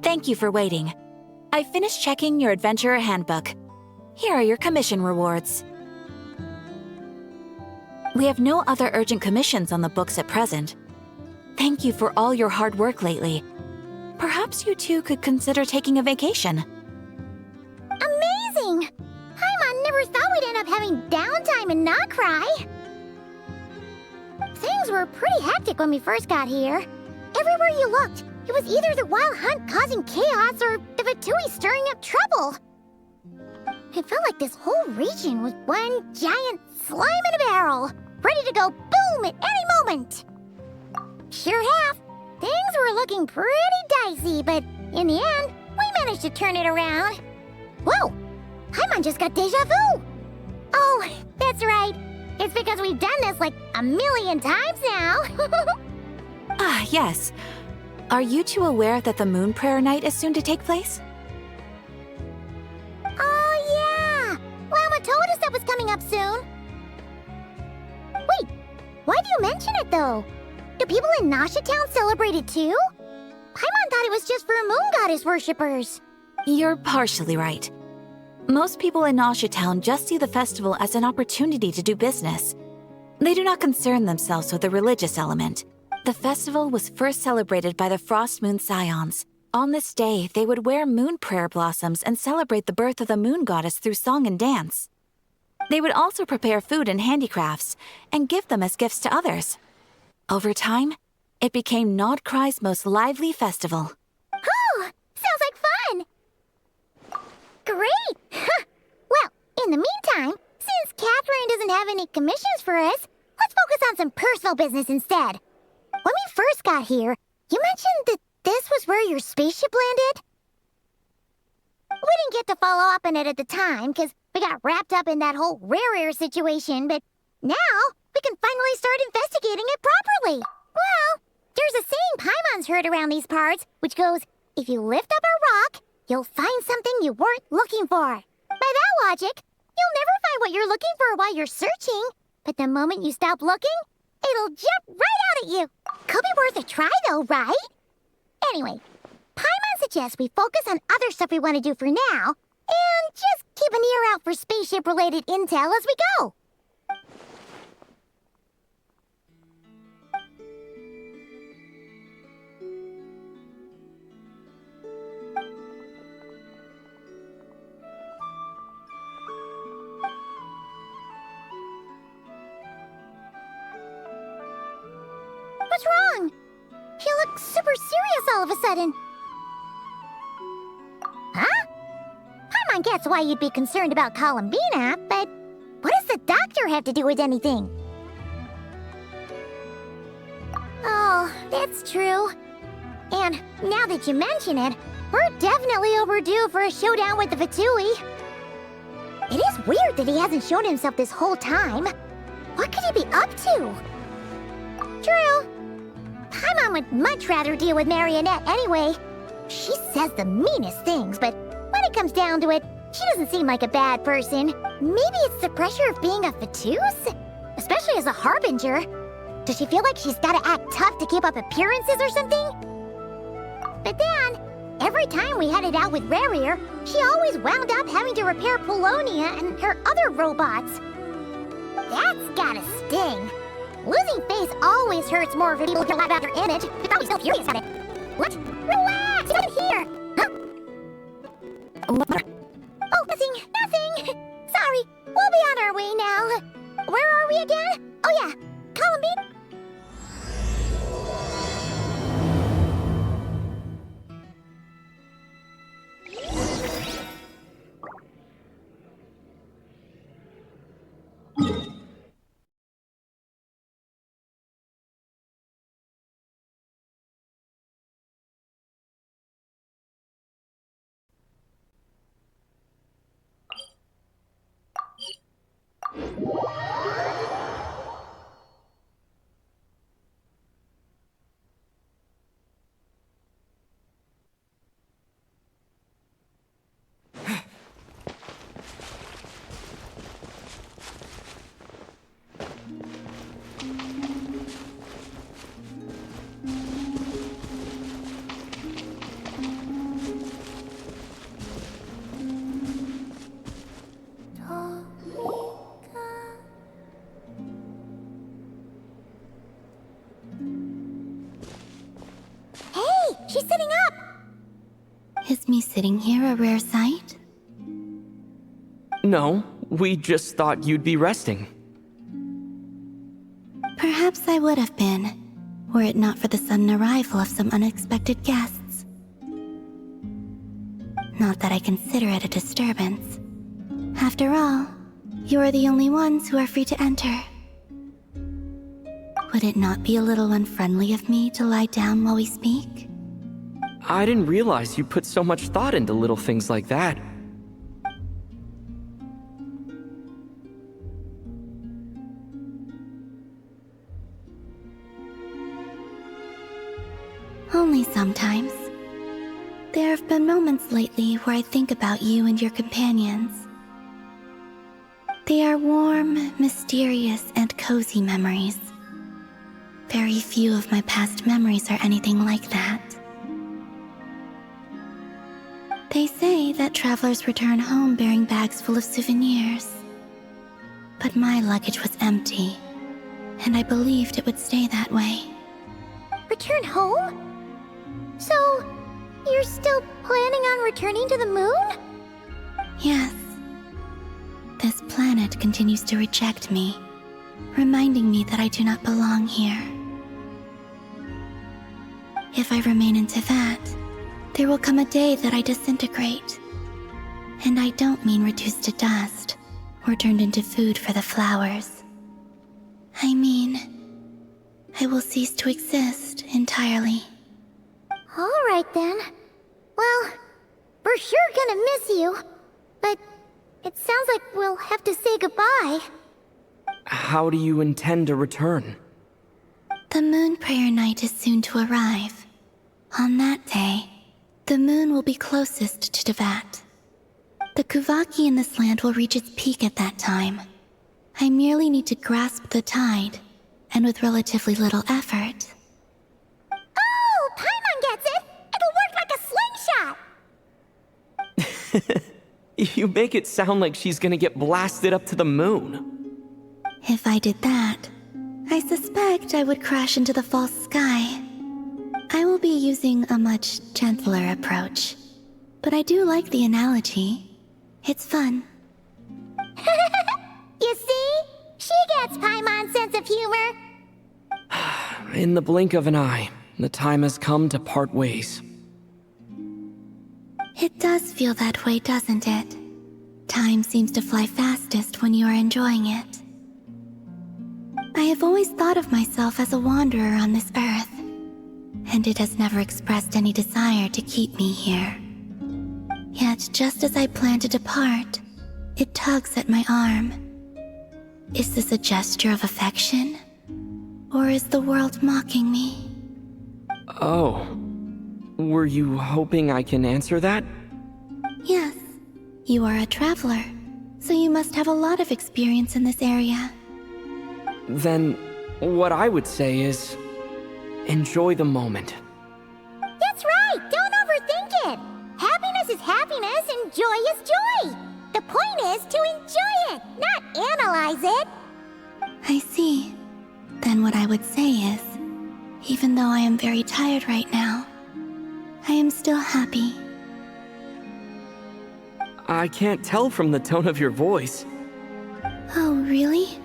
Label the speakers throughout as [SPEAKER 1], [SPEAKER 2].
[SPEAKER 1] Thank you for waiting. I finished checking your adventurer handbook. Here are your commission rewards. We have no other urgent commissions on the books at present. Thank you for all your hard work lately. Perhaps you two could consider taking a vacation.
[SPEAKER 2] Amazing! Paimon never thought we'd end up having downtime in nod-krai. Things were pretty hectic when we first got here. Everywhere you looked, it was either the wild hunt causing chaos or the Fatui stirring up trouble. It felt like this whole region was one giant slime in a barrel, ready to go boom at any moment. Sure have. Things were looking pretty dicey, but in the end, we managed to turn it around. Whoa! Paimon just got deja vu! Oh, that's right. It's because we've done this like a million times now.
[SPEAKER 1] Ah, yes. Are you two aware that the Moon Prayer Night is soon to take place?
[SPEAKER 2] Oh, yeah! Llama told us that was coming up soon. Wait, why do you mention it, though? Do people in Nasha Town celebrate it, too? Paimon thought it was just for Moon Goddess worshippers.
[SPEAKER 1] You're partially right. Most people in Nasha Town just see the festival as an opportunity to do business. They do not concern themselves with the religious element. The festival was first celebrated by the Frost Moon Scions. On this day, they would wear moon prayer blossoms and celebrate the birth of the moon goddess through song and dance. They would also prepare food and handicrafts and give them as gifts to others. Over time, it became nod-krai's most lively festival.
[SPEAKER 2] Oh, sounds like fun! Great! Well, in the meantime, since Catherine doesn't have any commissions for us, let's focus on some personal business instead. When we first got here, you mentioned that this was where your spaceship landed? We didn't get to follow up on it at the time, because we got wrapped up in that whole rare situation, but now we can finally start investigating it properly. Well, there's a saying Paimon's heard around these parts, which goes, if you lift up a rock, you'll find something you weren't looking for. By that logic, you'll never find what you're looking for while you're searching, but the moment you stop looking, it'll jump right out at you. Could be worth a try though, right? Anyway, Paimon suggests we focus on other stuff we want to do for now, and just keep an ear out for spaceship-related intel as we go. What's wrong? You look super serious all of a sudden. Huh? Paimon gets why you'd be concerned about Columbina, but what does the doctor have to do with anything? Oh, that's true. And now that you mention it, we're definitely overdue for a showdown with the Fatui. It is weird that he hasn't shown himself this whole time. What could he be up to? True. Paimon would much rather deal with Marionette anyway. She says the meanest things, but when it comes down to it, she doesn't seem like a bad person. Maybe it's the pressure of being a Fatus? Especially as a Harbinger. Does she feel like she's gotta act tough to keep up appearances or something? But then, every time we headed out with Rarier, she always wound up having to repair Polonia and her other robots. That's gotta sting. Losing face always hurts more for people who care about their image. You're probably still furious about it. What? Relax! It's in here! Huh?
[SPEAKER 1] What?
[SPEAKER 2] Oh, nothing! Sorry, we'll be on our way now. Where are we again? Oh yeah, Columbine. She's sitting up!
[SPEAKER 3] Is me sitting here a rare sight?
[SPEAKER 4] No, we just thought you'd be resting.
[SPEAKER 3] Perhaps I would have been, were it not for the sudden arrival of some unexpected guests. Not that I consider it a disturbance. After all, you are the only ones who are free to enter. Would it not be a little unfriendly of me to lie down while we speak?
[SPEAKER 4] I didn't realize you put so much thought into little things like that.
[SPEAKER 3] Only sometimes. There have been moments lately where I think about you and your companions. They are warm, mysterious, and cozy memories. Very few of my past memories are anything like that. They say that travelers return home bearing bags full of souvenirs. But my luggage was empty, and I believed it would stay that way.
[SPEAKER 2] Return home? So, you're still planning on returning to the moon?
[SPEAKER 3] Yes. This planet continues to reject me, reminding me that I do not belong here. If I remain in Teyvat, there will come a day that I disintegrate. And I don't mean reduced to dust, or turned into food for the flowers. I mean, I will cease to exist entirely.
[SPEAKER 2] Alright then. Well, we're sure gonna miss you. But it sounds like we'll have to say goodbye.
[SPEAKER 4] How do you intend to return?
[SPEAKER 3] The moon prayer night is soon to arrive. On that day, the moon will be closest to Teyvat. The Kuvaki in this land will reach its peak at that time. I merely need to grasp the tide, and with relatively little effort.
[SPEAKER 2] Oh, Paimon gets it! It'll work like a slingshot!
[SPEAKER 4] You make it sound like she's gonna get blasted up to the moon.
[SPEAKER 3] If I did that, I suspect I would crash into the false sky. I will be using a much gentler approach. But I do like the analogy. It's fun.
[SPEAKER 2] You see? She gets Paimon's sense of humor.
[SPEAKER 4] In the blink of an eye, the time has come to part ways.
[SPEAKER 3] It does feel that way, doesn't it? Time seems to fly fastest when you are enjoying it. I have always thought of myself as a wanderer on this earth, and it has never expressed any desire to keep me here. Yet, just as I plan to depart, it tugs at my arm. Is this a gesture of affection? Or is the world mocking me?
[SPEAKER 4] Oh. Were you hoping I can answer that?
[SPEAKER 3] Yes. You are a traveler, so you must have a lot of experience in this area.
[SPEAKER 4] Then, what I would say is, enjoy the moment.
[SPEAKER 2] That's right! Don't overthink it! Happiness is happiness and joy is joy! The point is to enjoy it, not analyze it!
[SPEAKER 3] I see. Then what I would say is, even though I am very tired right now, I am still happy.
[SPEAKER 4] I can't tell from the tone of your voice.
[SPEAKER 3] Oh, really?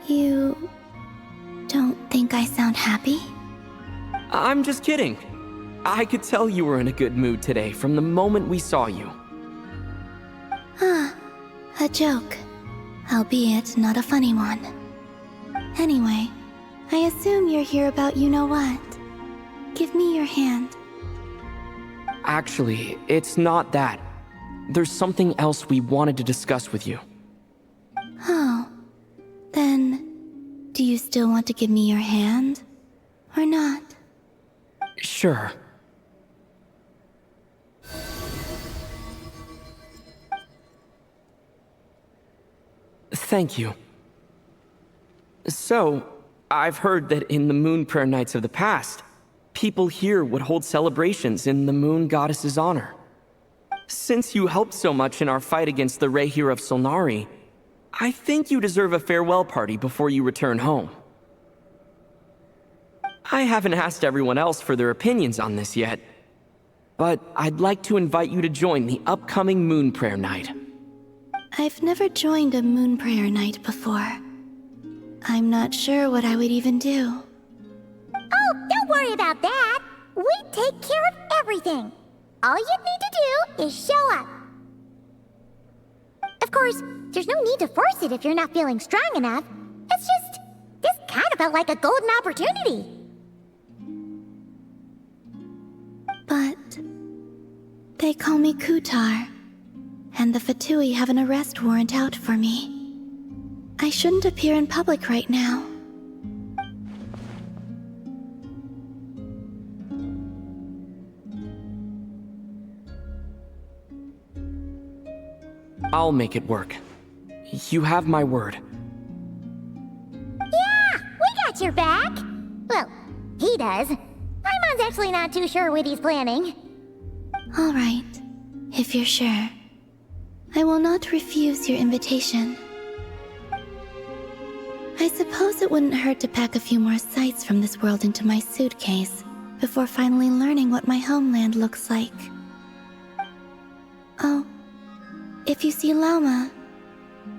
[SPEAKER 3] You don't think I sound happy?
[SPEAKER 4] I'm just kidding. I could tell you were in a good mood today from the moment we saw you.
[SPEAKER 3] Ah, a joke. Albeit not a funny one. Anyway, I assume you're here about you-know-what. Give me your hand.
[SPEAKER 4] Actually, it's not that. There's something else we wanted to discuss with you.
[SPEAKER 3] Oh. Then, do you still want to give me your hand? Or not?
[SPEAKER 4] Sure. Thank you. So, I've heard that in the moon prayer nights of the past, people here would hold celebrations in the moon goddess's honor. Since you helped so much in our fight against the Rehir of Solnari, I think you deserve a farewell party before you return home. I haven't asked everyone else for their opinions on this yet, but I'd like to invite you to join the upcoming Moon Prayer Night.
[SPEAKER 3] I've never joined a moon prayer night before. I'm not sure what I would even do.
[SPEAKER 2] Oh, don't worry about that. We take care of everything. All you'd need to do is show up. Of course, there's no need to force it if you're not feeling strong enough. It's just, this kind of felt like a golden opportunity.
[SPEAKER 3] But they call me Kutar, and the Fatui have an arrest warrant out for me. I shouldn't appear in public right now.
[SPEAKER 4] I'll make it work. You have my word.
[SPEAKER 2] Yeah, we got your back. Well, he does. Paimon's actually not too sure what he's planning.
[SPEAKER 3] All right, if you're sure. I will not refuse your invitation. I suppose it wouldn't hurt to pack a few more sights from this world into my suitcase before finally learning what my homeland looks like. Oh, if you see Llama,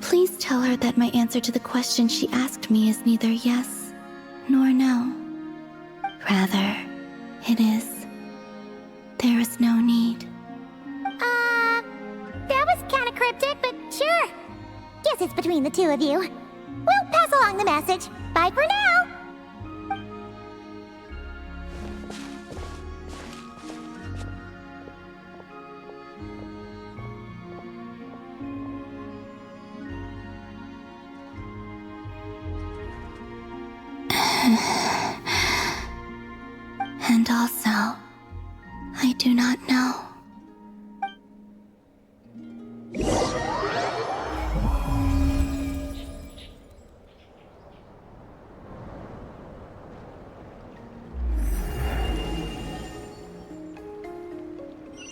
[SPEAKER 3] please tell her that my answer to the question she asked me is neither yes nor no. Rather, it is, there is no need.
[SPEAKER 2] That was kinda cryptic, but sure. Guess it's between the two of you. We'll pass along the message. Bye for now.
[SPEAKER 3] And also, I do not know.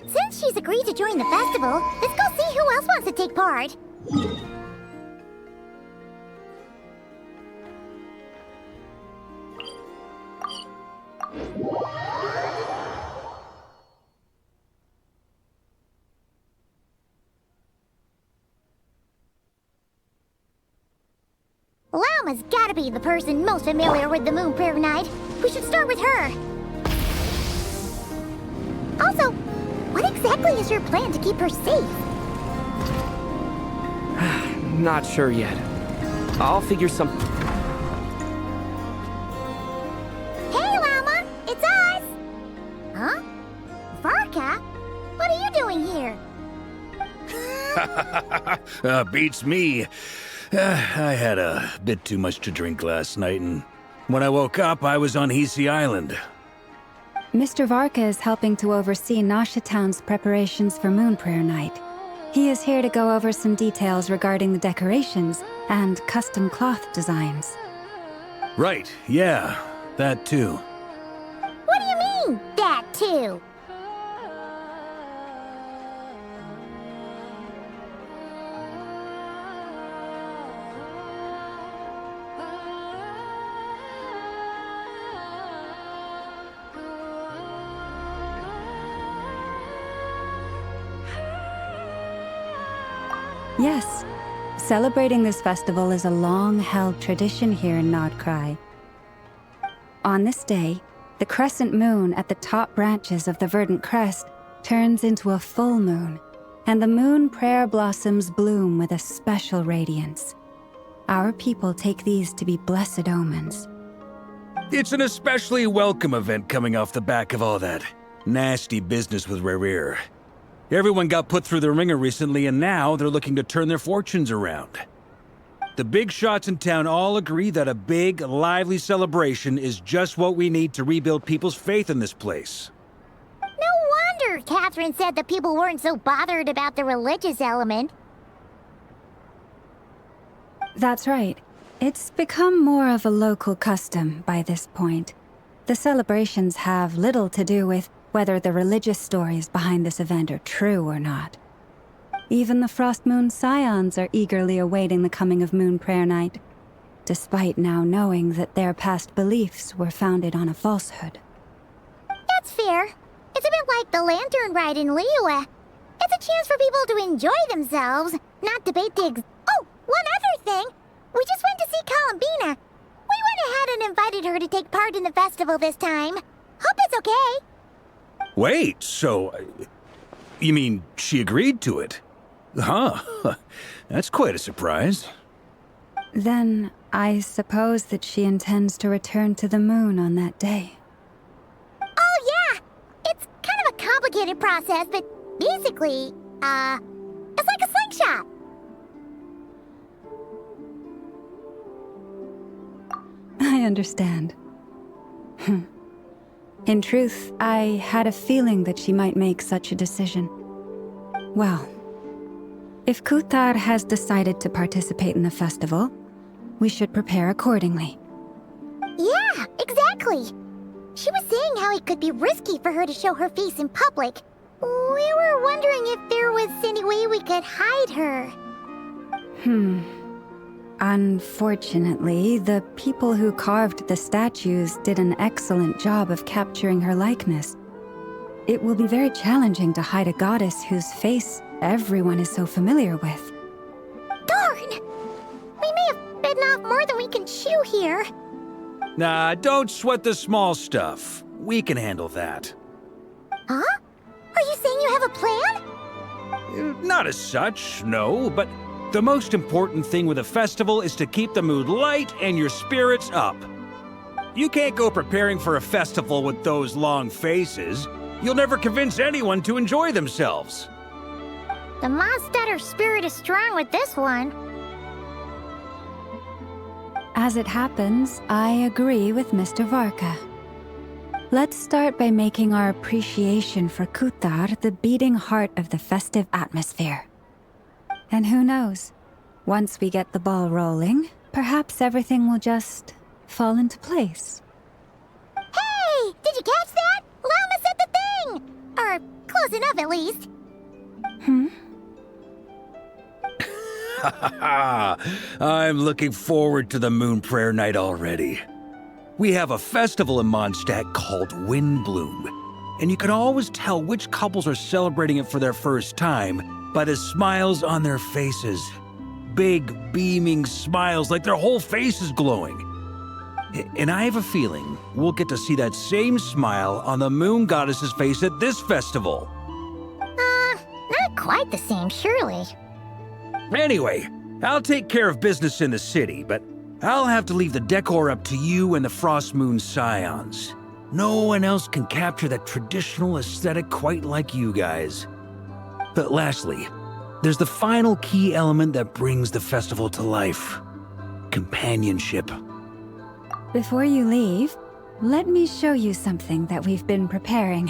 [SPEAKER 2] Since she's agreed to join the festival, let's go see who else wants to take part. Llama's gotta be the person most familiar with the Moon Prayer Night. We should start with her. Also, what exactly is your plan to keep her safe?
[SPEAKER 4] Not sure yet. I'll figure some...
[SPEAKER 2] Hey, Llama! It's us! Huh? Varka? What are you doing here?
[SPEAKER 5] Beats me. I had a bit too much to drink last night, and when I woke up, I was on Hisi Island.
[SPEAKER 6] Mr. Varka is helping to oversee Nasha Town's preparations for Moon Prayer Night. He is here to go over some details regarding the decorations and custom cloth designs.
[SPEAKER 5] Right, yeah, that too.
[SPEAKER 2] What do you mean, that too?
[SPEAKER 6] Yes, celebrating this festival is a long-held tradition here in Nod-krai. On this day, the crescent moon at the top branches of the verdant crest turns into a full moon, and the moon prayer blossoms bloom with a special radiance. Our people take these to be blessed omens.
[SPEAKER 5] It's an especially welcome event coming off the back of all that nasty business with Rare. Everyone got put through the ringer recently, and now they're looking to turn their fortunes around. The big shots in town all agree that a big, lively celebration is just what we need to rebuild people's faith in this place.
[SPEAKER 2] No wonder Catherine said that people weren't so bothered about the religious element.
[SPEAKER 6] That's right. It's become more of a local custom by this point. The celebrations have little to do with whether the religious stories behind this event are true or not. Even the Frost Moon Scions are eagerly awaiting the coming of Moon Prayer Night. despite now knowing that their past beliefs were founded on a falsehood.
[SPEAKER 2] That's fair. It's a bit like the lantern ride in Liyue. It's a chance for people to enjoy themselves, not debate the Oh, one other thing! We just went to see Columbina. We went ahead and invited her to take part in the festival this time. Hope it's okay.
[SPEAKER 5] Wait, so... you mean she agreed to it? Huh. That's quite a surprise.
[SPEAKER 6] Then I suppose that she intends to return to the moon on that day.
[SPEAKER 2] Oh, yeah! It's kind of a complicated process, but basically, it's like a slingshot.
[SPEAKER 6] I understand. In truth, I had a feeling that she might make such a decision. Well, if Kuthar has decided to participate in the festival, we should prepare accordingly.
[SPEAKER 2] Yeah, exactly. She was saying how it could be risky for her to show her face in public. We were wondering if there was any way we could hide her.
[SPEAKER 6] Unfortunately, the people who carved the statues did an excellent job of capturing her likeness. It will be very challenging to hide a goddess whose face everyone is so familiar with.
[SPEAKER 2] Darn! We may have bitten off more than we can chew here.
[SPEAKER 5] Nah, don't sweat the small stuff. We can handle that.
[SPEAKER 2] Huh? Are you saying you have a plan?
[SPEAKER 5] Not as such, no, but the most important thing with a festival is to keep the mood light and your spirits up. You can't go preparing for a festival with those long faces. You'll never convince anyone to enjoy themselves.
[SPEAKER 2] The Mondstatter spirit is strong with this one.
[SPEAKER 6] As it happens, I agree with Mr. Varka. Let's start by making our appreciation for Kuthar the beating heart of the festive atmosphere. And who knows? Once we get the ball rolling, perhaps everything will just fall into place.
[SPEAKER 2] Hey! Did you catch that? Lama said the thing! Or close enough, at least.
[SPEAKER 5] I'm looking forward to the Moon Prayer Night already. We have a festival in Mondstadt called Windbloom, and you can always tell which couples are celebrating it for their first time by the smiles on their faces. Big, beaming smiles like their whole face is glowing. And I have a feeling we'll get to see that same smile on the Moon Goddess's face at this festival.
[SPEAKER 2] Not quite the same, surely.
[SPEAKER 5] Anyway, I'll take care of business in the city, but I'll have to leave the decor up to you and the Frost Moon Scions. No one else can capture that traditional aesthetic quite like you guys. But lastly, there's the final key element that brings the festival to life. Companionship.
[SPEAKER 6] Before you leave, let me show you something that we've been preparing.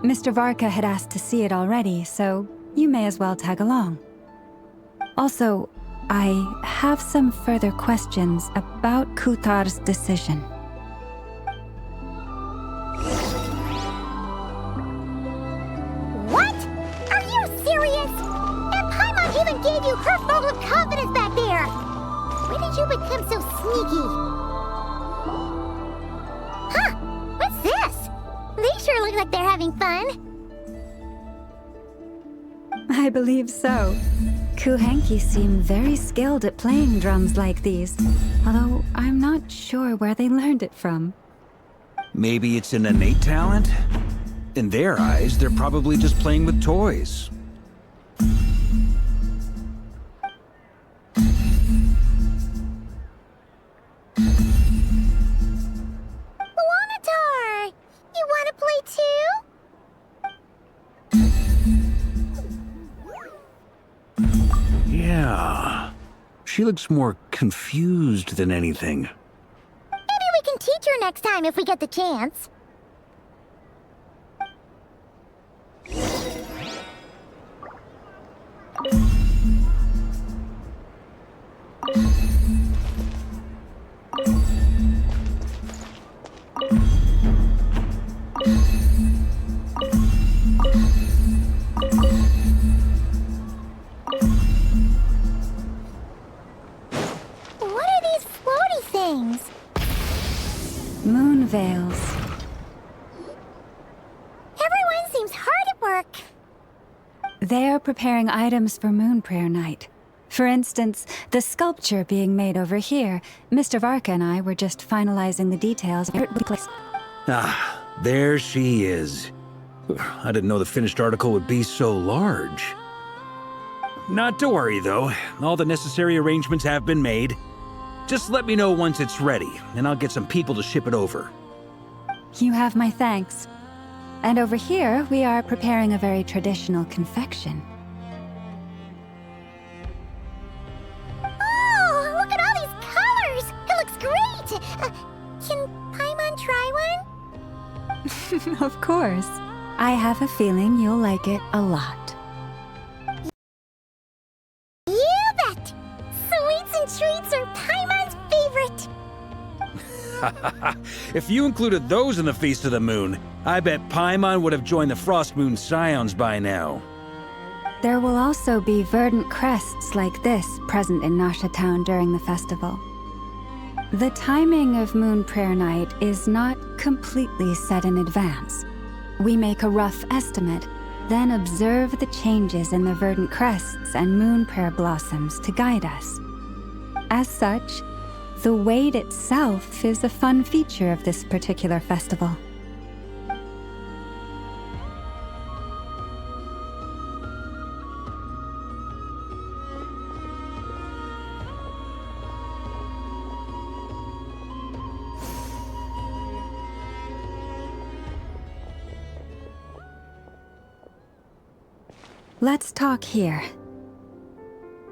[SPEAKER 6] Mr. Varka had asked to see it already, so you may as well tag along. Also, I have some further questions about Kuthar's decision.
[SPEAKER 2] What? Are you serious? And Paimon even gave you her vote of confidence back there! When did you become so sneaky? Huh? What's this? They sure look like they're having fun.
[SPEAKER 6] I believe so. Kuhenki seem very skilled at playing drums like these, although I'm not sure where they learned it from.
[SPEAKER 5] Maybe it's an innate talent? In their eyes, they're probably just playing with toys.
[SPEAKER 2] Wanatar! You want to play too?
[SPEAKER 5] Yeah. She looks more confused than anything.
[SPEAKER 2] Maybe we can teach her next time if we get the chance. What are these floaty artwork?
[SPEAKER 6] They're preparing items for Moon Prayer Night. For instance, the sculpture being made over here. Mr. Varka and I were just finalizing the details.
[SPEAKER 5] Ah, there she is. I didn't know the finished article would be so large. Not to worry, though. All the necessary arrangements have been made. Just let me know once it's ready, and I'll get some people to ship it over.
[SPEAKER 6] You have my thanks. And over here, we are preparing a very traditional confection.
[SPEAKER 2] Oh, look at all these colors! It looks great! Can Paimon try one?
[SPEAKER 6] Of course. I have a feeling you'll like it a lot.
[SPEAKER 2] You bet! Sweets and treats are Paimon's favorite!
[SPEAKER 5] If you included those in the Feast of the Moon, I bet Paimon would have joined the Frost Moon Scions by now.
[SPEAKER 6] There will also be verdant crests like this present in Nasha Town during the festival. The timing of Moon Prayer Night is not completely set in advance. We make a rough estimate, then observe the changes in the verdant crests and moon prayer blossoms to guide us. As such, the wait itself is a fun feature of this particular festival. Let's talk here.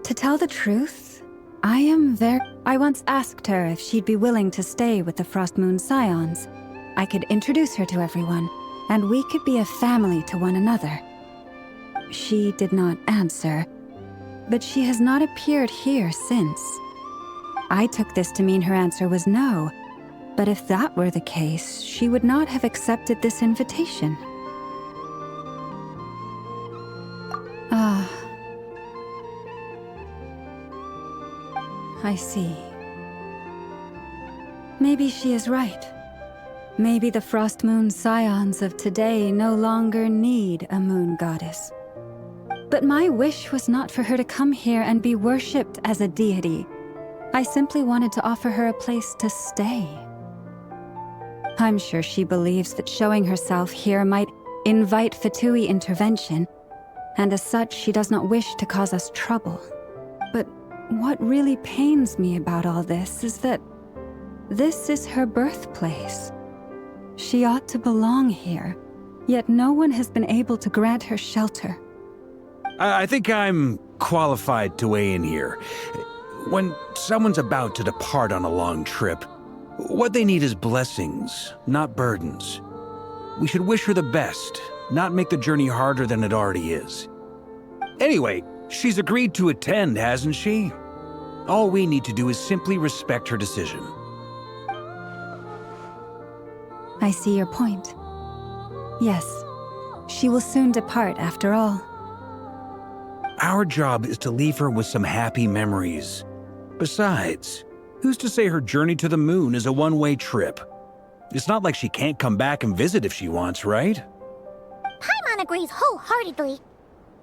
[SPEAKER 6] To tell the truth, I once asked her if she'd be willing to stay with the Frost Moon Scions. I could introduce her to everyone, and we could be a family to one another. She did not answer, but she has not appeared here since. I took this to mean her answer was no, but if that were the case, she would not have accepted this invitation. Ah. I see. Maybe she is right. Maybe the Frost Moon Scions of today no longer need a moon goddess. But my wish was not for her to come here and be worshipped as a deity. I simply wanted to offer her a place to stay. I'm sure she believes that showing herself here might invite Fatui intervention, and as such, she does not wish to cause us trouble. But what really pains me about all this is that this is her birthplace. She ought to belong here, yet no one has been able to grant her shelter.
[SPEAKER 5] I think I'm qualified to weigh in here. When someone's about to depart on a long trip, what they need is blessings, not burdens. We should wish her the best, not make the journey harder than it already is. Anyway, she's agreed to attend, hasn't she? All we need to do is simply respect her decision.
[SPEAKER 6] I see your point. Yes, she will soon depart after all.
[SPEAKER 5] Our job is to leave her with some happy memories. Besides, who's to say her journey to the moon is a one-way trip? It's not like she can't come back and visit if she wants, right?
[SPEAKER 2] Paimon agrees wholeheartedly.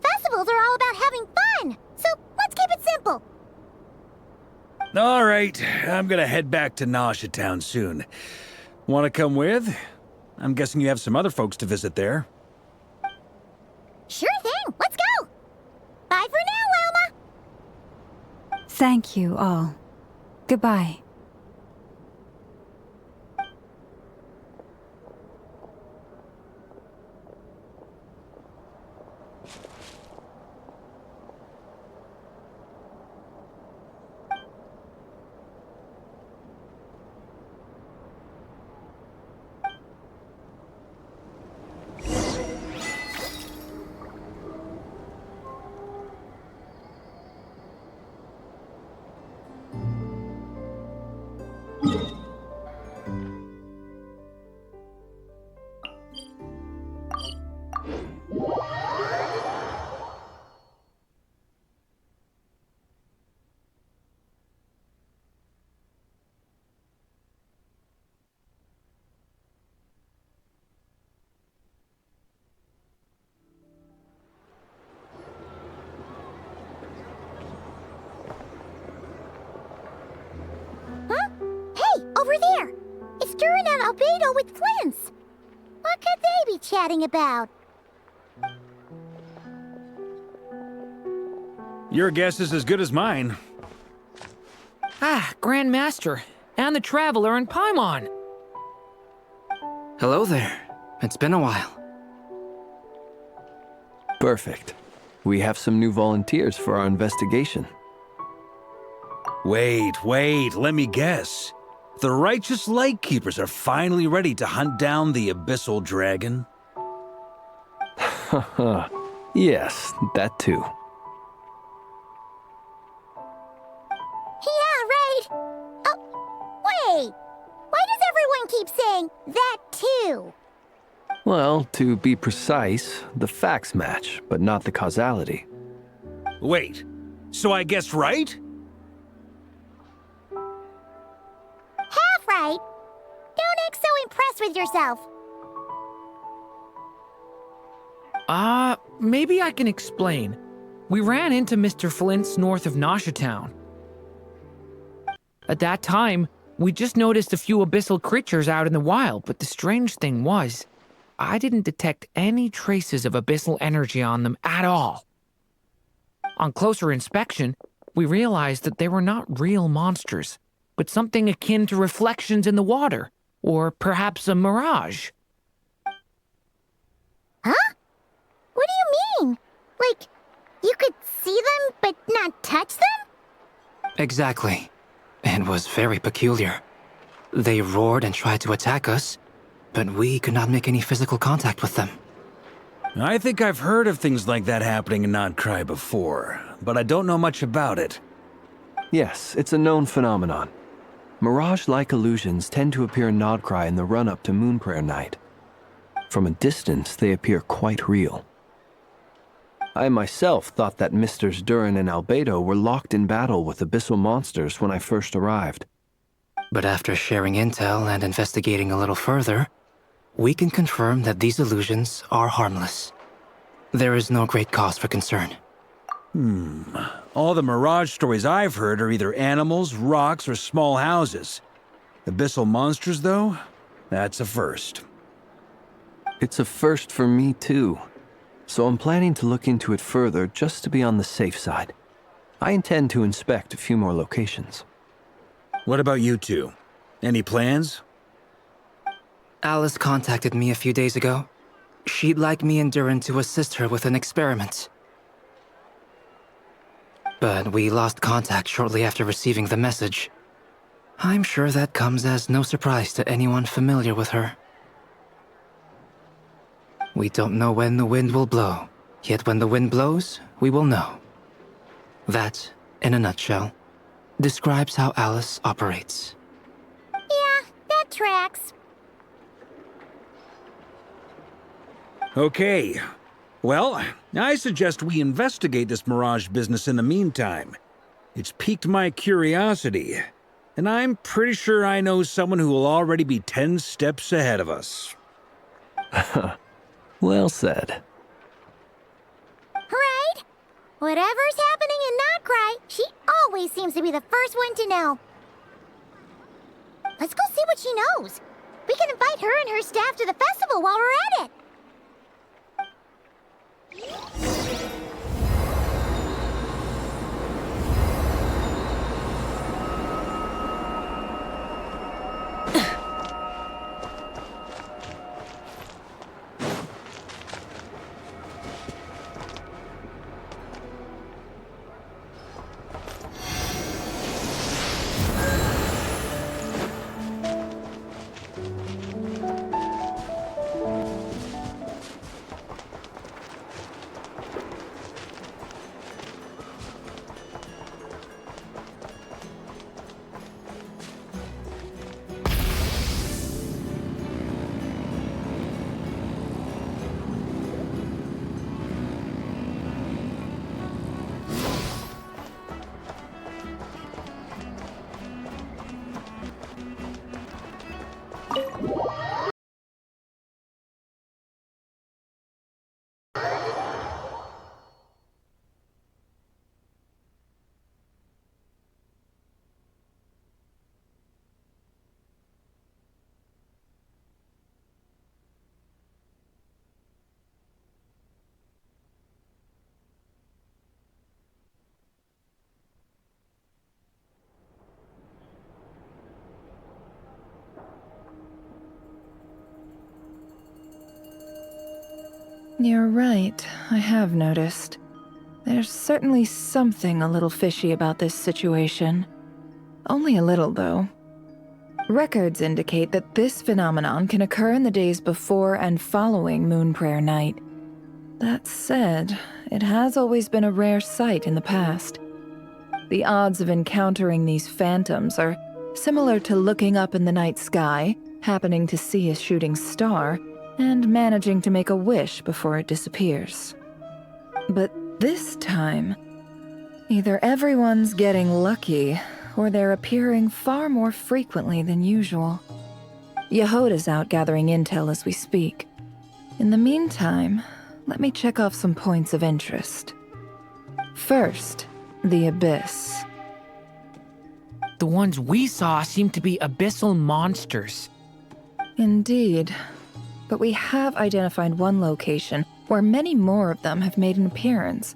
[SPEAKER 2] Festivals are all about having fun, so let's keep it simple.
[SPEAKER 5] All right, I'm gonna head back to Nasha Town soon. Want to come with? I'm guessing you have some other folks to visit there.
[SPEAKER 2] Sure thing, let's go! Bye for now, Wilma!
[SPEAKER 6] Thank you all. Goodbye.
[SPEAKER 2] go with Flint's. What could they be chatting about?
[SPEAKER 5] Your guess is as good as mine.
[SPEAKER 7] Ah, Grandmaster, and the Traveler in Paimon.
[SPEAKER 4] Hello there. It's been a while.
[SPEAKER 8] Perfect. We have some new volunteers for our investigation.
[SPEAKER 5] Wait, let me guess. The righteous Lightkeepers are finally ready to hunt down the Abyssal Dragon?
[SPEAKER 8] Haha. Yes, that too.
[SPEAKER 2] Yeah, right. Oh, wait. Why does everyone keep saying that too?
[SPEAKER 8] Well, to be precise, the facts match, but not the causality.
[SPEAKER 5] Wait, so I guessed right?
[SPEAKER 2] Half right. Don't act so impressed with yourself.
[SPEAKER 7] Maybe I can explain. We ran into Mr. Flint's north of Nosha Town. At that time, we just noticed a few abyssal creatures out in the wild, but the strange thing was, I didn't detect any traces of abyssal energy on them at all. On closer inspection, we realized that they were not real monsters, but something akin to reflections in the water, or perhaps a mirage.
[SPEAKER 2] Huh? What do you mean? Like, you could see them but not touch them?
[SPEAKER 9] Exactly. It was very peculiar. They roared and tried to attack us, but we could not make any physical contact with them.
[SPEAKER 5] I think I've heard of things like that happening in Nod-krai before, but I don't know much about it.
[SPEAKER 8] Yes, it's a known phenomenon. Mirage-like illusions tend to appear in nod-krai in the run-up to Moon Prayer Night. From a distance, they appear quite real. I myself thought that Misters Durin and Albedo were locked in battle with abyssal monsters when I first arrived.
[SPEAKER 9] But after sharing intel and investigating a little further, we can confirm that these illusions are harmless. There is no great cause for concern.
[SPEAKER 5] All the Mirage stories I've heard are either animals, rocks, or small houses. Abyssal monsters, though? That's a first.
[SPEAKER 8] It's a first for me, too. So I'm planning to look into it further just to be on the safe side. I intend to inspect a few more locations.
[SPEAKER 5] What about you two? Any plans?
[SPEAKER 9] Alice contacted me a few days ago. She'd like me and Durin to assist her with an experiment. But we lost contact shortly after receiving the message. I'm sure that comes as no surprise to anyone familiar with her. We don't know when the wind will blow, yet when the wind blows, we will know. That, in a nutshell, describes how Alice operates.
[SPEAKER 2] Yeah, that tracks.
[SPEAKER 5] Okay. Well, I suggest we investigate this Mirage business in the meantime. It's piqued my curiosity, and I'm pretty sure I know someone who will already be 10 steps ahead of us.
[SPEAKER 8] Well said.
[SPEAKER 2] Right? Whatever's happening in Nod-krai, she always seems to be the first one to know. Let's go see what she knows. We can invite her and her staff to the festival while we're at it.
[SPEAKER 10] You're right, I have noticed. There's certainly something a little fishy about this situation. Only a little, though. Records indicate that this phenomenon can occur in the days before and following Moon Prayer Night. That said, it has always been a rare sight in the past. The odds of encountering these phantoms are similar to looking up in the night sky, happening to see a shooting star, and managing to make a wish before it disappears. But this time, either everyone's getting lucky, or they're appearing far more frequently than usual. Yehoda's out gathering intel as we speak. In the meantime, let me check off some points of interest. First, the Abyss.
[SPEAKER 7] The ones we saw seem to be abyssal monsters.
[SPEAKER 10] Indeed. But we have identified one location where many more of them have made an appearance.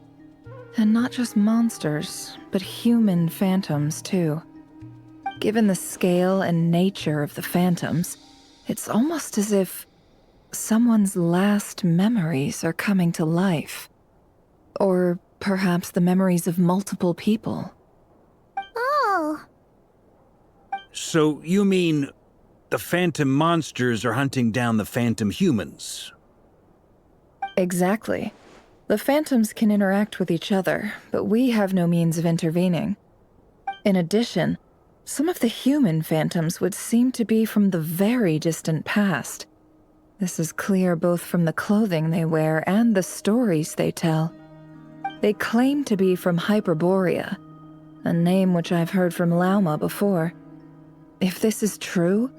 [SPEAKER 10] And not just monsters, but human phantoms, too. Given the scale and nature of the phantoms, it's almost as if someone's last memories are coming to life. Or perhaps the memories of multiple people.
[SPEAKER 2] Oh.
[SPEAKER 5] So you mean the phantom monsters are hunting down the phantom humans?
[SPEAKER 10] Exactly. The phantoms can interact with each other, but we have no means of intervening. In addition, some of the human phantoms would seem to be from the very distant past. This is clear both from the clothing they wear and the stories they tell. They claim to be from Hyperborea, a name which I've heard from Lauma before. If this is true,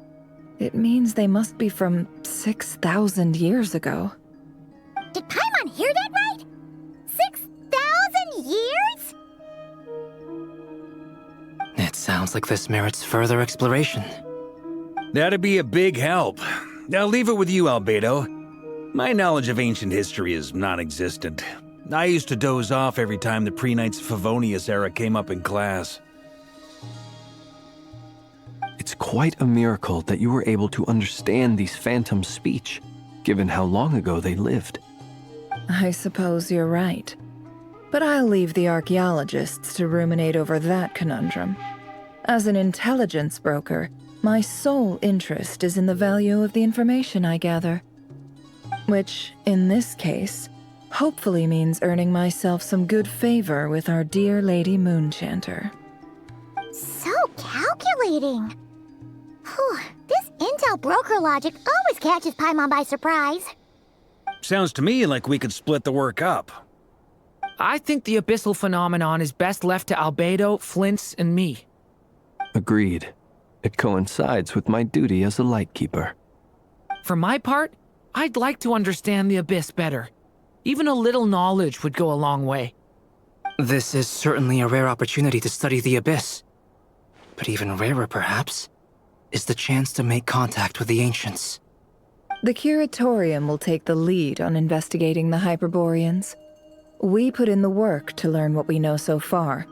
[SPEAKER 10] it means they must be from 6,000 years ago.
[SPEAKER 2] Did Paimon hear that right? 6,000 years?
[SPEAKER 9] It sounds like this merits further exploration.
[SPEAKER 5] That'd be a big help. I'll leave it with you, Albedo. My knowledge of ancient history is non-existent. I used to doze off every time the pre-Knights Favonius era came up in class.
[SPEAKER 8] It's quite a miracle that you were able to understand these phantoms' speech, given how long ago they lived.
[SPEAKER 10] I suppose you're right. But I'll leave the archaeologists to ruminate over that conundrum. As an intelligence broker, my sole interest is in the value of the information I gather. Which, in this case, hopefully means earning myself some good favor with our dear Lady Moonchanter.
[SPEAKER 2] So calculating. Whew, this intel broker logic always catches Paimon by surprise.
[SPEAKER 5] Sounds to me like we could split the work up.
[SPEAKER 7] I think the abyssal phenomenon is best left to Albedo, Flint's, and me.
[SPEAKER 8] Agreed. It coincides with my duty as a lightkeeper.
[SPEAKER 7] For my part, I'd like to understand the Abyss better. Even a little knowledge would go a long way.
[SPEAKER 9] This is certainly a rare opportunity to study the Abyss. But even rarer, perhaps, is the chance to make contact with the Ancients.
[SPEAKER 10] The Curatorium will take the lead on investigating the Hyperboreans. We put in the work to learn what we know so far.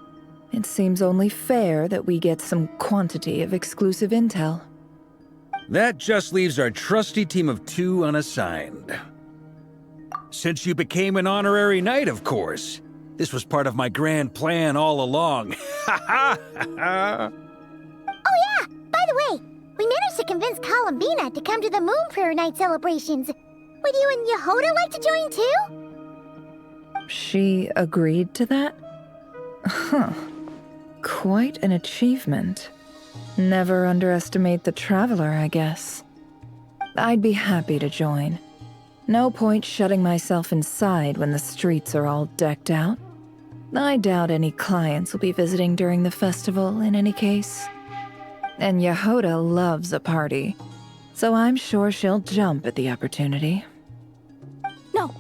[SPEAKER 10] It seems only fair that we get some quantity of exclusive intel.
[SPEAKER 5] That just leaves our trusty team of 2 unassigned. Since you became an honorary knight, of course. This was part of my grand plan all along. Ha ha ha!
[SPEAKER 2] Oh yeah, by the way, we managed to convince Columbina to come to the Moon Prayer Night celebrations. Would you and Yehoda like to join too?
[SPEAKER 10] She agreed to that? Huh. Quite an achievement. Never underestimate the traveler, I guess. I'd be happy to join. No point shutting myself inside when the streets are all decked out. I doubt any clients will be visiting during the festival in any case. And Yehoda loves a party, so I'm sure she'll jump at the opportunity.
[SPEAKER 2] No,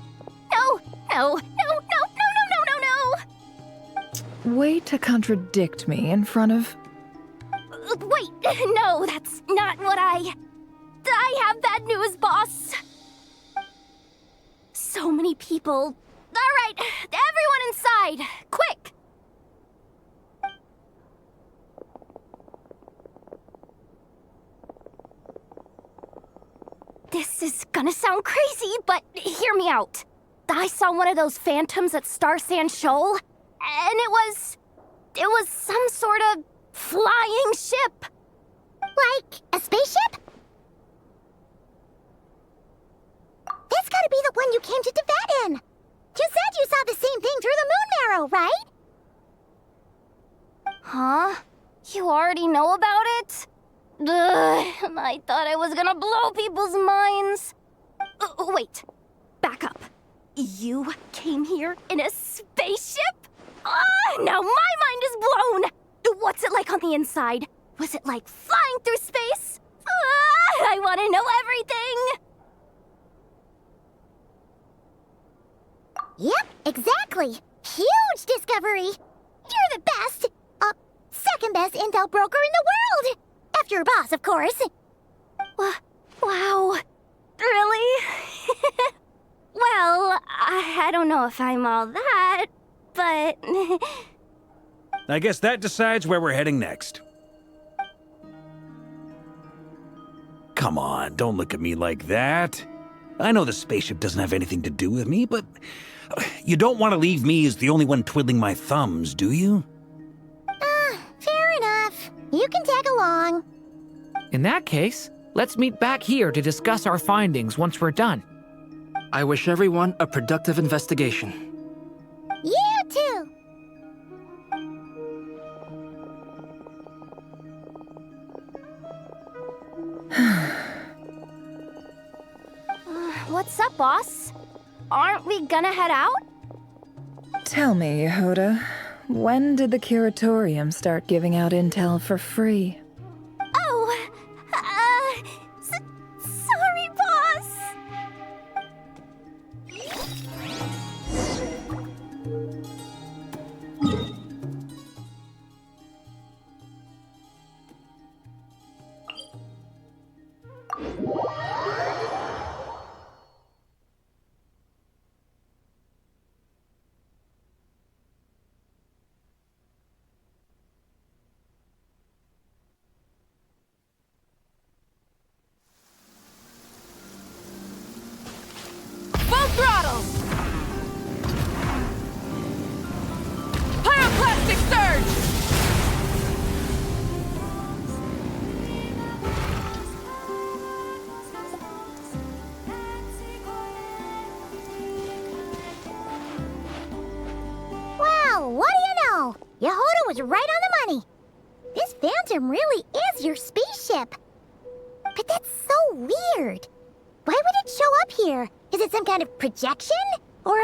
[SPEAKER 2] no, no, no, no, no, no, no, no, no!
[SPEAKER 10] Way to contradict me in front of...
[SPEAKER 2] Wait, no, that's not what I have bad news, boss. So many people. All right, everyone inside, quick! This is gonna sound crazy, but hear me out. I saw one of those phantoms at Star Sand Shoal, and it was some sort of flying ship. Like a spaceship? That's gotta be the one you came to Tibet in. You said you saw the same thing through the moon marrow, right? Huh? You already know about it? Ugh, I thought I was gonna blow people's minds. Wait, back up. You came here in a spaceship? Now my mind is blown! What's it like on the inside? Was it like flying through space? I want to know everything! Yep, exactly. Huge discovery. You're the best, second best intel broker in the world. After your boss, of course. Wow. Really? Well, I don't know if I'm all that, but...
[SPEAKER 5] I guess that decides where we're heading next. Come on, don't look at me like that. I know the spaceship doesn't have anything to do with me, but you don't want to leave me as the only one twiddling my thumbs, do you?
[SPEAKER 2] Fair enough. You can tag along.
[SPEAKER 7] In that case, let's meet back here to discuss our findings once we're done.
[SPEAKER 9] I wish everyone a productive investigation.
[SPEAKER 2] You too. What's up, boss? Aren't we gonna head out?
[SPEAKER 10] Tell me, Yehuda, when did the curatorium start giving out intel for free?
[SPEAKER 2] Oh, sorry, boss.
[SPEAKER 11] Full throttle! Pyroclastic surge!
[SPEAKER 2] Wow, what do you know? Yehuda was right on the money. This Phantom really is your spaceship. But that's so weird. Why would it show up here? Is it some kind of projection? Or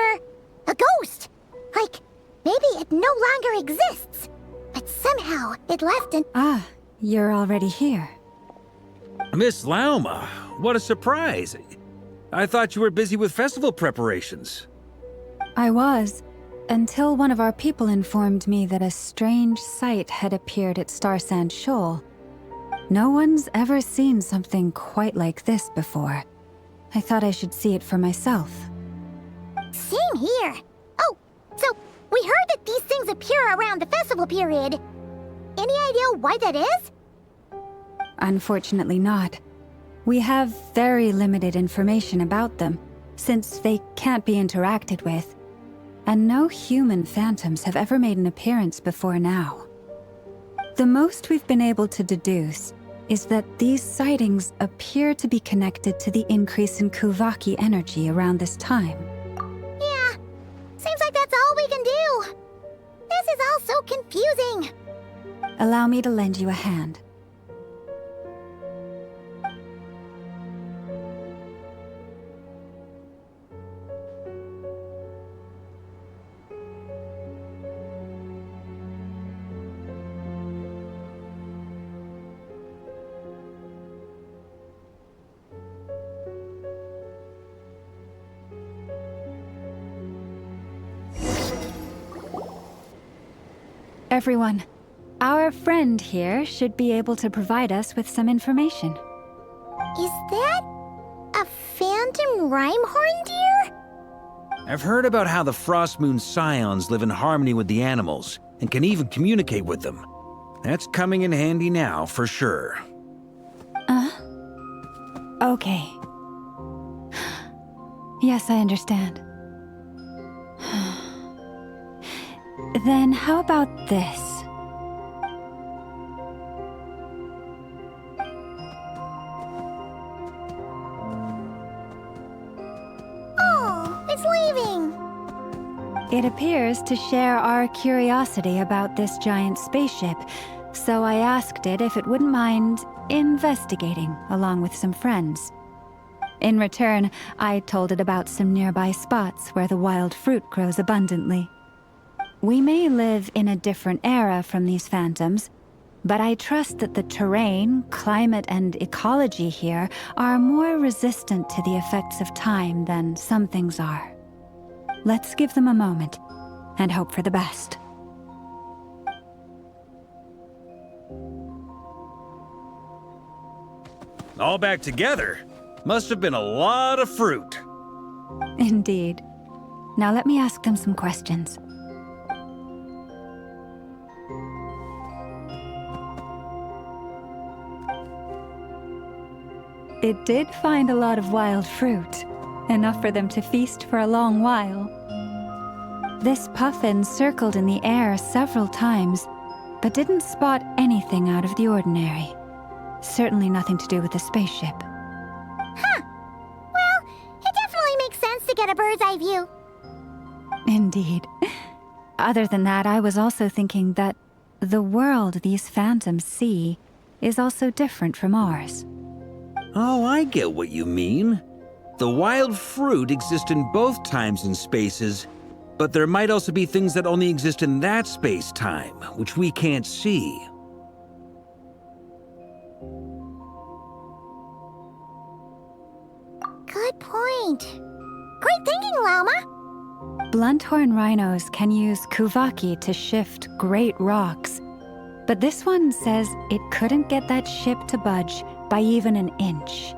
[SPEAKER 2] a ghost? Like, maybe it no longer exists. But somehow it left an...
[SPEAKER 6] Ah, you're already here.
[SPEAKER 5] Miss Lauma, what a surprise. I thought you were busy with festival preparations.
[SPEAKER 6] I was, until one of our people informed me that a strange sight had appeared at Star Sand Shoal. No one's ever seen something quite like this before. I thought I should see it for myself.
[SPEAKER 2] Same here. Oh, so we heard that these things appear around the festival period. Any idea why that is?
[SPEAKER 6] Unfortunately not. We have very limited information about them, since they can't be interacted with. And no human phantoms have ever made an appearance before now. The most we've been able to deduce is that these sightings appear to be connected to the increase in Kuvaki energy around this time.
[SPEAKER 2] Yeah, seems like that's all we can do. This is all so confusing.
[SPEAKER 6] Allow me to lend you a hand. Everyone, our friend here should be able to provide us with some information.
[SPEAKER 2] Is that a phantom rhymehorn deer?
[SPEAKER 5] I've heard about how the Frost Moon Scions live in harmony with the animals and can even communicate with them. That's coming in handy now, for sure.
[SPEAKER 6] Okay. Yes, I understand. Then how about this?
[SPEAKER 2] Oh, it's leaving.
[SPEAKER 6] It appears to share our curiosity about this giant spaceship, so I asked it if it wouldn't mind investigating along with some friends. In return, I told it about some nearby spots where the wild fruit grows abundantly. We may live in a different era from these phantoms, but I trust that the terrain, climate, and ecology here are more resistant to the effects of time than some things are. Let's give them a moment and hope for the best.
[SPEAKER 5] All back together? Must have been a lot of fruit.
[SPEAKER 6] Indeed. Now let me ask them some questions. It did find a lot of wild fruit, enough for them to feast for a long while. This puffin circled in the air several times, but didn't spot anything out of the ordinary. Certainly nothing to do with the spaceship.
[SPEAKER 2] Huh. Well, it definitely makes sense to get a bird's eye view.
[SPEAKER 6] Indeed. Other than that, I was also thinking that the world these phantoms see is also different from ours.
[SPEAKER 5] Oh, I get what you mean. The wild fruit exist in both times and spaces, but there might also be things that only exist in that space-time, which we can't see.
[SPEAKER 2] Good point. Great thinking, Llama.
[SPEAKER 6] Blunthorn rhinos can use kuvaki to shift great rocks, but this one says it couldn't get that ship to budge by even an inch.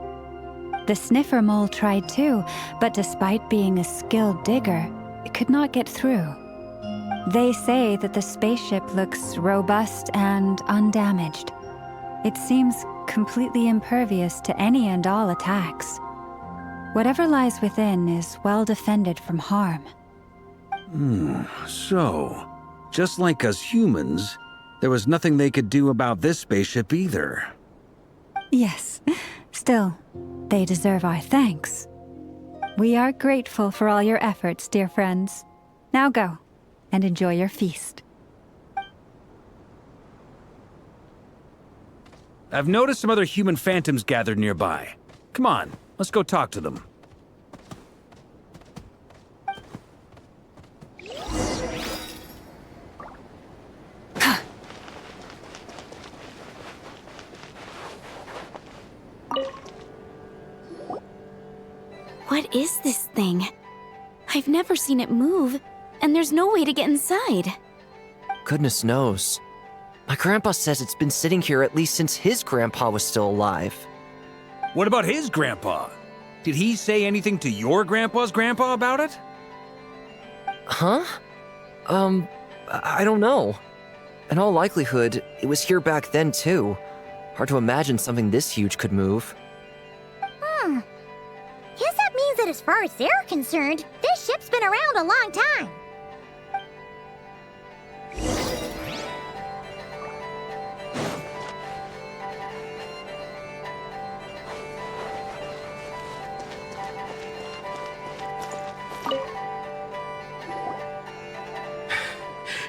[SPEAKER 6] The sniffer mole tried too, but despite being a skilled digger, it could not get through. They say that the spaceship looks robust and undamaged. It seems completely impervious to any and all attacks. Whatever lies within is well defended from harm.
[SPEAKER 5] So, just like us humans, there was nothing they could do about this spaceship either.
[SPEAKER 6] Yes, still, they deserve our thanks. We are grateful for all your efforts, dear friends. Now go, and enjoy your feast.
[SPEAKER 5] I've noticed some other human phantoms gathered nearby. Come on, let's go talk to them.
[SPEAKER 1] What is this thing? I've never seen it move, and there's no way to get inside.
[SPEAKER 12] Goodness knows. My grandpa says it's been sitting here at least since his grandpa was still alive.
[SPEAKER 5] What about his grandpa? Did he say anything to your grandpa's grandpa about it?
[SPEAKER 12] Huh? I don't know. In all likelihood, it was here back then too. Hard to imagine something this huge could move.
[SPEAKER 2] Guess that means that as far as they're concerned, this ship's been around a long time.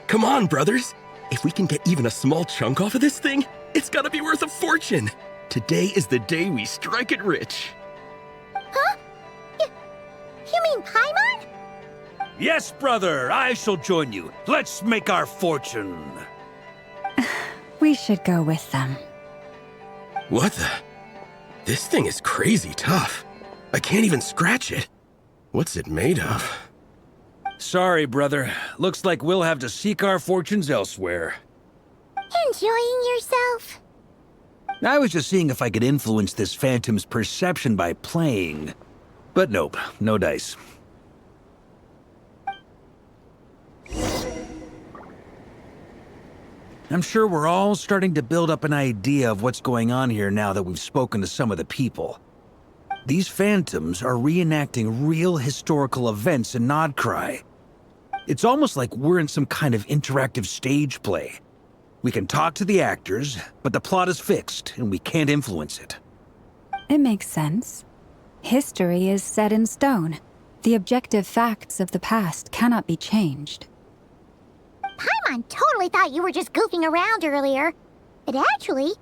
[SPEAKER 13] Come on, brothers. If we can get even a small chunk off of this thing, it's gotta be worth a fortune. Today is the day we strike it rich.
[SPEAKER 2] Huh? You mean Paimon?
[SPEAKER 5] Yes, brother, I shall join you. Let's make our fortune.
[SPEAKER 6] We should go with them.
[SPEAKER 13] What the? This thing is crazy tough. I can't even scratch it. What's it made of?
[SPEAKER 5] Sorry, brother. Looks like we'll have to seek our fortunes elsewhere.
[SPEAKER 2] Enjoying yourself?
[SPEAKER 5] I was just seeing if I could influence this phantom's perception by playing. But nope, no dice. I'm sure we're all starting to build up an idea of what's going on here now that we've spoken to some of the people. These phantoms are reenacting real historical events in Nod-krai. It's almost like we're in some kind of interactive stage play. We can talk to the actors, but the plot is fixed, and we can't influence it.
[SPEAKER 6] It makes sense. History is set in stone. The objective facts of the past cannot be changed.
[SPEAKER 2] Paimon totally thought you were just goofing around earlier. But actually,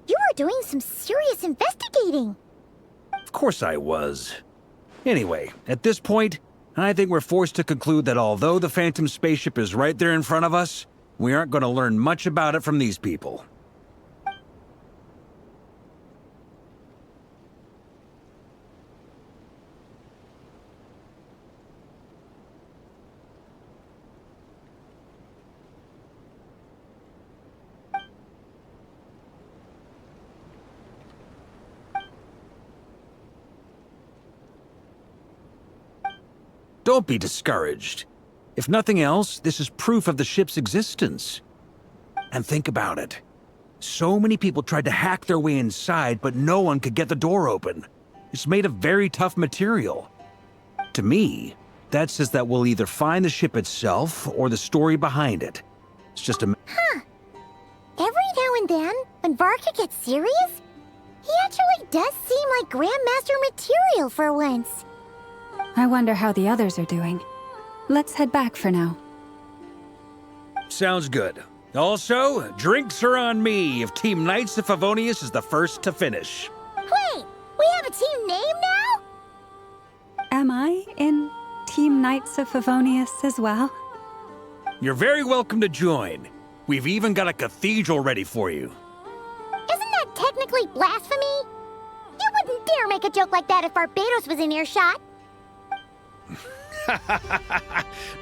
[SPEAKER 2] you were doing some serious investigating.
[SPEAKER 5] Of course I was. Anyway, at this point, I think we're forced to conclude that although the Phantom spaceship is right there in front of us, we aren't going to learn much about it from these people. Don't be discouraged. If nothing else, this is proof of the ship's existence. And think about it. So many people tried to hack their way inside, but no one could get the door open. It's made of very tough material. To me, that says that we'll either find the ship itself or the story behind it. It's just a...
[SPEAKER 2] Huh. Every now and then, when Varka gets serious, he actually does seem like Grandmaster material for once.
[SPEAKER 6] I wonder how the others are doing. Let's head back for now.
[SPEAKER 5] Sounds good. Also, drinks are on me if Team Knights of Favonius is the first to finish.
[SPEAKER 2] Wait, we have a team name now?
[SPEAKER 6] Am I in Team Knights of Favonius as well?
[SPEAKER 5] You're very welcome to join. We've even got a cathedral ready for you.
[SPEAKER 2] Isn't that technically blasphemy? You wouldn't dare make a joke like that if Barbados was in earshot.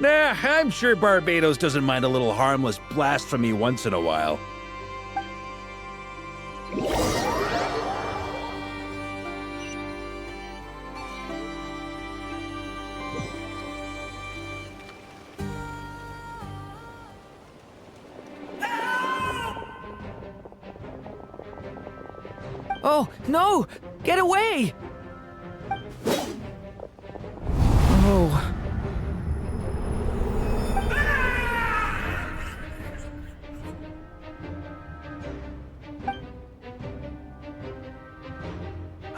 [SPEAKER 5] Nah, I'm sure Barbados doesn't mind a little harmless blasphemy once in a while.
[SPEAKER 7] Oh, no! Get away! Oh.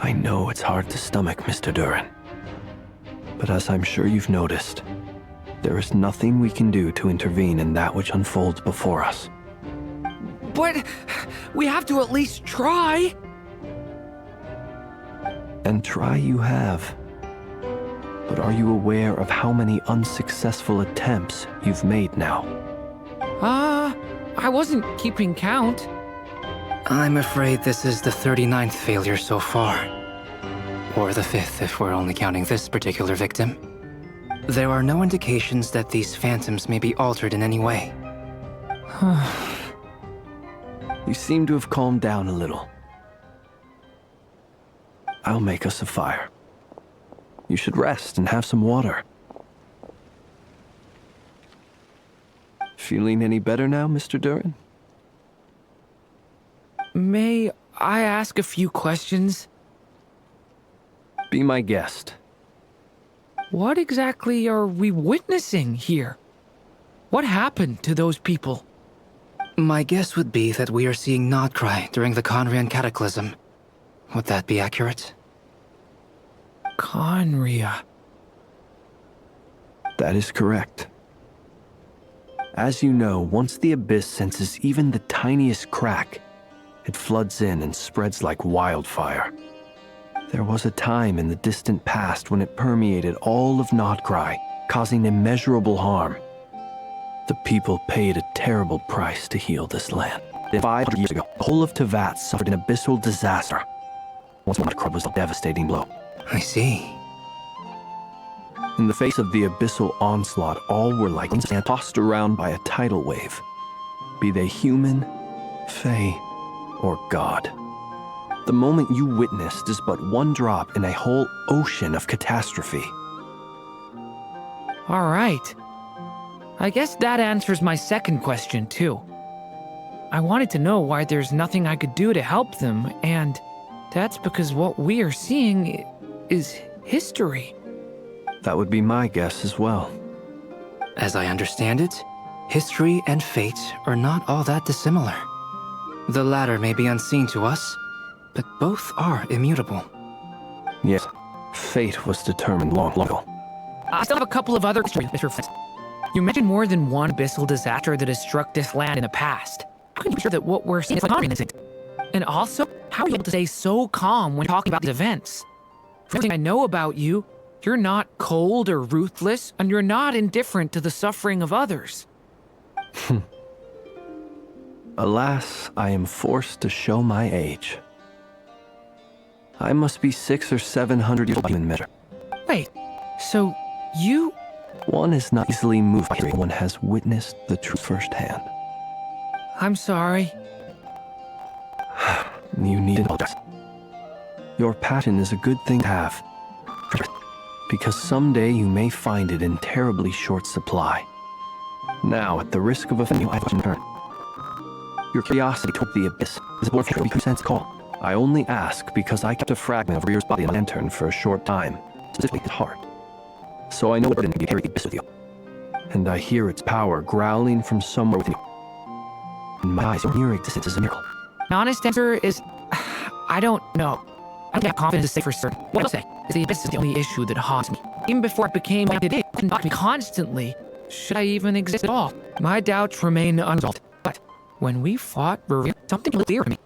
[SPEAKER 8] I know it's hard to stomach, Mr. Duran. But as I'm sure you've noticed, there is nothing we can do to intervene in that which unfolds before us.
[SPEAKER 7] But we have to at least try.
[SPEAKER 8] And try you have. But are you aware of how many unsuccessful attempts you've made now?
[SPEAKER 7] I wasn't keeping count.
[SPEAKER 9] I'm afraid this is the 39th failure so far. Or the 5th if we're only counting this particular victim. There are no indications that these phantoms may be altered in any way.
[SPEAKER 8] You seem to have calmed down a little. I'll make us a fire. You should rest and have some water. Feeling any better now, Mr. Duran?
[SPEAKER 7] May I ask a few questions?
[SPEAKER 8] Be my guest.
[SPEAKER 7] What exactly are we witnessing here? What happened to those people?
[SPEAKER 9] My guess would be that we are seeing nod-krai during the Conrian Cataclysm. Would that be accurate?
[SPEAKER 7] Conria.
[SPEAKER 8] That is correct. As you know, once the Abyss senses even the tiniest crack, it floods in and spreads like wildfire. There was a time in the distant past when it permeated all of nod-krai, causing immeasurable harm. The people paid a terrible price to heal this land. 500 years ago, the whole of Teyvat suffered an abyssal disaster. Once nod-krai was a devastating blow.
[SPEAKER 9] I see.
[SPEAKER 8] In the face of the abyssal onslaught, all were like and tossed around by a tidal wave. Be they human, fae, or god. The moment you witnessed is but one drop in a whole ocean of catastrophe.
[SPEAKER 7] All right. I guess that answers my second question, too. I wanted to know why there's nothing I could do to help them, and that's because what we are seeing is history.
[SPEAKER 8] That would be my guess as well.
[SPEAKER 9] As I understand it, history and fate are not all that dissimilar. The latter may be unseen to us, but both are immutable.
[SPEAKER 8] Yes, fate was determined long ago.
[SPEAKER 7] I still have a couple of other questions, Mr. Flint. You mentioned more than one abyssal disaster that has struck this land in the past. How can you be sure that what we're seeing is like an incident? And also, how are you able to stay so calm when talking about these events? From everything I know about you, you're not cold or ruthless, and you're not indifferent to the suffering of others.
[SPEAKER 8] Alas, I am forced to show my age. I must be 600 or 700 years old by human measure.
[SPEAKER 7] Wait, so you...
[SPEAKER 8] One is not easily moved by hearing. One has witnessed the truth firsthand.
[SPEAKER 7] I'm sorry.
[SPEAKER 8] You need to apologize. Your passion is a good thing to have. Because someday you may find it in terribly short supply. Now, at the risk of offending you, I have a question in return. Your curiosity toward the abyss is born from a sense call. I only ask because I kept a fragment of Rear's body in a lantern for a short time, specifically his heart. So I know it didn't be carried the abyss with you. And I hear its power growling from somewhere within you. In my eyes, your mere existence is a miracle.
[SPEAKER 7] The honest answer is... I don't know. I don't have confidence to say for certain. What I'll say is the abyss is the only issue that haunts me. Even before it became what it is, it knocked me constantly. Should I even exist at all? My doubts remain unresolved. But when we fought Revere, something was clear to me.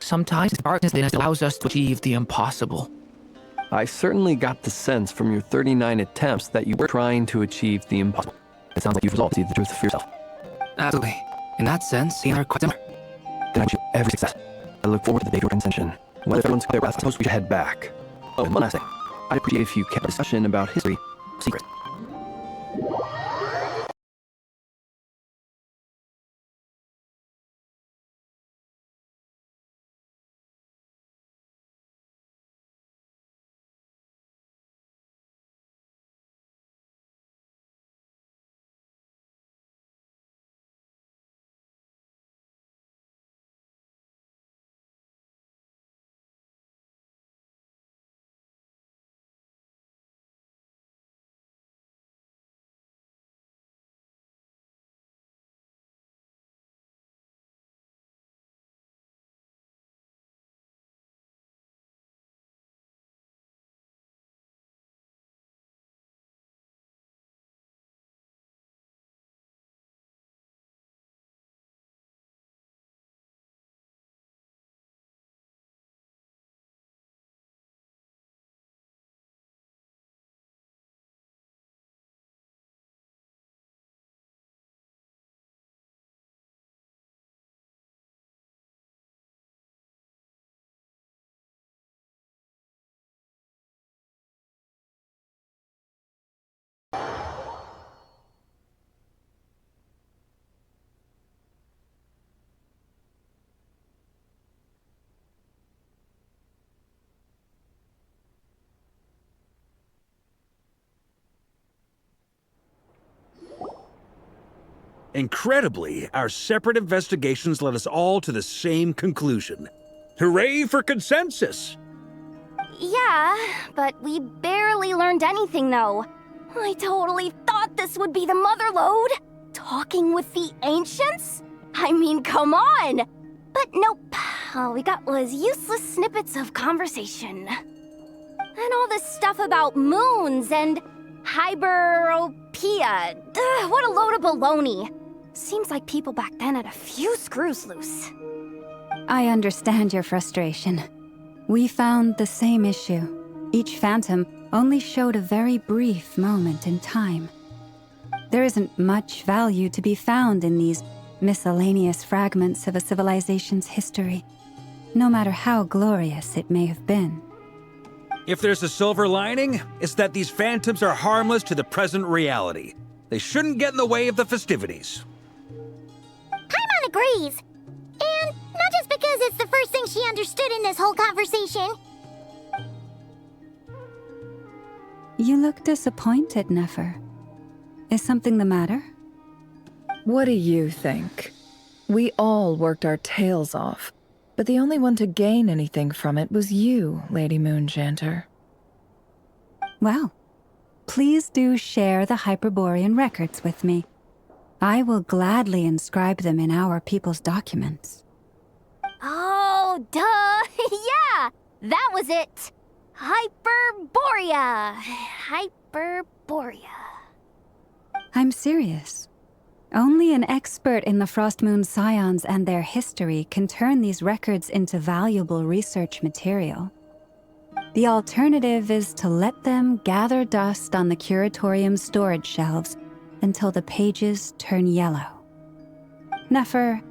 [SPEAKER 7] Sometimes the darkness within us allows us to achieve the impossible.
[SPEAKER 8] I certainly got the sense from your 39 attempts that you were trying to achieve the impossible. It sounds like you've resolved to see the truth for yourself.
[SPEAKER 9] Absolutely. In that sense, we are quite similar.
[SPEAKER 8] Then I wish you every success. I look forward to the day of your ascension. Well, if everyone's clear, I suppose we should head back. Oh, and one last thing. I'd appreciate if you kept a discussion about history secret.
[SPEAKER 5] Incredibly, our separate investigations led us all to the same conclusion. Hooray for consensus!
[SPEAKER 2] Yeah, but we barely learned anything, though. I totally thought this would be the motherlode. Talking with the ancients? I mean, come on! But nope. All we got was useless snippets of conversation. And all this stuff about moons and hyperopia. What a load of baloney. Seems like people back then had a few screws loose.
[SPEAKER 6] I understand your frustration. We found the same issue. Each phantom only showed a very brief moment in time. There isn't much value to be found in these miscellaneous fragments of a civilization's history, no matter how glorious it may have been.
[SPEAKER 5] If there's a silver lining, it's that these phantoms are harmless to the present reality. They shouldn't get in the way of the festivities.
[SPEAKER 2] Paimon agrees. And not just because it's the first thing she understood in this whole conversation.
[SPEAKER 6] You look disappointed, Nefer. Is something the matter?
[SPEAKER 10] What do you think? We all worked our tails off, but the only one to gain anything from it was you, Lady Moonjanter.
[SPEAKER 6] Well, please do share the Hyperborean records with me. I will gladly inscribe them in our people's documents.
[SPEAKER 2] Oh, duh! Yeah! That was it! Hyperborea! Hyperborea.
[SPEAKER 6] I'm serious. Only an expert in the Frostmoon Scions and their history can turn these records into valuable research material. The alternative is to let them gather dust on the Curatorium's storage shelves until the pages turn yellow. Nefer,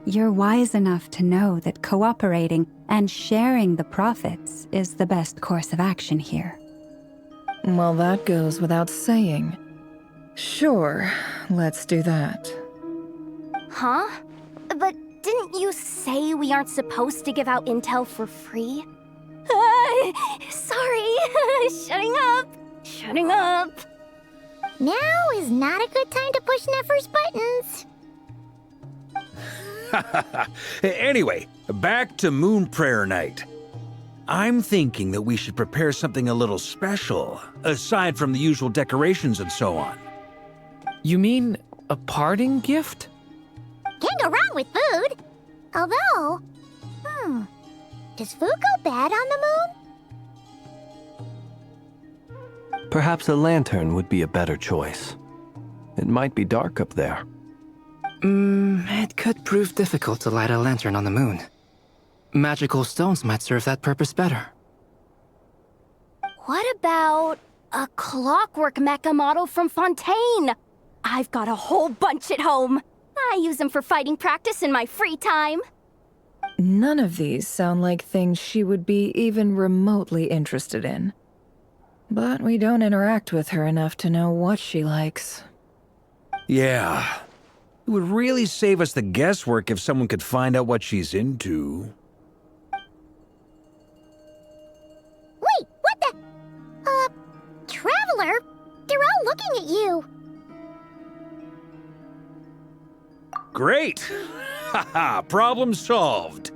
[SPEAKER 6] you're wise enough to know that cooperating and sharing the profits is the best course of action here.
[SPEAKER 10] Well, that goes without saying. Sure, let's do that.
[SPEAKER 2] Huh? But didn't you say we aren't supposed to give out intel for free? Sorry. Shutting up. Shutting up. Now is not a good time to push Nefer's buttons.
[SPEAKER 5] Anyway, back to Moon Prayer Night. I'm thinking that we should prepare something a little special, aside from the usual decorations and so on.
[SPEAKER 7] You mean a parting gift?
[SPEAKER 2] Can't go wrong with food. Although, does food go bad on the moon?
[SPEAKER 8] Perhaps a lantern would be a better choice. It might be dark up there.
[SPEAKER 9] It could prove difficult to light a lantern on the moon. Magical stones might serve that purpose better.
[SPEAKER 2] What about a clockwork mecha model from Fontaine? I've got a whole bunch at home. I use them for fighting practice in my free time.
[SPEAKER 10] None of these sound like things she would be even remotely interested in. But we don't interact with her enough to know what she likes.
[SPEAKER 5] Yeah. It would really save us the guesswork if someone could find out what she's into.
[SPEAKER 2] Wait, what the? Traveler? They're all looking at you.
[SPEAKER 5] Great! Haha, problem solved.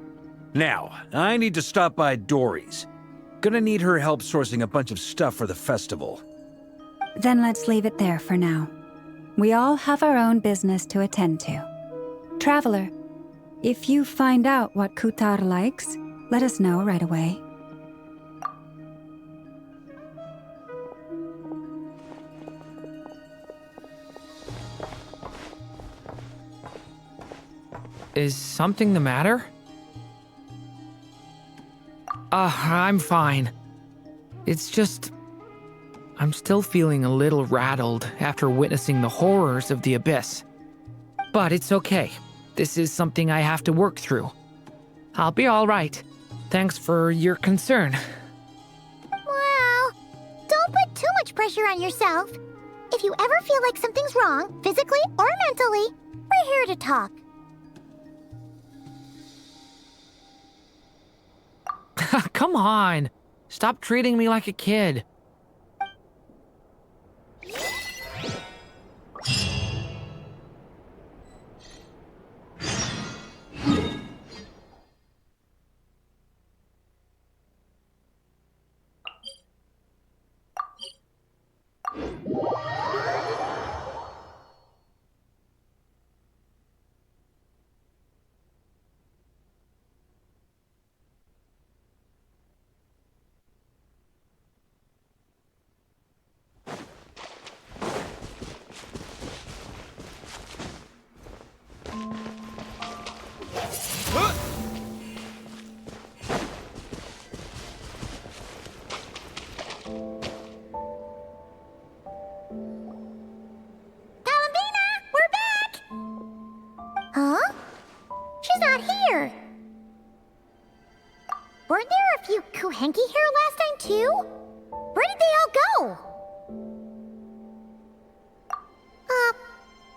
[SPEAKER 5] Now, I need to stop by Dory's. Gonna need her help sourcing a bunch of stuff for the festival.
[SPEAKER 6] Then let's leave it there for now. We all have our own business to attend to. Traveler, if you find out what Kutar likes, let us know right away.
[SPEAKER 7] Is something the matter? I'm fine. It's just... I'm still feeling a little rattled after witnessing the horrors of the Abyss. But it's okay. This is something I have to work through. I'll be all right. Thanks for your concern.
[SPEAKER 2] Well, don't put too much pressure on yourself. If you ever feel like something's wrong, physically or mentally, we're here to talk.
[SPEAKER 7] Come on. Stop treating me like a kid.
[SPEAKER 2] Huh? She's not here. Weren't there a few Kuhenki here last time, too? Where did they all go?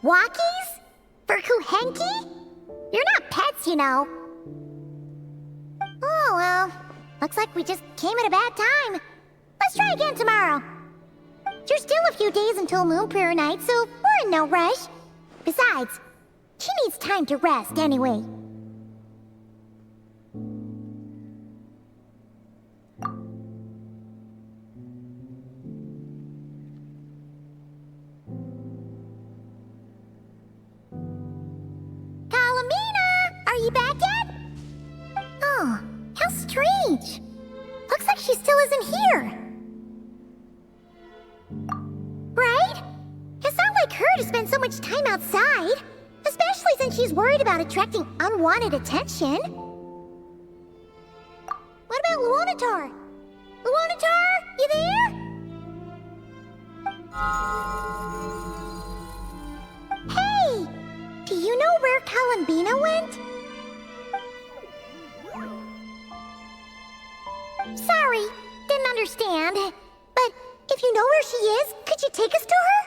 [SPEAKER 2] Walkies? For Kuhenki? You're not pets, you know. Oh, well. Looks like we just came at a bad time. Let's try again tomorrow. There's still a few days until Moon Prayer Night, so we're in no rush. Besides, she needs time to rest anyway. strange. Looks like she still isn't here. Right? It's not like her to spend so much time outside. Especially since she's worried about attracting unwanted attention. What about Luonatar? Luonatar, you there? Hey! Do you know where Columbina went? Sorry, didn't understand. But if you know where she is, could you take us to her?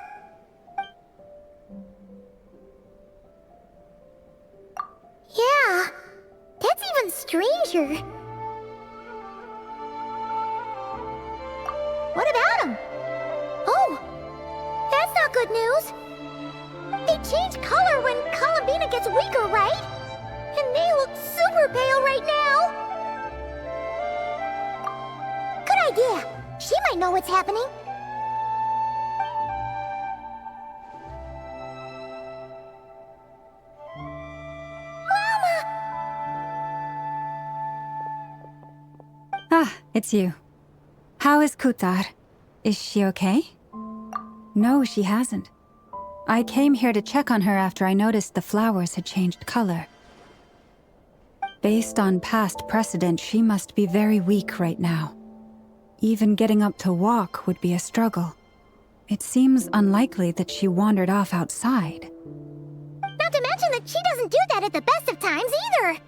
[SPEAKER 2] Yeah, that's even stranger. What about him? Oh, that's not good news. They change color when Columbina gets weaker, right? And they look super pale right now. Good idea. She might know what's happening.
[SPEAKER 6] Ah, it's you. How is Kutar? Is she okay? No, she hasn't. I came here to check on her after I noticed the flowers had changed color. Based on past precedent, she must be very weak right now. Even getting up to walk would be a struggle. It seems unlikely that she wandered off outside.
[SPEAKER 2] Not to mention that she doesn't do that at the best of times either.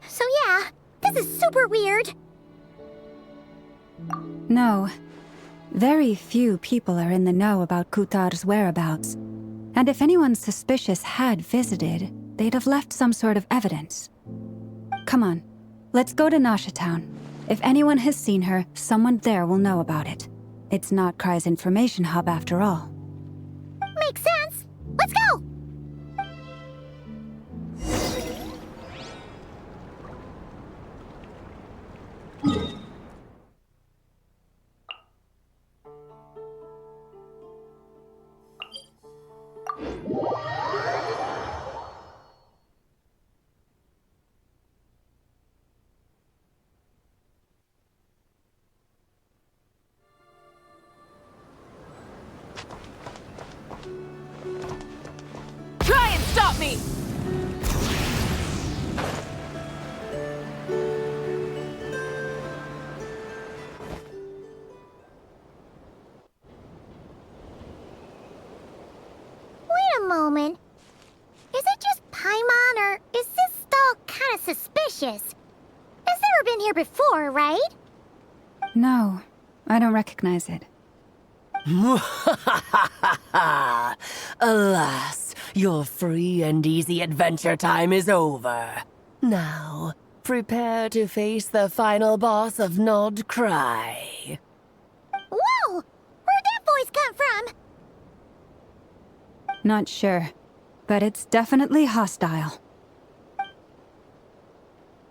[SPEAKER 2] So yeah, this is super weird.
[SPEAKER 6] No. Very few people are in the know about Kutar's whereabouts. And if anyone suspicious had visited, they'd have left some sort of evidence. Come on, let's go to Nasha Town. If anyone has seen her, someone there will know about it. It's nod-krai's information hub after all.
[SPEAKER 2] Makes sense. Let's go!
[SPEAKER 11] Try and stop me!
[SPEAKER 2] Wait a moment. Is it just Paimon, or is this stall kind of suspicious? It's never been here before, right?
[SPEAKER 6] No, I don't recognize it.
[SPEAKER 14] Alas, your free and easy adventure time is over. Now, prepare to face the final boss of nod-krai.
[SPEAKER 2] Whoa! Where'd that voice come from?
[SPEAKER 6] Not sure, but it's definitely hostile.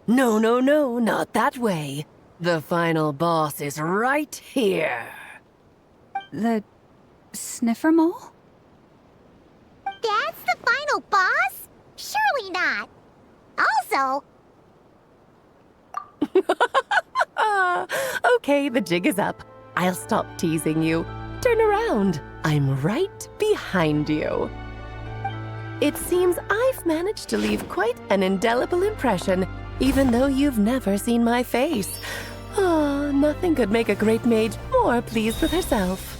[SPEAKER 14] No, no, no, not that way. The final boss is right here.
[SPEAKER 6] The sniffer mole?
[SPEAKER 2] That's the final boss? Surely not. Also...
[SPEAKER 14] Okay, the jig is up. I'll stop teasing you. Turn around. I'm right behind you. It seems I've managed to leave quite an indelible impression, even though you've never seen my face. Ah, nothing could make a great mage more pleased with herself.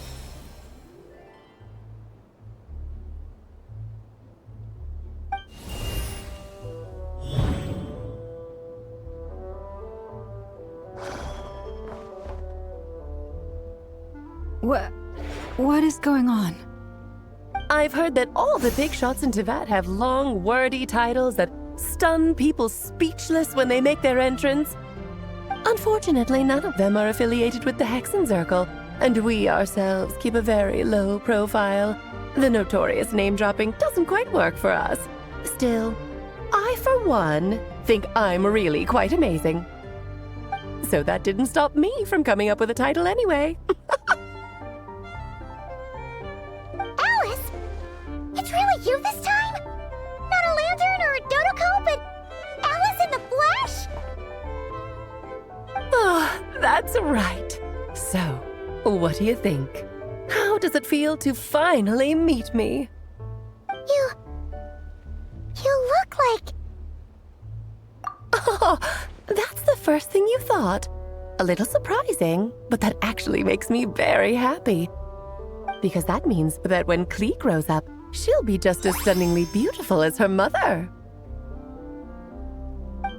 [SPEAKER 6] What is going on?
[SPEAKER 14] I've heard that all the big shots in Teyvat have long, wordy titles that stun people speechless when they make their entrance. Unfortunately, none of them are affiliated with the Hexen Circle, and we ourselves keep a very low profile. The notorious name-dropping doesn't quite work for us. Still, I, for one, think I'm really quite amazing. So that didn't stop me from coming up with a title anyway.
[SPEAKER 2] Alice? It's really you this time? Not a lantern or a Dodoko, but Alice in the flesh?
[SPEAKER 14] Right. So, what do you think? How does it feel to finally meet me?
[SPEAKER 2] You look like...
[SPEAKER 14] Oh, that's the first thing you thought. A little surprising, but that actually makes me very happy. Because that means that when Klee grows up, she'll be just as stunningly beautiful as her mother.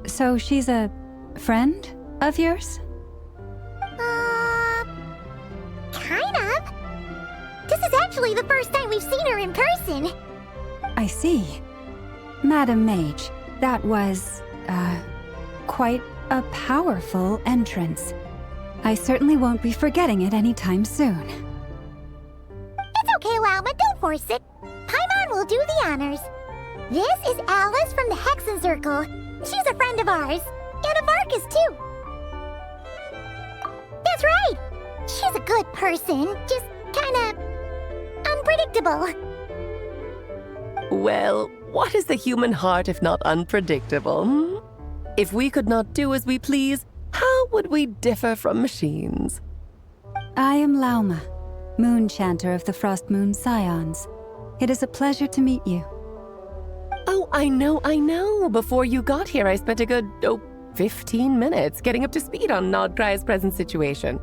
[SPEAKER 6] So she's a friend of yours?
[SPEAKER 2] Kind of. This is actually the first time we've seen her in person.
[SPEAKER 6] I see. Madam Mage, that was, quite a powerful entrance. I certainly won't be forgetting it anytime soon.
[SPEAKER 2] It's okay, Lauma, don't force it. Paimon will do the honors. This is Alice from the Hexen Circle. She's a friend of ours. And of Arcus, too. That's right. She's a good person, just kinda... unpredictable.
[SPEAKER 14] Well, what is the human heart if not unpredictable? Hmm? If we could not do as we please, how would we differ from machines?
[SPEAKER 6] I am Lauma, Moon Chanter of the Frost Moon Scions. It is a pleasure to meet you.
[SPEAKER 14] Oh, I know. Before you got here, I spent a good, 15 minutes getting up to speed on nod-krai's present situation.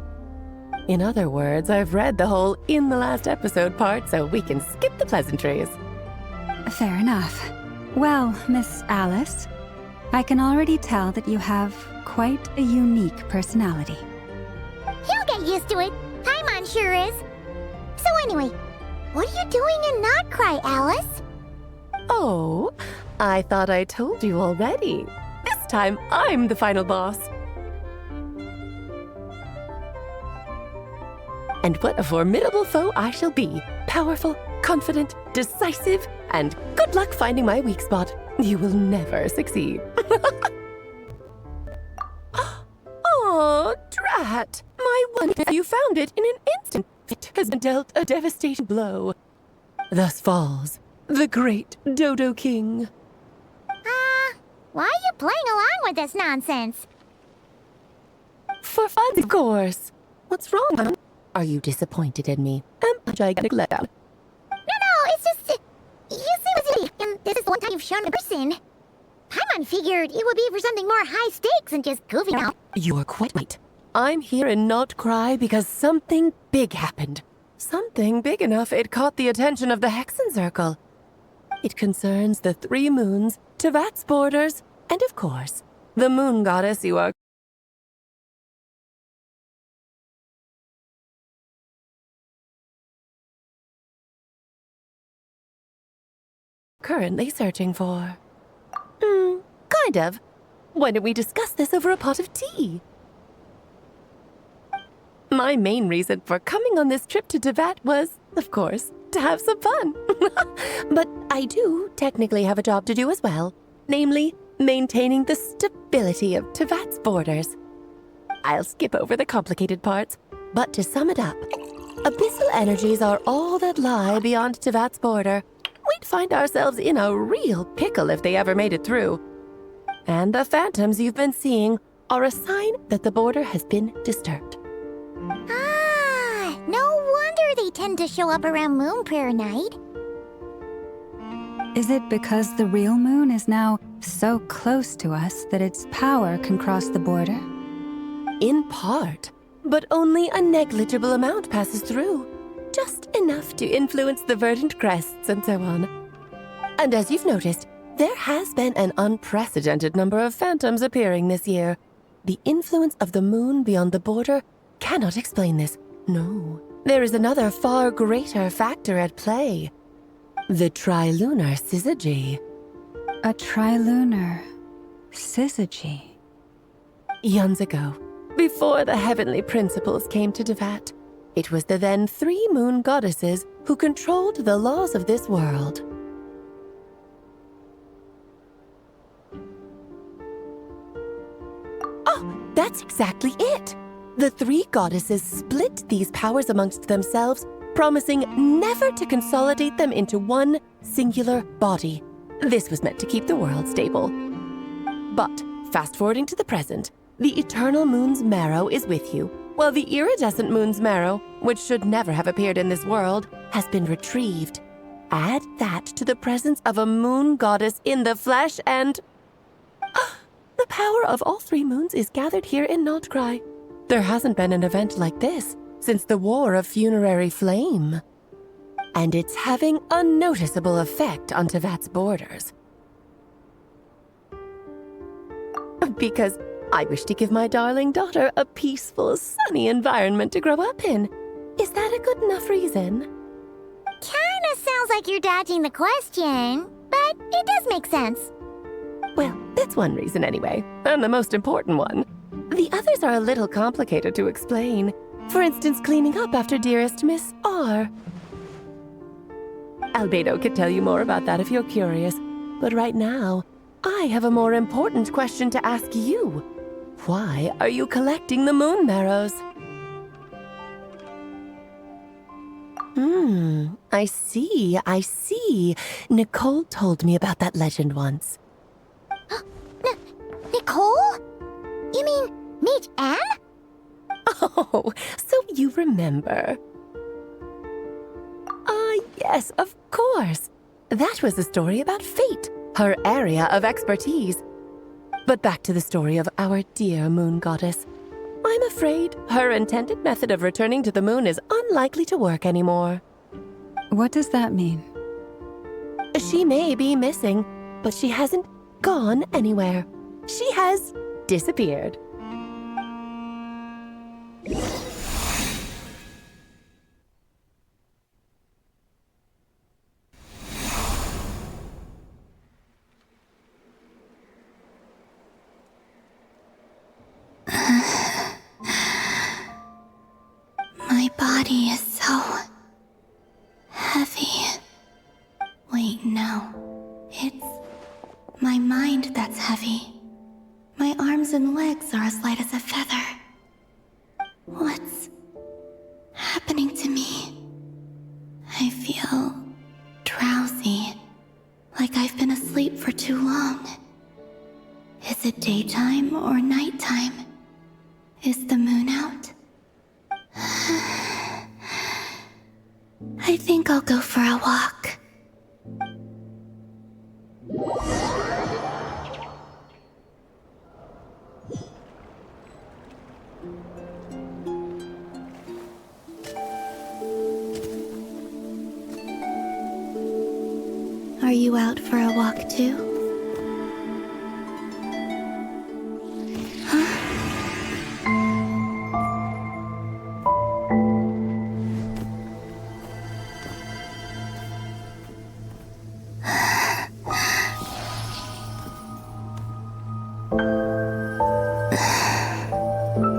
[SPEAKER 14] In other words, I've read the whole in the last episode part, so we can skip the pleasantries.
[SPEAKER 6] Fair enough. Well, Miss Alice, I can already tell that you have quite a unique personality.
[SPEAKER 2] He'll get used to it. Paimon sure is. So anyway, what are you doing in nod-krai, Alice?
[SPEAKER 14] Oh, I thought I told you already. This time, I'm the final boss. And what a formidable foe I shall be. Powerful, confident, decisive, and good luck finding my weak spot. You will never succeed. Oh, drat! My one, you found it in an instant. It has been dealt a devastating blow. Thus falls the great Dodo King.
[SPEAKER 2] Why are you playing along with this nonsense?
[SPEAKER 14] For fun, of course. What's wrong, hon? Are you disappointed in me? Am I gigantic letdown?
[SPEAKER 2] No, it's just... you seem and this is the one time you've shown a person. Paimon figured it would be for something more high stakes than just goofing around.
[SPEAKER 14] You're quite right. I'm here in nod-krai because something big happened. Something big enough it caught the attention of the Hexen Circle. It concerns the 3 moons, Tevat's borders, and of course, the moon goddess you are currently searching for. Kind of. Why don't we discuss this over a pot of tea? My main reason for coming on this trip to Tevat was, of course, to have some fun. But I do technically have a job to do as well, namely, maintaining the stability of Tevat's borders. I'll skip over the complicated parts, but to sum it up, abyssal energies are all that lie beyond Tevat's border. We'd find ourselves in a real pickle if they ever made it through. And the phantoms you've been seeing are a sign that the border has been disturbed.
[SPEAKER 2] No wonder they tend to show up around Moon Prayer Night.
[SPEAKER 6] Is it because the real moon is now so close to us that its power can cross the border?
[SPEAKER 14] In part, but only a negligible amount passes through. Just enough to influence the verdant crests and so on. And as you've noticed, there has been an unprecedented number of phantoms appearing this year. The influence of the moon beyond the border cannot explain this. No, there is another far greater factor at play. The trilunar syzygy.
[SPEAKER 6] A trilunar syzygy?
[SPEAKER 14] Eons ago, before the heavenly principles came to Tevat, it was the then 3 moon goddesses who controlled the laws of this world. Oh, that's exactly it! The 3 goddesses split these powers amongst themselves, promising never to consolidate them into one singular body. This was meant to keep the world stable. But, fast-forwarding to the present, the eternal moon's marrow is with you, Well, the iridescent moon's marrow, which should never have appeared in this world, has been retrieved. Add that to the presence of a moon goddess in the flesh and... the power of all 3 moons is gathered here in nod-krai. There hasn't been an event like this since the War of Funerary Flame. And it's having a noticeable effect on Tevat's borders. Because I wish to give my darling daughter a peaceful, sunny environment to grow up in. Is that a good enough reason?
[SPEAKER 2] Kinda sounds like you're dodging the question, but it does make sense.
[SPEAKER 14] Well, that's one reason anyway, and the most important one. The others are a little complicated to explain. For instance, cleaning up after dearest Miss R. Albedo could tell you more about that if you're curious, but right now, I have a more important question to ask you. Why are you collecting the moon marrows? I see. Nicole told me about that legend once.
[SPEAKER 2] Nicole? You mean Mage Anne?
[SPEAKER 14] Oh, so you remember. Yes, of course. That was a story about fate, her area of expertise. But back to the story of our dear moon goddess. I'm afraid her intended method of returning to the moon is unlikely to work anymore.
[SPEAKER 6] What does that mean?
[SPEAKER 14] She may be missing, but she hasn't gone anywhere. She has disappeared.
[SPEAKER 3] My body is so heavy. Wait, no. It's my mind that's heavy. My arms and legs are as light as a feather. What's happening to me? I feel drowsy, like I've been asleep for too long. Is it daytime or nighttime? Is the moon out? I think I'll go for a walk. Are you out for a walk too?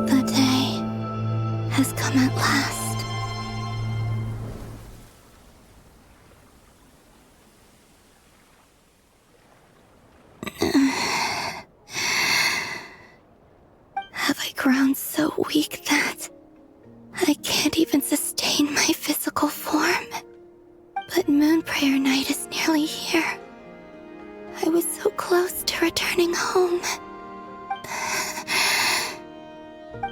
[SPEAKER 3] The day has come at last. Have I grown so weak that I can't even sustain my physical form? But Moon Prayer Night is nearly here. I was so close to returning home.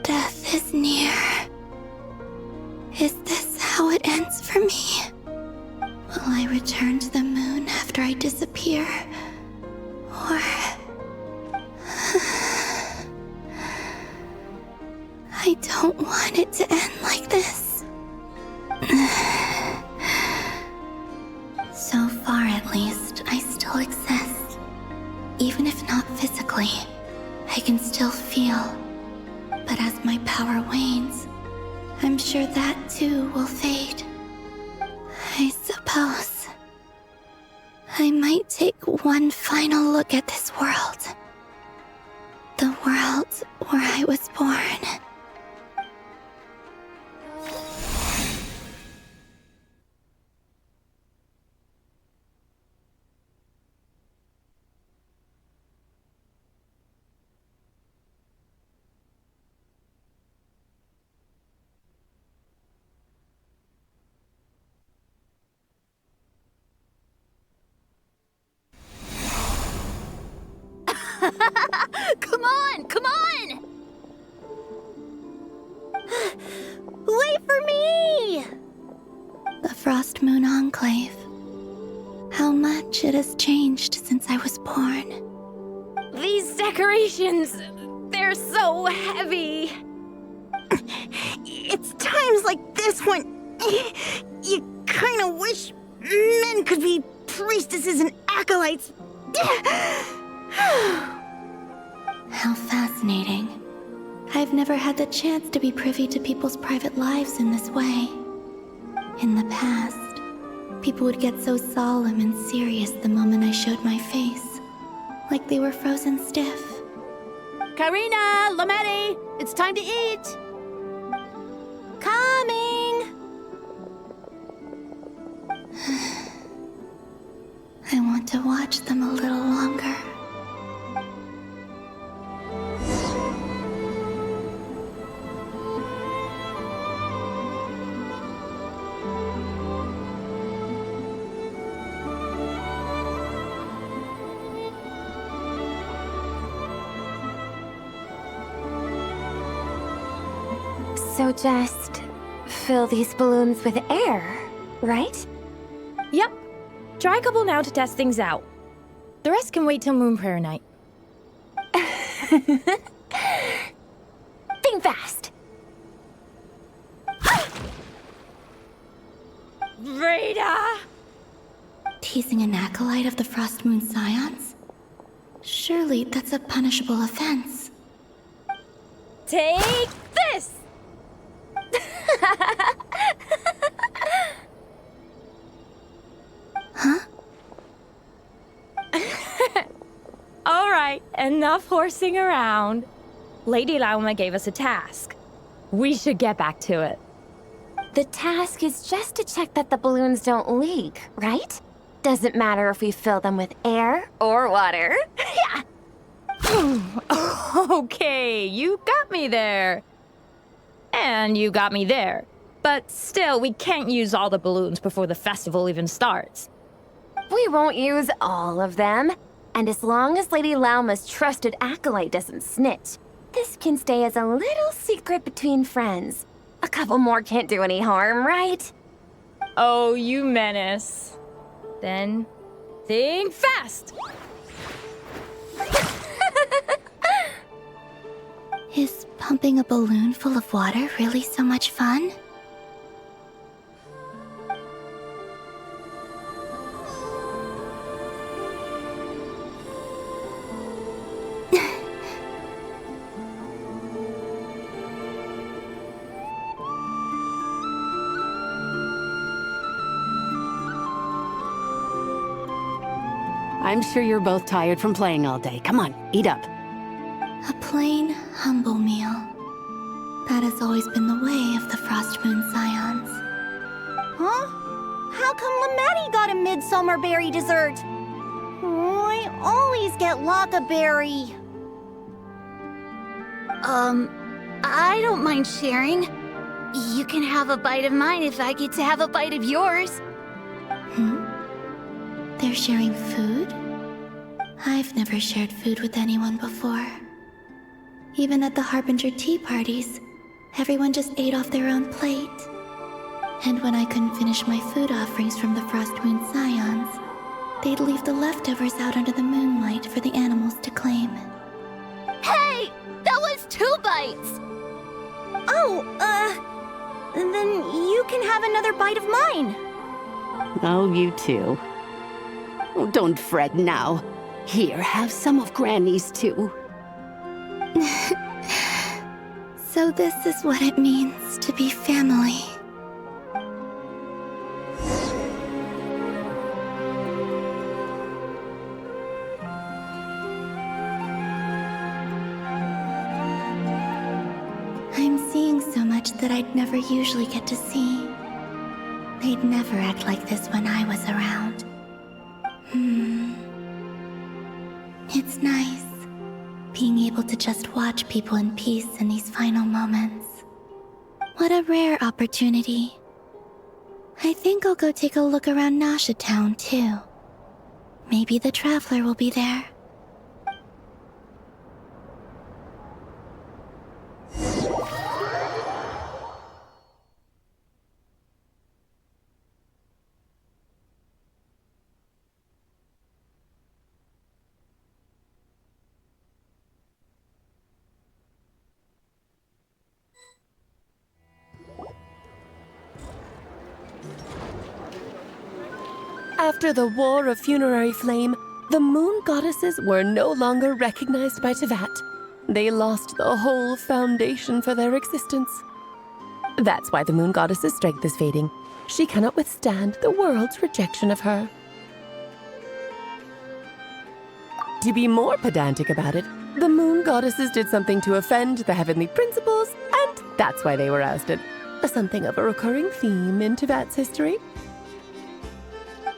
[SPEAKER 3] Death is near. Is this how it ends for me? Will I return to the moon after I disappear? Or... I don't want it to end like this. So far, at least, I still exist. Even if not physically, I can still feel. But as my power wanes, I'm sure that too will fade. I suppose I might take one final look at this world. The world where I was born.
[SPEAKER 1] Come on! Come on!
[SPEAKER 2] for me!
[SPEAKER 3] The Frost Moon Enclave. How much it has changed since I was born.
[SPEAKER 15] These decorations, they're so heavy.
[SPEAKER 2] It's times like this when you kind of wish men could be priestesses and acolytes.
[SPEAKER 3] How fascinating. I've never had the chance to be privy to people's private lives in this way. In the past, people would get so solemn and serious the moment I showed my face, like they were frozen stiff.
[SPEAKER 15] Karina, Lometti, it's time to eat.
[SPEAKER 2] Coming!
[SPEAKER 3] I want to watch them a little longer.
[SPEAKER 1] So just fill these balloons with air, right?
[SPEAKER 15] Yep. Try a couple now to test things out. The rest can wait till Moon Prayer night.
[SPEAKER 1] Think fast.
[SPEAKER 15] Rita!
[SPEAKER 3] Teasing an acolyte of the Frost Moon Scions? Surely that's a punishable offense.
[SPEAKER 15] Take this!
[SPEAKER 3] Huh?
[SPEAKER 15] All right, enough horsing around. Lady Lauma gave us a task. We should get back to it.
[SPEAKER 1] The task is just to check that the balloons don't leak, right? Doesn't matter if we fill them with air or water. Yeah.
[SPEAKER 15] Okay, you got me there. And you got me there. But still, we can't use all the balloons before the festival even starts.
[SPEAKER 1] We won't use all of them. And as long as Lady Lauma's trusted acolyte doesn't snitch, this can stay as a little secret between friends. A couple more can't do any harm, right?
[SPEAKER 15] Oh, you menace. Then, think fast!
[SPEAKER 3] Is pumping a balloon full of water really so much fun?
[SPEAKER 16] I'm sure you're both tired from playing all day. Come on, eat up.
[SPEAKER 3] A plain, humble meal. That has always been the way of the Frost Moon Scions.
[SPEAKER 2] Huh? How come Lametti got a midsummer berry dessert? Oh, I always get Lockaberry.
[SPEAKER 1] I don't mind sharing. You can have a bite of mine if I get to have a bite of yours.
[SPEAKER 3] They're sharing food? I've never shared food with anyone before. Even at the Harbinger tea parties, everyone just ate off their own plate. And when I couldn't finish my food offerings from the Frost Moon Scions, they'd leave the leftovers out under the moonlight for the animals to claim.
[SPEAKER 1] Hey! That was 2 bites!
[SPEAKER 2] Oh, then you can have another bite of mine.
[SPEAKER 16] Oh, you too. Oh, don't fret now. Here, have some of Granny's too.
[SPEAKER 3] So this is what it means to be family. I'm seeing so much that I'd never usually get to see. They'd never act like this when I was around. It's nice, being able to just watch people in peace in these final moments. What a rare opportunity. I think I'll go take a look around Nasha Town, too. Maybe the Traveler will be there.
[SPEAKER 14] After the War of Funerary Flame, the moon goddesses were no longer recognized by Tevat. They lost the whole foundation for their existence. That's why the moon goddess's strength is fading. She cannot withstand the world's rejection of her. To be more pedantic about it, the moon goddesses did something to offend the heavenly principles, and that's why they were ousted. Something of a recurring theme in Tevat's history.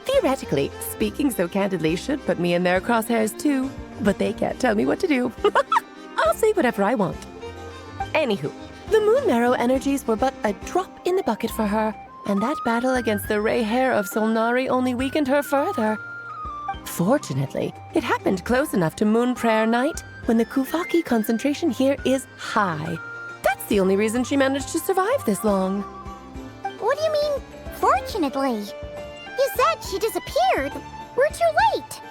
[SPEAKER 14] Theoretically, speaking so candidly should put me in their crosshairs too, but they can't tell me what to do. I'll say whatever I want. Anywho, the moon marrow energies were but a drop in the bucket for her, and that battle against the Ray Hair of Solnari only weakened her further. Fortunately, it happened close enough to Moon Prayer Night when the Kuvaki concentration here is high. That's the only reason she managed to survive this long.
[SPEAKER 2] What do you mean, fortunately? You said she disappeared. We're too late.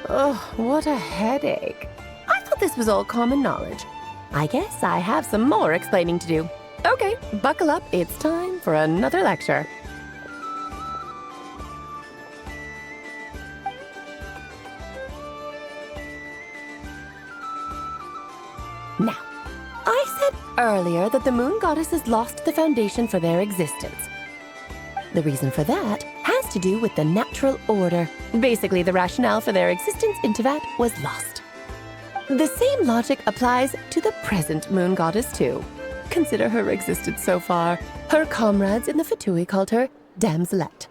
[SPEAKER 14] Oh, what a headache. I thought this was all common knowledge. I guess I have some more explaining to do. Okay, buckle up. It's time for another lecture. Now, I said earlier that the moon goddesses lost the foundation for their existence. The reason for that has to do with the natural order. Basically, the rationale for their existence in Tevat was lost. The same logic applies to the present moon goddess too. Consider her existence so far. Her comrades in the Fatui called her Damselette.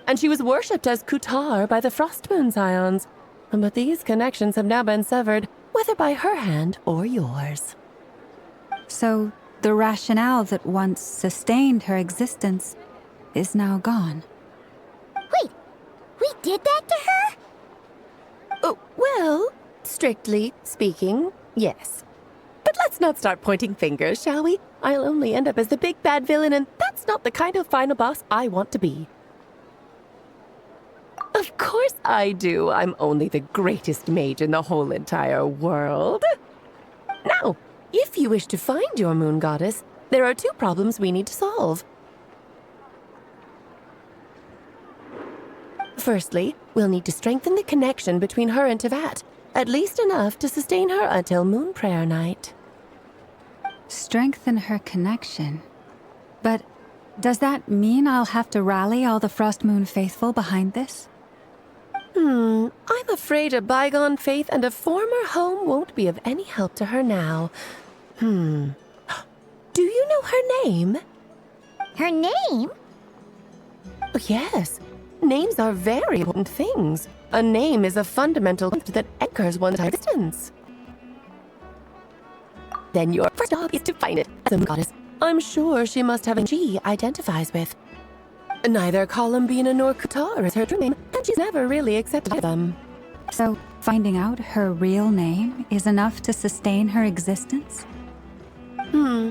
[SPEAKER 14] And she was worshipped as Kutar by the Frost Moon Scions. But these connections have now been severed, whether by her hand or yours.
[SPEAKER 6] So, the rationale that once sustained her existence is now gone.
[SPEAKER 2] Wait, we did that to her?
[SPEAKER 14] Oh, well, strictly speaking, yes. But let's not start pointing fingers, shall we? I'll only end up as the big bad villain, and that's not the kind of final boss I want to be. Of course I do. I'm only the greatest mage in the whole entire world. Now, if you wish to find your moon goddess, there are two problems we need to solve. Firstly, we'll need to strengthen the connection between her and Tevat, at least enough to sustain her until Moon Prayer Night.
[SPEAKER 6] Strengthen her connection? But does that mean I'll have to rally all the Frost Moon faithful behind this?
[SPEAKER 14] I'm afraid a bygone faith and a former home won't be of any help to her now. Do you know her name?
[SPEAKER 2] Her name?
[SPEAKER 14] Oh, yes. Names are very important things. A name is a fundamental gift that anchors one's existence. Then your first job is to find it as a moon goddess. I'm sure she must have a she identifies with. Neither Columbina nor Kutar is her true name, and she's never really accepted them.
[SPEAKER 6] So, finding out her real name is enough to sustain her existence?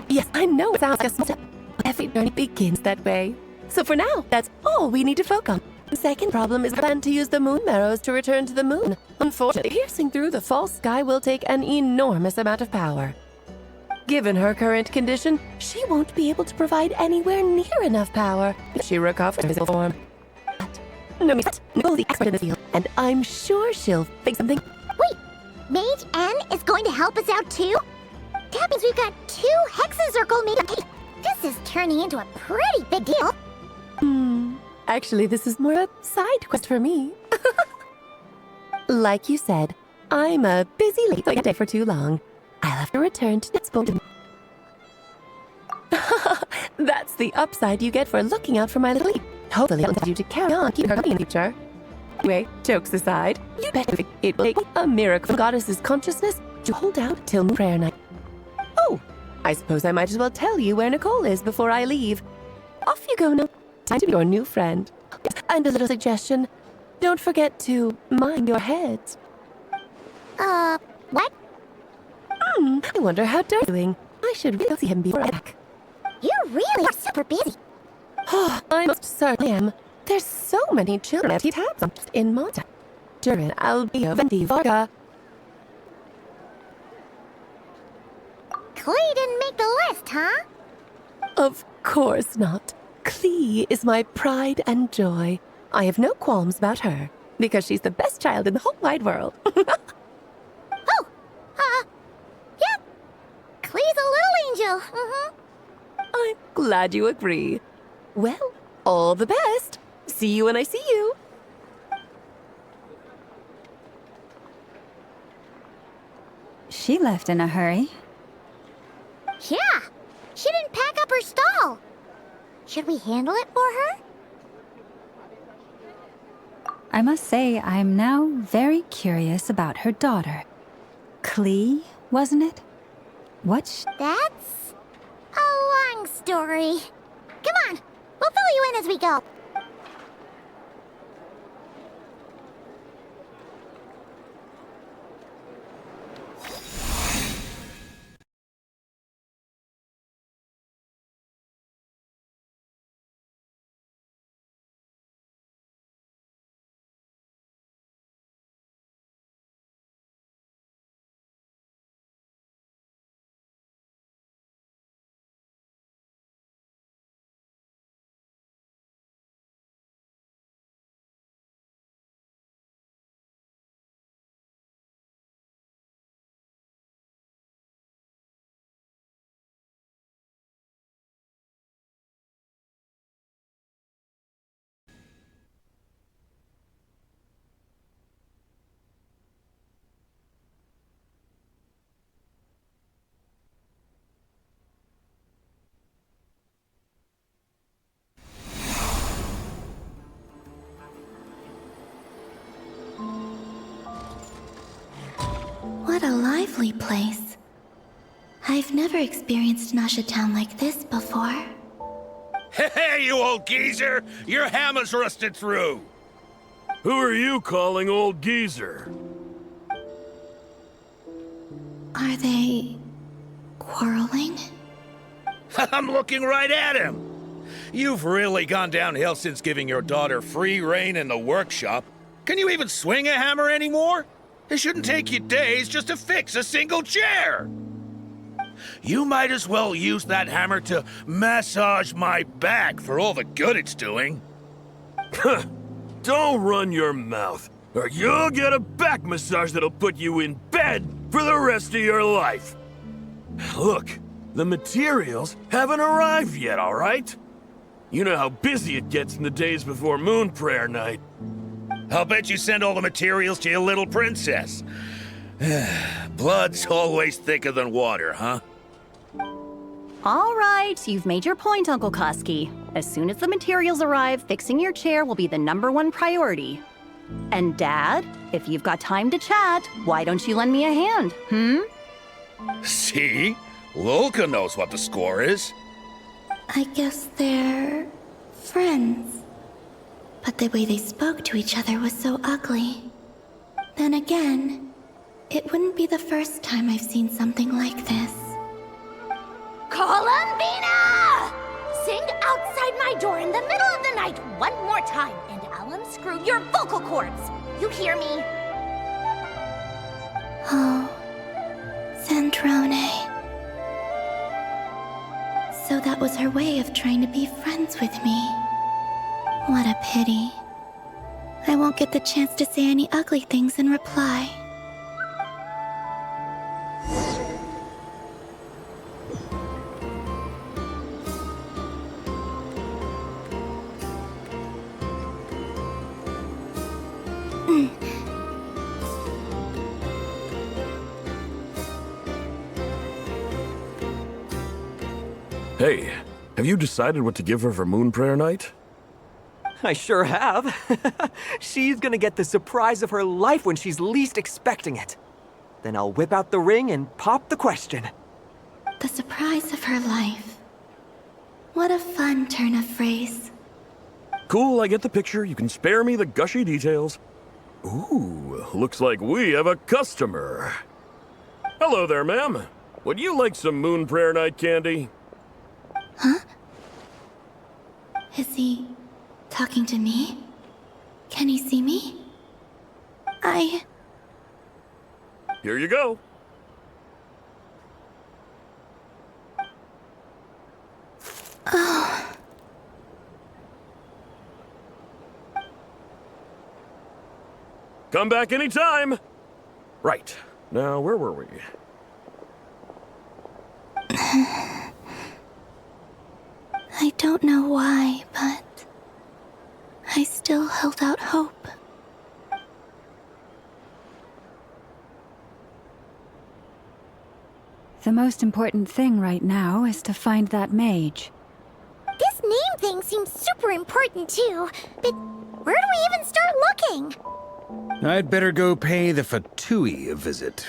[SPEAKER 14] Yes, I know it sounds like a small step, but every journey begins that way. So for now, that's all we need to focus on. The second problem is the plan to use the moon marrows to return to the moon. Unfortunately, piercing through the false sky will take an enormous amount of power. Given her current condition, she won't be able to provide anywhere near enough power if she recovers her physical form. But Nicole's the expert in the field, and I'm sure she'll fix something.
[SPEAKER 2] Wait, Mage N is going to help us out too? That means we've got 2 Hexacircle made up. This is turning into a pretty big deal.
[SPEAKER 14] Actually, this is more a side quest for me. Like you said, I'm a busy late day for too long. I'll have to return to Netspool. That's the upside you get for looking out for my little leap. Hopefully, I'll get you to carry on keeping her company in the future. Anyway, jokes aside, you bet it will take a miracle for Goddess's consciousness to hold out till Moon Prayer Night. Oh, I suppose I might as well tell you where Nicole is before I leave. Off you go now. Time to be your new friend. And a little suggestion. Don't forget to mind your heads.
[SPEAKER 2] What?
[SPEAKER 14] I wonder how Dirk's doing. I should really see him before I back.
[SPEAKER 2] You really are super busy.
[SPEAKER 14] I most certainly am. There's so many children at tabs in Malta. Durin, Albio, Venti, Varga.
[SPEAKER 2] Clay didn't make the list, huh?
[SPEAKER 14] Of course not. Klee is my pride and joy. I have no qualms about her, because she's the best child in the whole wide world.
[SPEAKER 2] Yeah. Klee's a little angel.
[SPEAKER 14] I'm glad you agree. Well, all the best. See you when I see you.
[SPEAKER 6] She left in a hurry.
[SPEAKER 2] Yeah. She didn't pack up her stall. Should we handle it for her?
[SPEAKER 6] I must say, I'm now very curious about her daughter. Klee, wasn't it?
[SPEAKER 2] That's a long story. Come on, we'll fill you in as we go.
[SPEAKER 3] What a lively place. I've never experienced Nasha Town like this before.
[SPEAKER 17] Hey, you old geezer! Your hammer's rusted through! Who are you calling old geezer?
[SPEAKER 3] Are they quarreling?
[SPEAKER 17] I'm looking right at him! You've really gone downhill since giving your daughter free rein in the workshop. Can you even swing a hammer anymore? It shouldn't take you days just to fix a single chair! You might as well use that hammer to massage my back for all the good it's doing.
[SPEAKER 18] Don't run your mouth, or you'll get a back massage that'll put you in bed for the rest of your life. Look, the materials haven't arrived yet, all right? You know how busy it gets in the days before Moon Prayer Night.
[SPEAKER 17] I'll bet you send all the materials to your little princess. Blood's always thicker than water, huh?
[SPEAKER 19] All right, you've made your point, Uncle Koski. As soon as the materials arrive, fixing your chair will be the #1 priority. And Dad, if you've got time to chat, why don't you lend me a hand,
[SPEAKER 17] See? Lolka knows what the score is.
[SPEAKER 3] I guess they're friends. But the way they spoke to each other was so ugly. Then again, it wouldn't be the first time I've seen something like this.
[SPEAKER 2] Columbina! Sing outside my door in the middle of the night one more time, and I'll unscrew your vocal cords. You hear me?
[SPEAKER 3] Oh, Zandrone. So that was her way of trying to be friends with me. What a pity. I won't get the chance to say any ugly things in reply.
[SPEAKER 18] Hey, have you decided what to give her for Moon Prayer Night?
[SPEAKER 20] I sure have. She's gonna get the surprise of her life when she's least expecting it. Then I'll whip out the ring and pop the question.
[SPEAKER 3] The surprise of her life. What a fun turn of phrase.
[SPEAKER 18] Cool, I get the picture. You can spare me the gushy details. Ooh, looks like we have a customer. Hello there, ma'am. Would you like some Moon Prayer Night candy?
[SPEAKER 3] Huh? Is he talking to me? Can he see me?
[SPEAKER 18] Here you go.
[SPEAKER 3] Oh.
[SPEAKER 18] Come back anytime. Right. Now, where were we?
[SPEAKER 3] I don't know why, but I still held out hope.
[SPEAKER 6] The most important thing right now is to find that mage.
[SPEAKER 2] This name thing seems super important too, but where do we even start looking?
[SPEAKER 5] I'd better go pay the Fatui a visit.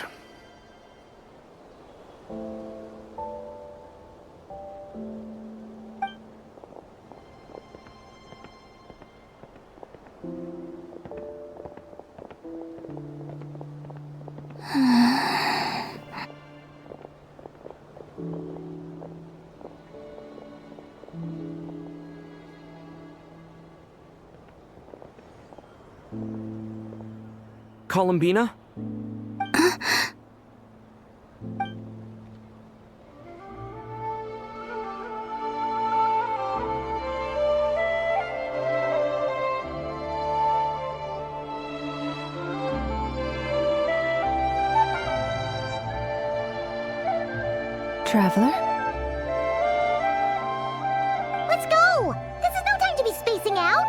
[SPEAKER 4] Columbina?
[SPEAKER 6] Traveler?
[SPEAKER 2] Let's go! This is no time to be spacing out!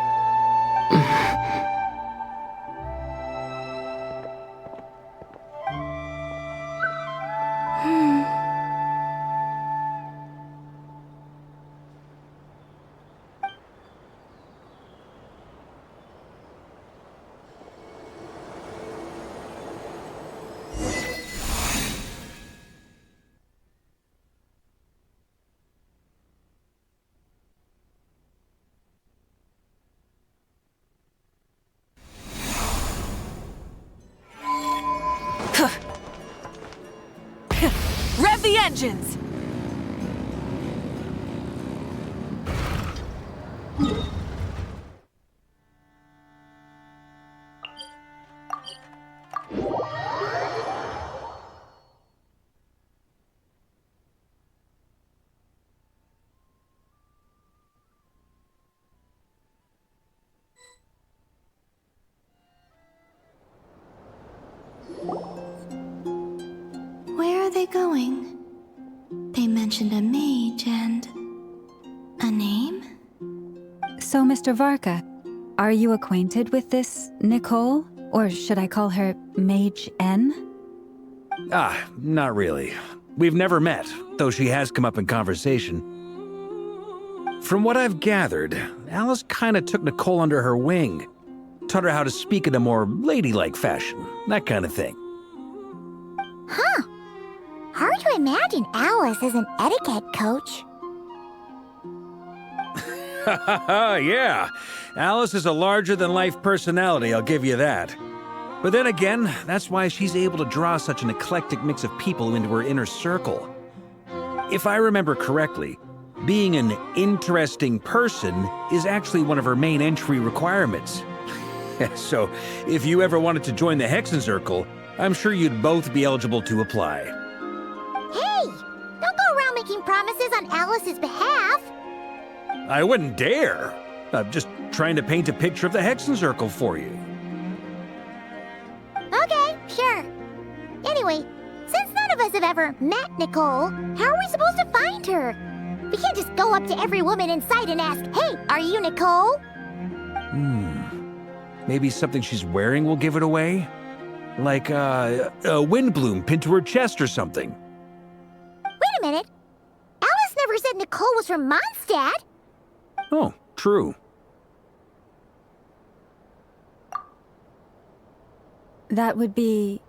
[SPEAKER 11] Rev the engines!
[SPEAKER 3] Where are they going? They mentioned a mage and... a name?
[SPEAKER 6] So, Mr. Varka, are you acquainted with this Nicole? Or should I call her Mage N?
[SPEAKER 5] Not really. We've never met, though she has come up in conversation. From what I've gathered, Alice kinda took Nicole under her wing. Taught her how to speak in a more ladylike fashion, that kind of thing.
[SPEAKER 2] Huh. Hard to imagine Alice as an etiquette coach.
[SPEAKER 5] Yeah, Alice is a larger-than-life personality, I'll give you that. But then again, that's why she's able to draw such an eclectic mix of people into her inner circle. If I remember correctly, being an interesting person is actually one of her main entry requirements. So, if you ever wanted to join the Hexen Circle, I'm sure you'd both be eligible to apply.
[SPEAKER 2] Hey! Don't go around making promises on Alice's behalf!
[SPEAKER 5] I wouldn't dare. I'm just trying to paint a picture of the Hexen Circle for you.
[SPEAKER 2] Okay, sure. Anyway, since none of us have ever met Nicole, how are we supposed to find her? We can't just go up to every woman in sight and ask, "Hey, are you Nicole?"
[SPEAKER 5] Maybe something she's wearing will give it away? Like, a wind bloom pinned to her chest or something.
[SPEAKER 2] Wait a minute. Alice never said Nicole was from Mondstadt.
[SPEAKER 5] Oh, true.
[SPEAKER 6] That would be...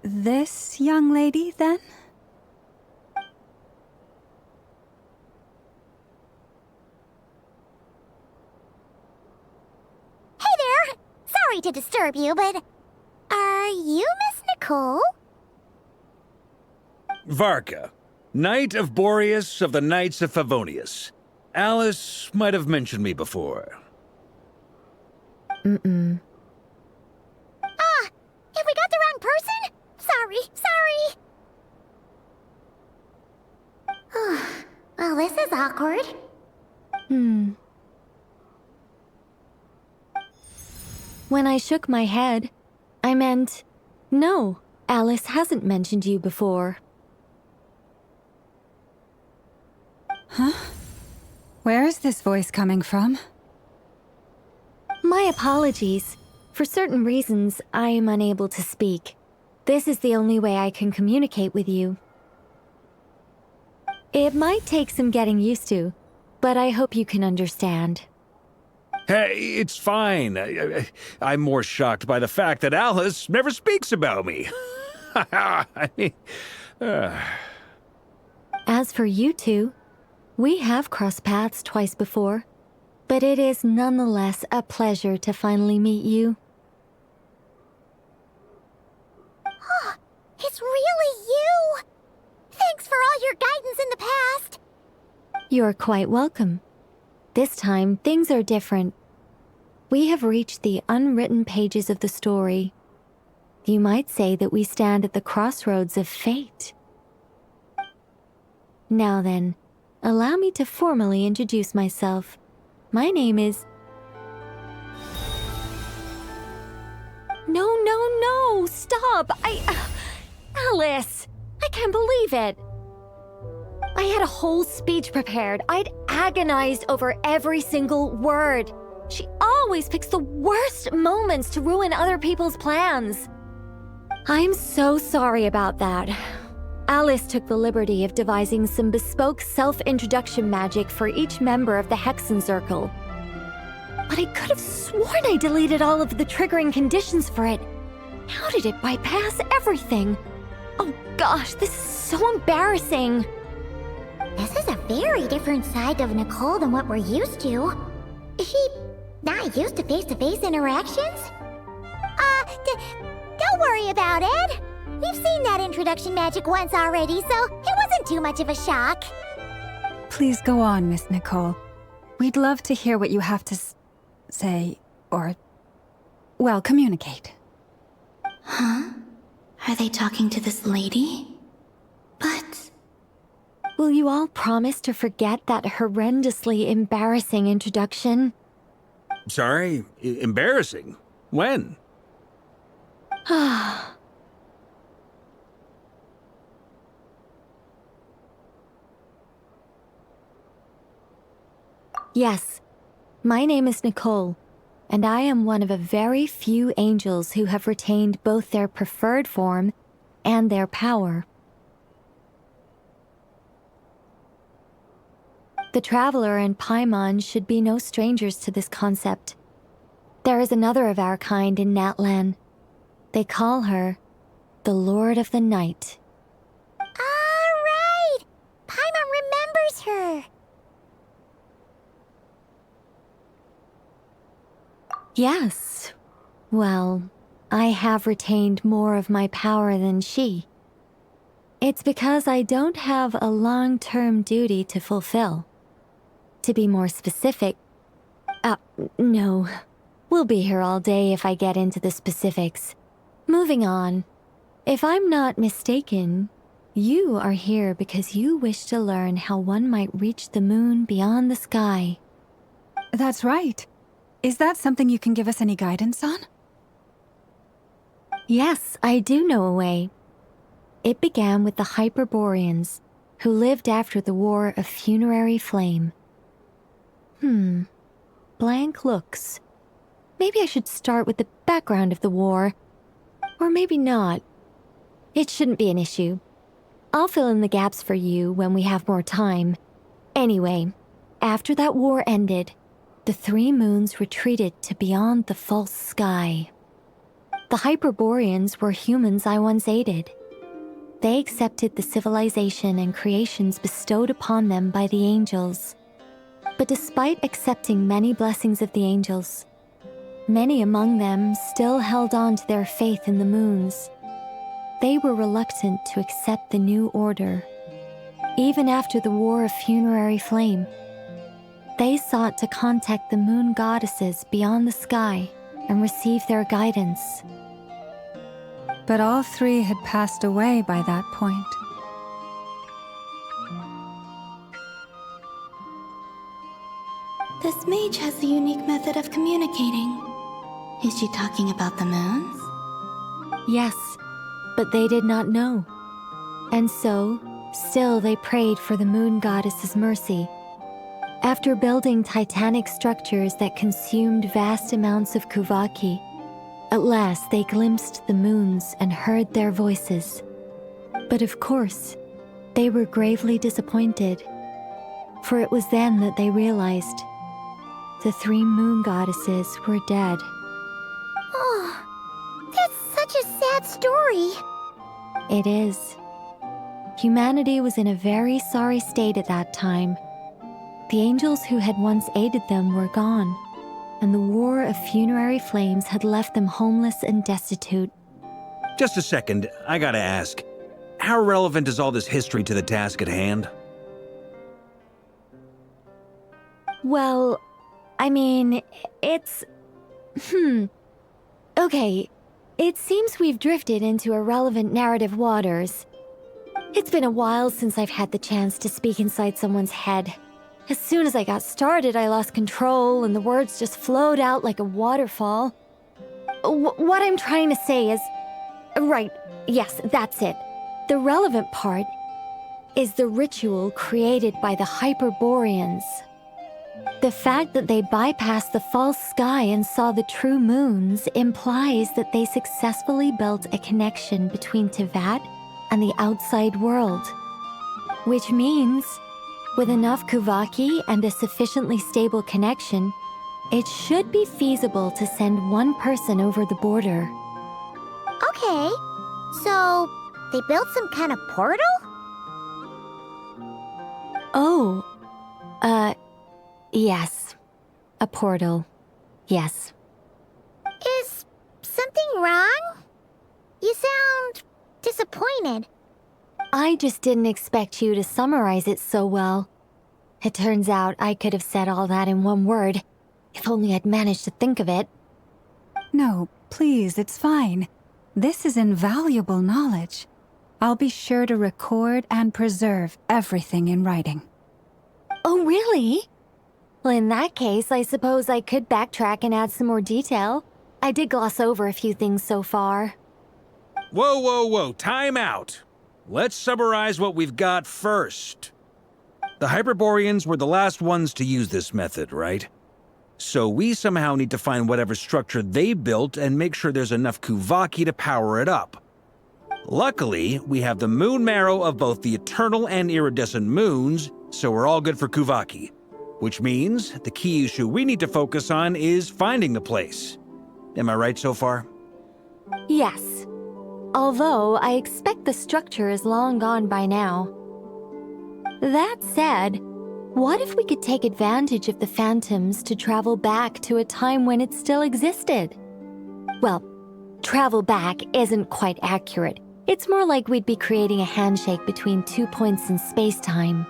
[SPEAKER 6] this young lady, then?
[SPEAKER 2] Hey there! Sorry to disturb you, but... are you Miss Nicole?
[SPEAKER 5] Varka, Knight of Boreas of the Knights of Favonius. Alice might have mentioned me before.
[SPEAKER 6] Mm-mm.
[SPEAKER 2] Have we got the wrong person? Sorry. Well, this is awkward.
[SPEAKER 21] When I shook my head, I meant, no, Alice hasn't mentioned you before.
[SPEAKER 6] Huh? Where is this voice coming from?
[SPEAKER 21] My apologies. For certain reasons, I am unable to speak. This is the only way I can communicate with you. It might take some getting used to, but I hope you can understand.
[SPEAKER 5] Hey, it's fine. I'm more shocked by the fact that Alice never speaks about me. I mean,
[SPEAKER 21] As for you two, we have crossed paths twice before, but it is nonetheless a pleasure to finally meet you.
[SPEAKER 2] It's really you! Thanks for all your guidance in the past!
[SPEAKER 21] You're quite welcome. This time, things are different. We have reached the unwritten pages of the story. You might say that we stand at the crossroads of fate. Now then, allow me to formally introduce myself. My name is... No, stop! Alice! I can't believe it! I had a whole speech prepared. I'd agonized over every single word. She always picks the worst moments to ruin other people's plans. I'm so sorry about that. Alice took the liberty of devising some bespoke self-introduction magic for each member of the Hexen Circle. But I could have sworn I deleted all of the triggering conditions for it. How did it bypass everything? Oh gosh, this is so embarrassing.
[SPEAKER 2] This is a very different side of Nicole than what we're used to. Is she not used to face-to-face interactions? Don't worry about it. We've seen that introduction magic once already, so it wasn't too much of a shock.
[SPEAKER 6] Please go on, Miss Nicole. We'd love to hear what you have to say, or, well, communicate.
[SPEAKER 3] Huh? Are they talking to this lady? But...
[SPEAKER 21] Will you all promise to forget that horrendously embarrassing introduction?
[SPEAKER 5] sorry, embarrassing. When?
[SPEAKER 21] Yes, my name is Nicole, and I am one of a very few angels who have retained both their preferred form and their power. The Traveler and Paimon should be no strangers to this concept. There is another of our kind in Natlan. They call her the Lord of the Night.
[SPEAKER 2] Right! Paimon remembers her!
[SPEAKER 21] Yes. Well, I have retained more of my power than she. It's because I don't have a long-term duty to fulfill. To be more specific... no. We'll be here all day if I get into the specifics. Moving on. If I'm not mistaken, you are here because you wish to learn how one might reach the moon beyond the sky.
[SPEAKER 6] That's right. Is that something you can give us any guidance on?
[SPEAKER 21] Yes, I do know a way. It began with the Hyperboreans, who lived after the War of Funerary Flame. Blank looks. Maybe I should start with the background of the war. Or maybe not. It shouldn't be an issue. I'll fill in the gaps for you when we have more time. Anyway, after that war ended, the three moons retreated to beyond the false sky. The Hyperboreans were humans I once aided. They accepted the civilization and creations bestowed upon them by the angels. But despite accepting many blessings of the angels, many among them still held on to their faith in the moons. They were reluctant to accept the new order. Even after the War of Funerary Flame, they sought to contact the moon goddesses beyond the sky and receive their guidance.
[SPEAKER 6] But all three had passed away by that point.
[SPEAKER 3] This mage has a unique method of communicating. Is she talking about the moons?
[SPEAKER 21] Yes, but they did not know. And so, still they prayed for the moon goddess's mercy. After building titanic structures that consumed vast amounts of Kuvaki, at last they glimpsed the moons and heard their voices. But of course, they were gravely disappointed, for it was then that they realized the 3 moon goddesses were dead.
[SPEAKER 2] Oh, that's such a sad story.
[SPEAKER 21] It is. Humanity was in a very sorry state at that time. The angels who had once aided them were gone, and the war of funerary flames had left them homeless and destitute.
[SPEAKER 5] Just a second, I gotta ask. How relevant is all this history to the task at hand?
[SPEAKER 21] Well, I mean, it's... Okay, it seems we've drifted into irrelevant narrative waters. It's been a while since I've had the chance to speak inside someone's head. As soon as I got started, I lost control and the words just flowed out like a waterfall. What I'm trying to say is... Right, yes, that's it. The relevant part is the ritual created by the Hyperboreans. The fact that they bypassed the false sky and saw the true moons implies that they successfully built a connection between Teyvat and the outside world. Which means, with enough Kuvaki and a sufficiently stable connection, it should be feasible to send one person over the border.
[SPEAKER 2] Okay, so they built some kind of portal?
[SPEAKER 21] Oh, yes. A portal. Yes.
[SPEAKER 2] Is something wrong? You sound disappointed.
[SPEAKER 21] I just didn't expect you to summarize it so well. It turns out I could have said all that in one word, if only I'd managed to think of it.
[SPEAKER 6] No, please, it's fine. This is invaluable knowledge. I'll be sure to record and preserve everything in writing.
[SPEAKER 21] Oh, really? Well, in that case, I suppose I could backtrack and add some more detail. I did gloss over a few things so far.
[SPEAKER 5] Whoa, whoa, whoa, time out. Let's summarize what we've got first. The Hyperboreans were the last ones to use this method, right? So we somehow need to find whatever structure they built and make sure there's enough Kuvaki to power it up. Luckily, we have the moon marrow of both the eternal and iridescent moons, so we're all good for Kuvaki. Which means the key issue we need to focus on is finding the place. Am I right so far?
[SPEAKER 21] Yes. Although I expect the structure is long gone by now. That said, what if we could take advantage of the phantoms to travel back to a time when it still existed? Well, travel back isn't quite accurate. It's more like we'd be creating a handshake between 2 points in space-time.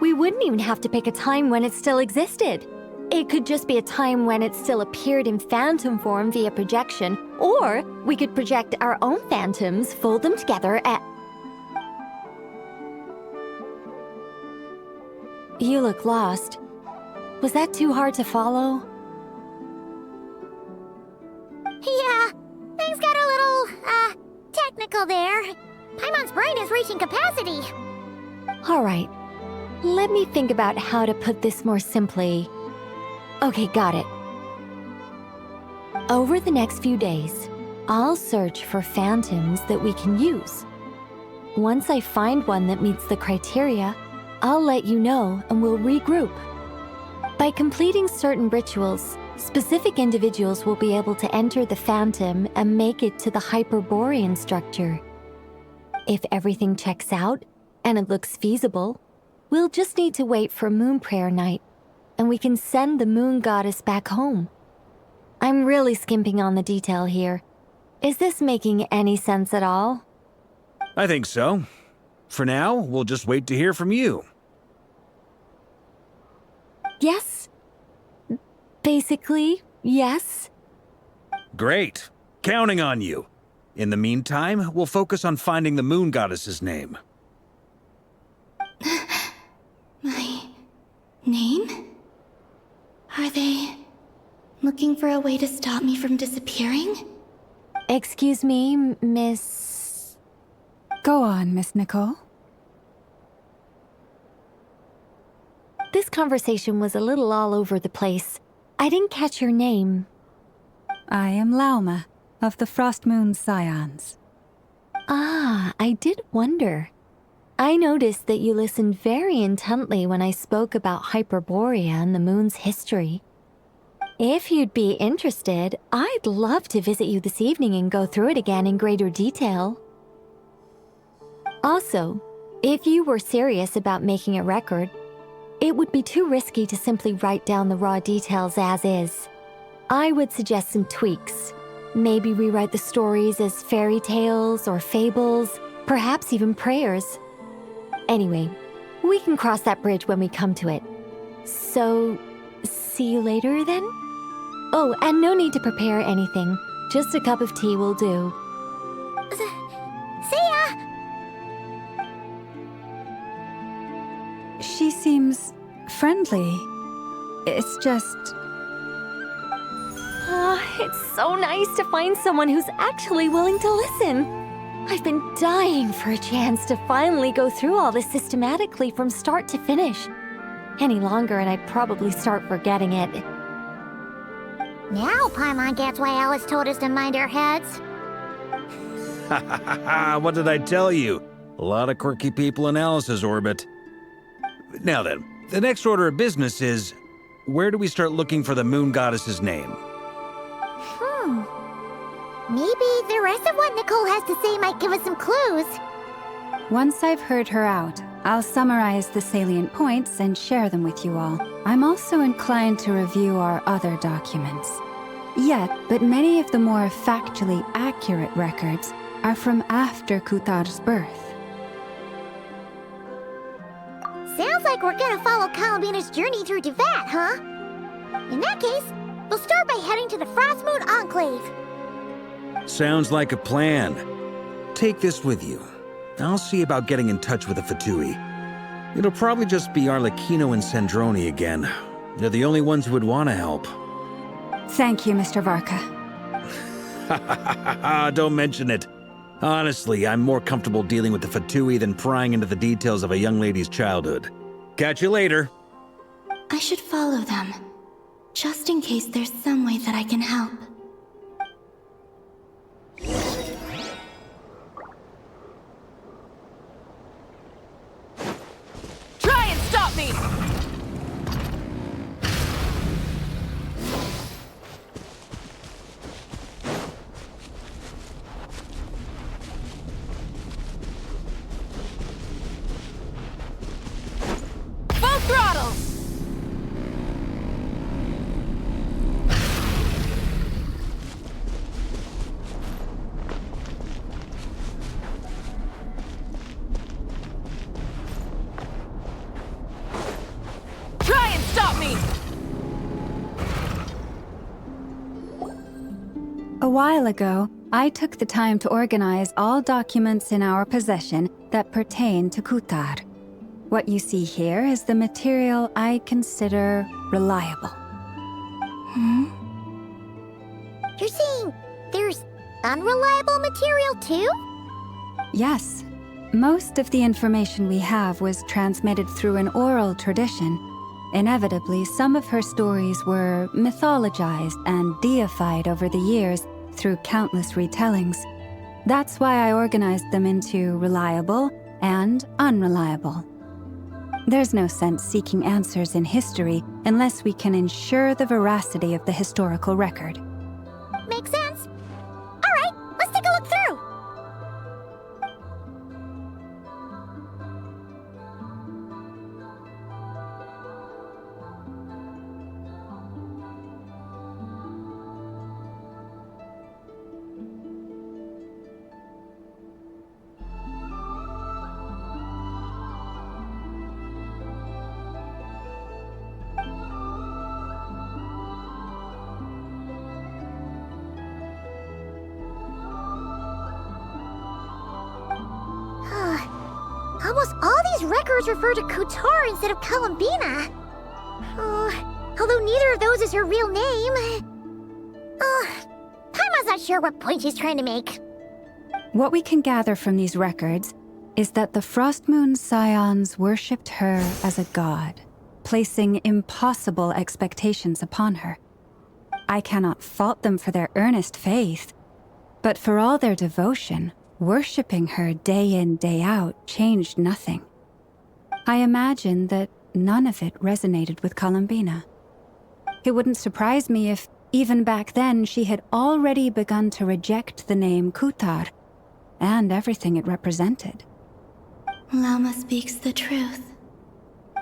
[SPEAKER 21] We wouldn't even have to pick a time when it still existed. It could just be a time when it still appeared in phantom form via projection, or we could project our own phantoms, fold them together, and... You look lost. Was that too hard to follow?
[SPEAKER 2] Yeah, things got a little, technical there. Paimon's brain is reaching capacity.
[SPEAKER 21] All right. Let me think about how to put this more simply. Okay, got it. Over the next few days, I'll search for phantoms that we can use. Once I find one that meets the criteria, I'll let you know and we'll regroup. By completing certain rituals, specific individuals will be able to enter the phantom and make it to the Hyperborean structure. If everything checks out and it looks feasible, we'll just need to wait for Moon Prayer Night, and we can send the moon goddess back home. I'm really skimping on the detail here. Is this making any sense at all?
[SPEAKER 5] I think so. For now, we'll just wait to hear from you.
[SPEAKER 21] Yes. Basically, yes.
[SPEAKER 5] Great. Counting on you. In the meantime, we'll focus on finding the moon goddess's name.
[SPEAKER 3] My name? Are they looking for a way to stop me from disappearing?
[SPEAKER 21] Excuse me, Miss...
[SPEAKER 6] Go on, Miss Nicole.
[SPEAKER 21] This conversation was a little all over the place. I didn't catch your name.
[SPEAKER 6] I am Lauma, of the Frost Moon Scions.
[SPEAKER 21] Ah, I did wonder. I noticed that you listened very intently when I spoke about Hyperborea and the moon's history. If you'd be interested, I'd love to visit you this evening and go through it again in greater detail. Also, if you were serious about making a record, it would be too risky to simply write down the raw details as is. I would suggest some tweaks. Maybe rewrite the stories as fairy tales or fables, perhaps even prayers. Anyway, we can cross that bridge when we come to it. So, see you later then? Oh, and no need to prepare anything. Just a cup of tea will do.
[SPEAKER 2] See ya!
[SPEAKER 6] She seems friendly. It's just...
[SPEAKER 21] It's so nice to find someone who's actually willing to listen. I've been dying for a chance to finally go through all this systematically from start to finish. Any longer and I'd probably start forgetting it.
[SPEAKER 2] Now Paimon gets why Alice told us to mind our heads.
[SPEAKER 5] What did I tell you? A lot of quirky people in Alice's orbit. Now then, the next order of business is, where do we start looking for the moon goddess's name?
[SPEAKER 2] Maybe the rest of what Nicole has to say might give us some clues.
[SPEAKER 6] Once I've heard her out, I'll summarize the salient points and share them with you all. I'm also inclined to review our other documents. But many of the more factually accurate records are from after Kutar's birth.
[SPEAKER 2] Sounds like we're gonna follow Kalabina's journey through Devat, huh? In that case, we'll start by heading to the Frost Moon Enclave.
[SPEAKER 5] Sounds like a plan. Take this with you. I'll see about getting in touch with the Fatui. It'll probably just be Arlecchino and Sandroni again. They're the only ones who would want to help.
[SPEAKER 6] Thank you, Mr. Varka.
[SPEAKER 5] Don't mention it. Honestly, I'm more comfortable dealing with the Fatui than prying into the details of a young lady's childhood. Catch you later.
[SPEAKER 3] I should follow them, just in case there's some way that I can help.
[SPEAKER 11] Try and stop me! Full throttle! Try and stop me!
[SPEAKER 6] A while ago, I took the time to organize all documents in our possession that pertain to Kutar. What you see here is the material I consider reliable.
[SPEAKER 2] You're saying there's unreliable material too?
[SPEAKER 6] Yes. Most of the information we have was transmitted through an oral tradition. Inevitably, some of her stories were mythologized and deified over the years through countless retellings. That's why I organized them into reliable and unreliable. There's no sense seeking answers in history unless we can ensure the veracity of the historical record.
[SPEAKER 2] Makes sense. All right, let's take a look through. Almost all these records refer to Kutar instead of Kalambina. Although neither of those is her real name. Paimon's not sure what point she's trying to make.
[SPEAKER 6] What we can gather from these records is that the Frost Moon Scions worshipped her as a god, placing impossible expectations upon her. I cannot fault them for their earnest faith, but for all their devotion, worshipping her day in, day out changed nothing. I imagine that none of it resonated with Columbina. It wouldn't surprise me if, even back then, she had already begun to reject the name Kutar and everything it represented.
[SPEAKER 3] Lama speaks the truth.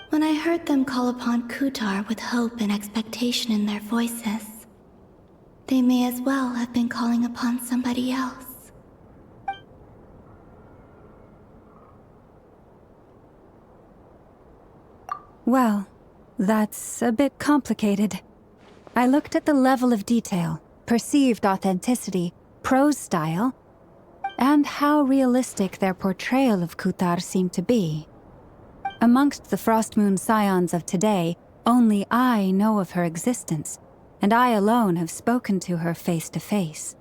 [SPEAKER 3] When I heard them call upon Kutar with hope and expectation in their voices, they may as well have been calling upon somebody else.
[SPEAKER 6] Well, that's a bit complicated. I looked at the level of detail, perceived authenticity, prose style, and how realistic their portrayal of Kutar seemed to be. Amongst the Frostmoon Scions of today, only I know of her existence, and I alone have spoken to her face to face.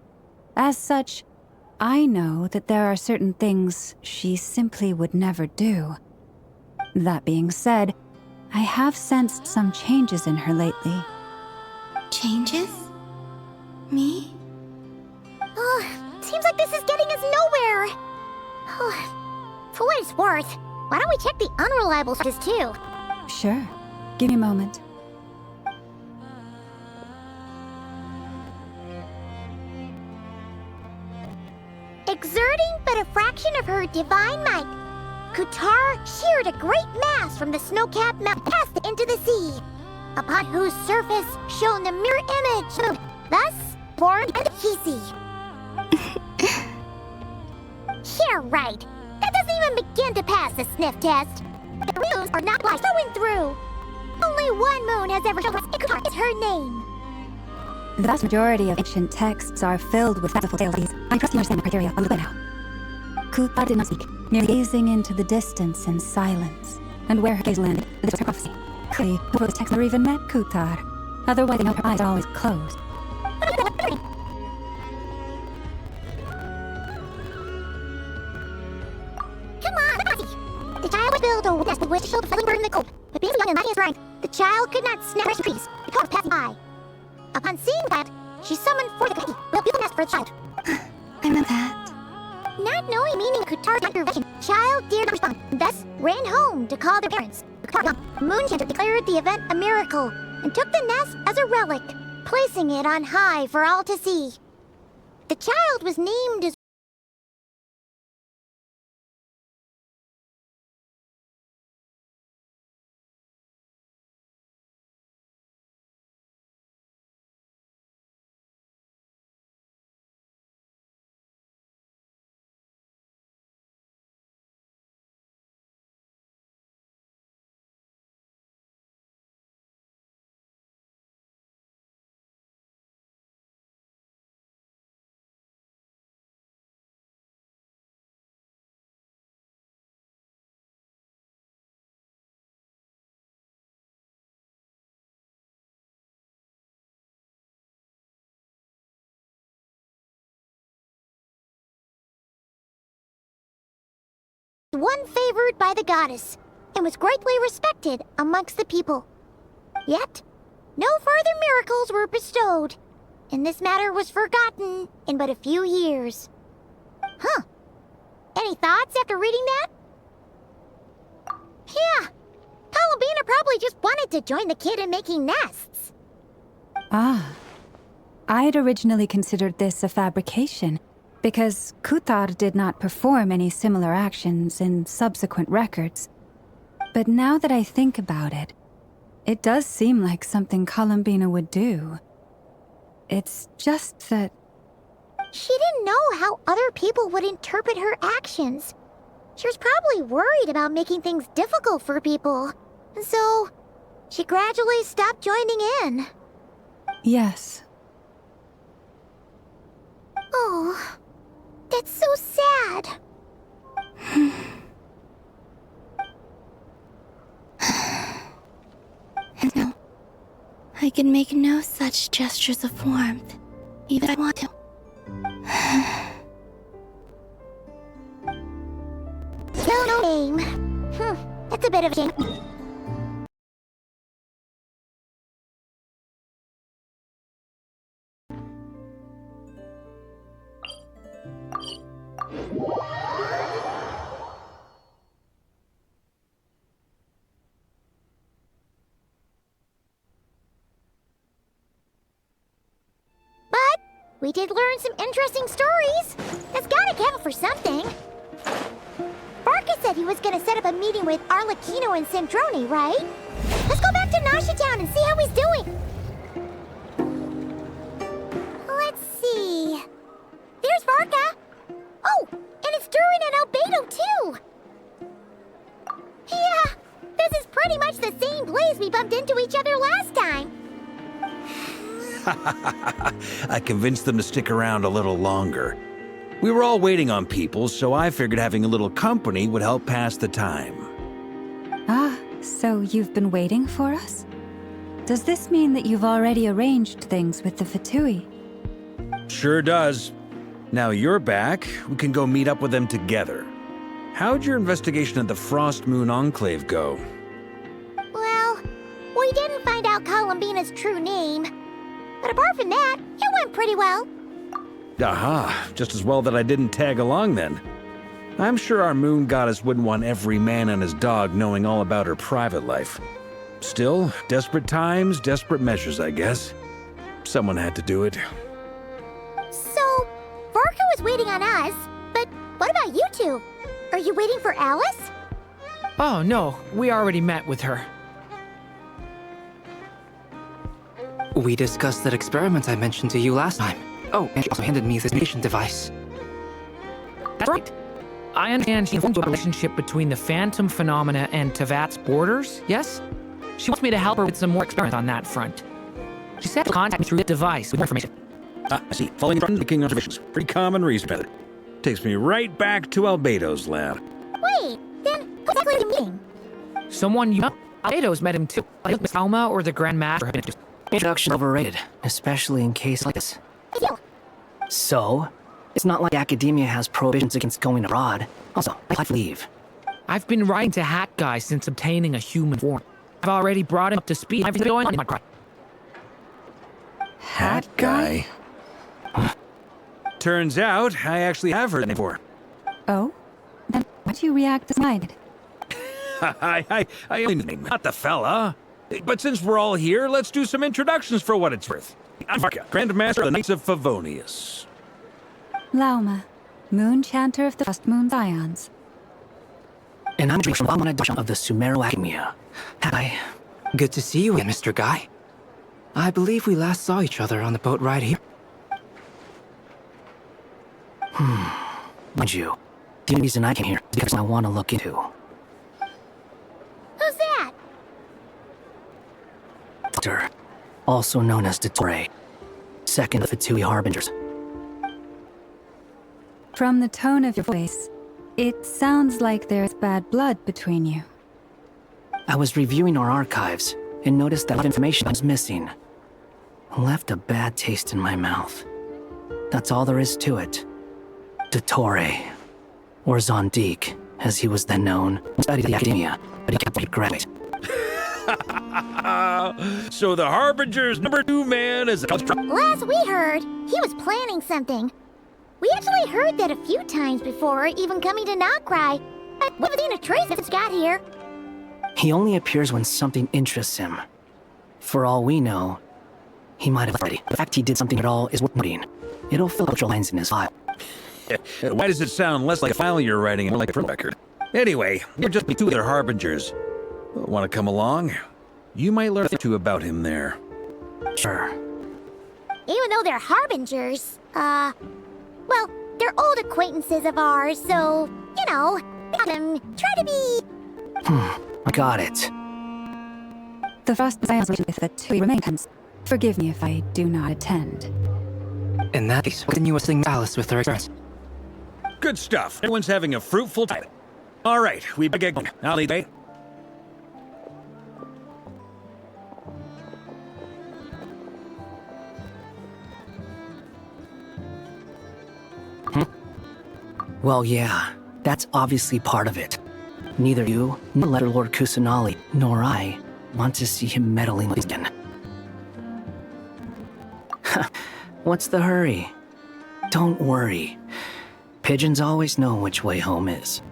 [SPEAKER 6] As such, I know that there are certain things she simply would never do. That being said, I have sensed some changes in her lately.
[SPEAKER 3] Changes? Me?
[SPEAKER 2] Seems like this is getting us nowhere. For what it's worth, why don't we check the unreliable sources too?
[SPEAKER 6] Sure. Give me a moment.
[SPEAKER 2] Exerting but a fraction of her divine might, Kutar sheared a great mass from the snow-capped mountain, cast it into the sea, upon whose surface shone the mirror image of, thus formed and Hisi. Yeah, right. That doesn't even begin to pass the sniff test. The runes are not like going through. Only one moon has ever shown us Kutar is her name.
[SPEAKER 6] The vast majority of ancient texts are filled with fanciful tales. I trust you understand the criteria a little bit now. Kutar did not speak, merely gazing into the distance in silence. And where her gaze landed, this was her prophecy. Clearly, who wrote this text never even met Kutar. Otherwise, they know her eyes are always closed.
[SPEAKER 2] Come on, Nazi! The child was built to nest with which to shield the failing bird in the cold. But being young and lacking strength, the child could not snap her trees. The cold passed by. Upon seeing that, she summoned forth the Kahiti, will build a nest for the child.
[SPEAKER 3] I meant that.
[SPEAKER 2] Not knowing meaning Kutar's intervention, child dared not respond, thus ran home to call their parents. Kutar, Moonchanter, declared the event a miracle and took the nest as a relic, placing it on high for all to see. The child was named as one favored by the goddess, and was greatly respected amongst the people. Yet, no further miracles were bestowed, and this matter was forgotten in but a few years. Huh. Any thoughts after reading that? Yeah. Columbina probably just wanted to join the kid in making nests.
[SPEAKER 6] Ah. I'd originally considered this a fabrication, because Kutar did not perform any similar actions in subsequent records. But now that I think about it, it does seem like something Columbina would do. It's just that...
[SPEAKER 2] She didn't know how other people would interpret her actions. She was probably worried about making things difficult for people. And so, she gradually stopped joining in.
[SPEAKER 6] Yes.
[SPEAKER 2] Oh... That's so sad.
[SPEAKER 3] No. I can make no such gestures of warmth, even if I want to.
[SPEAKER 2] bit of a shame. But we did learn some interesting stories. That's gotta count for something. Barca said he was gonna set up a meeting with Arlecchino and Sandrone, right? Let's go back to Nasha Town and see how he's doing. Let's see. There's Barca. Oh, and it's Durin and Albedo too. Yeah, this is pretty much the same place we bumped into each other last time.
[SPEAKER 5] I convinced them to stick around a little longer. We were all waiting on people, so I figured having a little company would help pass the time.
[SPEAKER 6] Ah, so you've been waiting for us? Does this mean that you've already arranged things with the Fatui?
[SPEAKER 5] Sure does. Now you're back, we can go meet up with them together. How'd your investigation at the Frost Moon Enclave go?
[SPEAKER 2] Well, we didn't find out Columbina's true name. But apart from that, it went pretty well.
[SPEAKER 5] Aha, just as well that I didn't tag along then. I'm sure our moon goddess wouldn't want every man and his dog knowing all about her private life. Still, desperate times, desperate measures, I guess. Someone had to do it.
[SPEAKER 2] So, Varka was waiting on us, but what about you two? Are you waiting for Alice?
[SPEAKER 7] Oh, no. We already met with her.
[SPEAKER 9] We discussed that experiment I mentioned to you last time. Oh, and she also handed me this communication device.
[SPEAKER 7] That's right. I understand she informed a relationship between the Phantom phenomena and Tevat's borders, yes? She wants me to help her with some more experiments on that front. She said to contact me through the device with more information.
[SPEAKER 5] Ah, I see. Following instructions, making observations. Pretty common reason method. Takes me right back to Albedo's lab.
[SPEAKER 2] Wait, then who exactly are you meeting?
[SPEAKER 7] Someone you know. Albedo's met him too. I think Miss Alma or the Grand Master have been introduced.
[SPEAKER 9] Introduction overrated, especially in cases like this. So, it's not like academia has prohibitions against going abroad. Also, I have to leave.
[SPEAKER 7] I've been writing to Hat Guy since obtaining a human form. I've already brought him up to speed. Everything going on in my cry.
[SPEAKER 5] Hat Guy? Turns out, I actually have heard that name before.
[SPEAKER 6] Oh? Then why do you react as minded?
[SPEAKER 5] I only know the name, not the fella. But since we're all here, let's do some introductions for what it's worth. I'm Varka, Grand Master of the Knights of Favonius.
[SPEAKER 6] Lauma, Moon Chanter of the Frost Moon Scions.
[SPEAKER 9] And I'm from of the Sumero Academia. Hi. Good to see you again, Mr. Guy. I believe we last saw each other on the boat ride here. Mind you, the only reason I came here is because I want to look into.
[SPEAKER 2] Who's that?
[SPEAKER 9] Doctor, also known as Dottore, second of the Fatui Harbingers.
[SPEAKER 6] From the tone of your voice, it sounds like there's bad blood between you.
[SPEAKER 9] I was reviewing our archives and noticed that information was missing. Left a bad taste in my mouth. That's all there is to it. Dottore, or Zondique, as he was then known, studied at the academia, but he kept graduate.
[SPEAKER 5] So the Harbinger's #2 man is...
[SPEAKER 2] Last we heard, he was planning something. We actually heard that a few times before, even coming to nod-krai. But we've seen a trace since got here.
[SPEAKER 9] He only appears when something interests him. For all we know, he might have already. The fact he did something at all is worth noting. It'll fill out lines in his file.
[SPEAKER 5] Why does it sound less like a file you're writing and more like a print record? Anyway, you're just two other Harbingers. Want to come along? You might learn a thing or two about him there.
[SPEAKER 9] Sure.
[SPEAKER 2] Even though they're harbingers, well, they're old acquaintances of ours, so, you know, try to be...
[SPEAKER 9] I got it.
[SPEAKER 6] The Frost Scions with the Fatui remains. Forgive me if I do not attend.
[SPEAKER 9] In that case, continue assisting Alice with her experience.
[SPEAKER 5] Good stuff. Everyone's having a fruitful time. All right, we better get going. I'll lead the way.
[SPEAKER 9] Well, yeah, that's obviously part of it.
[SPEAKER 12] Neither you, nor Lord Kusanali, nor I want to see him meddling with again. What's the hurry? Don't worry. Pigeons always know which way home is.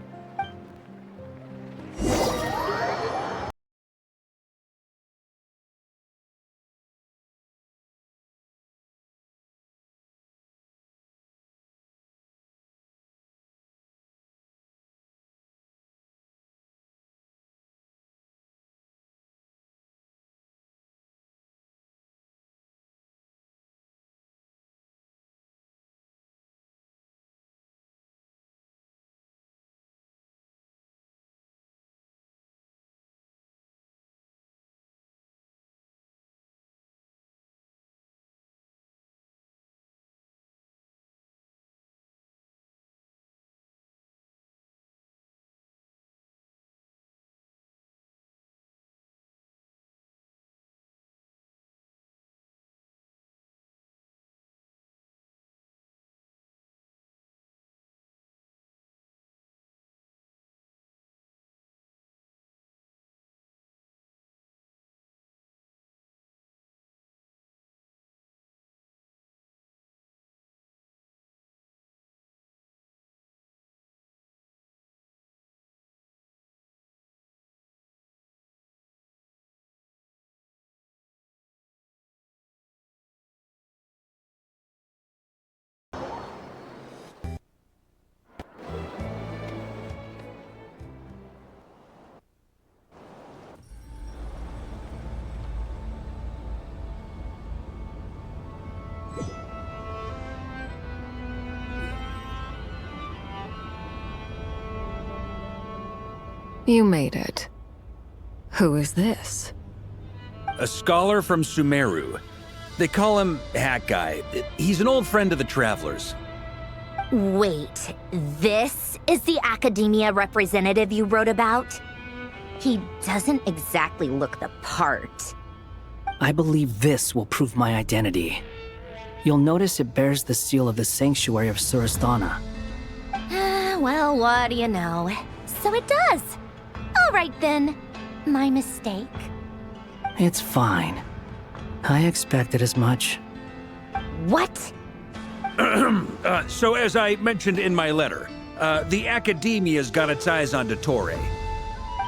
[SPEAKER 10] You made it. Who is this?
[SPEAKER 5] A scholar from Sumeru. They call him Hat Guy. He's an old friend of the Travelers.
[SPEAKER 2] Wait, this is the academia representative you wrote about? He doesn't exactly look the part.
[SPEAKER 12] I believe this will prove my identity. You'll notice it bears the seal of the Sanctuary of Surasthana.
[SPEAKER 2] Well, what do you know? So it does. All right then. My mistake.
[SPEAKER 12] It's fine. I expected as much.
[SPEAKER 2] What?
[SPEAKER 5] So as I mentioned in my letter, the Academia's got its eyes on Dottore.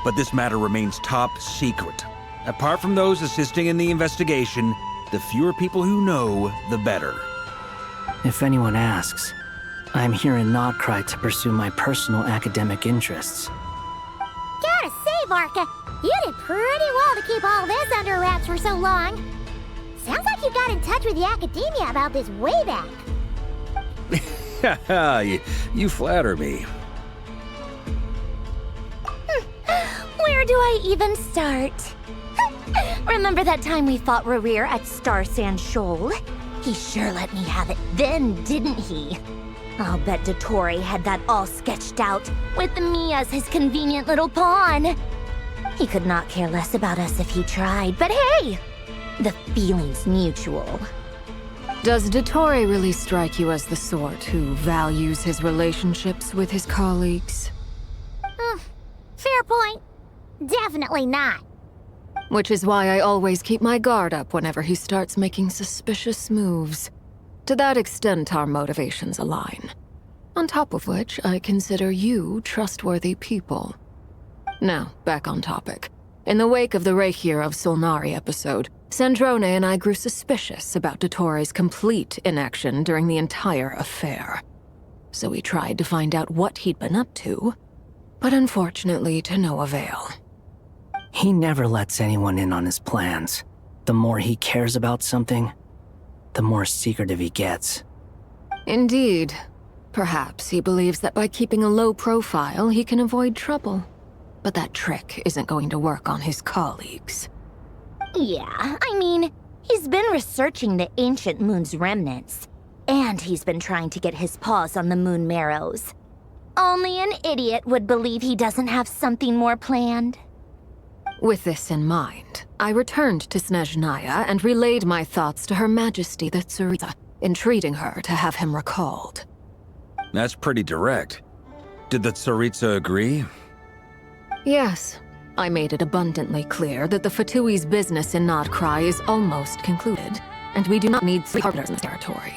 [SPEAKER 5] But this matter remains top secret. Apart from those assisting in the investigation, the fewer people who know, the better.
[SPEAKER 12] If anyone asks, I'm here in nod-krai to pursue my personal academic interests.
[SPEAKER 2] Gotta say, Varka, you did pretty well to keep all this under wraps for so long. Sounds like you got in touch with the academia about this way back.
[SPEAKER 5] You flatter me.
[SPEAKER 2] Where do I even start? Remember that time we fought Rerir at Star Sand Shoal? He sure let me have it then, didn't he? I'll bet Dottore had that all sketched out, with me as his convenient little pawn. He could not care less about us if he tried, but hey! The feeling's mutual.
[SPEAKER 10] Does Dottore really strike you as the sort who values his relationships with his colleagues?
[SPEAKER 2] Fair point. Definitely not.
[SPEAKER 10] Which is why I always keep my guard up whenever he starts making suspicious moves. To that extent, our motivations align. On top of which, I consider you trustworthy people. Now, back on topic. In the wake of the Reikir of Solnari episode, Sandrone and I grew suspicious about Dottore's complete inaction during the entire affair. So we tried to find out what he'd been up to, but unfortunately to no avail.
[SPEAKER 12] He never lets anyone in on his plans. The more he cares about something, the more secretive he gets.
[SPEAKER 10] Indeed. Perhaps he believes that by keeping a low profile, he can avoid trouble. But that trick isn't going to work on his colleagues.
[SPEAKER 2] Yeah, I mean, he's been researching the ancient moon's remnants. And he's been trying to get his paws on the moon marrows. Only an idiot would believe he doesn't have something more planned.
[SPEAKER 10] With this in mind, I returned to Snezhnaya and relayed my thoughts to Her Majesty the Tsaritsa, entreating her to have him recalled.
[SPEAKER 5] That's pretty direct. Did the Tsaritsa agree?
[SPEAKER 13] Yes, I made it abundantly clear that the Fatui's business in nod-krai is almost concluded, and we do not need 3 arbiters in this territory.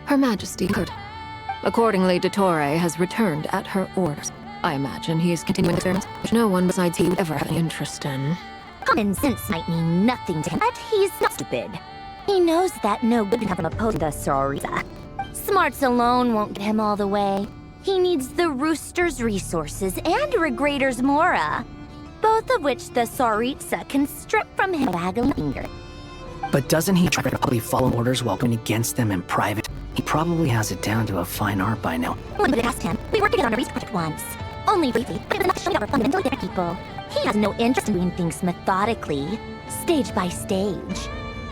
[SPEAKER 13] Her Majesty concurred. Accordingly, Dottore has returned at her orders. I imagine he is continuing experiments which no one besides he would ever have any interest in.
[SPEAKER 2] Common sense might mean nothing to him, but he's not stupid. He knows that no good can come from opposing the Tsaritsa. Smarts alone won't get him all the way. He needs the Rooster's resources and Regrator's Mora, both of which the Tsaritsa can strip from him with a waggling finger.
[SPEAKER 12] But doesn't he try to publicly follow orders while going against them in private? He probably has it down to a fine art by now.
[SPEAKER 2] When we asked him, we worked together on a research project once. Only briefly, but it was enough to show we are fundamentally different people. He has no interest in doing things methodically, stage by stage.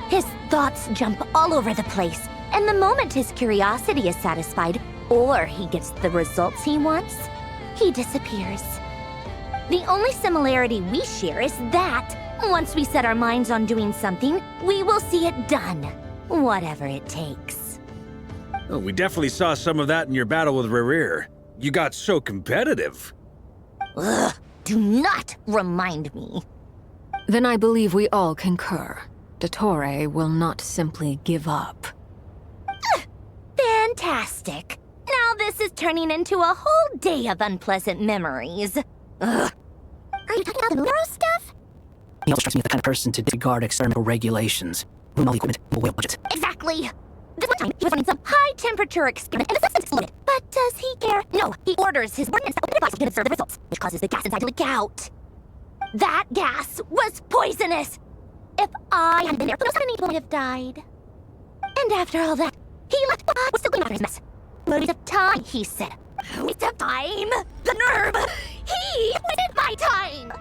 [SPEAKER 2] His thoughts jump all over the place, and the moment his curiosity is satisfied, or he gets the results he wants, he disappears. The only similarity we share is that, once we set our minds on doing something, we will see it done, whatever it takes.
[SPEAKER 5] Oh, we definitely saw some of that in your battle with Rerir. You got so competitive.
[SPEAKER 2] Ugh, do not remind me.
[SPEAKER 13] Then I believe we all concur. Dottore will not simply give up.
[SPEAKER 2] Fantastic. Now this is turning into a whole day of unpleasant memories. Ugh. Are you talking about the Muro stuff?
[SPEAKER 12] He also strikes me as the kind of person to disregard experimental regulations. All equipment will whale budget.
[SPEAKER 2] Exactly. This one time, he was running some high-temperature experiment and the substance exploded. But does he care? No, he orders his ordnance to open the device to observe the results, which causes the gas inside to leak out. That gas was poisonous! If I hadn't been there, those people would have died. And after all that, he left, but was still cleaning after his mess. Waste of time, he said. Waste of time? The nerve! He wasted my time!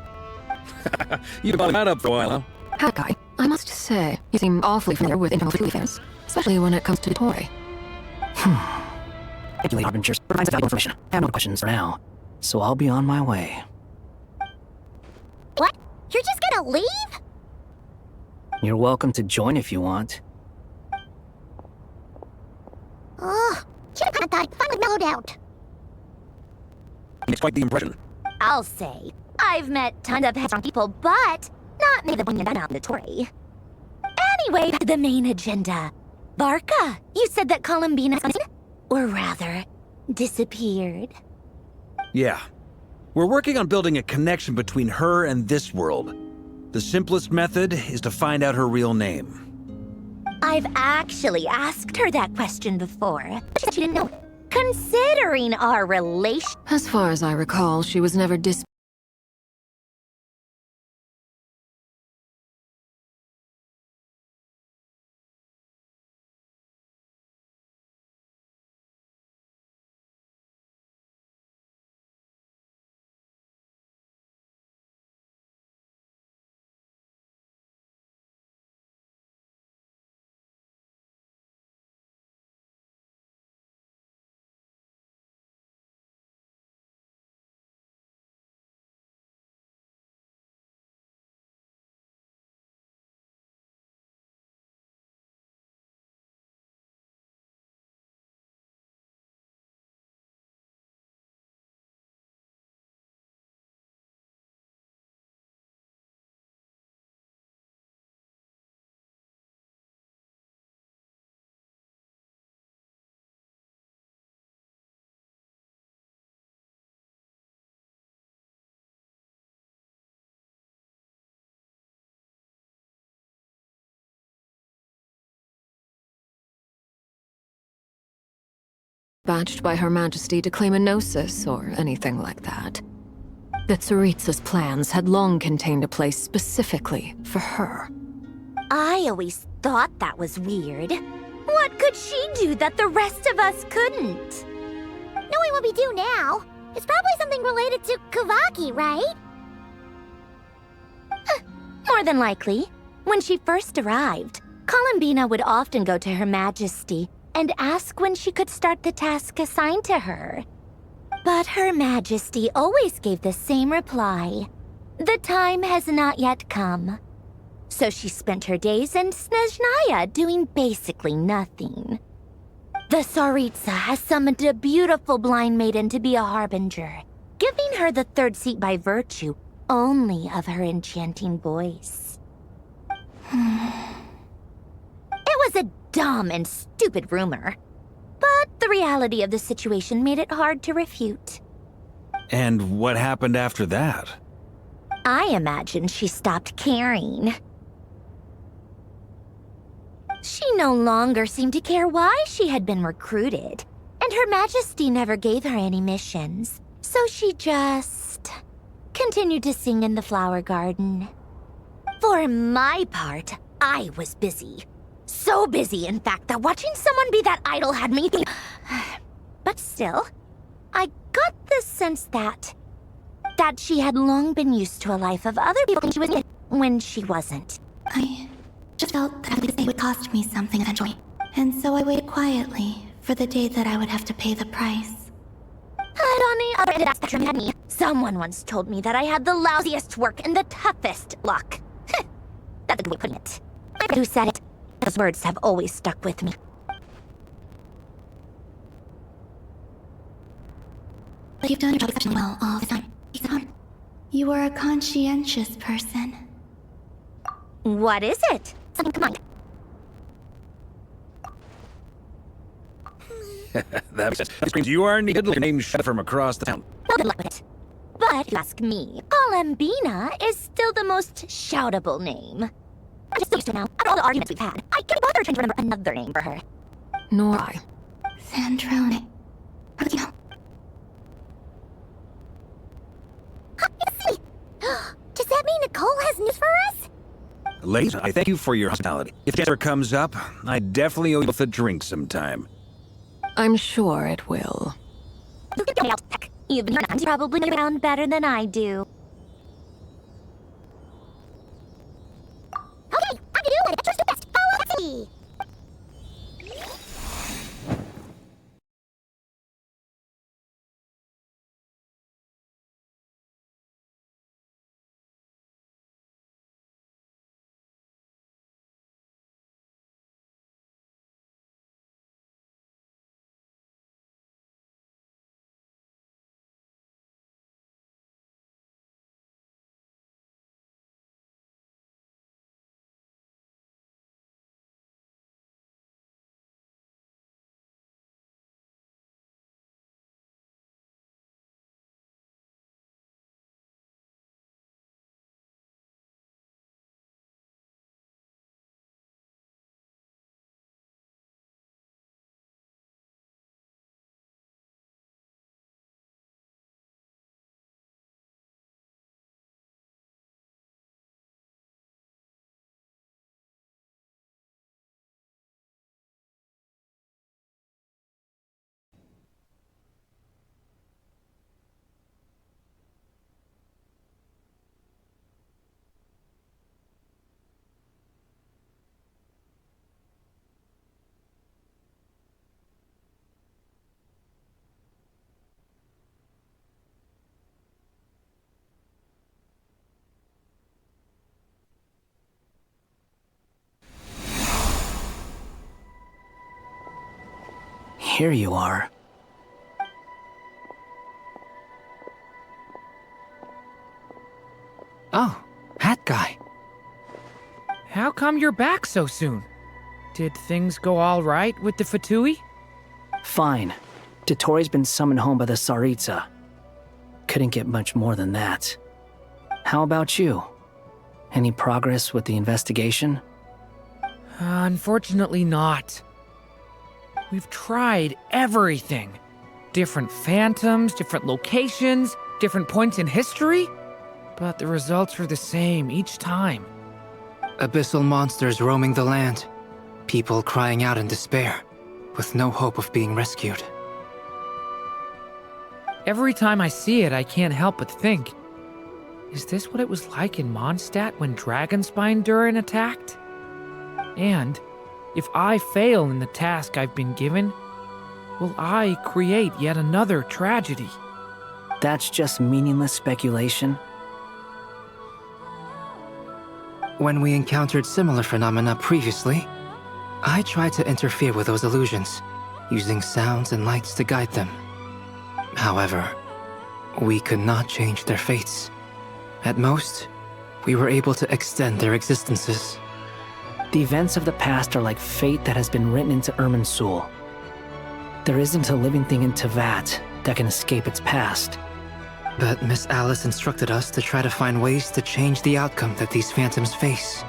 [SPEAKER 5] You've been that up for a while, huh?
[SPEAKER 13] Hakai, I must say, you seem awfully familiar with internal Fatui affairs, especially when it comes to Dottore.
[SPEAKER 12] Thank you, Lady Harbingers. Provides valuable information. I have no questions for now, so I'll be on my way.
[SPEAKER 2] What? You're just gonna leave?
[SPEAKER 12] You're welcome to join if you want.
[SPEAKER 2] Ugh, should have thought finally mellowed out.
[SPEAKER 5] It's quite the impression.
[SPEAKER 2] I'll say, I've met tons of headstrong people, but not many of them done out in the Tory. Anyway, back to the main agenda. Barca, you said that Columbina's missing? Or rather, disappeared.
[SPEAKER 5] Yeah. We're working on building a connection between her and this world. The simplest method is to find out her real name.
[SPEAKER 2] I've actually asked her that question before, but she said she didn't know. Considering our relation...
[SPEAKER 13] As far as I recall, she was never badged by Her Majesty to claim a gnosis or anything like that. The Tsaritsa's plans had long contained a place specifically for her.
[SPEAKER 2] I always thought that was weird. What could she do that the rest of us couldn't? Knowing what we do now, it's probably something related to Kavaki, right? More than likely. When she first arrived, Columbina would often go to Her Majesty and ask when she could start the task assigned to her. But Her Majesty always gave the same reply. The time has not yet come. So she spent her days in Snezhnaya doing basically nothing. The Tsaritsa has summoned a beautiful blind maiden to be a harbinger, giving her the third seat by virtue only of her enchanting voice. It was a dumb and stupid rumor, but the reality of the situation made it hard to refute.
[SPEAKER 5] And what happened after that?
[SPEAKER 2] I imagine she stopped caring. She no longer seemed to care why she had been recruited, and Her Majesty never gave her any missions, so she just continued to sing in the flower garden. For my part, I was busy. So busy, in fact, that watching someone be that idol had me think. But still, I got the sense that she had long been used to a life of other people when she wasn't.
[SPEAKER 3] I just felt that it would cost me something eventually, and so I waited quietly for the day that I would have to pay the price.
[SPEAKER 2] But on the other end of that spectrum had me. Someone once told me that I had the lousiest work and the toughest luck. That's a good way of putting it. I forget who said it. Those words have always stuck with me.
[SPEAKER 3] But you've done your job exceptionally well all the time. You are a conscientious person.
[SPEAKER 2] What is it? Something to mind.
[SPEAKER 5] That makes sense. You are needed like a name shot from across the town.
[SPEAKER 2] Well, good luck with it. But if you ask me, Alembina is still the most shoutable name. I'm just so used to it now. After all the arguments we've had, I can't bother trying to remember another name for her.
[SPEAKER 13] Nor I.
[SPEAKER 3] Sandrone. How did you know?
[SPEAKER 2] Does that mean Nicole has news for us?
[SPEAKER 5] Ladies, I thank you for your hospitality. If the ever comes up, I definitely owe you both a drink sometime.
[SPEAKER 13] I'm sure it will.
[SPEAKER 2] You've been here, probably know around better than I do. Okay, I can do what adventurers do best. Follow Lexi!
[SPEAKER 12] Here you are.
[SPEAKER 7] Oh, that guy. How come you're back so soon? Did things go all right with the Fatui?
[SPEAKER 12] Fine. Dotori's been summoned home by the Tsaritsa. Couldn't get much more than that. How about you? Any progress with the investigation?
[SPEAKER 7] Unfortunately not. We've tried everything. Different phantoms, different locations, different points in history. But the results are the same each time.
[SPEAKER 9] Abyssal monsters roaming the land. People crying out in despair, with no hope of being rescued.
[SPEAKER 7] Every time I see it, I can't help but think, is this what it was like in Mondstadt when Dragonspine Durin attacked? And if I fail in the task I've been given, will I create yet another tragedy?
[SPEAKER 12] That's just meaningless speculation.
[SPEAKER 9] When we encountered similar phenomena previously, I tried to interfere with those illusions, using sounds and lights to guide them. However, we could not change their fates, At most, we were able to extend their existences.
[SPEAKER 12] The events of the past are like fate that has been written into Irminsul. There isn't a living thing in Teyvat that can escape its past.
[SPEAKER 9] But Miss Alice instructed us to try to find ways to change the outcome that these phantoms face.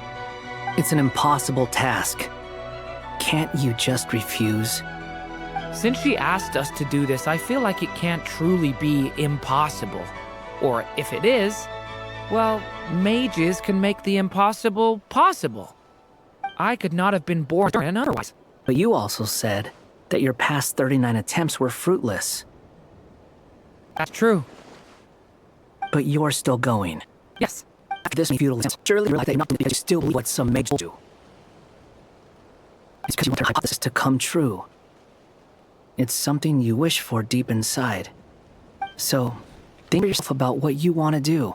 [SPEAKER 12] It's an impossible task. Can't you just refuse?
[SPEAKER 7] Since she asked us to do this, I feel like it can't truly be impossible. Or if it is, well, mages can make the impossible possible. I could not have been born otherwise.
[SPEAKER 12] But you also said that your past 39 attempts were fruitless.
[SPEAKER 7] That's true.
[SPEAKER 12] But you're still going.
[SPEAKER 7] Yes.
[SPEAKER 12] After this futile attempt, surely you're not because you still believe what some mages do. It's because you want your hypothesis to come true. It's something you wish for deep inside. So, think to yourself about what you want to do.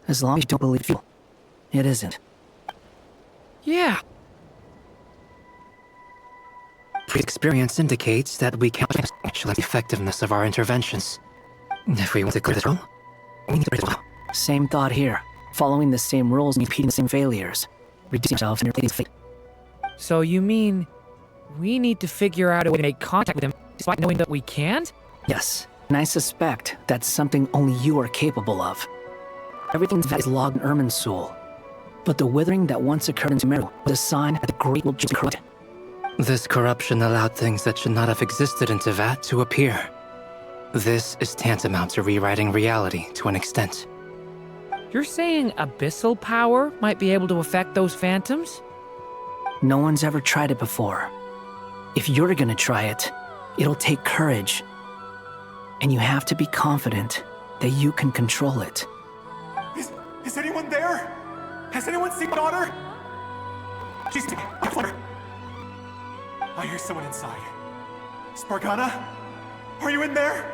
[SPEAKER 12] As long as you don't believe it isn't.
[SPEAKER 7] Yeah.
[SPEAKER 9] Experience indicates that we can't actualize the effectiveness of our interventions. If we want to clear this wrong, we need to break the law.
[SPEAKER 12] Same thought here. Following the same rules and repeating the same failures. Reducing yourself and your fate.
[SPEAKER 7] So you mean we need to figure out a way to make contact with him despite knowing that we can't?
[SPEAKER 12] Yes, and I suspect that's something only you are capable of. Everything that is logged in Irminsul. But the withering that once occurred in Sumeru was a sign that the great will be corrupted.
[SPEAKER 9] This corruption allowed things that should not have existed in Teyvat to appear. This is tantamount to rewriting reality to an extent.
[SPEAKER 7] You're saying abyssal power might be able to affect those phantoms?
[SPEAKER 12] No one's ever tried it before. If you're gonna try it, it'll take courage. And you have to be confident that you can control it.
[SPEAKER 8] Is anyone there? Has anyone seen my daughter? She's I hear someone inside. Spargana? Are you in there?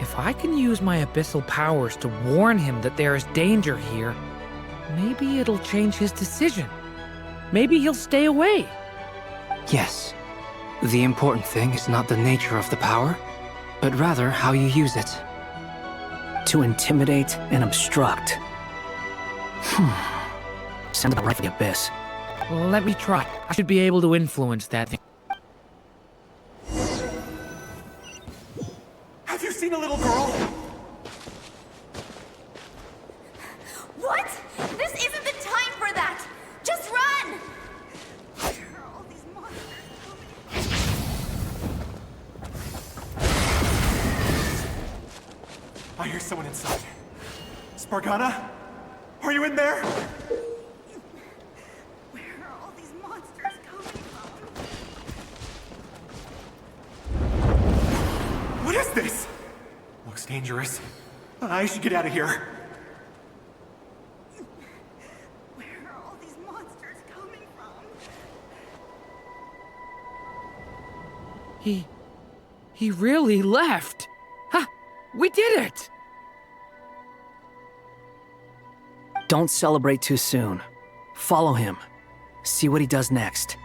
[SPEAKER 7] If I can use my abyssal powers to warn him that there is danger here, maybe it'll change his decision. Maybe he'll stay away.
[SPEAKER 9] Yes. The important thing is not the nature of the power, but rather how you use it.
[SPEAKER 12] To intimidate and obstruct. Sounds about right for the Abyss.
[SPEAKER 7] Well, let me try. I should be able to influence that thing.
[SPEAKER 8] Have you seen a little girl?
[SPEAKER 11] What? This isn't the time for that! Just run!
[SPEAKER 8] I hear someone inside. Spargana? Are you in there?
[SPEAKER 11] Where are all these monsters coming from?
[SPEAKER 8] What is this? Looks dangerous. I should get out of here.
[SPEAKER 11] Where are all these monsters coming from?
[SPEAKER 7] He really left. Ha! We did it!
[SPEAKER 12] Don't celebrate too soon. Follow him. See what he does next.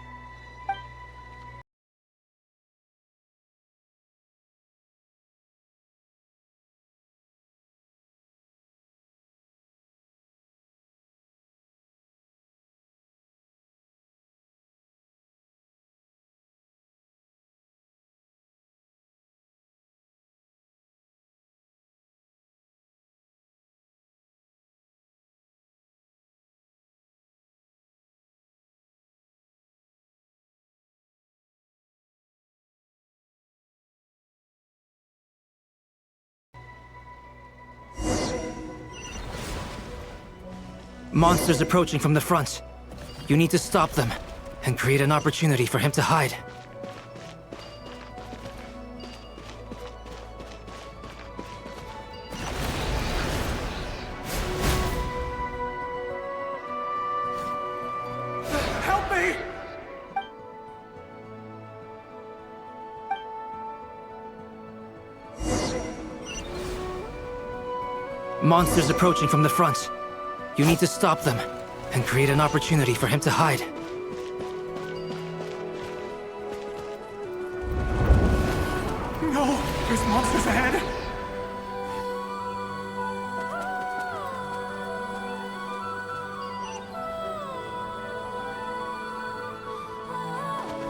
[SPEAKER 9] Monsters approaching from the front. You need to stop them and create an opportunity for him to hide.
[SPEAKER 8] Help me!
[SPEAKER 9] Monsters approaching from the front. You need to stop them and create an opportunity for him to hide.
[SPEAKER 8] No! There's monsters ahead!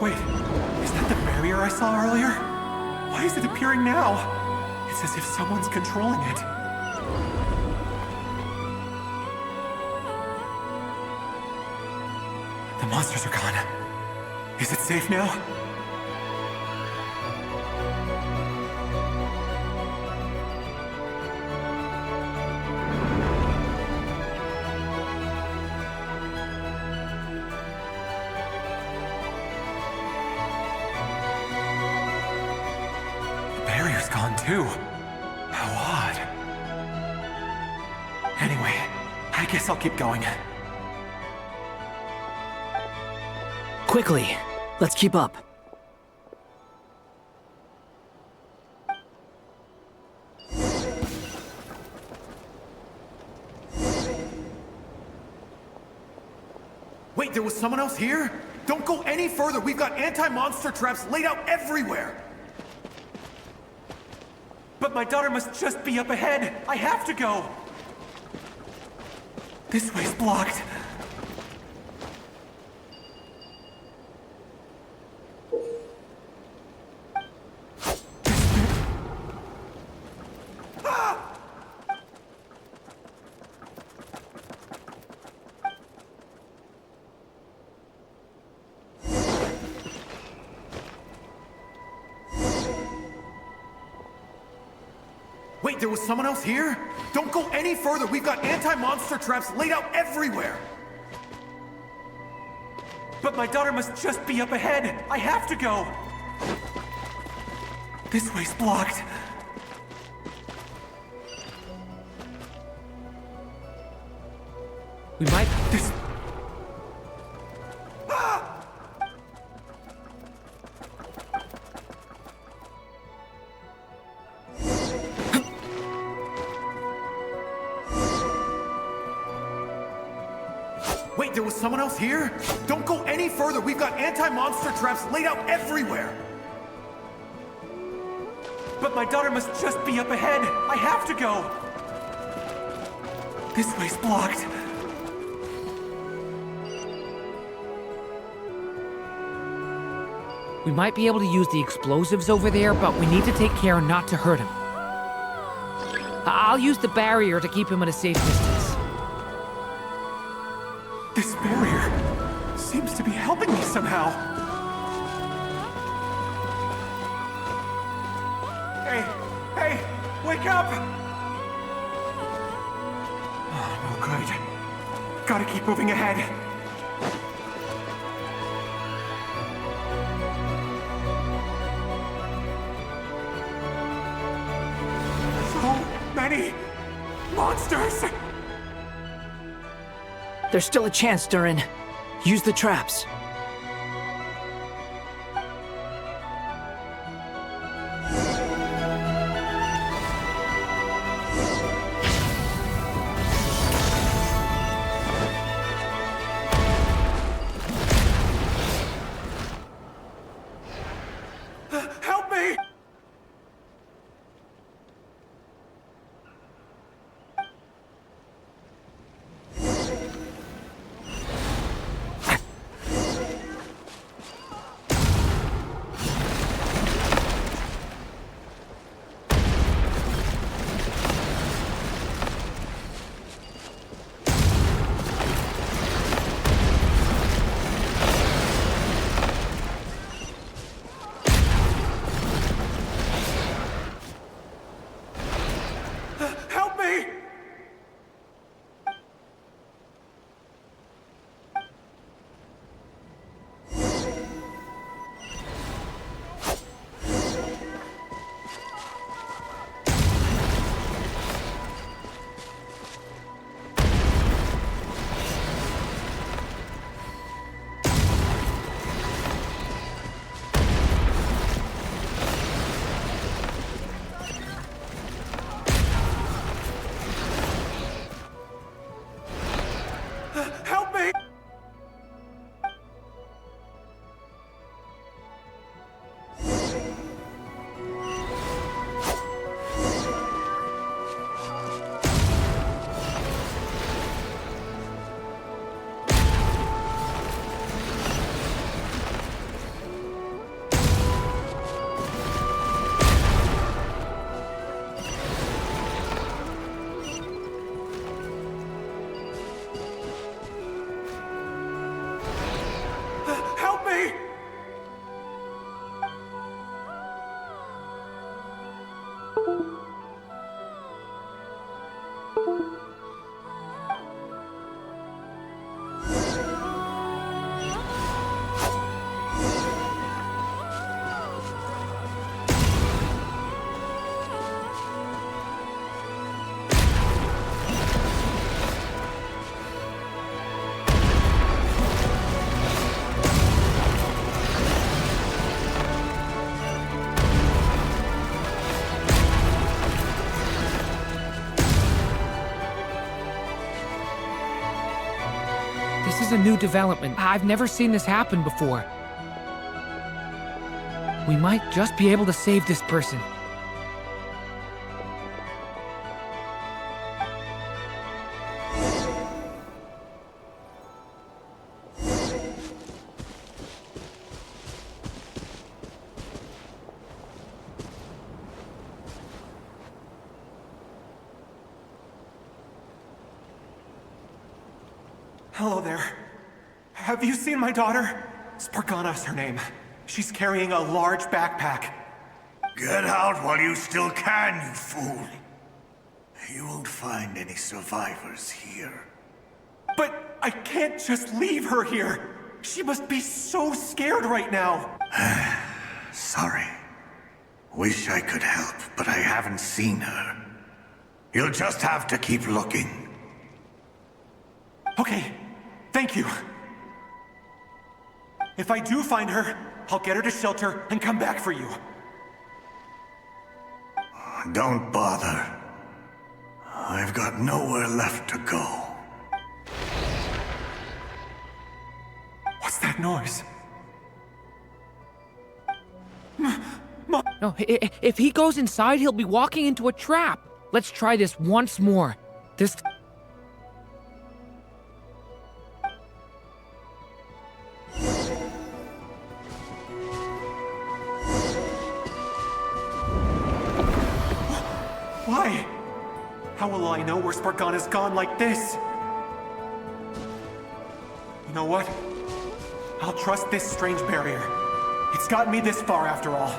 [SPEAKER 8] Wait, is that the barrier I saw earlier? Why is it appearing now? It's as if someone's controlling it. The monsters are gone. Is it safe now? Gone too. How odd. Anyway, I guess I'll keep going.
[SPEAKER 12] Quickly, let's keep up.
[SPEAKER 8] Wait, there was someone else here? Don't go any further. We've got anti-monster traps laid out everywhere. But my daughter must just be up ahead. I have to go. This way's blocked. Wait, there was someone else here? Don't go any further. We've got anti-monster traps laid out everywhere. But my daughter must just be up ahead. I have to go. This way's blocked.
[SPEAKER 7] We might...
[SPEAKER 8] This... Wait, there was someone else here? Don't go any further. We've got anti-monster traps laid out everywhere. But my daughter must just be up ahead. I have to go. This way's blocked.
[SPEAKER 7] We might be able to use the explosives over there, but we need to take care not to hurt him. I'll use the barrier to keep him at a safe distance.
[SPEAKER 8] This barrier seems to be helping me somehow. Hey, wake up! Oh, no good. Gotta keep moving ahead. So many monsters!
[SPEAKER 12] There's still a chance, Durin. Use the traps.
[SPEAKER 8] Help me!
[SPEAKER 7] is a new development. I've never seen this happen before. We might just be able to save this person.
[SPEAKER 8] Hello there. Have you seen my daughter? Spargana's her name. She's carrying a large backpack.
[SPEAKER 17] Get out while you still can, you fool. You won't find any survivors here.
[SPEAKER 8] But I can't just leave her here. She must be so scared right now.
[SPEAKER 17] Sorry. Wish I could help, but I haven't seen her. You'll just have to keep looking.
[SPEAKER 8] Okay, thank you. If I do find her, I'll get her to shelter and come back for you.
[SPEAKER 17] Don't bother. I've got nowhere left to go.
[SPEAKER 8] What's that noise?
[SPEAKER 7] No, if he goes inside, he'll be walking into a trap. Let's try this once more. This...
[SPEAKER 8] Why? How will I know where Spargana's gone like this? You know what? I'll trust this strange barrier. It's gotten me this far after all.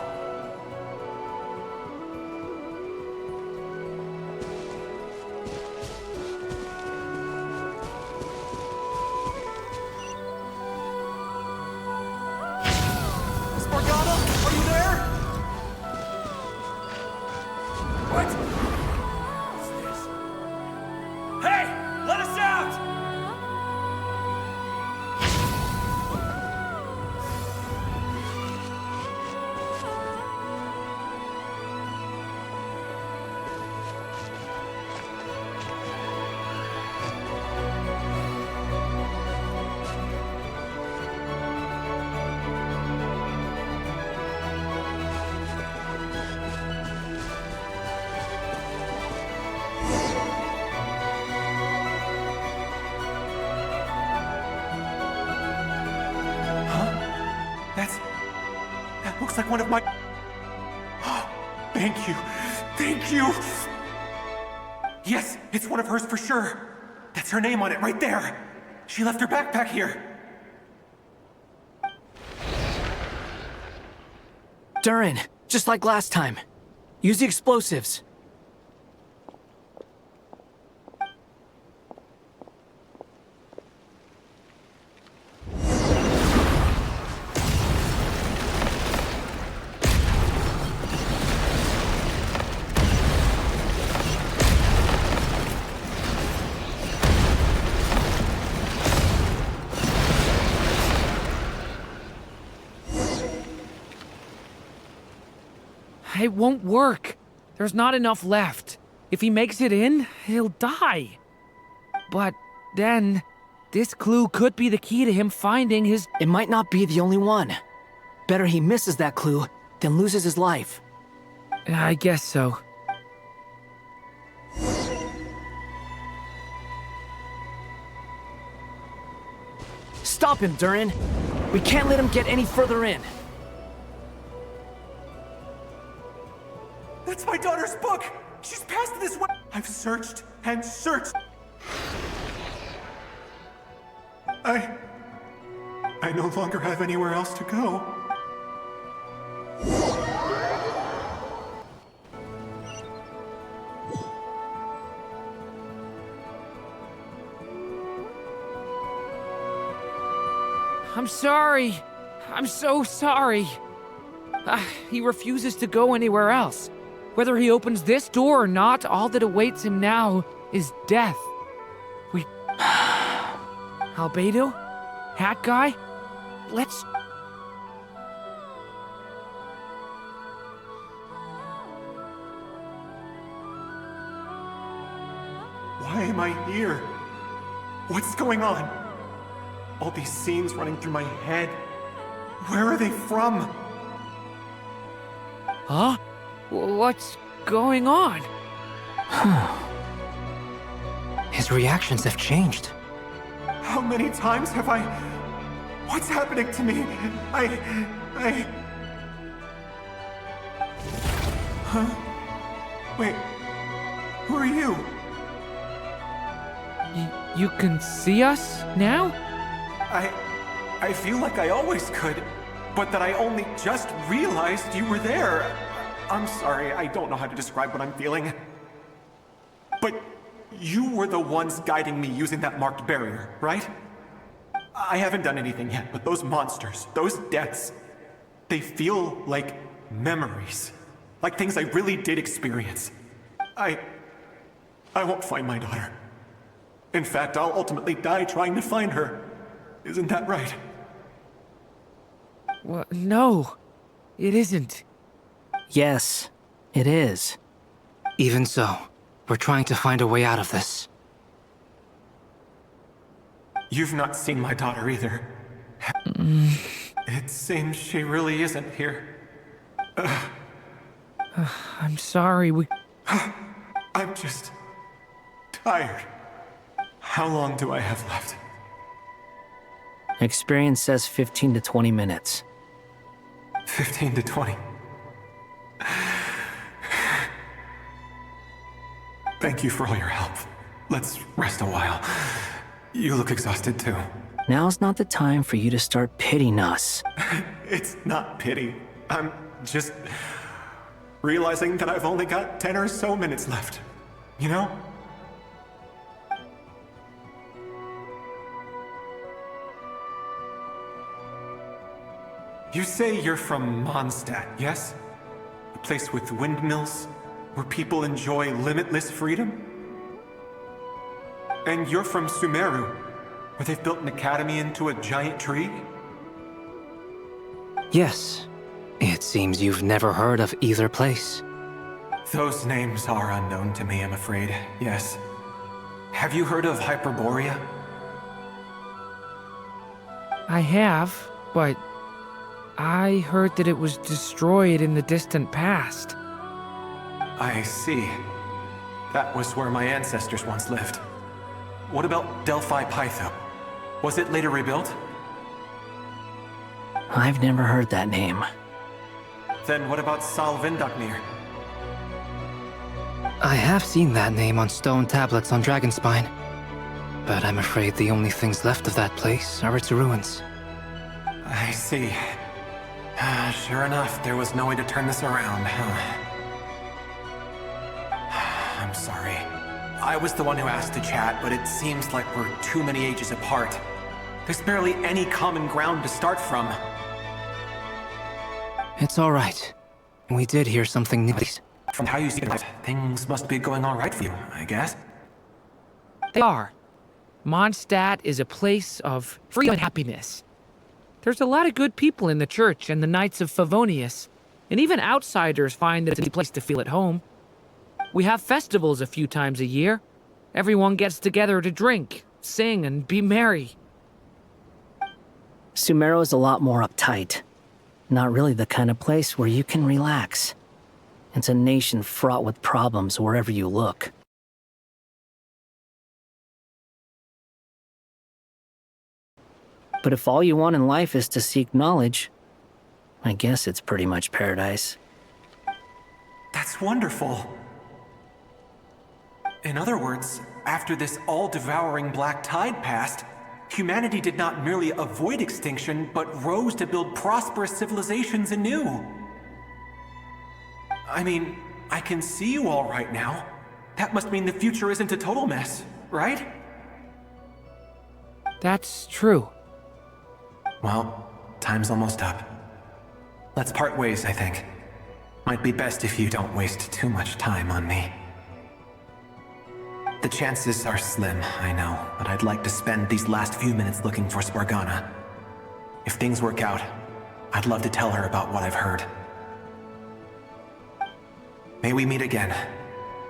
[SPEAKER 8] Spargana, are you there? What? Hey! Let us out! That looks like one of my... Thank you. Thank you. Yes, it's one of hers for sure. That's her name on it right there. She left her backpack here.
[SPEAKER 12] Durin, just like last time. Use the explosives.
[SPEAKER 7] It won't work. There's not enough left. If he makes it in, he'll die. But then, this clue could be the key to him finding his...
[SPEAKER 12] It might not be the only one. Better he misses that clue than loses his life.
[SPEAKER 7] I guess so.
[SPEAKER 12] Stop him, Durin. We can't let him get any further in.
[SPEAKER 8] That's my daughter's book! She's passed this way! I've searched and searched. I no longer have anywhere else to go.
[SPEAKER 7] I'm sorry. I'm so sorry. He refuses to go anywhere else. Whether he opens this door or not, all that awaits him now is death. We... Albedo? Hat guy? Let's...
[SPEAKER 8] Why am I here? What's going on? All these scenes running through my head. Where are they from?
[SPEAKER 7] Huh? What's going on?
[SPEAKER 9] His reactions have changed.
[SPEAKER 8] How many times have I... What's happening to me? Huh? Wait. Who are you?
[SPEAKER 7] You can see us now?
[SPEAKER 8] I feel like I always could, but that I only just realized you were there. I'm sorry, I don't know how to describe what I'm feeling. But you were the ones guiding me using that marked barrier, right? I haven't done anything yet, but those monsters, those deaths, they feel like memories. Like things I really did experience. I won't find my daughter. In fact, I'll ultimately die trying to find her. Isn't that right?
[SPEAKER 7] Well, no, it isn't.
[SPEAKER 9] Yes, it is. Even so, we're trying to find a way out of this.
[SPEAKER 8] You've not seen my daughter either. It seems she really isn't here.
[SPEAKER 7] I'm sorry,
[SPEAKER 8] I'm just... tired. How long do I have left?
[SPEAKER 12] Experience says 15 to 20 minutes.
[SPEAKER 8] 15 to 20. Thank you for all your help. Let's rest a while. You look exhausted too.
[SPEAKER 12] Now's not the time for you to start pitying us.
[SPEAKER 8] It's not pity. I'm just realizing that I've only got 10 or so minutes left. You know? You say you're from Mondstadt, yes? A place with windmills, where people enjoy limitless freedom? And you're from Sumeru, where they've built an academy into a giant tree?
[SPEAKER 9] Yes. It seems you've never heard of either place.
[SPEAKER 8] Those names are unknown to me, I'm afraid, yes. Have you heard of Hyperborea?
[SPEAKER 7] I have, but I heard that it was destroyed in the distant past.
[SPEAKER 8] I see. That was where my ancestors once lived. What about Delphi Pytho? Was it later rebuilt?
[SPEAKER 12] I've never heard that name.
[SPEAKER 8] Then what about Salvindaknir?
[SPEAKER 9] I have seen that name on stone tablets on Dragonspine. But I'm afraid the only things left of that place are its ruins.
[SPEAKER 8] I see. Sure enough, there was no way to turn this around, huh? I'm sorry. I was the one who asked to chat, but it seems like we're too many ages apart. There's barely any common ground to start from.
[SPEAKER 9] It's all right. We did hear something new.
[SPEAKER 8] From how you see it, things must be going all right for you, I guess.
[SPEAKER 7] They are. Mondstadt is a place of freedom and happiness. There's a lot of good people in the church and the Knights of Favonius, and even outsiders find that it's a place to feel at home. We have festivals a few times a year. Everyone gets together to drink, sing, and be merry.
[SPEAKER 12] Sumeru is a lot more uptight. Not really the kind of place where you can relax. It's a nation fraught with problems wherever you look. But if all you want in life is to seek knowledge, I guess it's pretty much paradise.
[SPEAKER 8] That's wonderful. In other words, after this all-devouring black tide passed, humanity did not merely avoid extinction, but rose to build prosperous civilizations anew. I mean, I can see you all right now. That must mean the future isn't a total mess, right?
[SPEAKER 7] That's true.
[SPEAKER 8] Well, time's almost up. Let's part ways, I think. Might be best if you don't waste too much time on me. The chances are slim, I know, but I'd like to spend these last few minutes looking for Spargana. If things work out, I'd love to tell her about what I've heard. May we meet again.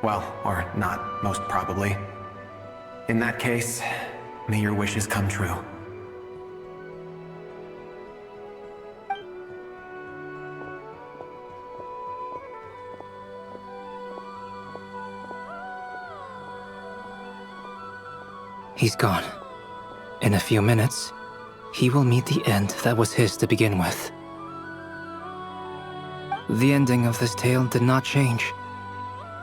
[SPEAKER 8] Well, or not, most probably. In that case, may your wishes come true.
[SPEAKER 9] He's gone. In a few minutes, he will meet the end that was his to begin with. The ending of this tale did not change,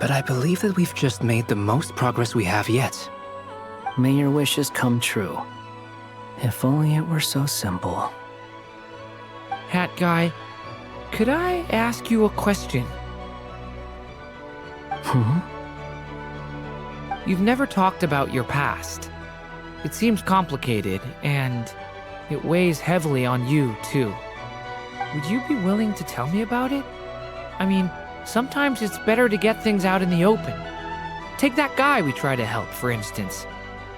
[SPEAKER 9] but I believe that we've just made the most progress we have yet.
[SPEAKER 12] May your wishes come true. If only it were so simple.
[SPEAKER 7] Hat guy, could I ask you a question? You've never talked about your past. It seems complicated, and it weighs heavily on you, too. Would you be willing to tell me about it? I mean, sometimes it's better to get things out in the open. Take that guy we tried to help, for instance.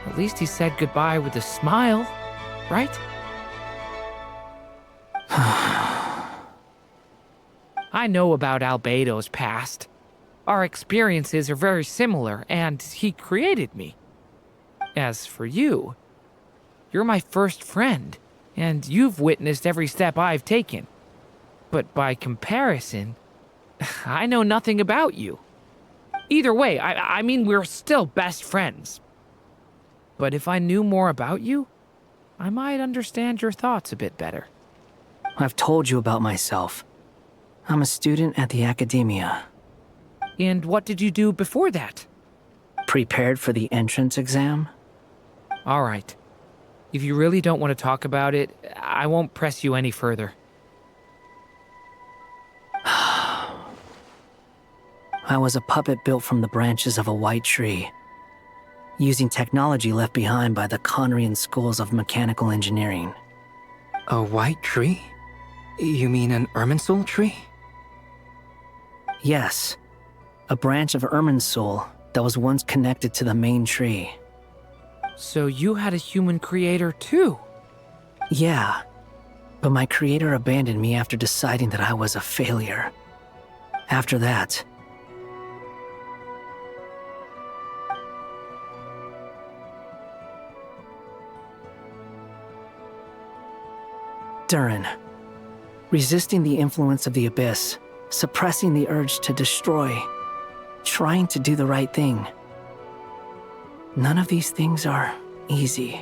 [SPEAKER 7] At least he said goodbye with a smile, right? I know about Albedo's past. Our experiences are very similar, and he created me. As for you, you're my first friend, and you've witnessed every step I've taken. But by comparison, I know nothing about you. Either way, I mean, we're still best friends. But if I knew more about you, I might understand your thoughts a bit better.
[SPEAKER 12] I've told you about myself. I'm a student at the academia.
[SPEAKER 7] And what did you do before that?
[SPEAKER 12] Prepared for the entrance exam?
[SPEAKER 7] All right. If you really don't want to talk about it, I won't press you any further.
[SPEAKER 12] I was a puppet built from the branches of a white tree, using technology left behind by the Conrian schools of mechanical engineering.
[SPEAKER 9] A white tree? You mean an Irminsul tree?
[SPEAKER 12] Yes. A branch of Irminsul that was once connected to the main tree.
[SPEAKER 7] So you had a human creator too?
[SPEAKER 12] Yeah. But my creator abandoned me after deciding that I was a failure. After that, Durin. Resisting the influence of the Abyss, suppressing the urge to destroy, trying to do the right thing. None of these things are easy.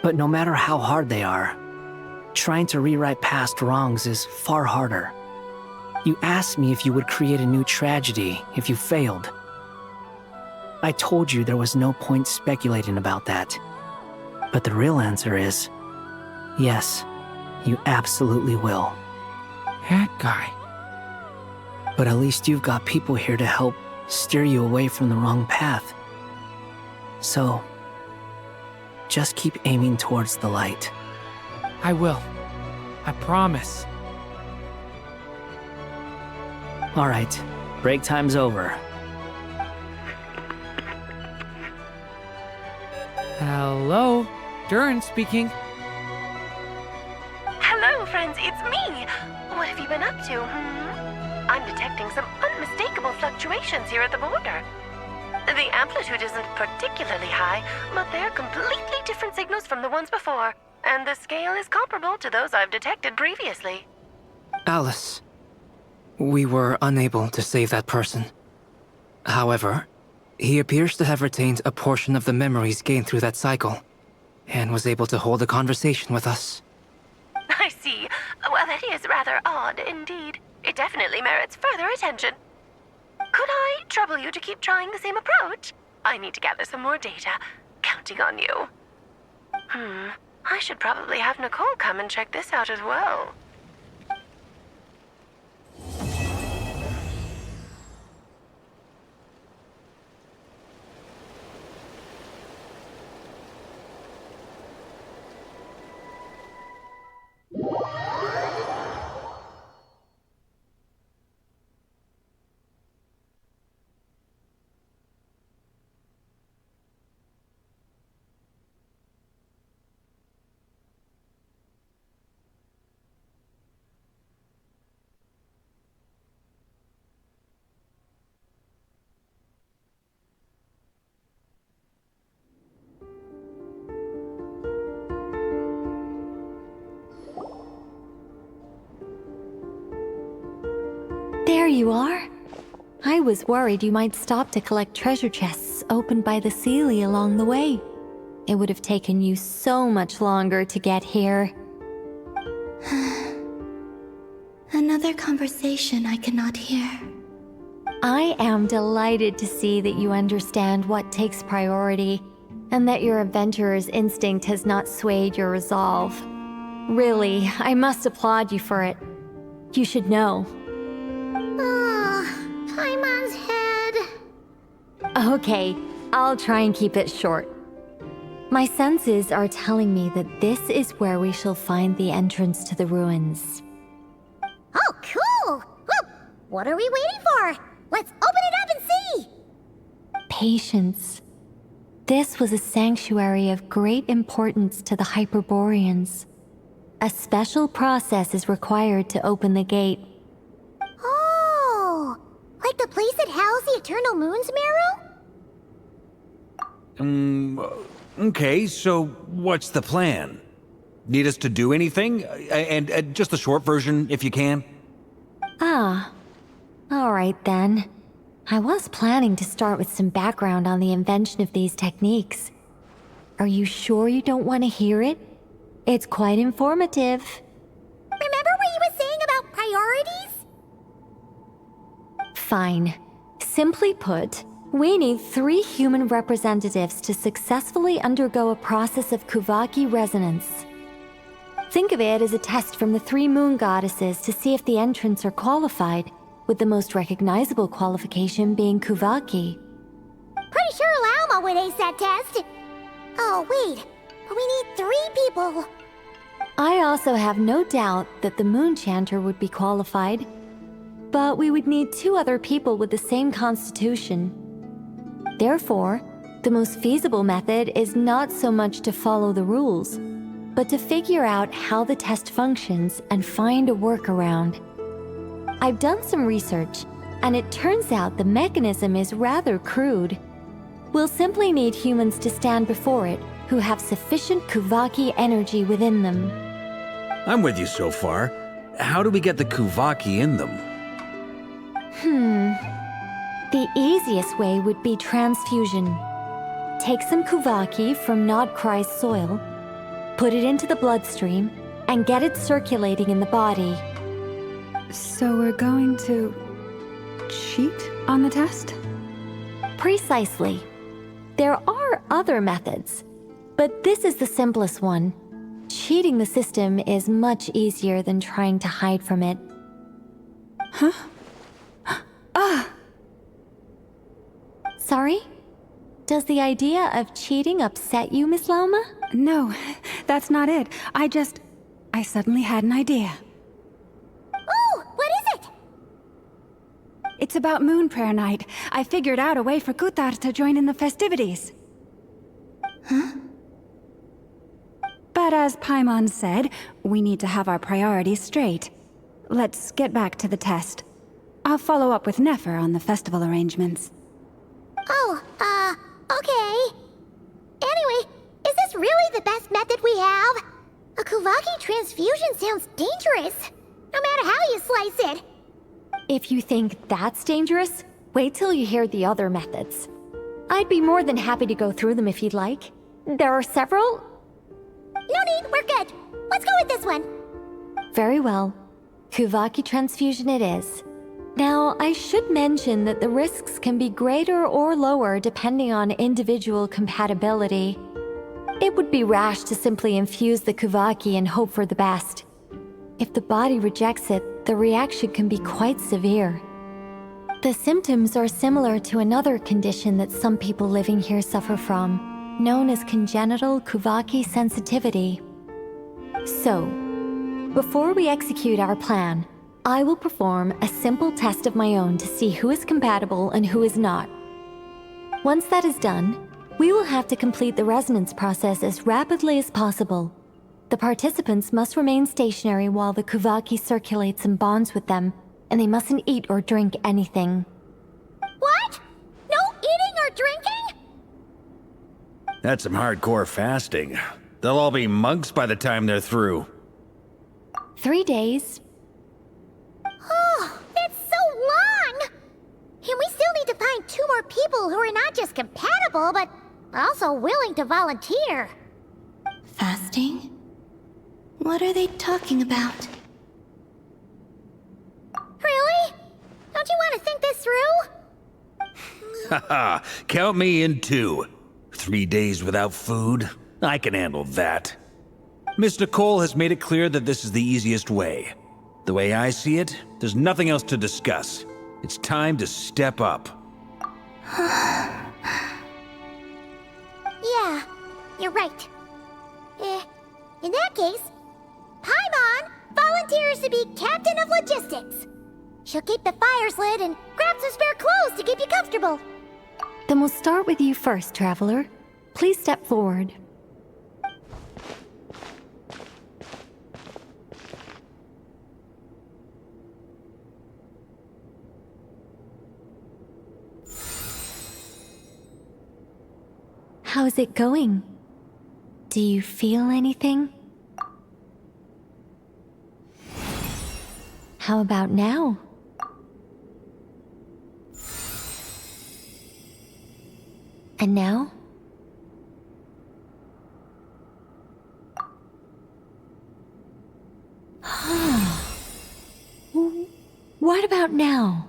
[SPEAKER 12] But no matter how hard they are, trying to rewrite past wrongs is far harder. You asked me if you would create a new tragedy if you failed. I told you there was no point speculating about that. But the real answer is, yes, you absolutely will.
[SPEAKER 7] That guy.
[SPEAKER 12] But at least you've got people here to help steer you away from the wrong path. So, just keep aiming towards the light.
[SPEAKER 7] I will. I promise.
[SPEAKER 12] All right, break time's over.
[SPEAKER 7] Hello, Durin speaking.
[SPEAKER 14] Hello, friends, it's me. What have you been up to, I'm detecting some unmistakable fluctuations here at the border. The amplitude isn't particularly high, but they're completely different signals from the ones before, and the scale is comparable to those I've detected previously.
[SPEAKER 9] Alice, we were unable to save that person. However, he appears to have retained a portion of the memories gained through that cycle, and was able to hold a conversation with us.
[SPEAKER 14] I see. Well, that is rather odd indeed. It definitely merits further attention. Could I trouble you to keep trying the same approach? I need to gather some more data. Counting on you. I should probably have Nicole come and check this out as well.
[SPEAKER 21] There you are. I was worried you might stop to collect treasure chests opened by the Seelie along the way. it would have taken you so much longer to get here.
[SPEAKER 3] Another conversation I cannot hear.
[SPEAKER 21] I am delighted to see that you understand what takes priority, and that your adventurer's instinct has not swayed your resolve. Really, I must applaud you for it. You should know.
[SPEAKER 2] Paimon's head.
[SPEAKER 21] Okay, I'll try and keep it short. My senses are telling me that this is where we shall find the entrance to the ruins.
[SPEAKER 2] Oh, cool! Well, what are we waiting for? Let's open it up and see!
[SPEAKER 21] Patience. This was a sanctuary of great importance to the Hyperboreans. A special process is required to open the gate.
[SPEAKER 2] Oh! Like the place that housed the Eternal Moon's marrow?
[SPEAKER 5] Okay, so what's the plan? Need us to do anything? And just the short version, if you can.
[SPEAKER 21] Ah. Alright then. I was planning to start with some background on the invention of these techniques. Are you sure you don't want to hear it? It's quite informative.
[SPEAKER 2] Remember what you were saying about priorities?
[SPEAKER 21] Fine. Simply put, we need 3 human representatives to successfully undergo a process of Kuvaki resonance. Think of it as a test from the 3 moon goddesses to see if the entrants are qualified, with the most recognizable qualification being Kuvaki.
[SPEAKER 2] Pretty sure Lauma would ace that test. Oh, wait. But we need 3 people.
[SPEAKER 21] I also have no doubt that the Moon Chanter would be qualified, but we would need 2 other people with the same constitution. Therefore, the most feasible method is not so much to follow the rules, but to figure out how the test functions and find a workaround. I've done some research, and it turns out the mechanism is rather crude. We'll simply need humans to stand before it who have sufficient Kuvaki energy within them.
[SPEAKER 5] I'm with you so far. How do we get the Kuvaki in them?
[SPEAKER 21] The easiest way would be transfusion. Take some Kuvaki from nod-krai's soil, put it into the bloodstream, and get it circulating in the body.
[SPEAKER 6] So we're going to cheat on the test?
[SPEAKER 21] Precisely. There are other methods, but this is the simplest one. Cheating the system is much easier than trying to hide from it.
[SPEAKER 6] Huh?
[SPEAKER 21] Sorry? Does the idea of cheating upset you, Miss Lauma?
[SPEAKER 6] No, that's not it. I suddenly had an idea.
[SPEAKER 2] Oh, what is it?
[SPEAKER 6] It's about Moon Prayer Night. I figured out a way for Kutar to join in the festivities.
[SPEAKER 3] Huh?
[SPEAKER 6] But as Paimon said, we need to have our priorities straight. Let's get back to the test. I'll follow up with Nefer on the festival arrangements.
[SPEAKER 2] Oh, okay. Anyway, is this really the best method we have? A Kuvaki transfusion sounds dangerous, no matter how you slice it.
[SPEAKER 21] If you think that's dangerous, wait till you hear the other methods. I'd be more than happy to go through them if you'd like. There are several.
[SPEAKER 2] No need, we're good. Let's go with this one.
[SPEAKER 21] Very well. Kuvaki transfusion it is. Now, I should mention that the risks can be greater or lower depending on individual compatibility. It would be rash to simply infuse the Kuvaki and hope for the best. If the body rejects it, the reaction can be quite severe. The symptoms are similar to another condition that some people living here suffer from, known as congenital Kuvaki sensitivity. So, before we execute our plan, I will perform a simple test of my own to see who is compatible and who is not. Once that is done, we will have to complete the resonance process as rapidly as possible. The participants must remain stationary while the Kuvaki circulates and bonds with them, and they mustn't eat or drink anything.
[SPEAKER 2] What? No eating or drinking?
[SPEAKER 5] That's some hardcore fasting. They'll all be monks by the time they're through.
[SPEAKER 21] 3 days.
[SPEAKER 2] Oh, that's so long! And we still need to find 2 more people who are not just compatible, but Also willing to volunteer.
[SPEAKER 3] Fasting? What are they talking about?
[SPEAKER 2] Really? Don't you want to think this through?
[SPEAKER 5] Haha, count me in too. 3 days without food? I can handle that. Miss Nicole has made it clear that this is the easiest way. The way I see it, there's nothing else to discuss. It's time to step up.
[SPEAKER 2] Yeah, you're right. In that case, Paimon volunteers to be Captain of Logistics. She'll keep the fires lit and grab some spare clothes to keep you comfortable.
[SPEAKER 21] Then we'll start with you first, Traveler. Please step forward. How's it going? Do you feel anything? How about now? And now? What about now?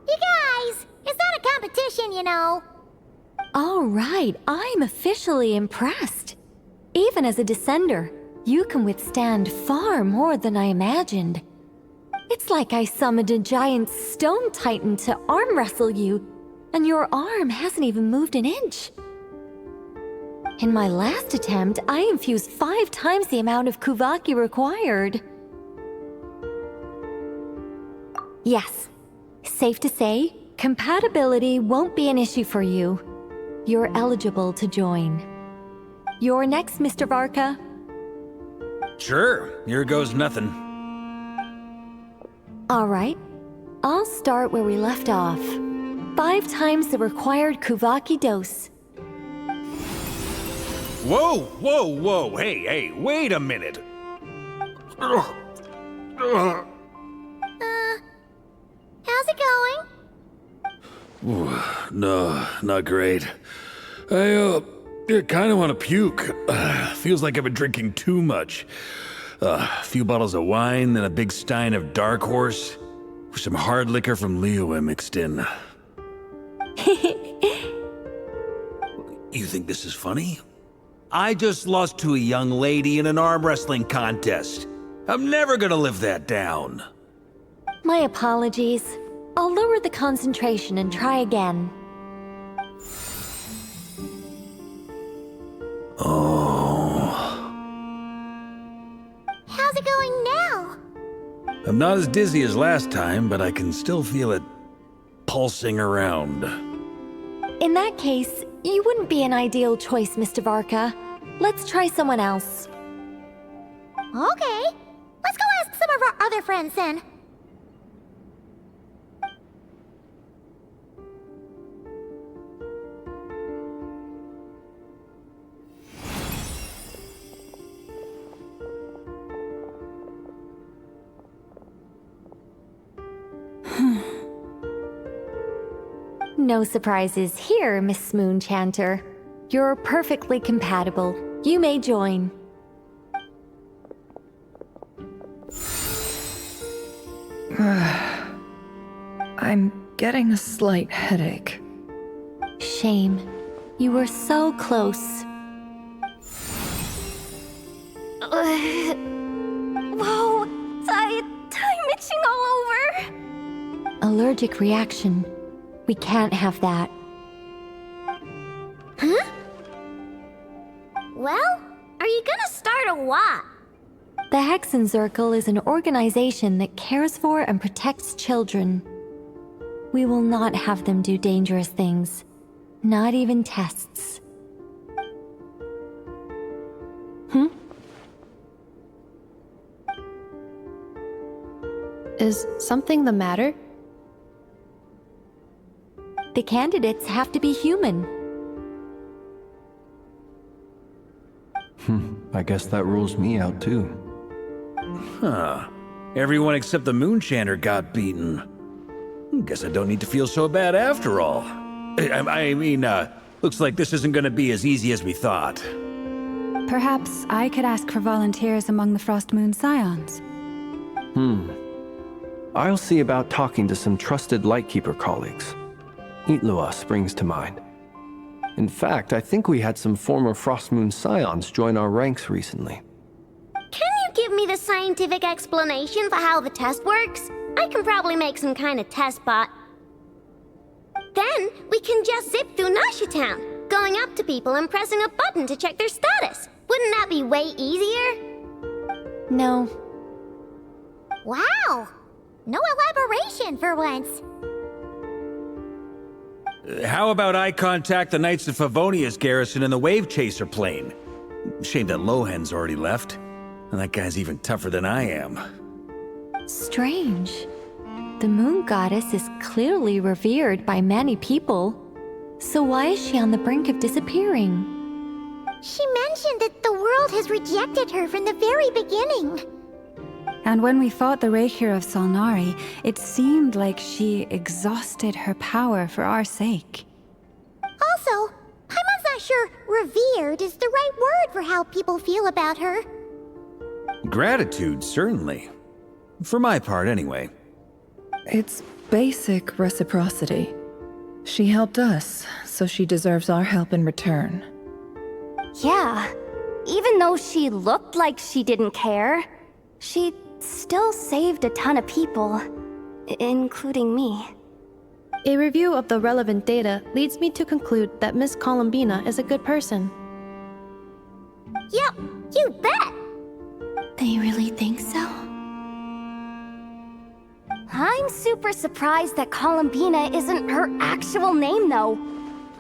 [SPEAKER 2] You guys, it's not a competition, you know.
[SPEAKER 21] All right, I'm officially impressed. Even as a descender, you can withstand far more than I imagined. It's like I summoned a giant stone titan to arm wrestle you, and your arm hasn't even moved an inch. In my last attempt, I infused 5 times the amount of Kuvaki required. Yes, safe to say, compatibility won't be an issue for you. You're eligible to join. You're next, Mr. Varka.
[SPEAKER 5] Sure, here goes nothing.
[SPEAKER 21] All right, I'll start where we left off. 5 times the required Kuvaki dose.
[SPEAKER 5] Whoa, whoa, whoa, hey, wait a minute.
[SPEAKER 2] How's it going?
[SPEAKER 18] Ooh, no, not great. I kind of want to puke. Feels like I've been drinking too much. A few bottles of wine, then a big stein of Dark Horse, with some hard liquor from Liyue mixed in. You think this is funny?
[SPEAKER 5] I just lost to a young lady in an arm wrestling contest. I'm never gonna live that down.
[SPEAKER 21] My apologies. I'll lower the concentration and try again.
[SPEAKER 5] Oh.
[SPEAKER 2] How's it going now?
[SPEAKER 5] I'm not as dizzy as last time, but I can still feel it pulsing around.
[SPEAKER 21] In that case, you wouldn't be an ideal choice, Mr. Varka. Let's try someone else.
[SPEAKER 2] Okay, let's go ask some of our other friends then.
[SPEAKER 21] No surprises here, Miss Moonchanter. You're perfectly compatible. You may join.
[SPEAKER 10] I'm getting a slight headache.
[SPEAKER 21] Shame. You were so close.
[SPEAKER 11] Whoa! I'm itching all over!
[SPEAKER 21] Allergic reaction. We can't have that.
[SPEAKER 2] Huh? Well, are you gonna start or what?
[SPEAKER 21] The Hexenzirkel is an organization that cares for and protects children. We will not have them do dangerous things. Not even tests.
[SPEAKER 15] Is something the matter?
[SPEAKER 21] The candidates have to be human.
[SPEAKER 22] I guess that rules me out too.
[SPEAKER 5] Huh. Everyone except the Moonchanter got beaten. Guess I don't need to feel so bad after all. I mean, looks like this isn't gonna be as easy as we thought.
[SPEAKER 6] Perhaps I could ask for volunteers among the Frost Moon Scions.
[SPEAKER 15] I'll see about talking to some trusted Lightkeeper colleagues. Itlua springs to mind. In fact, I think we had some former Frost Moon Scions join our ranks recently.
[SPEAKER 2] Can you give me the scientific explanation for how the test works? I can probably make some kind of test bot. Then we can just zip through Nasha Town, going up to people and pressing a button to check their status. Wouldn't that be way easier?
[SPEAKER 21] No.
[SPEAKER 2] Wow! No elaboration for once.
[SPEAKER 5] How about I contact the Knights of Favonia's garrison in the Wave Chaser plane? Shame that Lohan's already left. And that guy's even tougher than I am.
[SPEAKER 21] Strange. The moon goddess is clearly revered by many people. So why is she on the brink of disappearing?
[SPEAKER 2] She mentioned that the world has rejected her from the very beginning.
[SPEAKER 6] And when we fought the Rahier of Solnari, it seemed like she exhausted her power for our sake.
[SPEAKER 2] Also, I'm not sure revered is the right word for how people feel about her.
[SPEAKER 5] Gratitude, certainly. For my part, anyway.
[SPEAKER 10] It's basic reciprocity. She helped us, so she deserves our help in return.
[SPEAKER 22] Yeah. Even though she looked like she didn't care, she still saved a ton of people, including me.
[SPEAKER 23] A review of the relevant data leads me to conclude that Miss Columbina is a good person.
[SPEAKER 2] Yep, you bet!
[SPEAKER 21] They really think so?
[SPEAKER 22] I'm super surprised that Columbina isn't her actual name, though.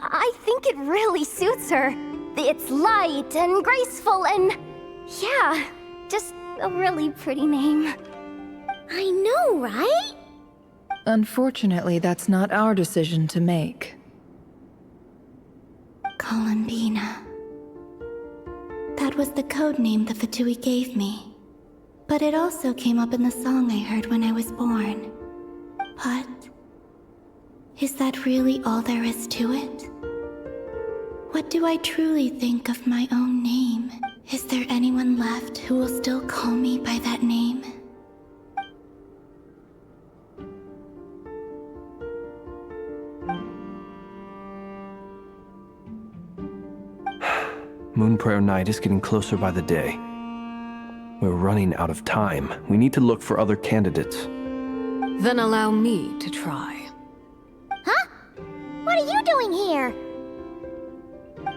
[SPEAKER 22] I think it really suits her. It's light and graceful and... yeah, just a really pretty name.
[SPEAKER 2] I know, right?
[SPEAKER 10] Unfortunately, that's not our decision to make.
[SPEAKER 3] Columbina. That was the code name the Fatui gave me. But it also came up in the song I heard when I was born. But... is that really all there is to it? What do I truly think of my own name? Is there anyone left who will still call me by that name?
[SPEAKER 15] Moonprayer Night is getting closer by the day. We're running out of time. We need to look for other candidates.
[SPEAKER 13] Then allow me to try.
[SPEAKER 2] Huh? What are you doing here?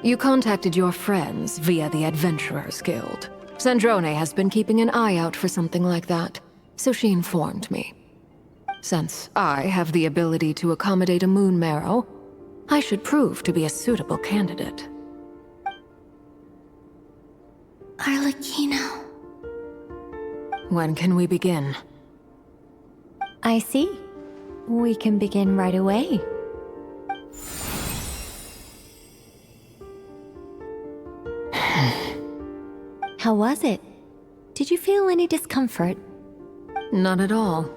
[SPEAKER 13] You contacted your friends via the Adventurers Guild. Sandrone has been keeping an eye out for something like that, so she informed me. Since I have the ability to accommodate a moon marrow, I should prove to be a suitable candidate.
[SPEAKER 3] Arlecchino.
[SPEAKER 13] When can we begin?
[SPEAKER 21] I see. We can begin right away. How was it? Did you feel any discomfort?
[SPEAKER 13] Not at all.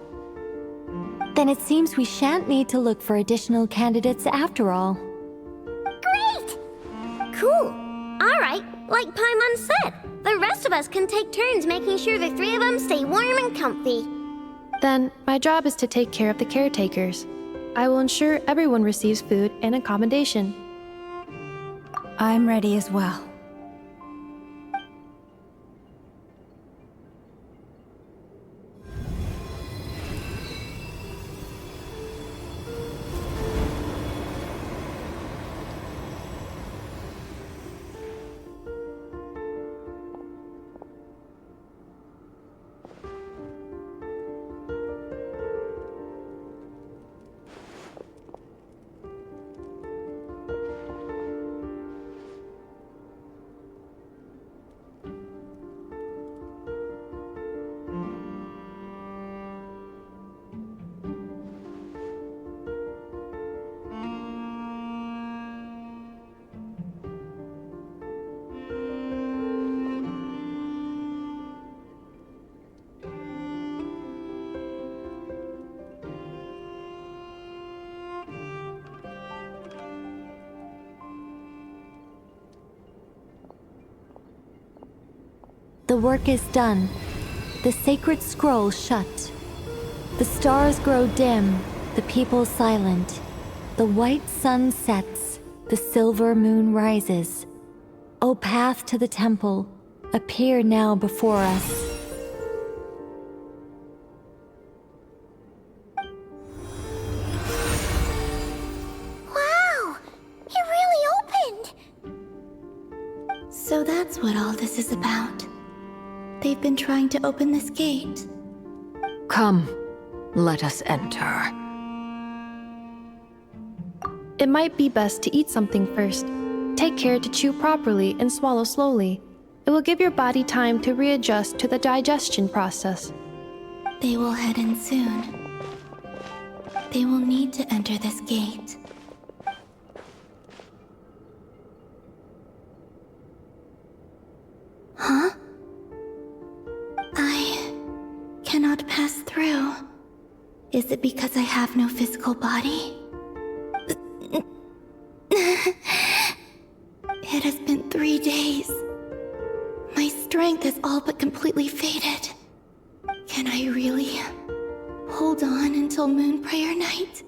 [SPEAKER 21] Then it seems we shan't need to look for additional candidates after all.
[SPEAKER 2] Great! Cool. Alright, like Paimon said, the rest of us can take turns making sure the three of them stay warm and comfy.
[SPEAKER 23] Then, my job is to take care of the caretakers. I will ensure everyone receives food and accommodation.
[SPEAKER 6] I'm ready as well.
[SPEAKER 21] The work is done. The sacred scroll shut. The stars grow dim, the people silent. The white sun sets, the silver moon rises. O path to the temple, appear now before us.
[SPEAKER 2] Wow! It really opened!
[SPEAKER 3] So that's what all this is about. They've been trying to open this gate.
[SPEAKER 13] Come, let us enter.
[SPEAKER 23] It might be best to eat something first. Take care to chew properly and swallow slowly. It will give your body time to readjust to the digestion process.
[SPEAKER 3] They will head in soon. They will need to enter this gate. Huh? I cannot pass through. Is it because I have no physical body? It has been 3 days. My strength has all but completely faded. Can I really hold on until Moon Prayer Night?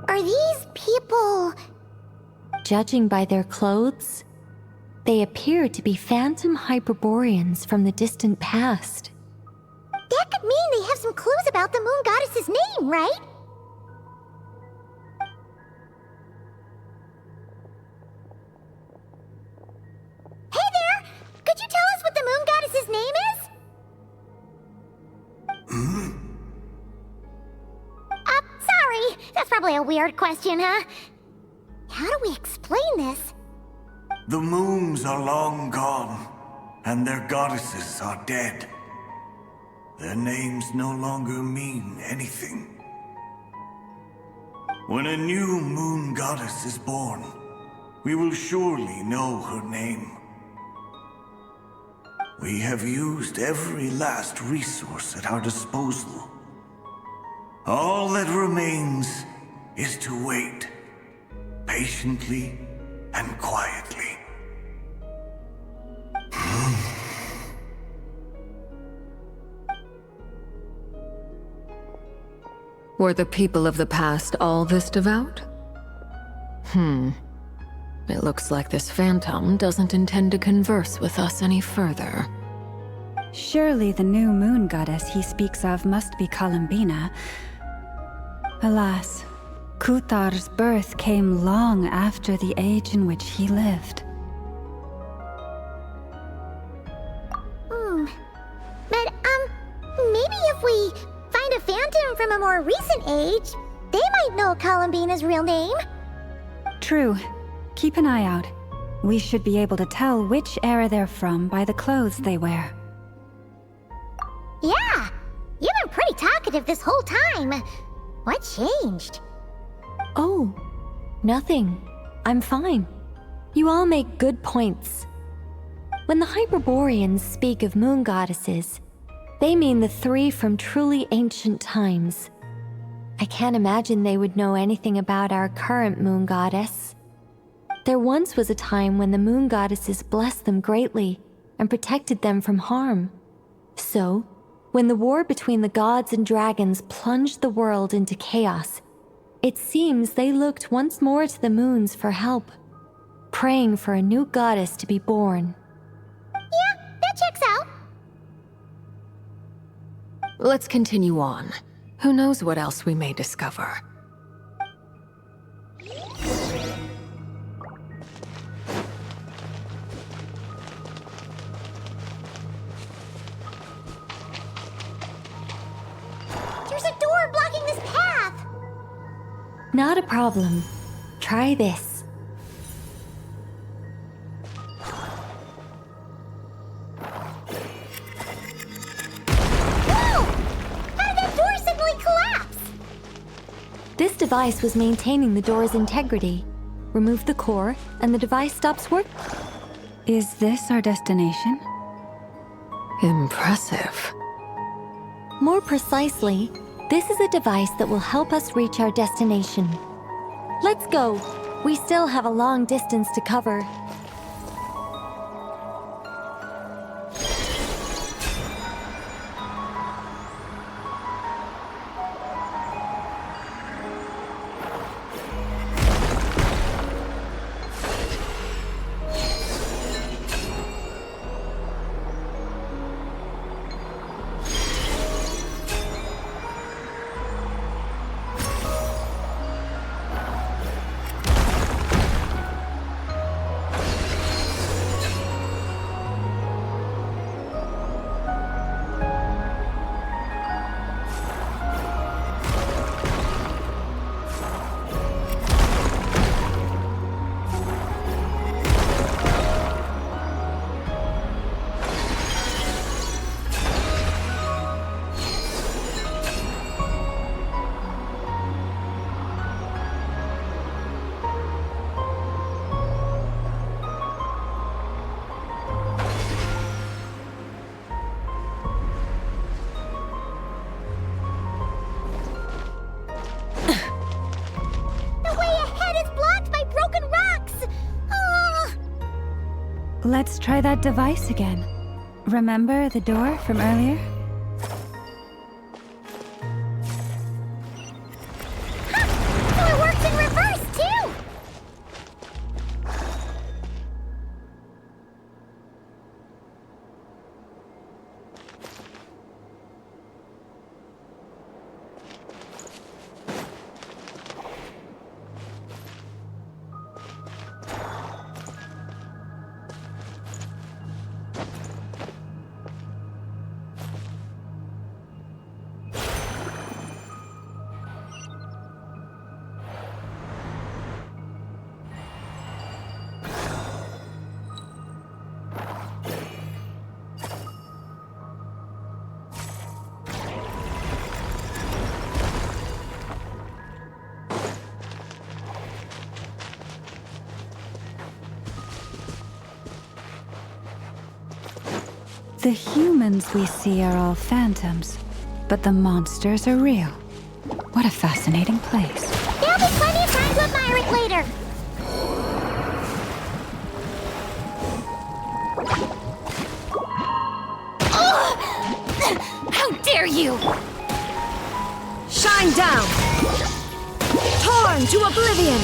[SPEAKER 2] Are these people...
[SPEAKER 21] Judging by their clothes, they appear to be phantom Hyperboreans from the distant past.
[SPEAKER 2] That could mean they have some clues about the moon goddess's name, right? Hey there! Could you tell us what the moon goddess's name is? Sorry. That's probably a weird question, huh? How do we explain this?
[SPEAKER 1] The moons are long gone, and their goddesses are dead. Their names no longer mean anything. When a new moon goddess is born, we will surely know her name. We have used every last resource at our disposal. All that remains is to wait, patiently and quietly.
[SPEAKER 13] Were the people of the past all this devout? It looks like this phantom doesn't intend to converse with us any further.
[SPEAKER 6] Surely the new moon goddess he speaks of must be Columbina. Alas, Kuthar's birth came long after the age in which he lived.
[SPEAKER 2] But, maybe if we find a phantom from a more recent age, they might know Columbina's real name.
[SPEAKER 6] True. Keep an eye out. We should be able to tell which era they're from by the clothes they wear.
[SPEAKER 2] Yeah! You've been pretty talkative this whole time. What changed?
[SPEAKER 21] Oh, nothing. I'm fine. You all make good points. When the Hyperboreans speak of moon goddesses, they mean the three from truly ancient times. I can't imagine they would know anything about our current moon goddess. There once was a time when the moon goddesses blessed them greatly and protected them from harm. So, when the war between the gods and dragons plunged the world into chaos, it seems they looked once more to the moons for help. praying for a new goddess to be born.
[SPEAKER 2] Yeah, that checks out.
[SPEAKER 13] Let's continue on. Who knows what else we may discover?
[SPEAKER 2] There's a door blocking this path.
[SPEAKER 21] Not a problem. Try this.
[SPEAKER 2] Whoa! How did that door suddenly collapse?
[SPEAKER 21] This device was maintaining the door's integrity. Remove the core, and the device stops working.
[SPEAKER 6] Is this our destination?
[SPEAKER 13] Impressive.
[SPEAKER 21] More precisely, this is a device that will help us reach our destination. Let's go. We still have a long distance to cover.
[SPEAKER 6] Let's try that device again. Remember the door from earlier?
[SPEAKER 2] So it works in reverse, too!
[SPEAKER 6] The humans we see are all phantoms, but the monsters are real. What a fascinating place.
[SPEAKER 2] There'll be plenty of time to admire it later.
[SPEAKER 11] How dare you! Shine down! Torn to oblivion!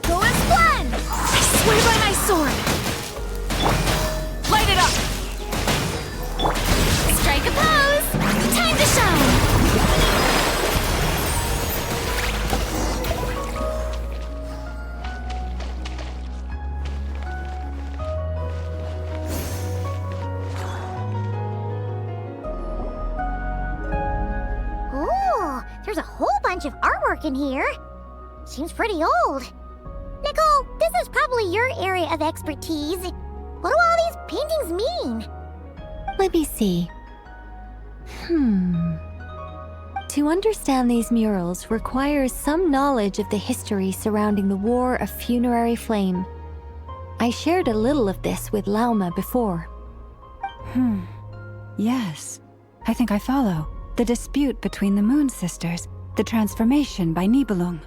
[SPEAKER 2] Go and splend!
[SPEAKER 11] I swear by my sword! Light it up!
[SPEAKER 2] Strike a pose! Time to shine! Ooh, there's a whole bunch of artwork in here. Seems pretty old. Nicole, this is probably your area of expertise. What do all these paintings mean?
[SPEAKER 21] Let me see. To understand these murals requires some knowledge of the history surrounding the War of Funerary Flame. I shared a little of this with Lauma before.
[SPEAKER 6] Yes, I think I follow. The dispute between the Moon Sisters, the transformation by Nibelung.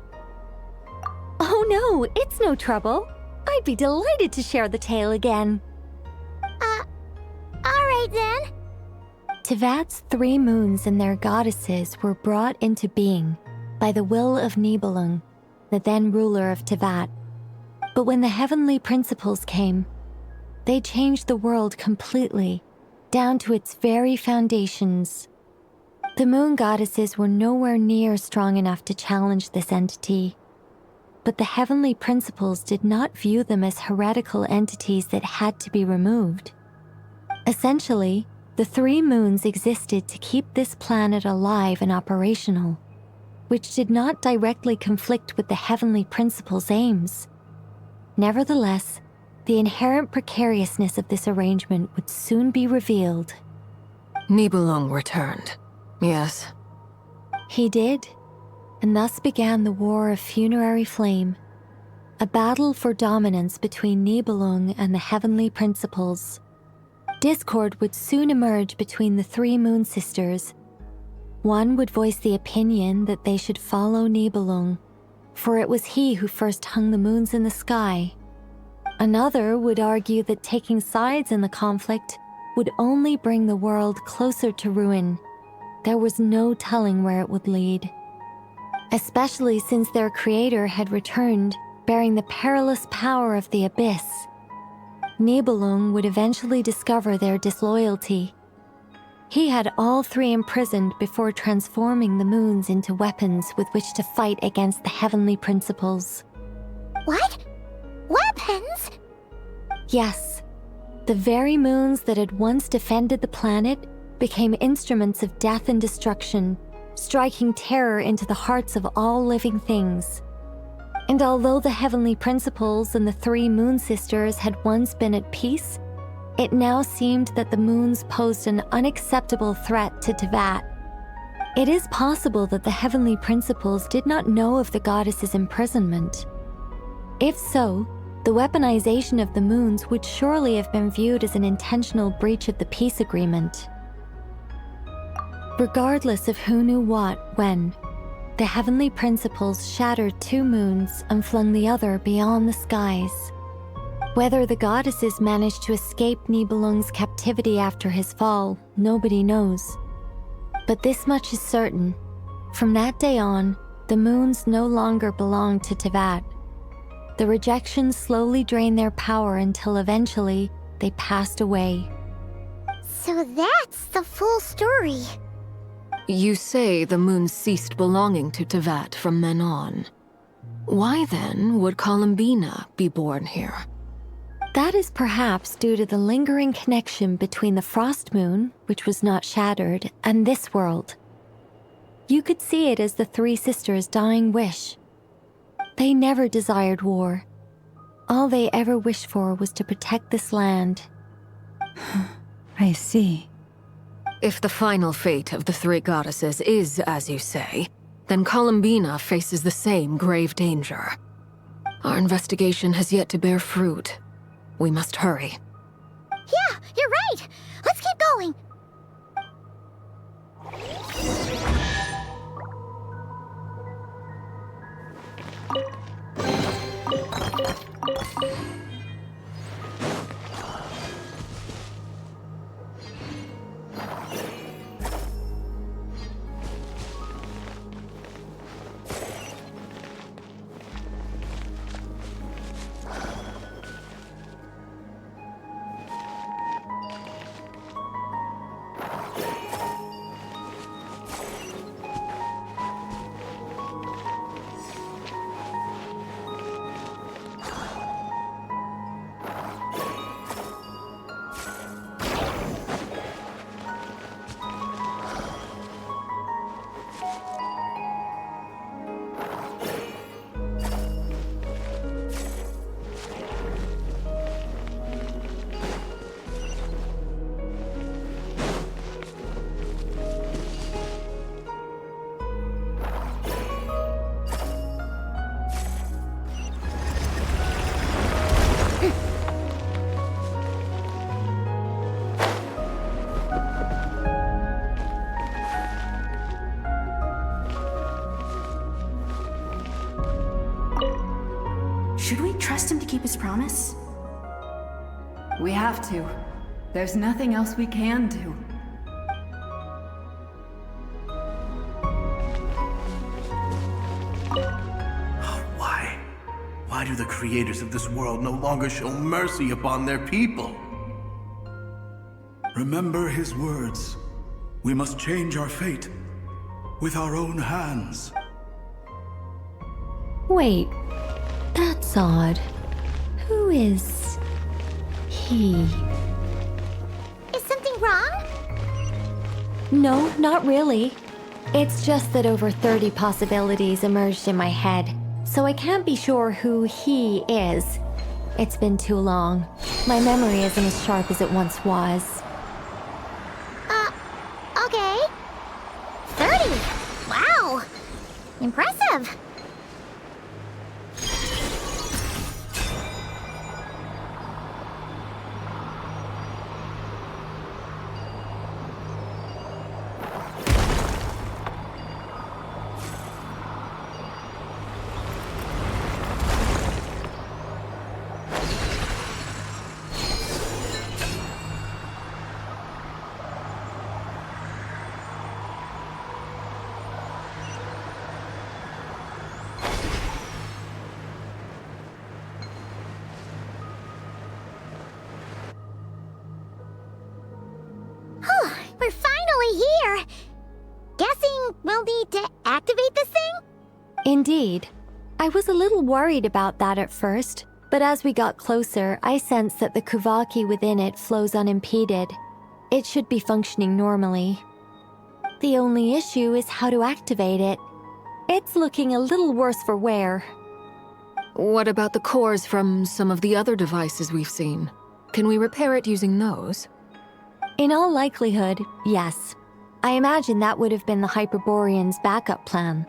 [SPEAKER 21] Oh no, it's no trouble. I'd be delighted to share the tale again. Tevat's 3 moons and their goddesses were brought into being by the will of Nibelung, the then ruler of Tevat. But when the heavenly principles came, they changed the world completely, down to its very foundations. The moon goddesses were nowhere near strong enough to challenge this entity, but the heavenly principles did not view them as heretical entities that had to be removed. Essentially, the 3 moons existed to keep this planet alive and operational, which did not directly conflict with the heavenly principles' aims. Nevertheless, the inherent precariousness of this arrangement would soon be revealed.
[SPEAKER 13] Nibelung returned, yes.
[SPEAKER 21] He did, and thus began the War of Funerary Flame, a battle for dominance between Nibelung and the heavenly principles. Discord would soon emerge between the 3 moon sisters. One would voice the opinion that they should follow Nibelung, for it was he who first hung the moons in the sky. Another would argue that taking sides in the conflict would only bring the world closer to ruin. There was no telling where it would lead, especially since their creator had returned, bearing the perilous power of the abyss. Nibelung would eventually discover their disloyalty. He had all 3 imprisoned before transforming the moons into weapons with which to fight against the heavenly principles.
[SPEAKER 2] What? Weapons?
[SPEAKER 21] Yes. The very moons that had once defended the planet became instruments of death and destruction, striking terror into the hearts of all living things. And although the heavenly principles and the 3 moon sisters had once been at peace, it now seemed that the moons posed an unacceptable threat to Tevat. It is possible that the heavenly principles did not know of the goddess's imprisonment. If so, the weaponization of the moons would surely have been viewed as an intentional breach of the peace agreement. Regardless of who knew what, when, the heavenly principles shattered 2 moons and flung the other beyond the skies. Whether the goddesses managed to escape Nibelung's captivity after his fall, nobody knows. But this much is certain. From that day on, the moons no longer belonged to Tevat. The rejection slowly drained their power until eventually they passed away.
[SPEAKER 2] So that's the full story.
[SPEAKER 13] You say the moons ceased belonging to Tevat from then on. Why then would Columbina be born here?
[SPEAKER 21] That is perhaps due to the lingering connection between the Frost Moon, which was not shattered, and this world. You could see it as the 3 sisters' dying wish. They never desired war. All they ever wished for was to protect this land.
[SPEAKER 6] I see.
[SPEAKER 13] If the final fate of the 3 goddesses is as you say, then Columbina faces the same grave danger. Our investigation has yet to bear fruit. We must hurry.
[SPEAKER 2] Yeah, you're right. Let's keep going.
[SPEAKER 16] Should we trust him to keep his promise? We have to. There's nothing else we can do.
[SPEAKER 4] do the creators of this world no longer show mercy upon their people?
[SPEAKER 1] Remember his words. We must change our fate with our own hands.
[SPEAKER 21] Wait, that's odd. Who is he?
[SPEAKER 2] Is something wrong?
[SPEAKER 21] No, not really. It's just that over 30 possibilities emerged in my head, so I can't be sure who he is. It's been too long. My memory isn't as sharp as it once was.
[SPEAKER 2] Okay. 30! Wow! Impressive! We're finally here! Guessing we'll need to activate this thing?
[SPEAKER 21] Indeed. I was a little worried about that at first, but as we got closer, I sensed that the Kuvaki within it flows unimpeded. It should be functioning normally. The only issue is how to activate it. It's looking a little worse for wear.
[SPEAKER 13] What about the cores from some of the other devices we've seen? Can we repair it using those?
[SPEAKER 21] In all likelihood, yes. I imagine that would have been the Hyperborean's backup plan.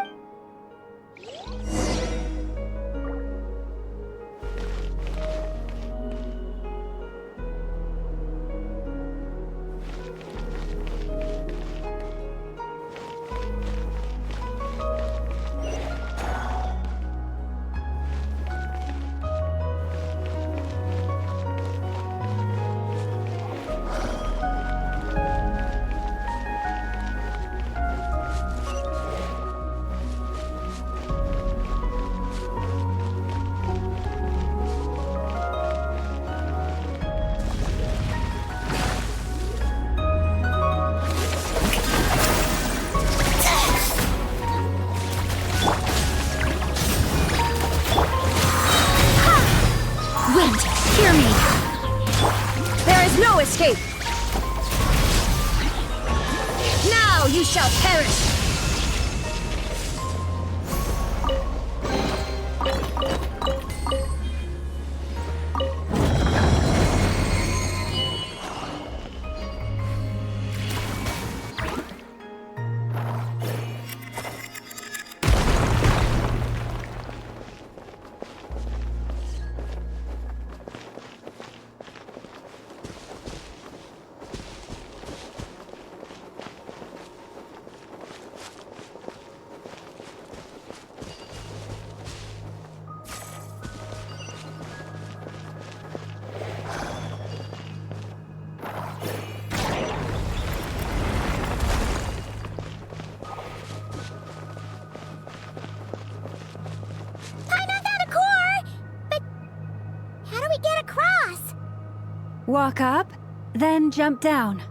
[SPEAKER 11] Hear me! There is no escape! Now you shall perish!
[SPEAKER 6] Walk up, then jump down.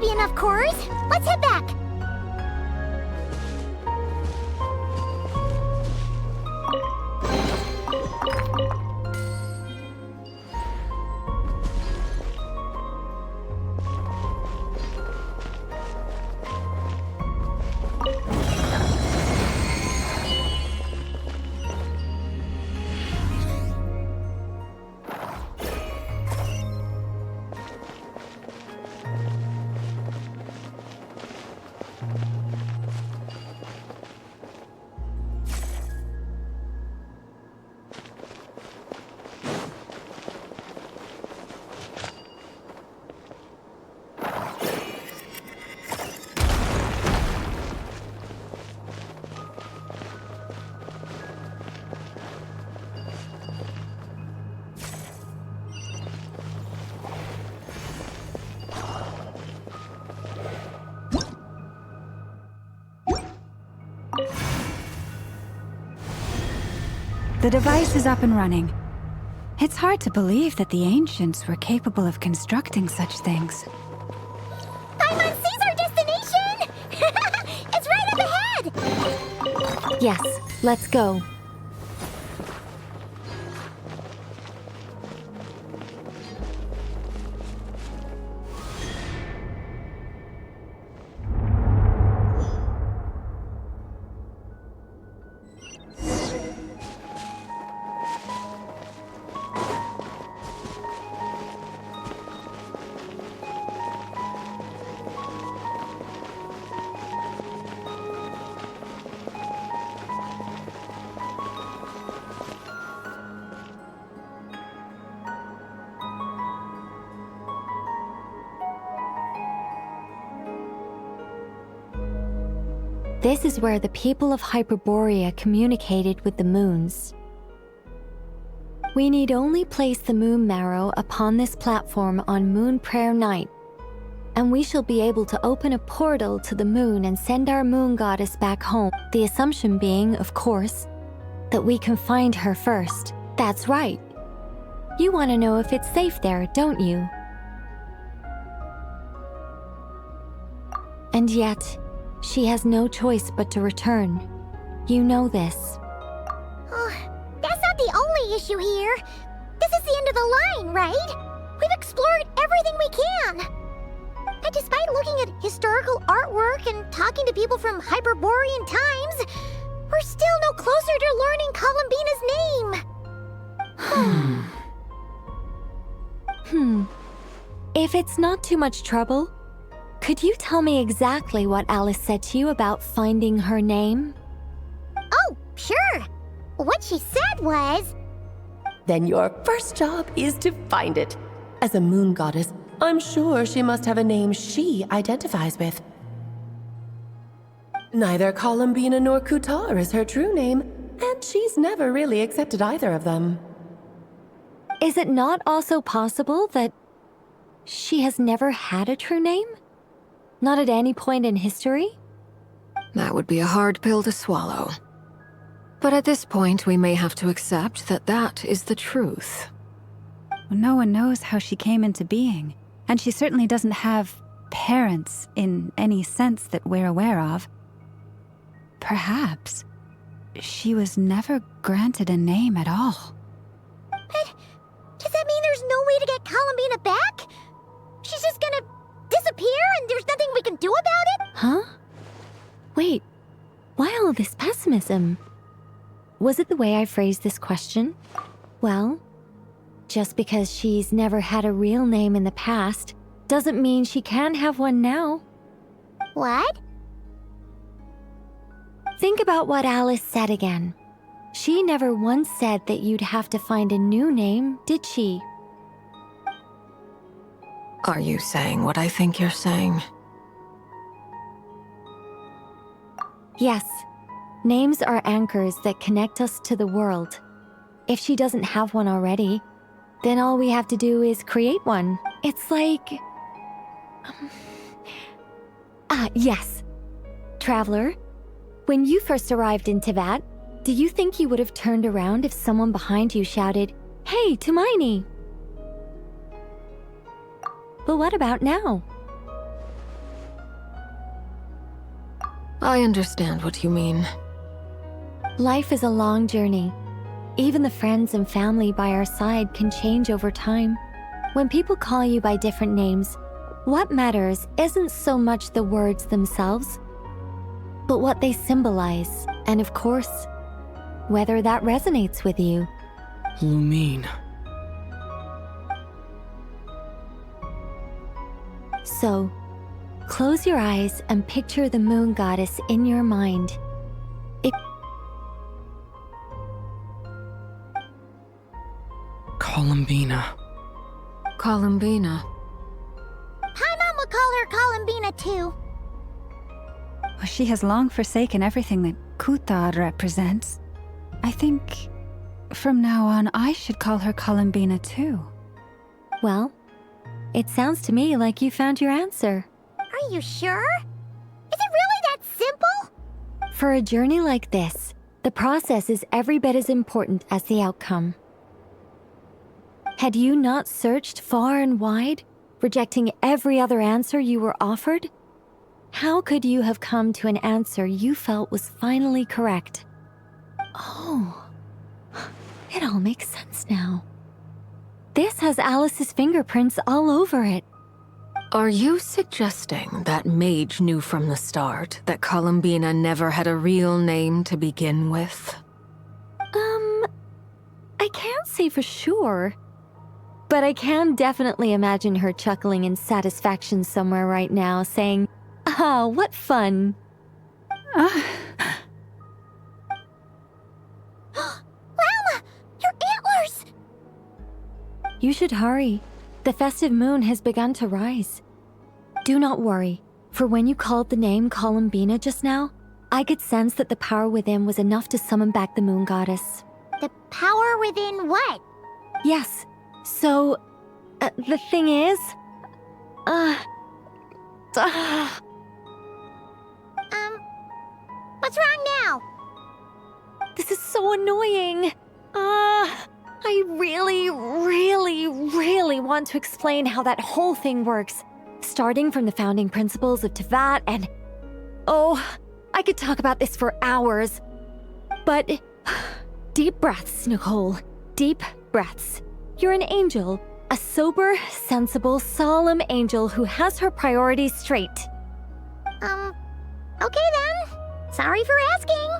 [SPEAKER 2] should be enough cores. Let's head back.
[SPEAKER 6] The device is up and running. It's hard to believe that the ancients were capable of constructing such things.
[SPEAKER 2] Paimon sees our destination! It's right up ahead!
[SPEAKER 21] Yes, let's go. This is where the people of Hyperborea communicated with the moons. We need only place the moon marrow upon this platform on Moon Prayer Night, and we shall be able to open a portal to the moon and send our moon goddess back home. The assumption being, of course, that we can find her first. That's right. You want to know if it's safe there, don't you? And yet, she has no choice but to return. You know this.
[SPEAKER 2] That's not the only issue here. This is the end of the line, right? We've explored everything we can. And despite looking at historical artwork and talking to people from Hyperborean times, we're still no closer to learning Columbina's name.
[SPEAKER 21] If it's not too much trouble, could you tell me exactly what Alice said to you about finding her name?
[SPEAKER 2] Oh, sure. What she said was...
[SPEAKER 14] Then your first job is to find it. As a moon goddess, I'm sure she must have a name she identifies with. Neither Columbina nor Kutar is her true name, and she's never really accepted either of them.
[SPEAKER 21] Is it not also possible that she has never had a true name? Not at any point in history?
[SPEAKER 13] That would be a hard pill to swallow. But at this point, we may have to accept that that is the truth.
[SPEAKER 6] No one knows how she came into being, and she certainly doesn't have parents in any sense that we're aware of. Perhaps she was never granted a name at all.
[SPEAKER 2] But does that mean there's no way to get Columbina back? She's just gonna disappear and there's nothing we can do about it?
[SPEAKER 21] Huh? Wait, why all this pessimism? Was it the way I phrased this question? Well, just because she's never had a real name in the past doesn't mean she can't have one now.
[SPEAKER 2] What?
[SPEAKER 21] Think about what Alice said again. She never once said that you'd have to find a new name, did she?
[SPEAKER 13] Are you saying what I think you're saying?
[SPEAKER 21] Yes. Names are anchors that connect us to the world. If she doesn't have one already, then all we have to do is create one. It's like... yes. Traveler, when you first arrived in Teyvat, do you think you would have turned around if someone behind you shouted, "Hey, Tumaini"? But what about now?
[SPEAKER 13] I understand what you mean.
[SPEAKER 21] Life is a long journey. Even the friends and family by our side can change over time. When people call you by different names, what matters isn't so much the words themselves, but what they symbolize, and of course, whether that resonates with you.
[SPEAKER 12] Lumine.
[SPEAKER 21] So, close your eyes and picture the moon goddess in your mind.
[SPEAKER 12] Columbina.
[SPEAKER 13] Columbina.
[SPEAKER 2] Paimon would call her Columbina too.
[SPEAKER 6] Well, she has long forsaken everything that Kuthad represents. I think from now on I should call her Columbina too.
[SPEAKER 21] Well, it sounds to me like you found your answer.
[SPEAKER 2] Are you sure? Is it really that simple?
[SPEAKER 21] For a journey like this, the process is every bit as important as the outcome. Had you not searched far and wide, rejecting every other answer you were offered? How could you have come to an answer you felt was finally correct? Oh, it all makes sense now. This has Alice's fingerprints all over it.
[SPEAKER 13] Are you suggesting that Mage knew from the start that Columbina never had a real name to begin with?
[SPEAKER 21] I can't say for sure. But I can definitely imagine her chuckling in satisfaction somewhere right now, saying, "Ah, what fun."
[SPEAKER 2] Llama! Your antlers!
[SPEAKER 21] You should hurry. The festive moon has begun to rise. Do not worry, for when you called the name Columbina just now, I could sense that the power within was enough to summon back the moon goddess.
[SPEAKER 2] The power within what?
[SPEAKER 21] Yes. So, the thing is...
[SPEAKER 2] What's wrong now?
[SPEAKER 21] This is so annoying. I really want to explain how that whole thing works. Starting from the founding principles of Teyvat and... Oh, I could talk about this for hours. But... Deep breaths, Nicole. Deep breaths. You're an angel. A sober, sensible, solemn angel who has her priorities straight.
[SPEAKER 2] Okay then. Sorry for asking.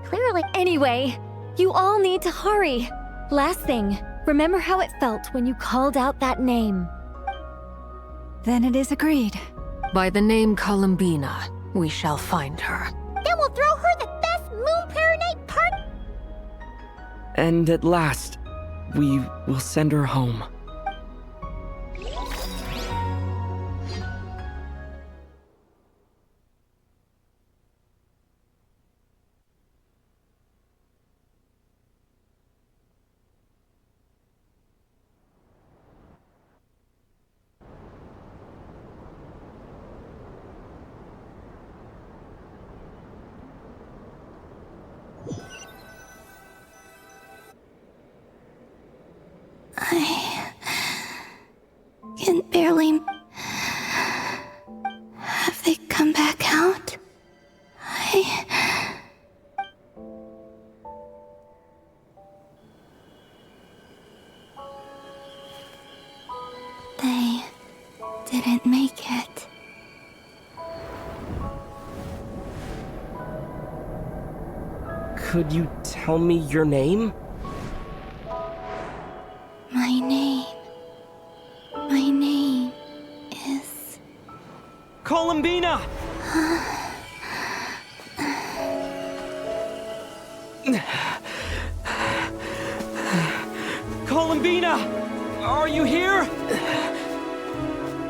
[SPEAKER 2] Clearly.
[SPEAKER 21] Anyway, you all need to hurry. Last thing, remember how it felt when you called out that name.
[SPEAKER 6] Then it is agreed.
[SPEAKER 13] By the name Columbina, we shall find her.
[SPEAKER 2] Then we'll throw her the best moon paranite party.
[SPEAKER 12] And at last, we will send her home.
[SPEAKER 3] I can barely... Have they come back out? They didn't make it.
[SPEAKER 17] Could you tell me your name?
[SPEAKER 3] My name is...
[SPEAKER 17] Columbina! Columbina! Are you here?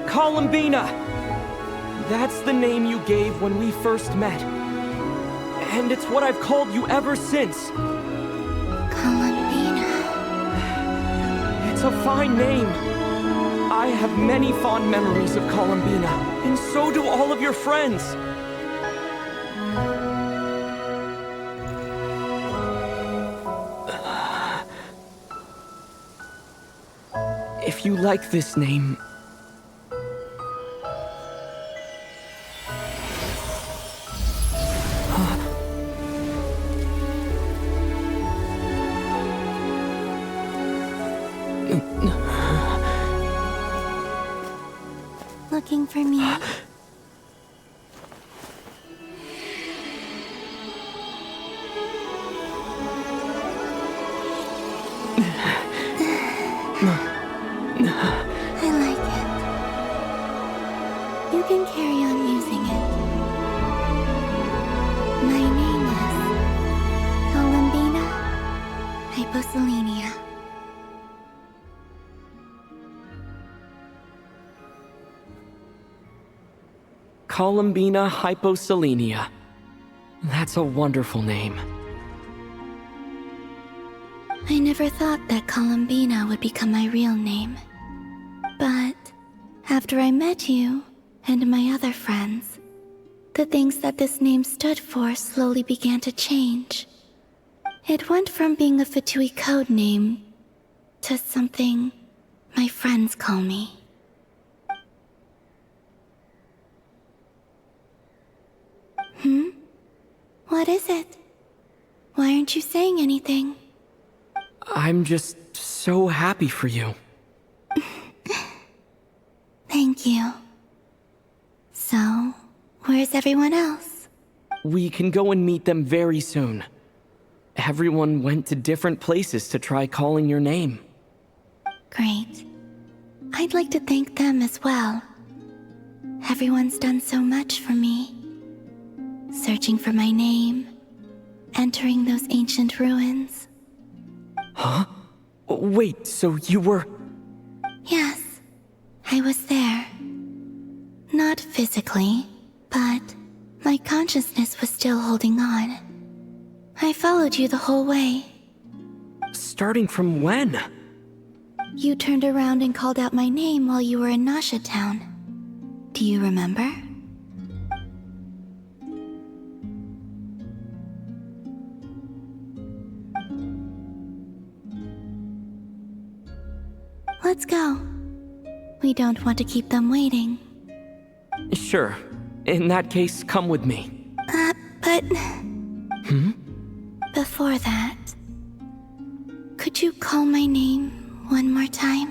[SPEAKER 17] Columbina! That's the name you gave when we first met. And it's what I've called you ever since.
[SPEAKER 3] Columbina.
[SPEAKER 17] It's a fine name. I have many fond memories of Columbina, and so do all of your friends. If you like this name...
[SPEAKER 3] Looking for me? I like it. You can carry on using it. My name is Columbina Hyposelenia.
[SPEAKER 17] Columbina Hyposelenia. That's a wonderful name.
[SPEAKER 3] I never thought that Columbina would become my real name. But after I met you and my other friends, the things that this name stood for slowly began to change. It went from being a Fatui code name to something my friends call me. What is it? Why aren't you saying anything?
[SPEAKER 17] I'm just so happy for you.
[SPEAKER 3] Thank you. So, where's everyone else?
[SPEAKER 17] We can go and meet them very soon. Everyone went to different places to try calling your name.
[SPEAKER 3] Great. I'd like to thank them as well. Everyone's done so much for me. Searching for my name, entering those ancient ruins.
[SPEAKER 17] Huh? Wait, so you were...
[SPEAKER 3] Yes, I was there. Not physically, but my consciousness was still holding on. I followed you the whole way.
[SPEAKER 17] Starting from when?
[SPEAKER 3] You turned around and called out my name while you were in Nasha Town. Do you remember? Let's go. We don't want to keep them waiting.
[SPEAKER 17] Sure. In that case, come with me.
[SPEAKER 3] But... Before that... Could you call my name one more time?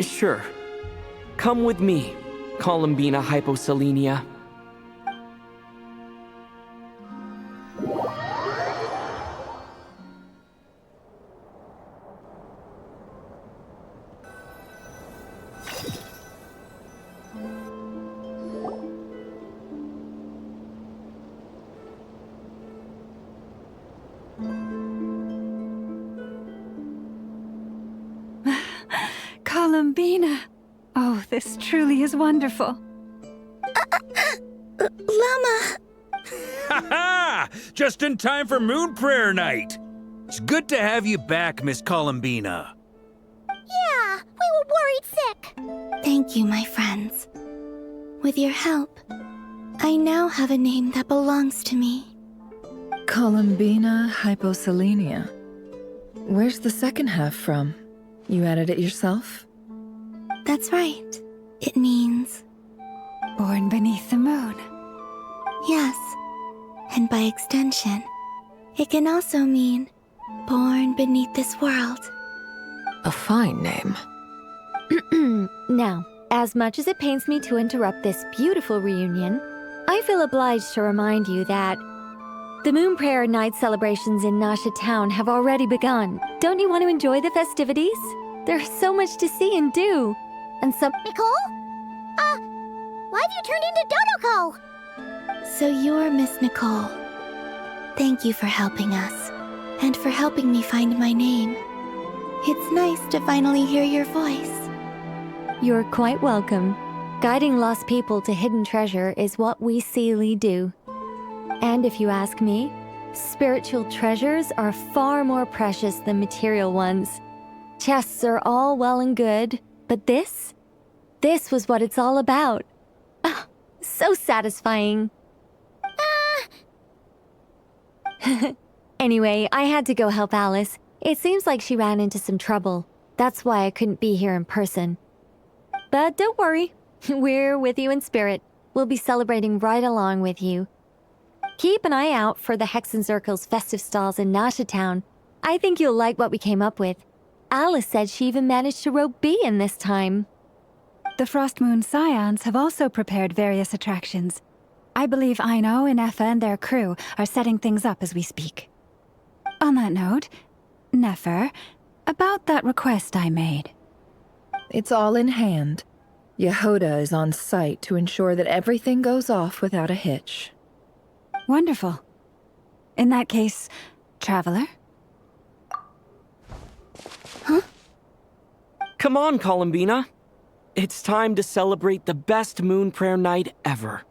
[SPEAKER 17] Sure. Come with me, Columbina Hyposelenia.
[SPEAKER 6] Columbina! Oh, this truly is wonderful.
[SPEAKER 3] Llama!
[SPEAKER 5] Ha-ha! Just in time for Moon Prayer Night! It's good to have you back, Miss Columbina.
[SPEAKER 2] Yeah, we were worried sick.
[SPEAKER 3] Thank you, my friends. With your help, I now have a name that belongs to me.
[SPEAKER 10] Columbina Hyposelenia. Where's the second half from? You added it yourself?
[SPEAKER 3] That's right. It means...
[SPEAKER 6] Born beneath the moon.
[SPEAKER 3] Yes. And by extension, it can also mean born beneath this world.
[SPEAKER 13] A fine name.
[SPEAKER 21] Now, as much as it pains me to interrupt this beautiful reunion, I feel obliged to remind you that the Moon Prayer Night celebrations in Nasha Town have already begun. Don't you want to enjoy the festivities? There's so much to see and do. And some...
[SPEAKER 2] Nicole? Why have you turned into Dodoko?
[SPEAKER 3] So you're Miss Nicole. Thank you for helping us, and for helping me find my name. It's nice to finally hear your voice.
[SPEAKER 21] You're quite welcome. Guiding lost people to hidden treasure is what we Seelie do. And if you ask me, spiritual treasures are far more precious than material ones. Chests are all well and good, but this was what it's all about. So satisfying. Anyway, I had to go help Alice. It seems like she ran into some trouble. That's why I couldn't be here in person. But don't worry, we're with you in spirit. We'll be celebrating right along with you. Keep an eye out for the Hexenzirkel's festive stalls in Nasha Town. I think you'll like what we came up with. Alice said she even managed to rope B in this time.
[SPEAKER 6] The Frost Moon Scions have also prepared various attractions. I believe Aino, Ineffa, and their crew are setting things up as we speak. On that note, Nefer, about that request I made.
[SPEAKER 10] It's all in hand. Yehoda is on site to ensure that everything goes off without a hitch.
[SPEAKER 6] Wonderful. In that case, Traveler?
[SPEAKER 17] Huh? Come on, Columbina. It's time to celebrate the best moon prayer night ever.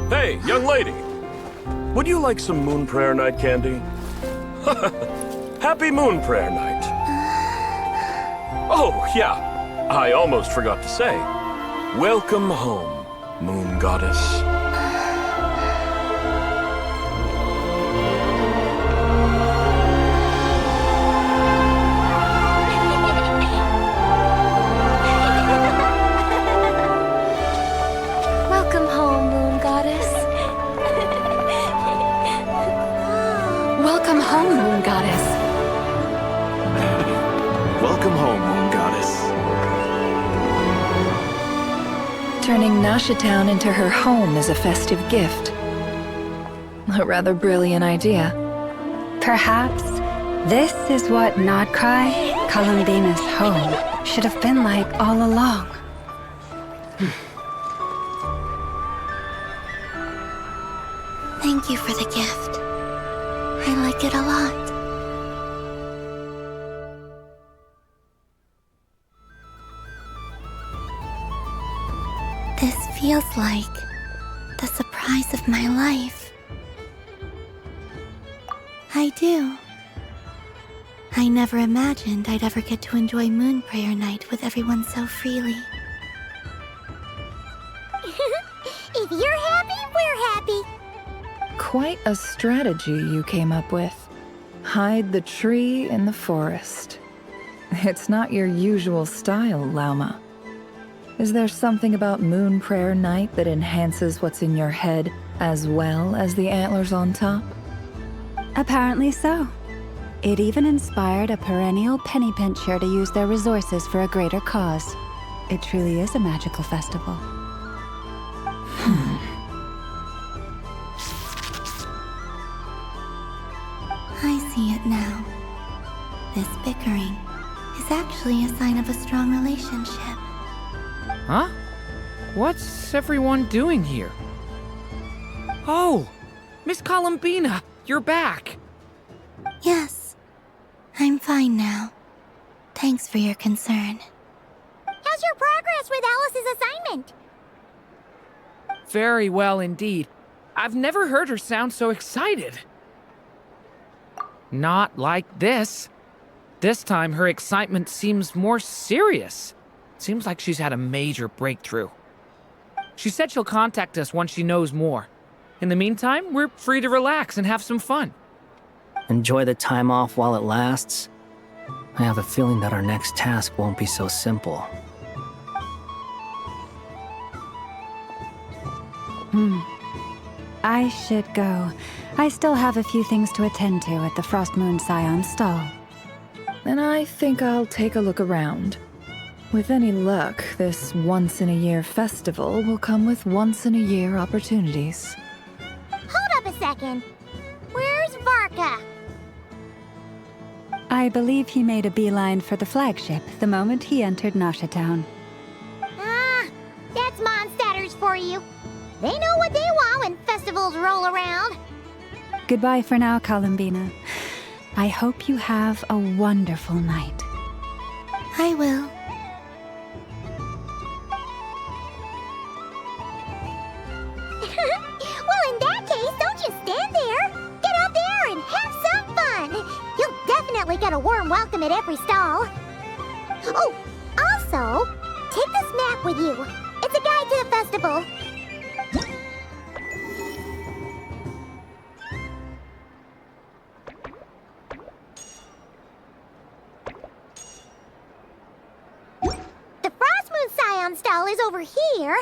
[SPEAKER 18] Hey, young lady. Would you like some moon prayer night candy? Happy moon prayer night. Oh, yeah. I almost forgot to say. Welcome home, moon goddess.
[SPEAKER 21] Welcome home, Moon Goddess. Welcome home, Moon Goddess.
[SPEAKER 8] Welcome home, Moon Goddess.
[SPEAKER 10] Turning Nasha Town into her home is a festive gift. A rather brilliant idea.
[SPEAKER 6] Perhaps this is what nod-krai, Columbina's home, should have been like all along.
[SPEAKER 3] Thank you for the gift. I like it a lot. This feels like the surprise of my life. I do. I never imagined I'd ever get to enjoy Moon Prayer Night with everyone so freely.
[SPEAKER 2] If you're happy, we're happy.
[SPEAKER 10] Quite a strategy you came up with. Hide the tree in the forest. It's not your usual style, Lauma. Is there something about Moon Prayer Night that enhances what's in your head as well as the antlers on top?
[SPEAKER 6] Apparently so. It even inspired a perennial penny pincher to use their resources for a greater cause. It truly is a magical festival.
[SPEAKER 3] I see it now. This bickering is actually a sign of a strong relationship.
[SPEAKER 7] Huh? What's everyone doing here? Oh! Miss Columbina, you're back!
[SPEAKER 3] Yes, I'm fine now. Thanks for your concern.
[SPEAKER 2] How's your progress with Alice's assignment?
[SPEAKER 7] Very well indeed. I've never heard her sound so excited. Not like this. This time her excitement seems more serious. Seems like she's had a major breakthrough. She said she'll contact us once she knows more. In the meantime, we're free to relax and have some fun.
[SPEAKER 12] Enjoy the time off while it lasts. I have a feeling that our next task won't be so simple.
[SPEAKER 6] I should go. I still have a few things to attend to at the Frost Moon Scion stall.
[SPEAKER 10] And I think I'll take a look around. With any luck, this once-in-a-year festival will come with once-in-a-year opportunities.
[SPEAKER 2] Hold up a second. Where's Varka?
[SPEAKER 6] I believe he made a beeline for the flagship the moment he entered Nasha Town.
[SPEAKER 2] Ah, that's Mondstadters for you. They know what they want when festivals roll around.
[SPEAKER 6] Goodbye for now, Columbina. I hope you have a wonderful night.
[SPEAKER 3] I will.
[SPEAKER 2] get a warm welcome at every stall. Oh, also, take this map with you. It's a guide to the festival. The Frost Moon Scion stall is over here.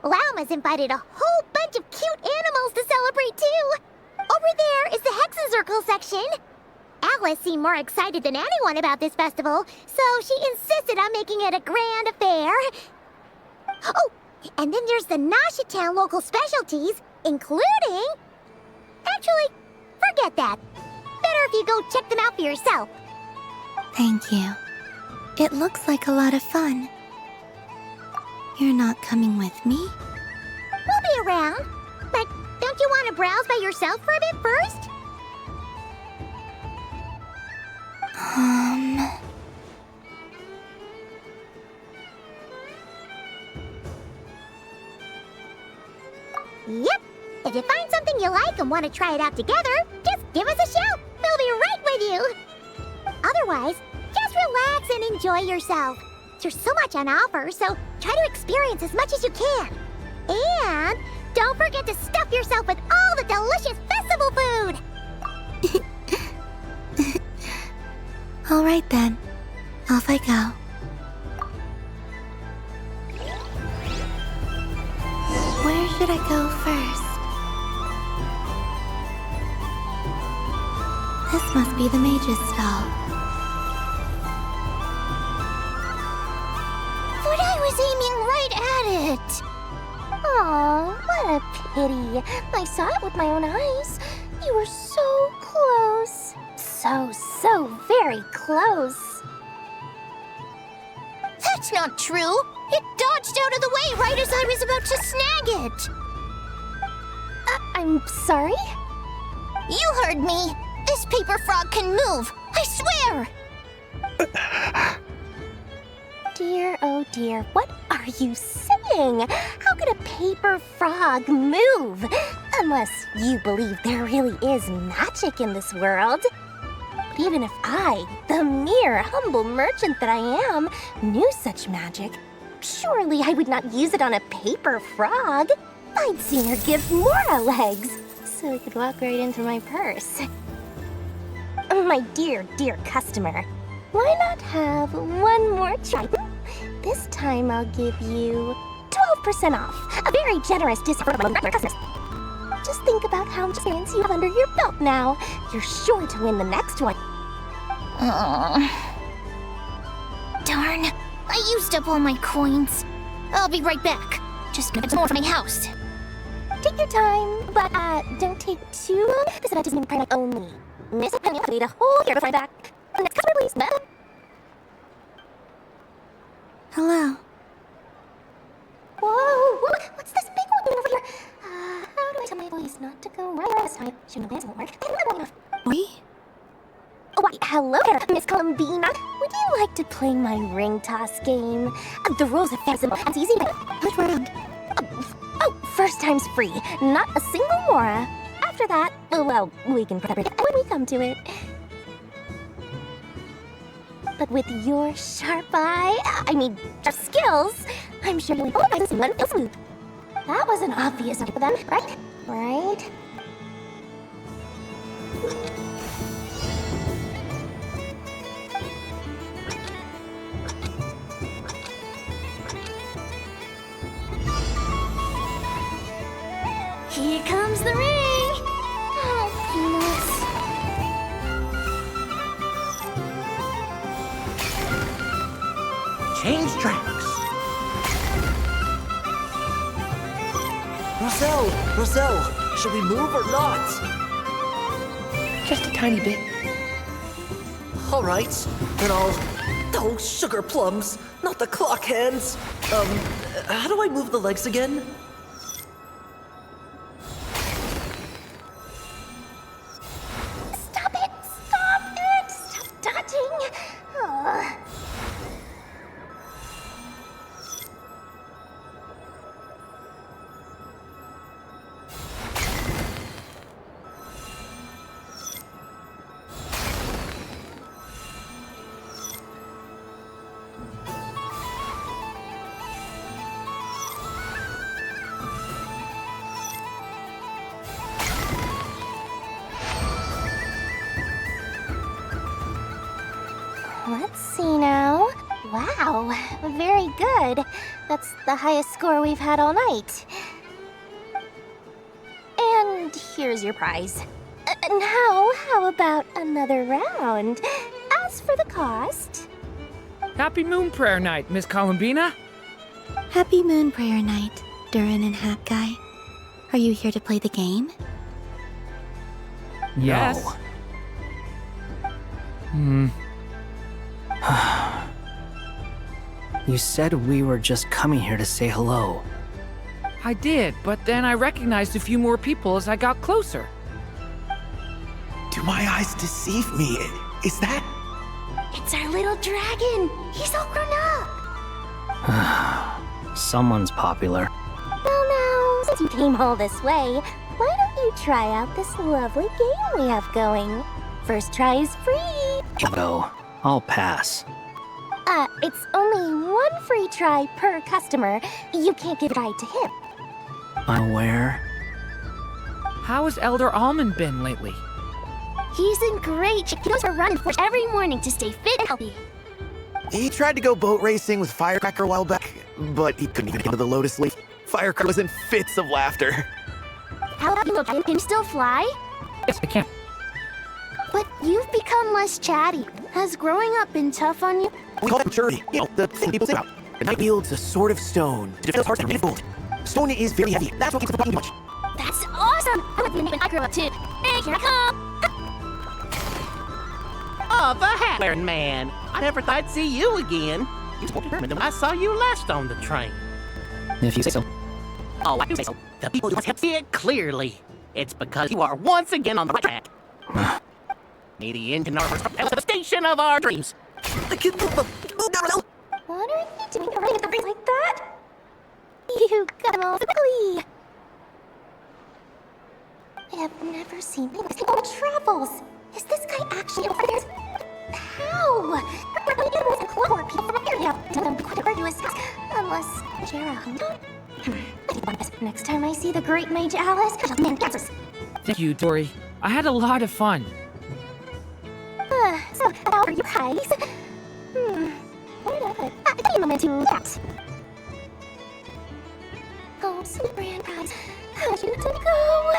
[SPEAKER 2] Lauma's invited a whole bunch of cute animals to celebrate too. Over there is the Hexencircle section. Alice seemed more excited than anyone about this festival, so she insisted on making it a grand affair. Oh, and then there's the Nasha Town local specialties, including... Actually, forget that. Better if you go check them out for yourself.
[SPEAKER 3] Thank you. It looks like a lot of fun. You're not coming with me?
[SPEAKER 2] We'll be around, but don't you want to browse by yourself for a bit first? Yep. If you find something you like and want to try it out together, just give us a shout. We'll be right with you. Otherwise, just relax and enjoy yourself. There's so much on offer, so try to experience as much as you can. And don't forget to stuff yourself with all the delicious festival food.
[SPEAKER 3] All right then. Off I go. Where should I go first? This must be the mage's stall.
[SPEAKER 2] But I was aiming right at it. Aw, what a pity. I saw it with my own eyes. You were so close. So very close. That's not true. It dodged out of the way right as I was about to snag it. I'm sorry? You heard me. This paper frog can move. I swear. Dear, oh dear, what are you saying? How could a paper frog move? Unless you believe there really is magic in this world. But even if I, the mere humble merchant that I am, knew such magic, surely I would not use it on a paper frog. I'd sooner give Mora legs, so it could walk right into my purse. My dear, dear customer, why not have one more try? This time I'll give you 12% off. A very generous discount among regular customers. Just think about how much experience you have under your belt now. You're sure to win the next one. Darn, I used up all my coins. I'll be right back. Just gonna get some more from my house. Take your time, but don't take too long. This event is in private only. Miss Penny, I'll wait a whole year before I'm back. Next customer, please, madam.
[SPEAKER 3] Hello.
[SPEAKER 2] Whoa, what's this big one over here? How do I tell my employees not to go right this time? Should know this won't work.
[SPEAKER 3] We?
[SPEAKER 2] Why, hello there, Miss Columbina. Would you like to play my ring toss game? The rules are fair simple. It's easy.
[SPEAKER 3] Which round?
[SPEAKER 2] Oh, first time's free. Not a single Mora. After that, well, we can prep it when we come to it. But with your sharp sharp skills, I'm sure you'll both nice and one feel smooth. That wasn't obvious for them, right? Right? Here comes the ring! Oh, peanuts.
[SPEAKER 17] Change tracks. Roselle, should we move or not?
[SPEAKER 14] Just a tiny bit.
[SPEAKER 17] All right, then I'll... Oh, sugar plums, not the clock hands. How do I move the legs again?
[SPEAKER 2] Stop it! Stop dodging! good. That's the highest score we've had all night. And here's your prize. Now, how about another round? As for the cost...
[SPEAKER 7] Happy Moon Prayer Night, Miss Columbina.
[SPEAKER 3] Happy Moon Prayer Night, Durin and Hat Guy. Are you here to play the game?
[SPEAKER 7] Yes.
[SPEAKER 12] You said we were just coming here to say hello.
[SPEAKER 7] I did, but then I recognized a few more people as I got closer.
[SPEAKER 9] Do my eyes deceive me? Is that...
[SPEAKER 2] It's our little dragon! He's all grown up!
[SPEAKER 12] Someone's popular.
[SPEAKER 2] Well now, since you came all this way, why don't you try out this lovely game we have going? First try is free!
[SPEAKER 12] Go. I'll pass.
[SPEAKER 2] It's only one free try per customer. You can't give a try to him.
[SPEAKER 12] I'm aware.
[SPEAKER 7] How has Elder Almond been lately?
[SPEAKER 2] He's in great shape. He goes for a run every morning to stay fit and healthy.
[SPEAKER 9] He tried to go boat racing with Firecracker a while back, but he couldn't even get to the Lotus Leaf. Firecracker was in fits of laughter.
[SPEAKER 2] How about you, can you still fly?
[SPEAKER 7] Yes, I can.
[SPEAKER 2] But you've become less chatty. Has growing up been tough on you?
[SPEAKER 9] We call that maturity. You know, the thing people say about. The knight wields a sword of stone to defend his heart and gold. Stone is very heavy. That's what keeps the fighting much.
[SPEAKER 2] That's awesome! I want to be when I grow up too. Hey, here I come!
[SPEAKER 19] Oh, the hat-wearing man. I never thought I'd see you again. You were more determined than when I saw you last on the train.
[SPEAKER 12] If you say so.
[SPEAKER 19] Oh, I do say so. The people just have to see it clearly. It's because you are once again on the right track. May the engine arbors propel us to the station of our dreams.
[SPEAKER 2] What are you doing running at the rate like that? You got him all so quickly. I have never seen things like all travels. Is this guy actually over there? How? We're going to and clockwork people from here. Yeah, don't be quite arduous task. Unless Jera hung out. I think one best next time I see the great mage Alice, I'll demand answers.
[SPEAKER 7] Thank you, Tori. I had a lot of fun.
[SPEAKER 2] So, how are you guys? Where did I take a moment to chat. Oh, sweet brand prize. How did you let me go?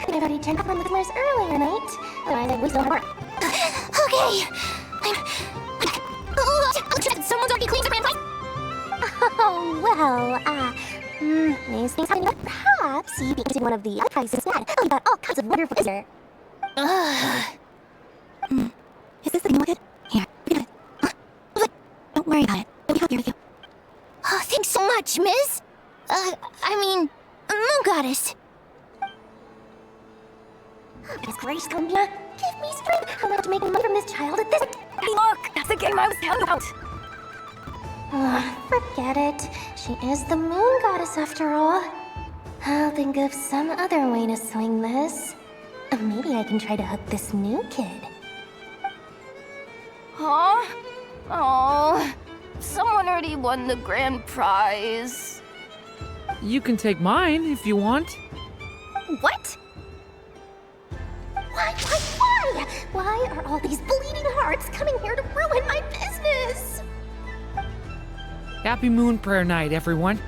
[SPEAKER 2] Could have already turned up on the customers earlier tonight. Otherwise, I would still have work. Okay. Someone's already cleaned the brand prize. Oh, well, these things happen. Perhaps you can do one of the other prizes instead. Oh, you got all kinds of wonderful visitor.
[SPEAKER 3] Is this the thing with it? Here, look at it. Don't worry about it. It'll be happier with you.
[SPEAKER 2] Oh, thanks so much, Miss. Moon Goddess. Goodness gracious, Columbia. Give me strength. I'm about to make money from this child at this...
[SPEAKER 11] Hey, look! That's the game I was telling you about!
[SPEAKER 2] Forget it. She is the Moon Goddess after all. I'll think of some other way to swing this. Maybe I can try to hook this new kid.
[SPEAKER 11] Huh? Oh, someone already won the grand prize.
[SPEAKER 7] You can take mine if you want.
[SPEAKER 2] What? Why? Why are all these bleeding hearts coming here to ruin my business?
[SPEAKER 7] Happy Moon Prayer Night, everyone.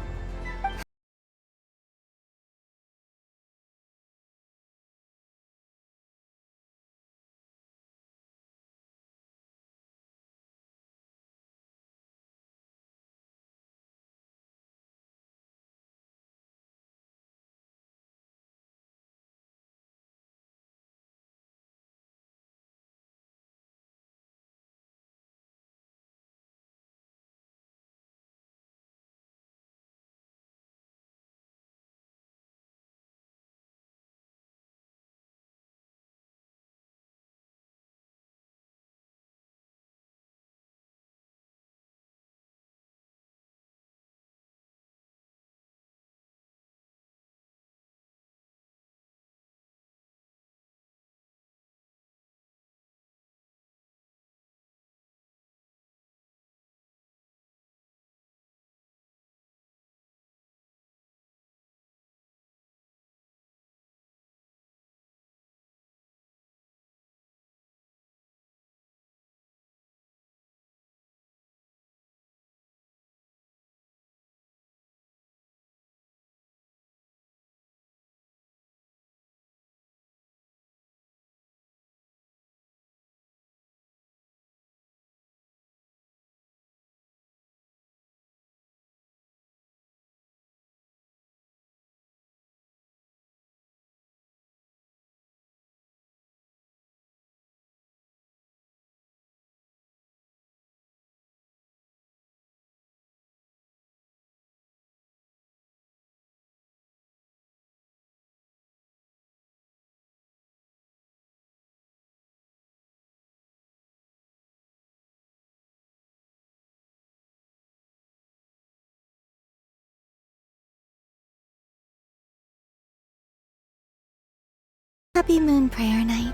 [SPEAKER 3] Happy Moon Prayer Night.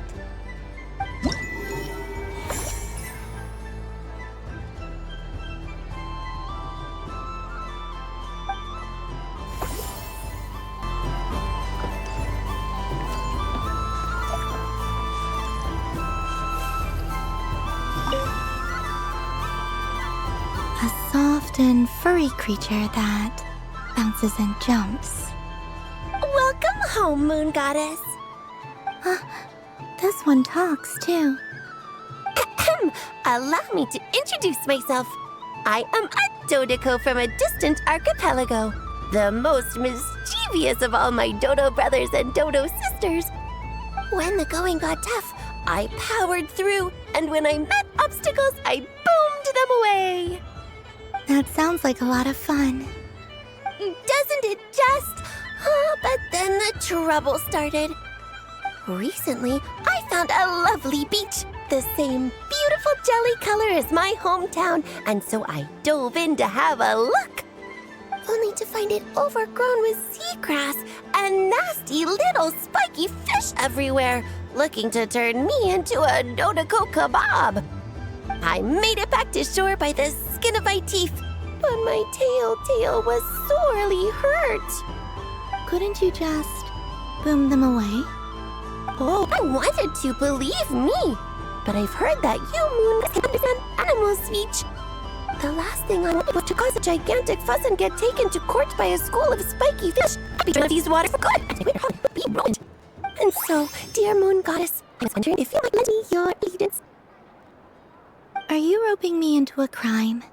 [SPEAKER 3] A soft and furry creature that bounces and jumps.
[SPEAKER 11] Welcome home, Moon Goddess.
[SPEAKER 3] This one talks too.
[SPEAKER 11] Allow me to introduce myself. I am a Dodiko from a distant archipelago, the most mischievous of all my Dodo brothers and Dodo sisters. When the going got tough, I powered through, and when I met obstacles, I boomed them away.
[SPEAKER 3] That sounds like a lot of fun.
[SPEAKER 11] Doesn't it just? Oh, but then the trouble started. Recently, I found a lovely beach, the same beautiful jelly color as my hometown, and so I dove in to have a look. Only to find it overgrown with seagrass and nasty little spiky fish everywhere, looking to turn me into a Dodiko kebab. I made it back to shore by the skin of my teeth, but my tail was sorely hurt.
[SPEAKER 3] Couldn't you just boom them away?
[SPEAKER 11] Oh, I wanted to, believe me. But I've heard that you moon can understand animal speech. The last thing I wanted was to cause a gigantic fuss and get taken to court by a school of spiky fish. I'd be trying to these waters for good, and we're probably be ruined. And so, dear Moon Goddess, I was wondering if you might lend me your evidence.
[SPEAKER 3] Are you roping me into a crime?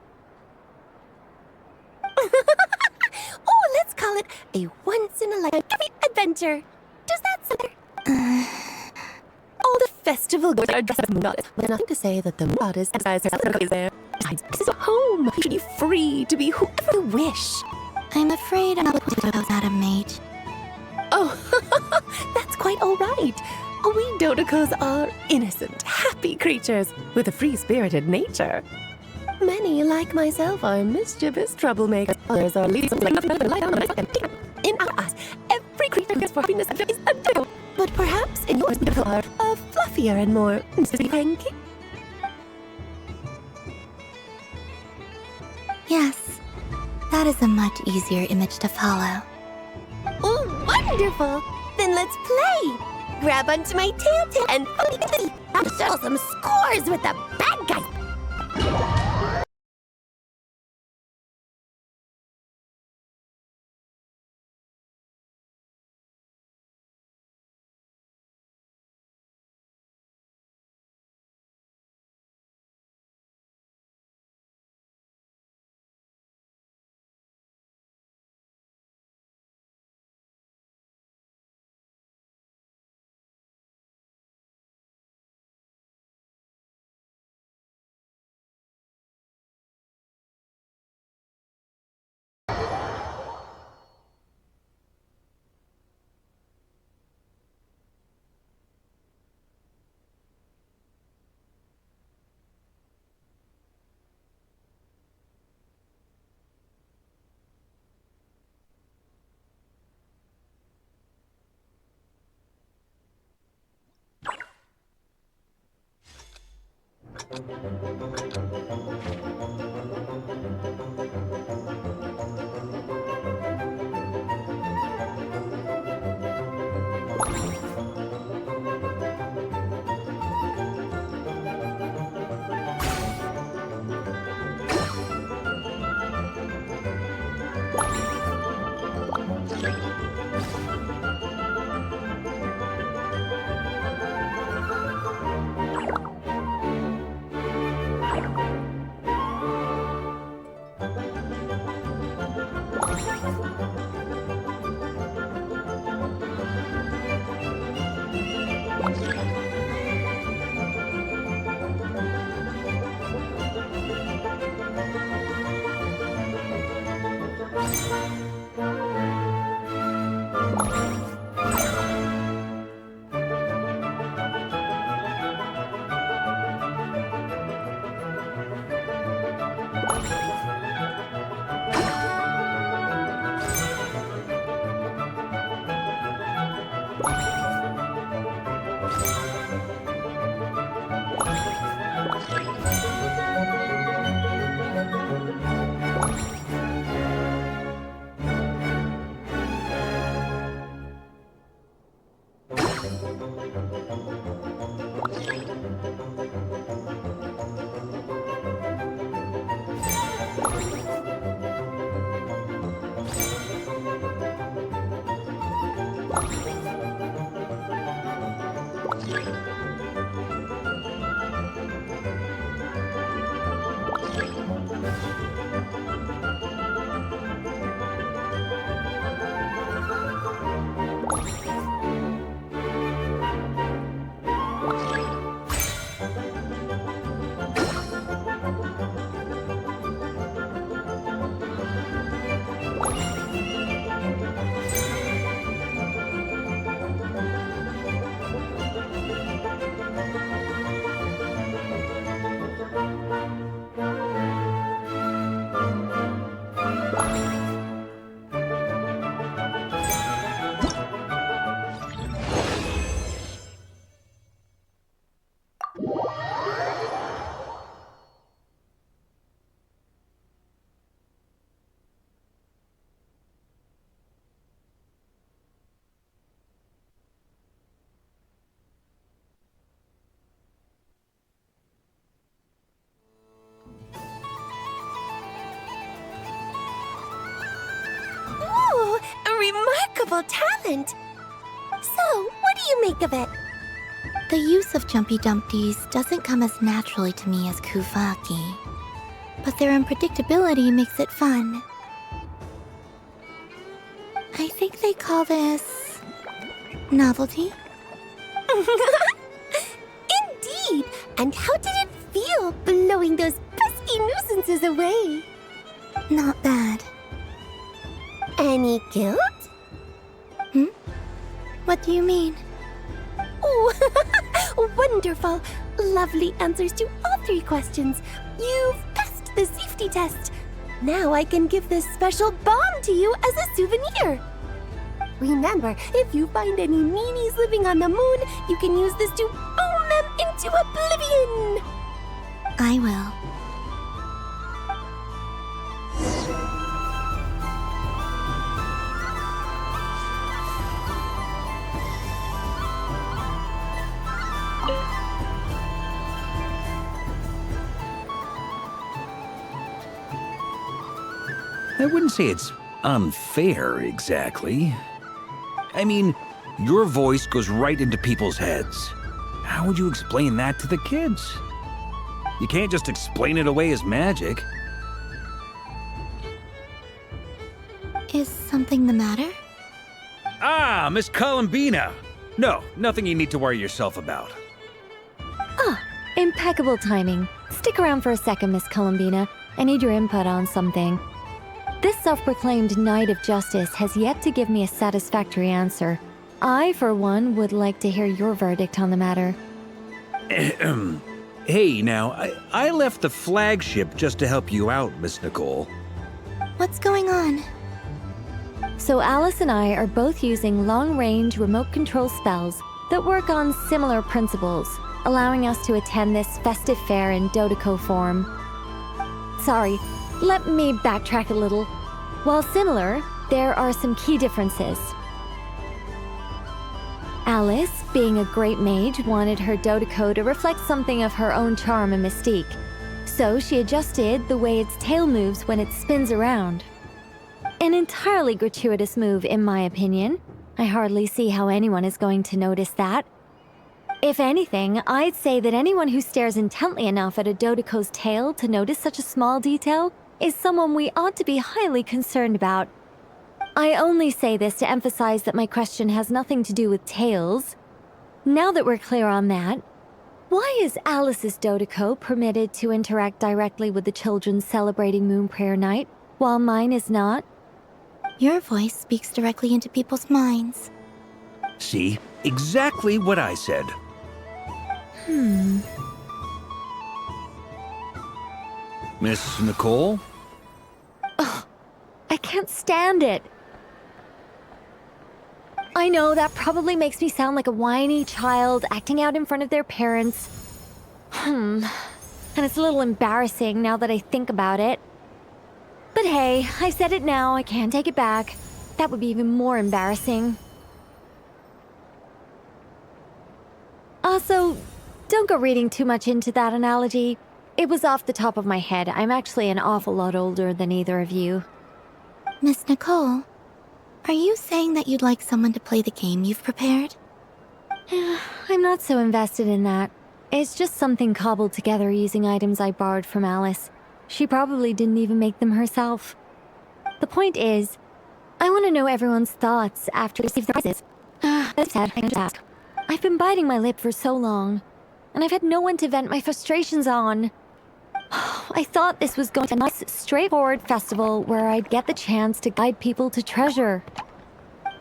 [SPEAKER 11] Oh, let's call it a once-in-a-lifetime adventure. Does that sound better? All the festival goers are dressed as Moon Goddess, with nothing to say that the Moon Goddess emphasizes herself is there. Besides, this is a home. You should be free to be whoever you wish.
[SPEAKER 3] I'm afraid I'm not not a mage.
[SPEAKER 11] Oh, that's quite all right. We Dodikos are innocent, happy creatures with a free-spirited nature. Many, like myself, are mischievous troublemakers. Others are leading something like nothing but lie down on a in our eyes, every creature gets for happiness is a dodo. But perhaps in yours, people are fluffier and more cranky.
[SPEAKER 3] Yes, that is a much easier image to follow.
[SPEAKER 11] Oh, wonderful! Then let's play! Grab onto my tail and I'll settle some scores with the bad guys! Ooh, a remarkable talent! So, what do you make of it?
[SPEAKER 3] The use of Jumpy Dumpties doesn't come as naturally to me as Kufaki, but their unpredictability makes it fun. I think they call this novelty.
[SPEAKER 11] Indeed! And how did it feel blowing those pesky nuisances away?
[SPEAKER 3] Not bad.
[SPEAKER 11] Any guilt?
[SPEAKER 3] What do you mean?
[SPEAKER 11] Oh, wonderful! Lovely answers to all 3 questions. You've passed the safety test. Now I can give this special bomb to you as a souvenir. Remember, if you find any meanies living on the moon, you can use this to boom them into oblivion.
[SPEAKER 3] I will.
[SPEAKER 5] I wouldn't say it's unfair, exactly. I mean, your voice goes right into people's heads. How would you explain that to the kids? You can't just explain it away as magic.
[SPEAKER 3] Is something the matter?
[SPEAKER 5] Ah, Miss Columbina! No, nothing you need to worry yourself about.
[SPEAKER 21] Ah, impeccable timing. Stick around for a second, Miss Columbina. I need your input on something. This self-proclaimed Knight of Justice has yet to give me a satisfactory answer. I, for one, would like to hear your verdict on the matter.
[SPEAKER 5] Hey, now, I left the flagship just to help you out, Miss Nicole.
[SPEAKER 3] What's going on?
[SPEAKER 21] So Alice and I are both using long-range remote control spells that work on similar principles, allowing us to attend this festive fair in Dodoco form. Sorry, let me backtrack a little. While similar, there are some key differences. Alice, being a great mage, wanted her Dodoco to reflect something of her own charm and mystique. So she adjusted the way its tail moves when it spins around. An entirely gratuitous move, in my opinion. I hardly see how anyone is going to notice that. If anything, I'd say that anyone who stares intently enough at a Dodoco's tail to notice such a small detail is someone we ought to be highly concerned about. I only say this to emphasize that my question has nothing to do with tails. Now that we're clear on that, why is Alice's Dodoco permitted to interact directly with the children celebrating Moon Prayer Night, while mine is not?
[SPEAKER 3] Your voice speaks directly into people's minds.
[SPEAKER 5] See? Exactly what I said. Miss Nicole?
[SPEAKER 21] Ugh, I can't stand it. I know that probably makes me sound like a whiny child acting out in front of their parents. And it's a little embarrassing now that I think about it. But hey, I've said it now, I can't take it back. That would be even more embarrassing. Also, don't go reading too much into that analogy. It was off the top of my head. I'm actually an awful lot older than either of you.
[SPEAKER 3] Miss Nicole, are you saying that you'd like someone to play the game you've prepared?
[SPEAKER 21] I'm not so invested in that. It's just something cobbled together using items I borrowed from Alice. She probably didn't even make them herself. The point is, I want to know everyone's thoughts after we receive the prizes. That's sad, I can just ask. I've been biting my lip for so long, and I've had no one to vent my frustrations on. I thought this was going to be a nice, straightforward festival where I'd get the chance to guide people to treasure.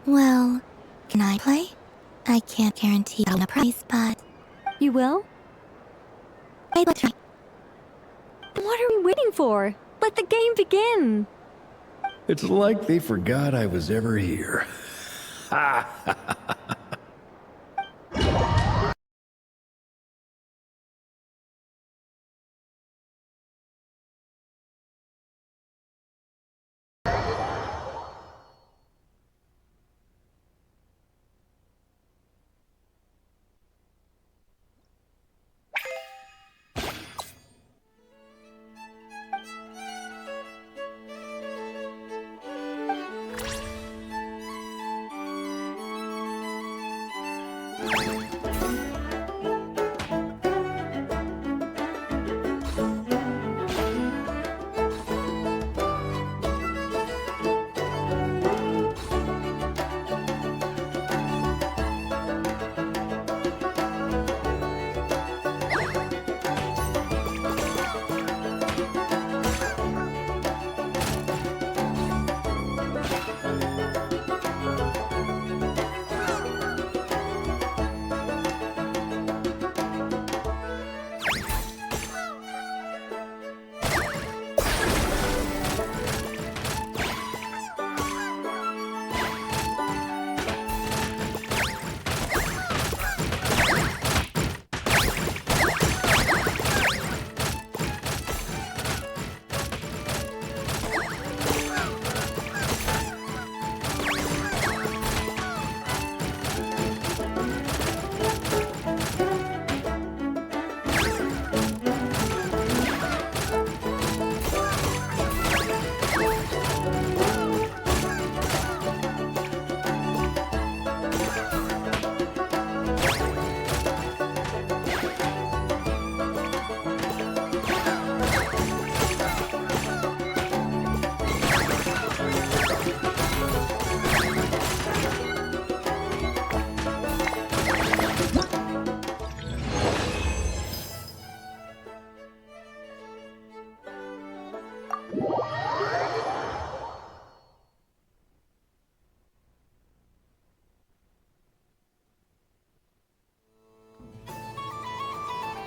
[SPEAKER 3] Well, can I play? I can't guarantee I'll win a prize, but...
[SPEAKER 21] You will?
[SPEAKER 3] I'd like to try.
[SPEAKER 21] Then what are we waiting for? Let the game begin!
[SPEAKER 15] It's like they forgot I was ever here. Ha ha ha ha.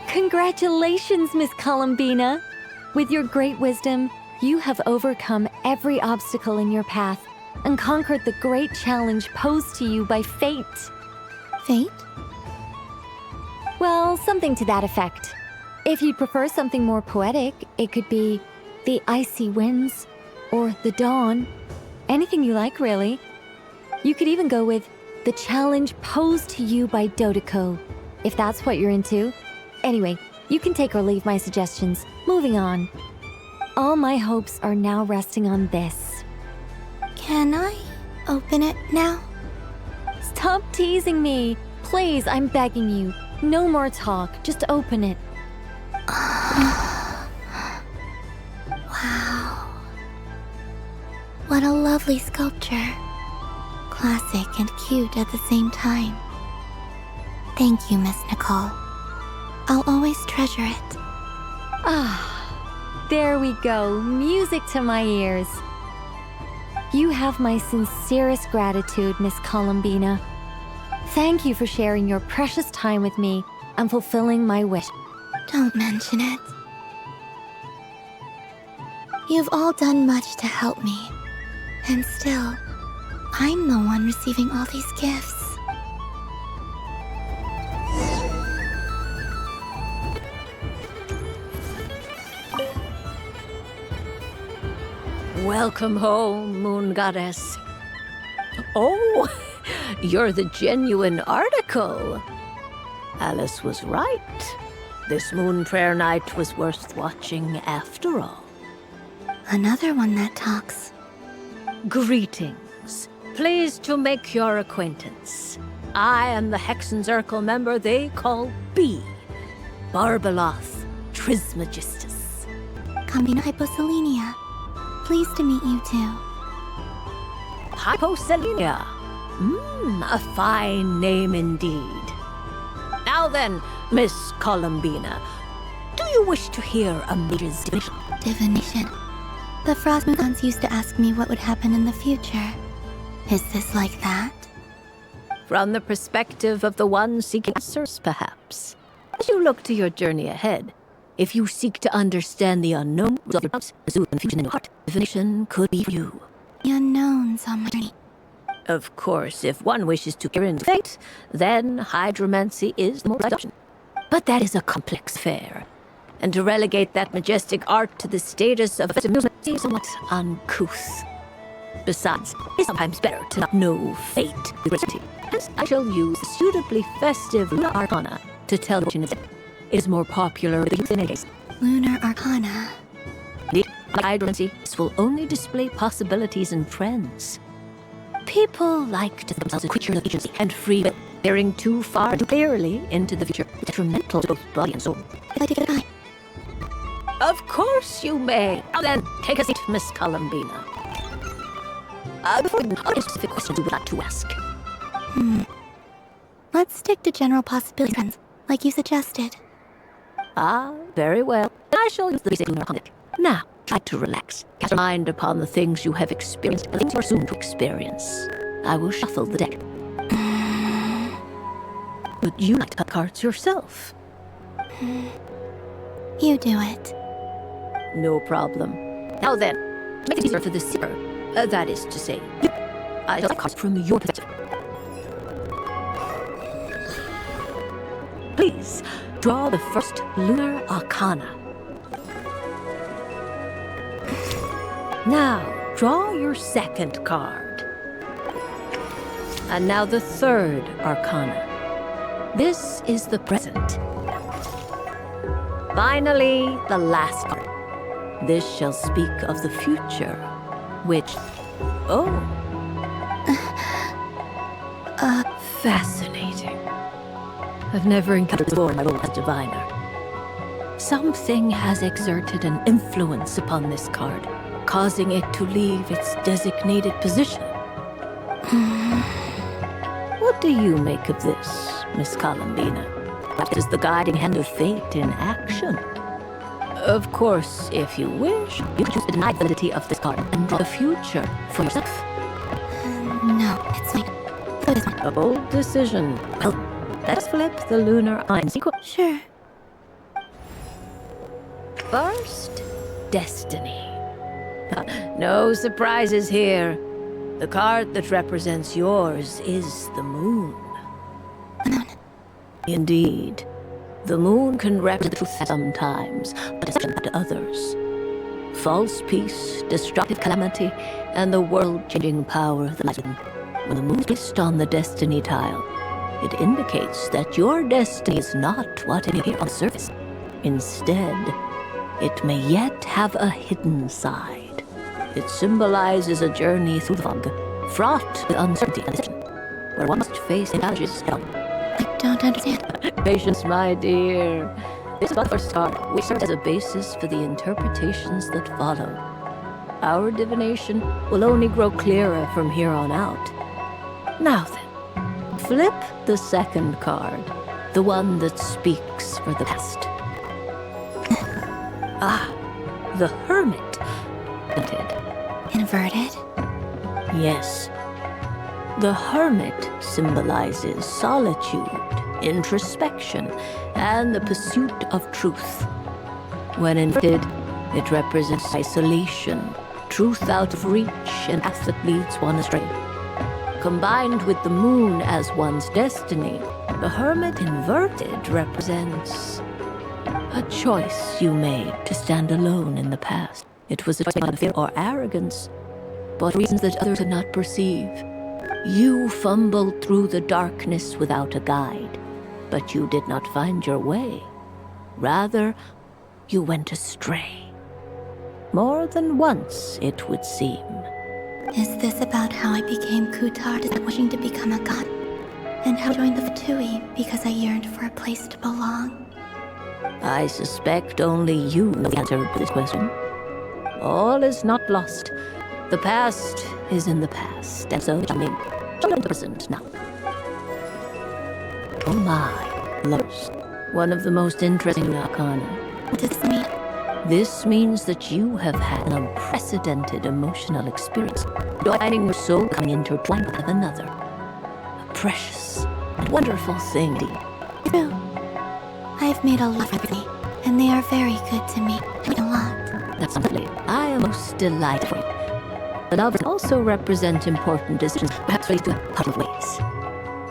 [SPEAKER 21] Congratulations, Miss Columbina! With your great wisdom, you have overcome every obstacle in your path and conquered the great challenge posed to you by fate.
[SPEAKER 3] Fate?
[SPEAKER 21] Well, something to that effect. If you'd prefer something more poetic, it could be the icy winds or the dawn. Anything you like, really. You could even go with the challenge posed to you by Dodeko, if that's what you're into. Anyway, you can take or leave my suggestions. Moving on. All my hopes are now resting on this.
[SPEAKER 3] Can I open it now?
[SPEAKER 21] Stop teasing me! Please, I'm begging you. No more talk. Just open it.
[SPEAKER 3] Wow. What a lovely sculpture. Classic and cute at the same time. Thank you, Miss Nicole. I'll always treasure it.
[SPEAKER 21] Ah, there we go. Music to my ears. You have my sincerest gratitude, Miss Columbina. Thank you for sharing your precious time with me and fulfilling my wish.
[SPEAKER 3] Don't mention it. You've all done much to help me. And still, I'm the one receiving all these gifts.
[SPEAKER 20] Welcome home, Moon Goddess. Oh, you're the genuine article. Alice was right. This moon prayer night was worth watching after all.
[SPEAKER 3] Another one that talks.
[SPEAKER 20] Greetings. Pleased to make your acquaintance. I am the Hexenzirkel member they call B. Barbeloth Trismegistus.
[SPEAKER 3] Combina hyposelenia. Pleased to meet you too.
[SPEAKER 20] Hyposelenia. A fine name indeed. Now then, Miss Columbina, do you wish to hear a mage's divination?
[SPEAKER 3] Divination. The Frost Moons used to ask me what would happen in the future. Is this like that?
[SPEAKER 20] From the perspective of the one seeking answers, perhaps. As you look to your journey ahead, if you seek to understand the unknown, resolve your doubts, pursue confusion in your heart, divination could be for you.
[SPEAKER 3] The unknowns on my journey.
[SPEAKER 20] Of course, if one wishes to peer into fate, then hydromancy is the more right option. But that is a complex affair, and to relegate that majestic art to the status of a festive amusement seems somewhat uncouth. Besides, it's sometimes better to not know fate with certainty. Hence, I shall use the suitably festive Lunar Arcana to tell the fortune instead. It is more popular with the youth in any case.
[SPEAKER 3] Lunar Arcana.
[SPEAKER 20] Indeed, like hydromancy, this will only display possibilities and trends. People like to think themselves as creatures of agency and free will, peering too far and too clearly into the future, detrimental to both body and soul.
[SPEAKER 3] I'd like to get an eye.
[SPEAKER 20] Of course you may. Now then, take a seat, Miss Columbina. Before we move on, any specific questions you would like to ask?
[SPEAKER 3] Let's stick to general possibility trends, like you suggested.
[SPEAKER 20] Ah, very well. Then I shall use the basic lunar tonic. Now, try to relax. Cast your mind upon the things you have experienced and the things you are soon to experience. I will shuffle the deck. Would you like to cut cards yourself?
[SPEAKER 3] You do it.
[SPEAKER 20] No problem. Now then, to make it easier for the seer, that is to say, you, I shall cut cards from your perspective. Please, draw the first Lunar Arcana. Now, draw your second card. And now the third Arcana. This is the present. Finally, the last card. This shall speak of the future, which... fascinating. I've never encountered this before in my role as diviner. Something has exerted an influence upon this card, causing it to leave its designated position. What do you make of this, Miss Columbina? That is the guiding hand of fate in action. Of course, if you wish, you can choose to deny the validity of this card and draw the future for yourself.
[SPEAKER 3] No, it's like... this one.
[SPEAKER 20] A bold decision. Well, let's flip the lunar eye sequence.
[SPEAKER 3] Sure.
[SPEAKER 20] First, destiny. No surprises here. The card that represents yours is the moon. Indeed. The moon can represent the truth sometimes, but deception to others. False peace, destructive calamity, and the world-changing power that lies within. When the moon is placed on the destiny tile, it indicates that your destiny is not what it appears on the surface. Instead, it may yet have a hidden side. It symbolizes a journey through the fog, fraught with uncertainty and deception, where one must face challenges head on.
[SPEAKER 3] I don't understand.
[SPEAKER 20] Patience, my dear. This is but the first card, which serves as a basis for the interpretations that follow. Our divination will only grow clearer from here on out. Now then, flip the second card, the one that speaks for the past. The Hermit.
[SPEAKER 3] Inverted?
[SPEAKER 20] Yes. The Hermit symbolizes solitude, introspection, and the pursuit of truth. When inverted, it represents isolation, truth out of reach, and path that leads one astray. Combined with the moon as one's destiny, the Hermit inverted represents a choice you made to stand alone in the past. It was a choice out of fear or arrogance, but reasons that others could not perceive. You fumbled through the darkness without a guide. but you did not find your way. Rather, you went astray. More than once, it would seem.
[SPEAKER 3] Is this about how I became Kutard and wishing to become a god? And how I joined the Fatui because I yearned for a place to belong?
[SPEAKER 20] I suspect only you know the answer to this question. All is not lost. The past is in the past, and so shall be the present now. Oh my, lovers. One of the most interesting arcana.
[SPEAKER 3] What does this mean?
[SPEAKER 20] This means that you have had an unprecedented emotional experience, finding your soul coming intertwined with another. A precious and wonderful thing indeed.
[SPEAKER 3] True. I've made a lot of me, and they are very good to me. A lot.
[SPEAKER 20] That's lovely. I am most delighted for you. The lovers also represent important decisions, perhaps raised to a couple of ways.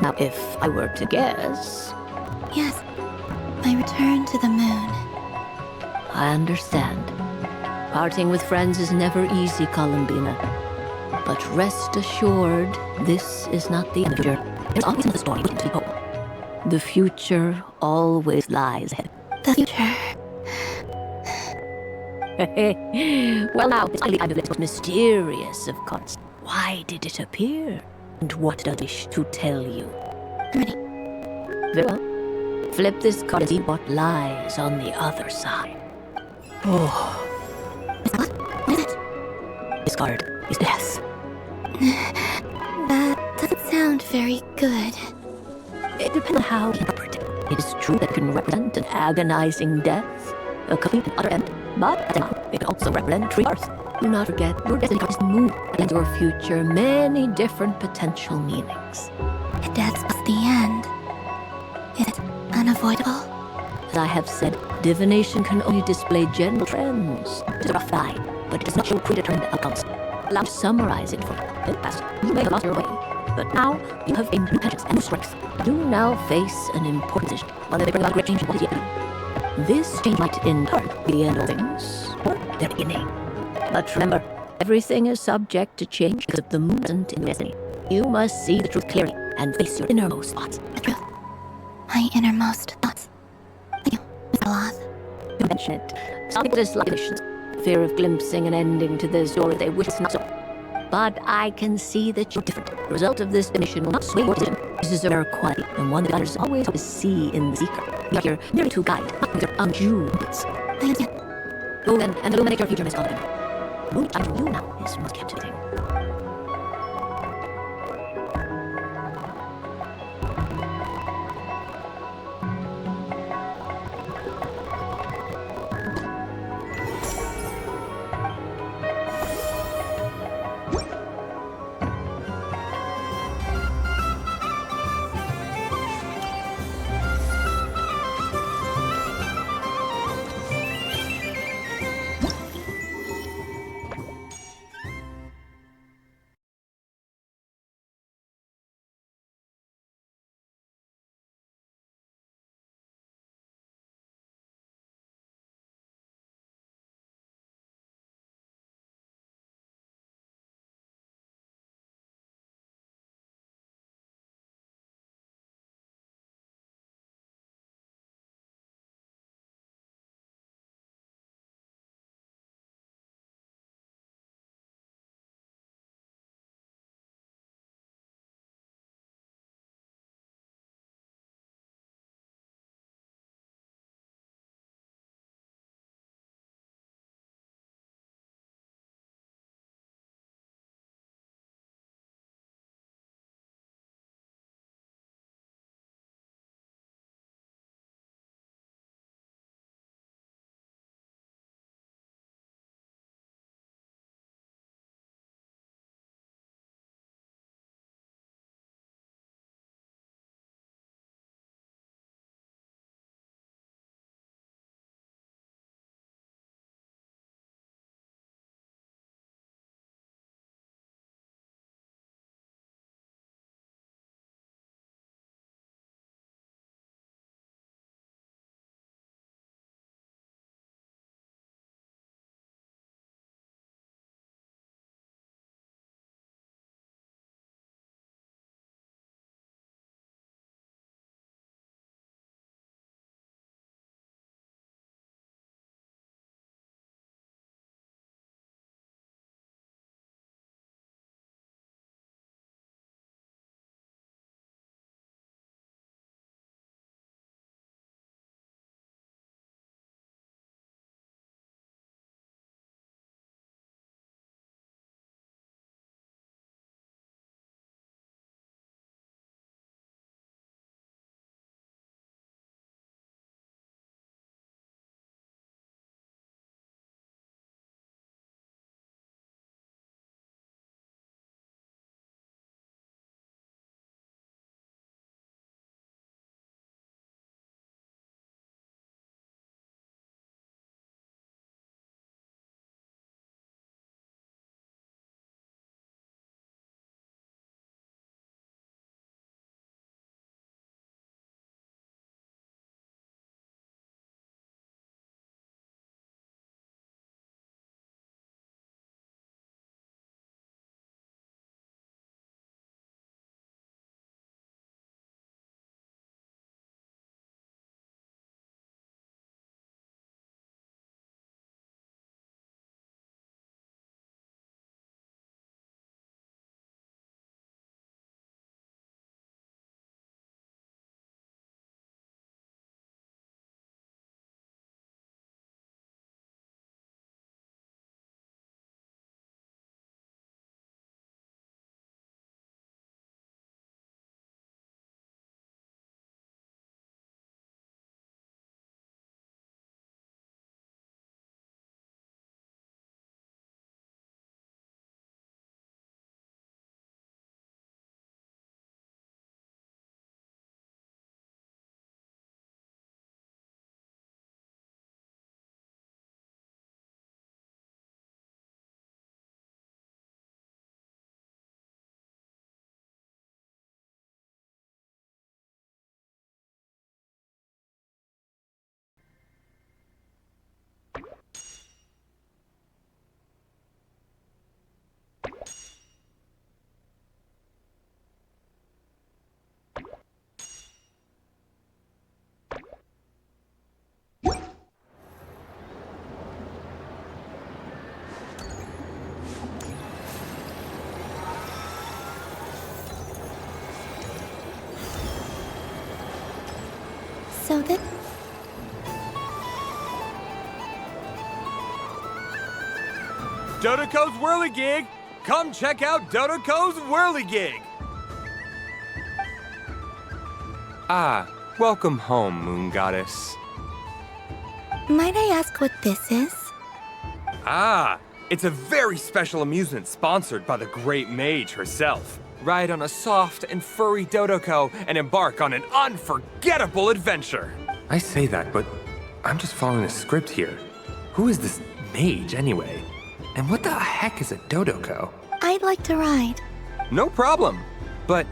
[SPEAKER 20] Now, if I were to guess...
[SPEAKER 3] Yes. My return to the moon.
[SPEAKER 20] I understand. Parting with friends is never easy, Columbina. But rest assured, this is not the end of your journey. There's always another story waiting to be told. The future always lies ahead.
[SPEAKER 3] The future.
[SPEAKER 20] Well now, it's highly kind of this mysterious of cards. Why did it appear? And what does it wish to tell you?
[SPEAKER 3] Ready.
[SPEAKER 20] Very well. Flip this card and see what lies on the other side. Oh.
[SPEAKER 3] What is it?
[SPEAKER 20] This card is death.
[SPEAKER 3] That doesn't sound very good.
[SPEAKER 20] It depends on how you interpret it. It is true that it can represent an agonizing death, a complete and utter end, but at the time, it can also represent rebirth. Do not forget, your destiny card is the moon, and your future many different potential meanings.
[SPEAKER 3] If death was the end, is it unavoidable?
[SPEAKER 20] As I have said, divination can only display general trends. It is a rough guide, but it does not show predetermined outcomes. Allow me to summarize it for you. In the past, you may have lost your way, but now you have gained new passions and new strengths. You now face an important decision, one that may bring about great change in what is yet to be. This change might, in part, be the end of things, or their beginning. But remember, everything is subject to change because of the moon isn't in destiny. You must see the truth clearly and face your innermost thoughts.
[SPEAKER 3] The truth. My innermost thoughts. Thank you, Mr. Loth.
[SPEAKER 20] You mention it. Some people dislike visions. Fear of glimpsing an ending to their story they wish it's not so. But I can see that you're different. The result of this mission will not sway your decision. This is a rare quality, and one that others always hope to see in the seeker. You are here merely to guide, not with your undue needs.
[SPEAKER 3] I understand.
[SPEAKER 20] Go then, and illuminate your future, Miss Columbina. Moon time for you now is most captivating.
[SPEAKER 3] So this...
[SPEAKER 16] Dodoko's Whirligig! Come check out Dodoko's Whirligig!
[SPEAKER 22] Ah, welcome home, Moon Goddess.
[SPEAKER 3] Might I ask what this is?
[SPEAKER 16] Ah, it's a very special amusement sponsored by the great mage herself. Ride on a soft and furry Dodoko and embark on an unforgettable adventure.
[SPEAKER 22] I say that, but I'm just following a script here. Who is this mage, anyway? And what the heck is a Dodoko?
[SPEAKER 3] I'd like to ride.
[SPEAKER 22] No problem. But,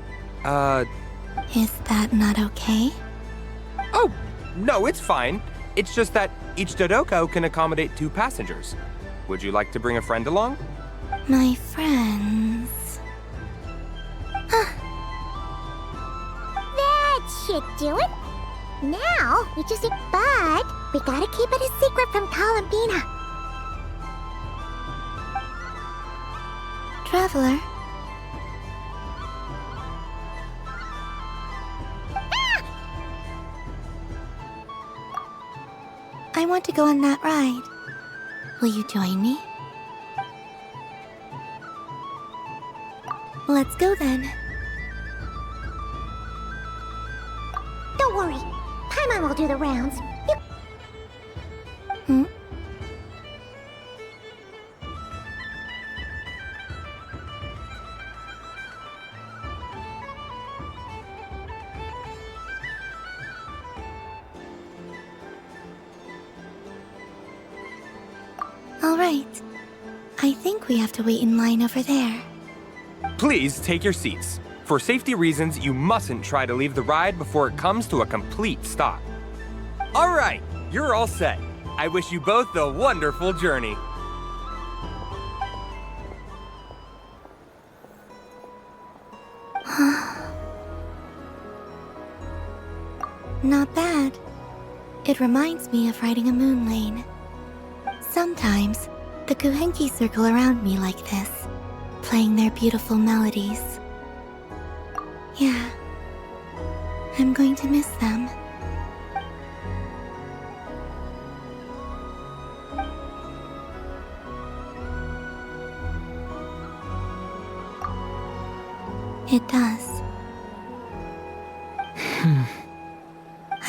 [SPEAKER 3] Is that not okay?
[SPEAKER 22] Oh, no, it's fine. It's just that each Dodoko can accommodate 2 passengers. Would you like to bring a friend along?
[SPEAKER 3] My friends...
[SPEAKER 2] That should do it. Now, we just... But we gotta keep it a secret from Columbina.
[SPEAKER 3] Traveler? I want to go on that ride. Will you join me? Let's go then.
[SPEAKER 2] Don't worry. Paimon will do the rounds.
[SPEAKER 3] Hmm? All right. I think we have to wait in line over there.
[SPEAKER 22] Please take your seats. For safety reasons, you mustn't try to leave the ride before it comes to a complete stop.
[SPEAKER 16] All right, you're all set. I wish you both a wonderful journey.
[SPEAKER 3] Not bad. It reminds me of riding a moon lane. Sometimes, the Kuhenki circle around me like this, playing their beautiful melodies. Yeah, I'm going to miss them. It does.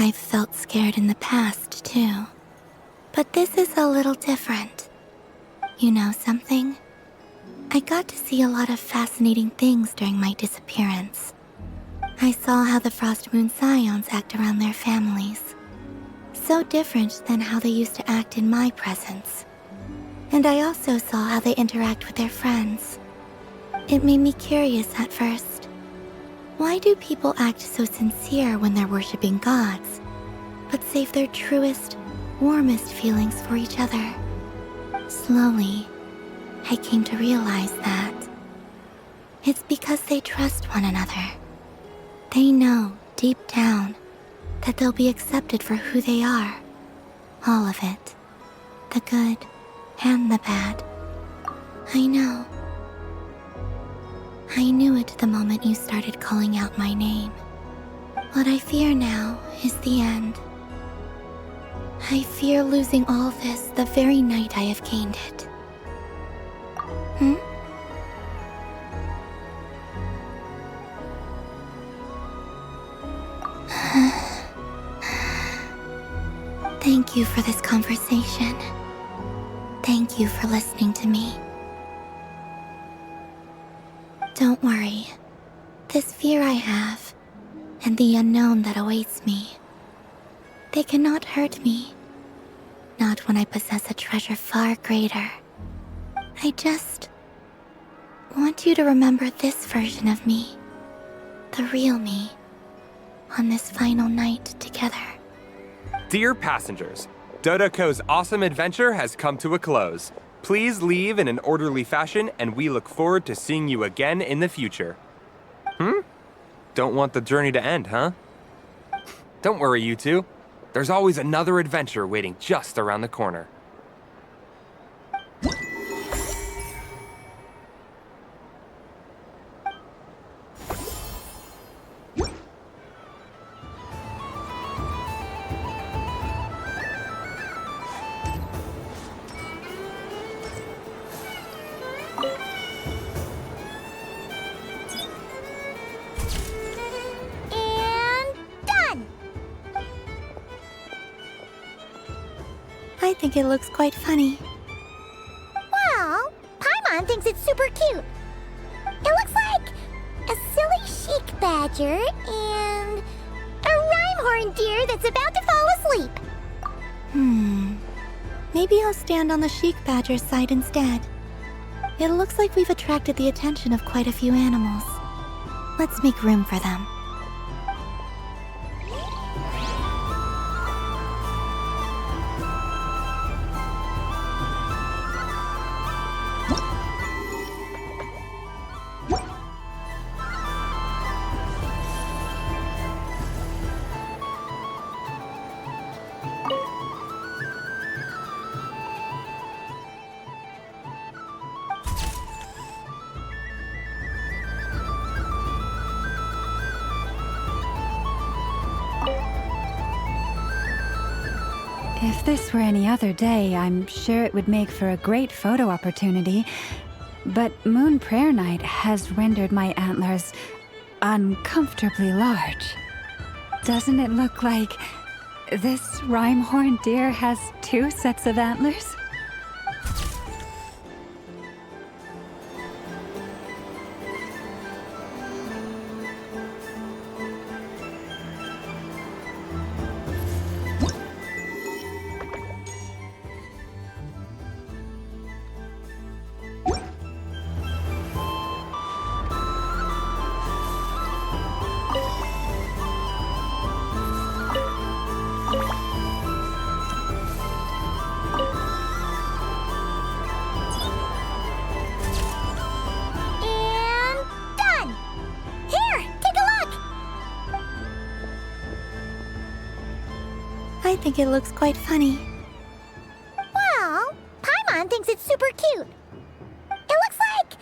[SPEAKER 3] I've felt scared in the past, too. But this is a little different. You know something? I got to see a lot of fascinating things during my disappearance. I saw how the Frost Moon Scions act around their families. So different than how they used to act in my presence. And I also saw how they interact with their friends. It made me curious at first. Why do people act so sincere when they're worshipping gods, but save their truest, warmest feelings for each other? Slowly, I came to realize that it's because they trust one another. They know, deep down, that they'll be accepted for who they are. All of it. The good and the bad. I know. I knew it the moment you started calling out my name. What I fear now is the end. I fear losing all this the very night I have gained it. Hmm? Thank you for this conversation. Thank you for listening to me. Don't worry. This fear I have, and the unknown that awaits me, they cannot hurt me. Not when I possess a treasure far greater. I just want you to remember this version of me, the real me, on this final night together.
[SPEAKER 22] Dear passengers, Dodoko's awesome adventure has come to a close. Please leave in an orderly fashion, and we look forward to seeing you again in the future. Don't want the journey to end, huh? Don't worry, you two. There's always another adventure waiting just around the corner.
[SPEAKER 3] I think it looks quite funny.
[SPEAKER 2] Well, Paimon thinks it's super cute. It looks like a silly chic badger and a rhyme-horned deer that's about to fall asleep.
[SPEAKER 3] Maybe I'll stand on the chic badger's side instead. It looks like we've attracted the attention of quite a few animals. Let's make room for them.
[SPEAKER 6] If this were any other day, I'm sure it would make for a great photo opportunity. But Moon Prayer Night has rendered my antlers uncomfortably large. Doesn't it look like this rhyme-horned deer has 2 sets of antlers?
[SPEAKER 3] I think it looks quite funny.
[SPEAKER 2] Well, Paimon thinks it's super cute. It looks like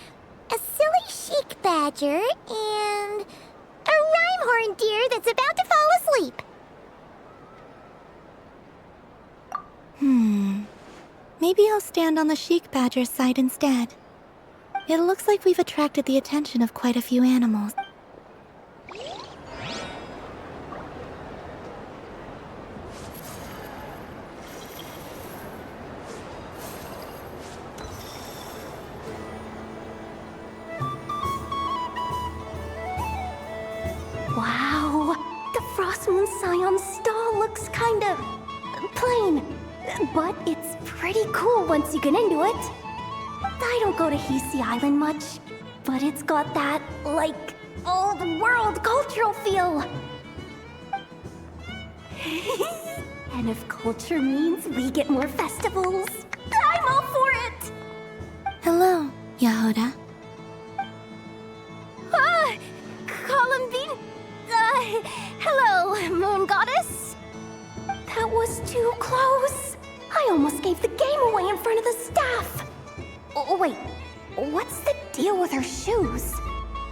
[SPEAKER 2] a silly chic badger and a rhyme-horned deer that's about to fall asleep.
[SPEAKER 3] Maybe I'll stand on the chic badger's side instead. It looks like we've attracted the attention of quite a few animals.
[SPEAKER 11] Wow, the Frost Moon Scion stall looks kind of plain, but it's pretty cool once you get into it. I don't go to Hisi Island much, but it's got that, like, old world cultural feel. And if culture means we get more festivals, I'm all for it!
[SPEAKER 3] Hello, Yahoda.
[SPEAKER 11] Columbine? Hello, Moon Goddess? That was too close. I almost gave the game away in front of the staff. Oh, wait, what's the deal with her shoes?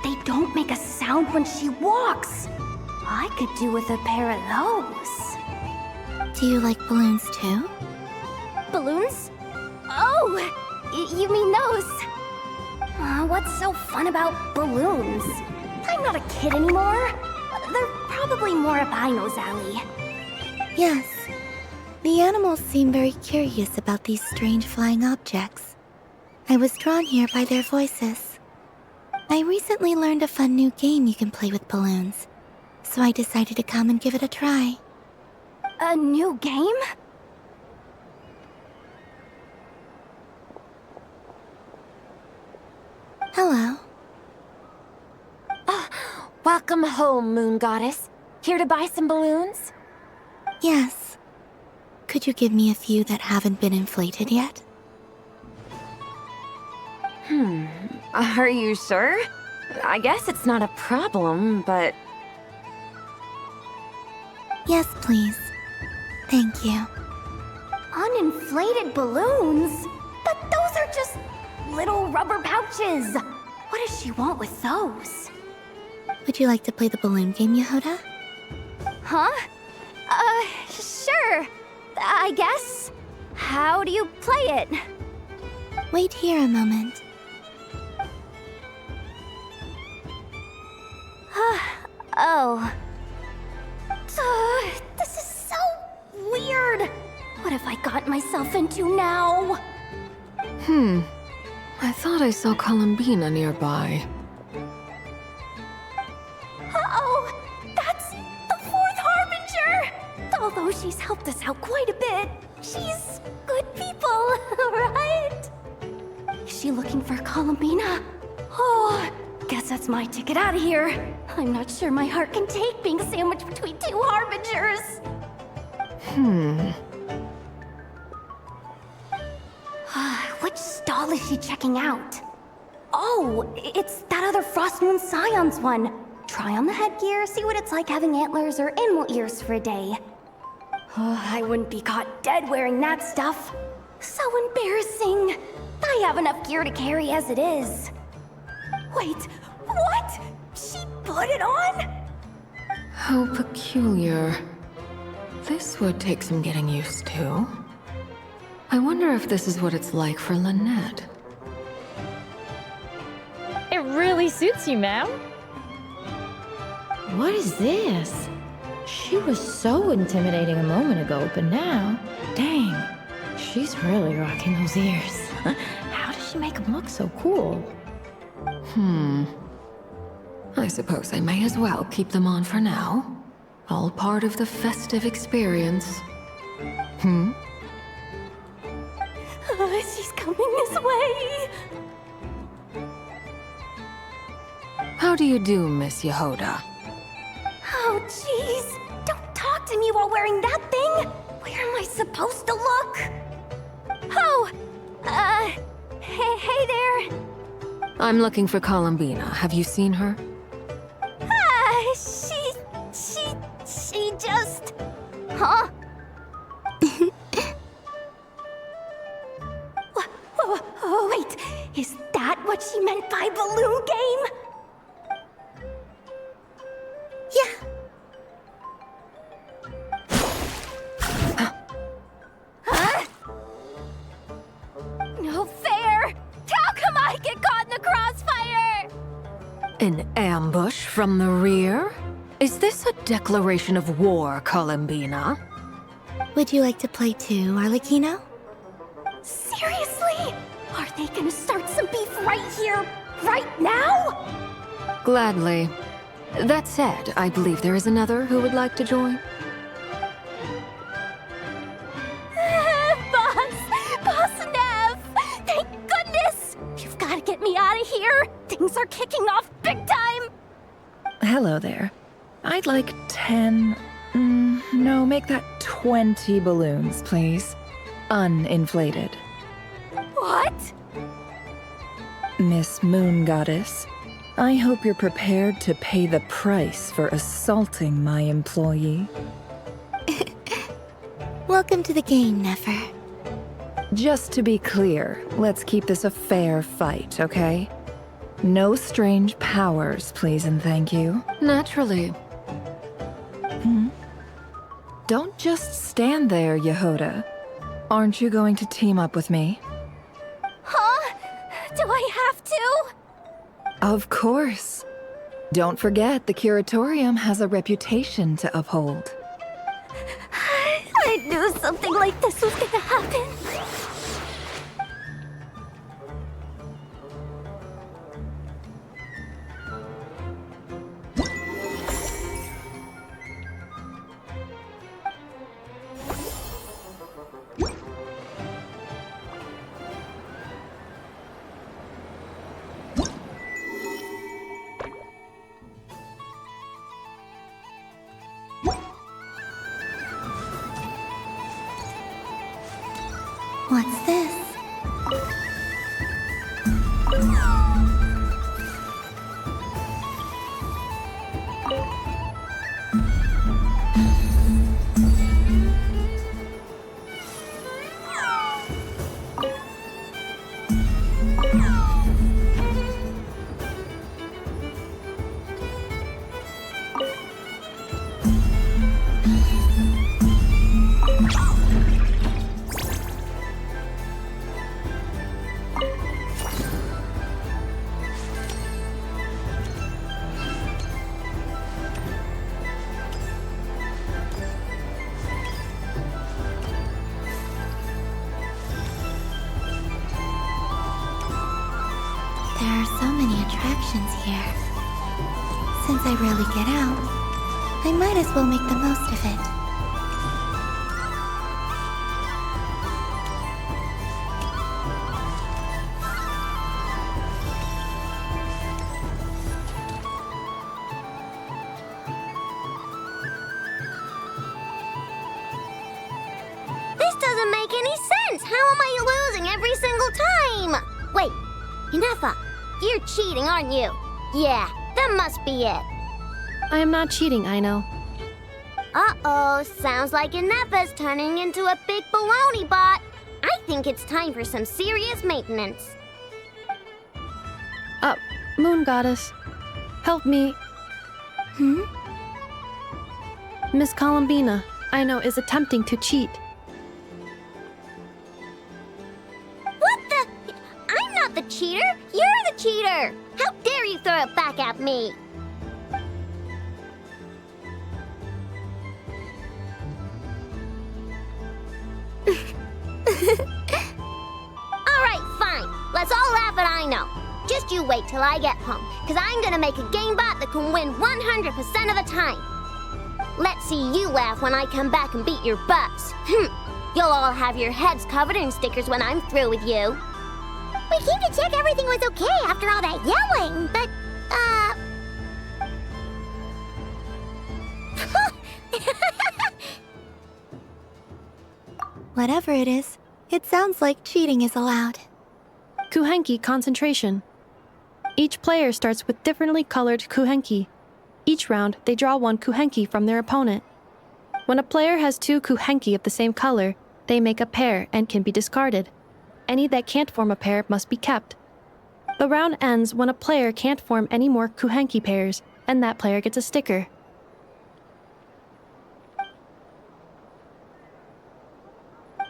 [SPEAKER 11] They don't make a sound when she walks. I could do with a pair of those.
[SPEAKER 3] Do you like balloons too?
[SPEAKER 11] Balloons? Oh, you mean those? What's so fun about balloons? I'm not a kid anymore. They're probably more up Aino's alley.
[SPEAKER 3] Yes. The animals seem very curious about these strange flying objects. I was drawn here by their voices. I recently learned a fun new game you can play with balloons, so I decided to come and give it a try.
[SPEAKER 11] A new game?
[SPEAKER 3] Hello.
[SPEAKER 1] Welcome home, Moon Goddess. Here to buy some balloons?
[SPEAKER 3] Yes. Could you give me a few that haven't been inflated yet?
[SPEAKER 1] Are you sure? I guess it's not a problem, but...
[SPEAKER 3] Yes, please. Thank you.
[SPEAKER 11] Uninflated balloons? But those are just little rubber pouches. What does she want with those?
[SPEAKER 3] Would you like to play the balloon game, Yahoda?
[SPEAKER 11] Huh? Sure. I guess. How do you play it?
[SPEAKER 3] Wait here a moment.
[SPEAKER 11] Oh. This is so weird. What have I got myself into now?
[SPEAKER 4] I thought I saw Columbina nearby.
[SPEAKER 11] Uh-oh! That's the fourth Harbinger! Although she's helped us out quite a bit, she's good people, right? Is she looking for Columbina? Oh, guess that's my ticket out of here. I'm not sure my heart can take being sandwiched between two Harbingers. Which stall is she checking out? Oh, it's that other Frost Moon Scions one. Try on the headgear, see what it's like having antlers or animal ears for a day. Oh, I wouldn't be caught dead wearing that stuff. So embarrassing. I have enough gear to carry as it is. Wait, what? She put it on?
[SPEAKER 4] How peculiar. This would take some getting used to. I wonder if this is what it's like for Lynette.
[SPEAKER 13] It really suits you, ma'am. What is this? She was so intimidating a moment ago, but now, dang, she's really rocking those ears. How does she make them look so cool?
[SPEAKER 4] I suppose I may as well keep them on for now. All part of the festive experience.
[SPEAKER 11] She's coming this way.
[SPEAKER 4] How do you do, Miss Yehoda?
[SPEAKER 11] Oh, jeez. Don't talk to me while wearing that thing. Where am I supposed to look? Oh, hey there.
[SPEAKER 4] I'm looking for Columbina. Have you seen her?
[SPEAKER 11] She just... Huh? Whoa, wait. Is that what she meant by balloon game? Yeah. Huh? No fair! How come I get caught in the crossfire?
[SPEAKER 4] An ambush from the rear? Is this a declaration of war, Columbina?
[SPEAKER 2] Would you like to play too, Arlecchino?
[SPEAKER 11] Seriously? Are they gonna start some beef right here, right now?
[SPEAKER 4] Gladly. That said, I believe there is another who would like to join.
[SPEAKER 11] Boss Nev! Thank goodness! You've gotta get me out of here! Things are kicking off big time!
[SPEAKER 10] Hello there. I'd like 10... no, make that 20 balloons, please. Uninflated.
[SPEAKER 11] What?
[SPEAKER 10] Miss Moon Goddess, I hope you're prepared to pay the price for assaulting my employee.
[SPEAKER 2] Welcome to the game, Nefer.
[SPEAKER 10] Just to be clear, let's keep this a fair fight, okay? No strange powers, please and thank you.
[SPEAKER 4] Naturally.
[SPEAKER 10] Don't just stand there, Yehoda. Aren't you going to team up with me?
[SPEAKER 11] Huh? Do I have to?
[SPEAKER 10] Of course. Don't forget, the Curatorium has a reputation to uphold.
[SPEAKER 11] I knew something like this was gonna happen.
[SPEAKER 2] What's this?
[SPEAKER 3] here. Since I rarely get out, I might as well make the most of it.
[SPEAKER 2] This doesn't make any sense! How am I losing every single time? Wait, Inefa, you're cheating, aren't you? Yeah, that must be it.
[SPEAKER 8] I am not cheating, I know.
[SPEAKER 2] Uh-oh, sounds like Inefa's turning into a big baloney bot. I think it's time for some serious maintenance.
[SPEAKER 8] Moon Goddess, help me. Miss Columbina, I know, is attempting to cheat.
[SPEAKER 2] What the? I'm not the cheater. You're the cheater. How dare you throw it back at me? All right, fine. Let's all laugh at I know. Just you wait till I get home, because I'm gonna make a game bot that can win 100% of the time. Let's see you laugh when I come back and beat your butts. You'll all have your heads covered in stickers when I'm through with you. We came to check everything was okay after all that yelling, but,
[SPEAKER 3] Whatever it is, it sounds like cheating is allowed.
[SPEAKER 8] Kuhenki concentration. Each player starts with differently colored kuhenki. Each round, they draw one kuhenki from their opponent. When a player has two kuhenki of the same color, they make a pair and can be discarded. Any that can't form a pair must be kept. The round ends when a player can't form any more kuhenki pairs, and that player gets a sticker.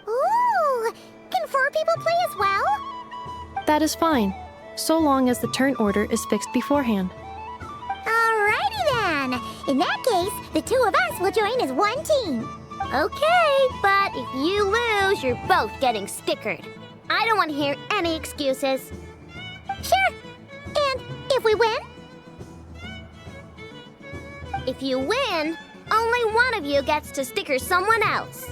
[SPEAKER 2] ooh, can 4 people play as well?
[SPEAKER 8] That is fine, so long as the turn order is fixed beforehand.
[SPEAKER 2] Alrighty then. In that case, the 2 of us will join as one team. Okay, but if you lose, you're both getting stickered. I don't want to hear any excuses. Sure. And if we win? If you win, only one of you gets to sticker someone else.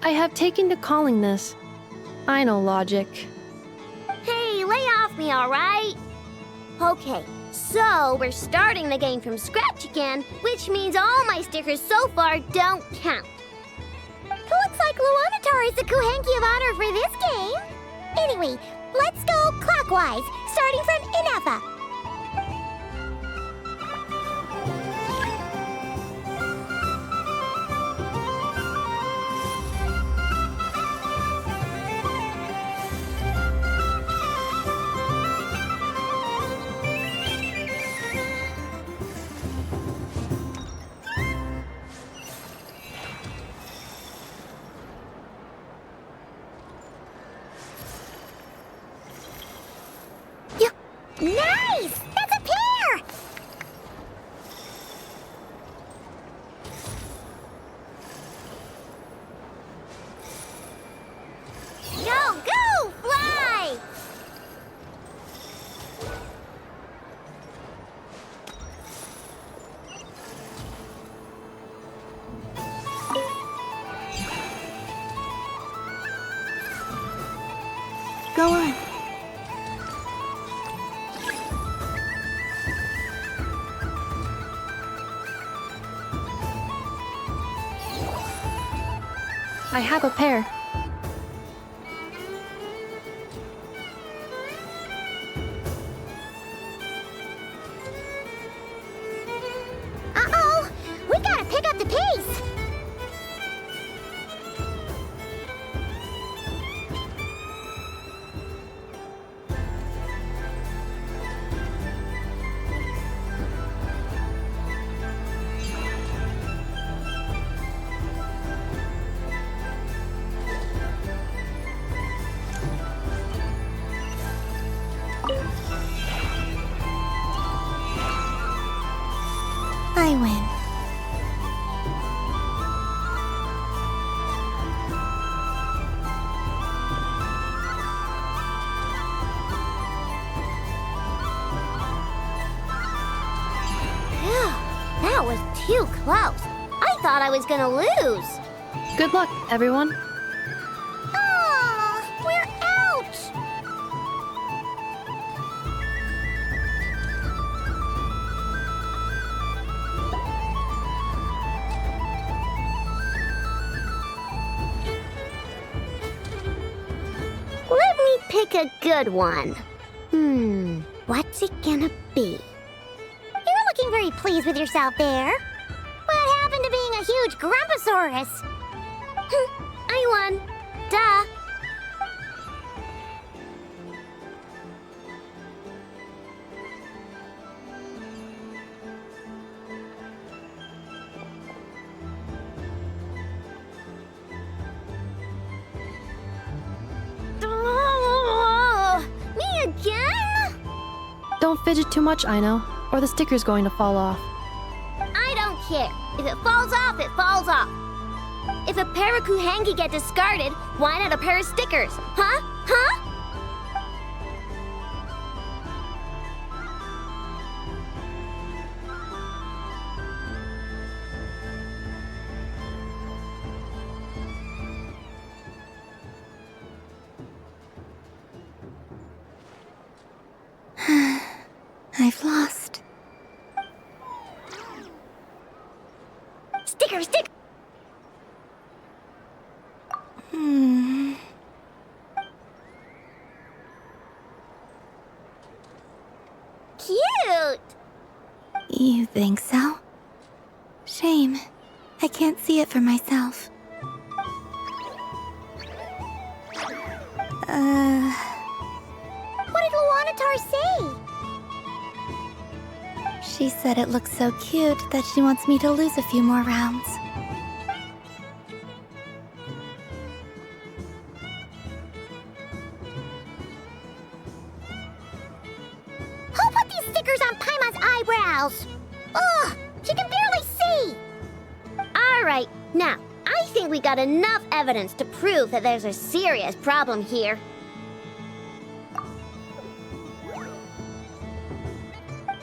[SPEAKER 8] I have taken to calling this. I know logic.
[SPEAKER 2] Hey, lay off me, all right? Okay, so we're starting the game from scratch again, which means all my stickers so far don't count. Looks like Luanatar is the Kuhenki of honor for this game. Anyway, let's go clockwise, starting from Inefa. Nice! That's a pair! Go, go, fly!
[SPEAKER 3] Go on.
[SPEAKER 8] I have a pair.
[SPEAKER 2] Uh-oh! We gotta pick up the pace! That was too close. I thought I was gonna lose.
[SPEAKER 8] Good luck, everyone.
[SPEAKER 2] We're out! Let me pick a good one. What's it gonna be? You're looking very pleased with yourself there. What happened to being a huge Grumposaurus? I won. Duh. Me again?
[SPEAKER 8] Don't fidget too much, Aino, or the sticker's going to fall off.
[SPEAKER 2] I don't care. If it falls off, it falls off. If a pair of Kuhengi get discarded, why not a pair of stickers? Huh? Huh?
[SPEAKER 3] I've lost.
[SPEAKER 2] Sticker, sticker! Cute!
[SPEAKER 3] You think so? Shame. I can't see it for myself.
[SPEAKER 2] What did Luanatar say?
[SPEAKER 3] She said it looks so cute that she wants me to lose a few more rounds.
[SPEAKER 2] Who put these stickers on Paimon's eyebrows? Ugh, she can barely see! Alright, now, I think we got enough evidence to prove that there's a serious problem here.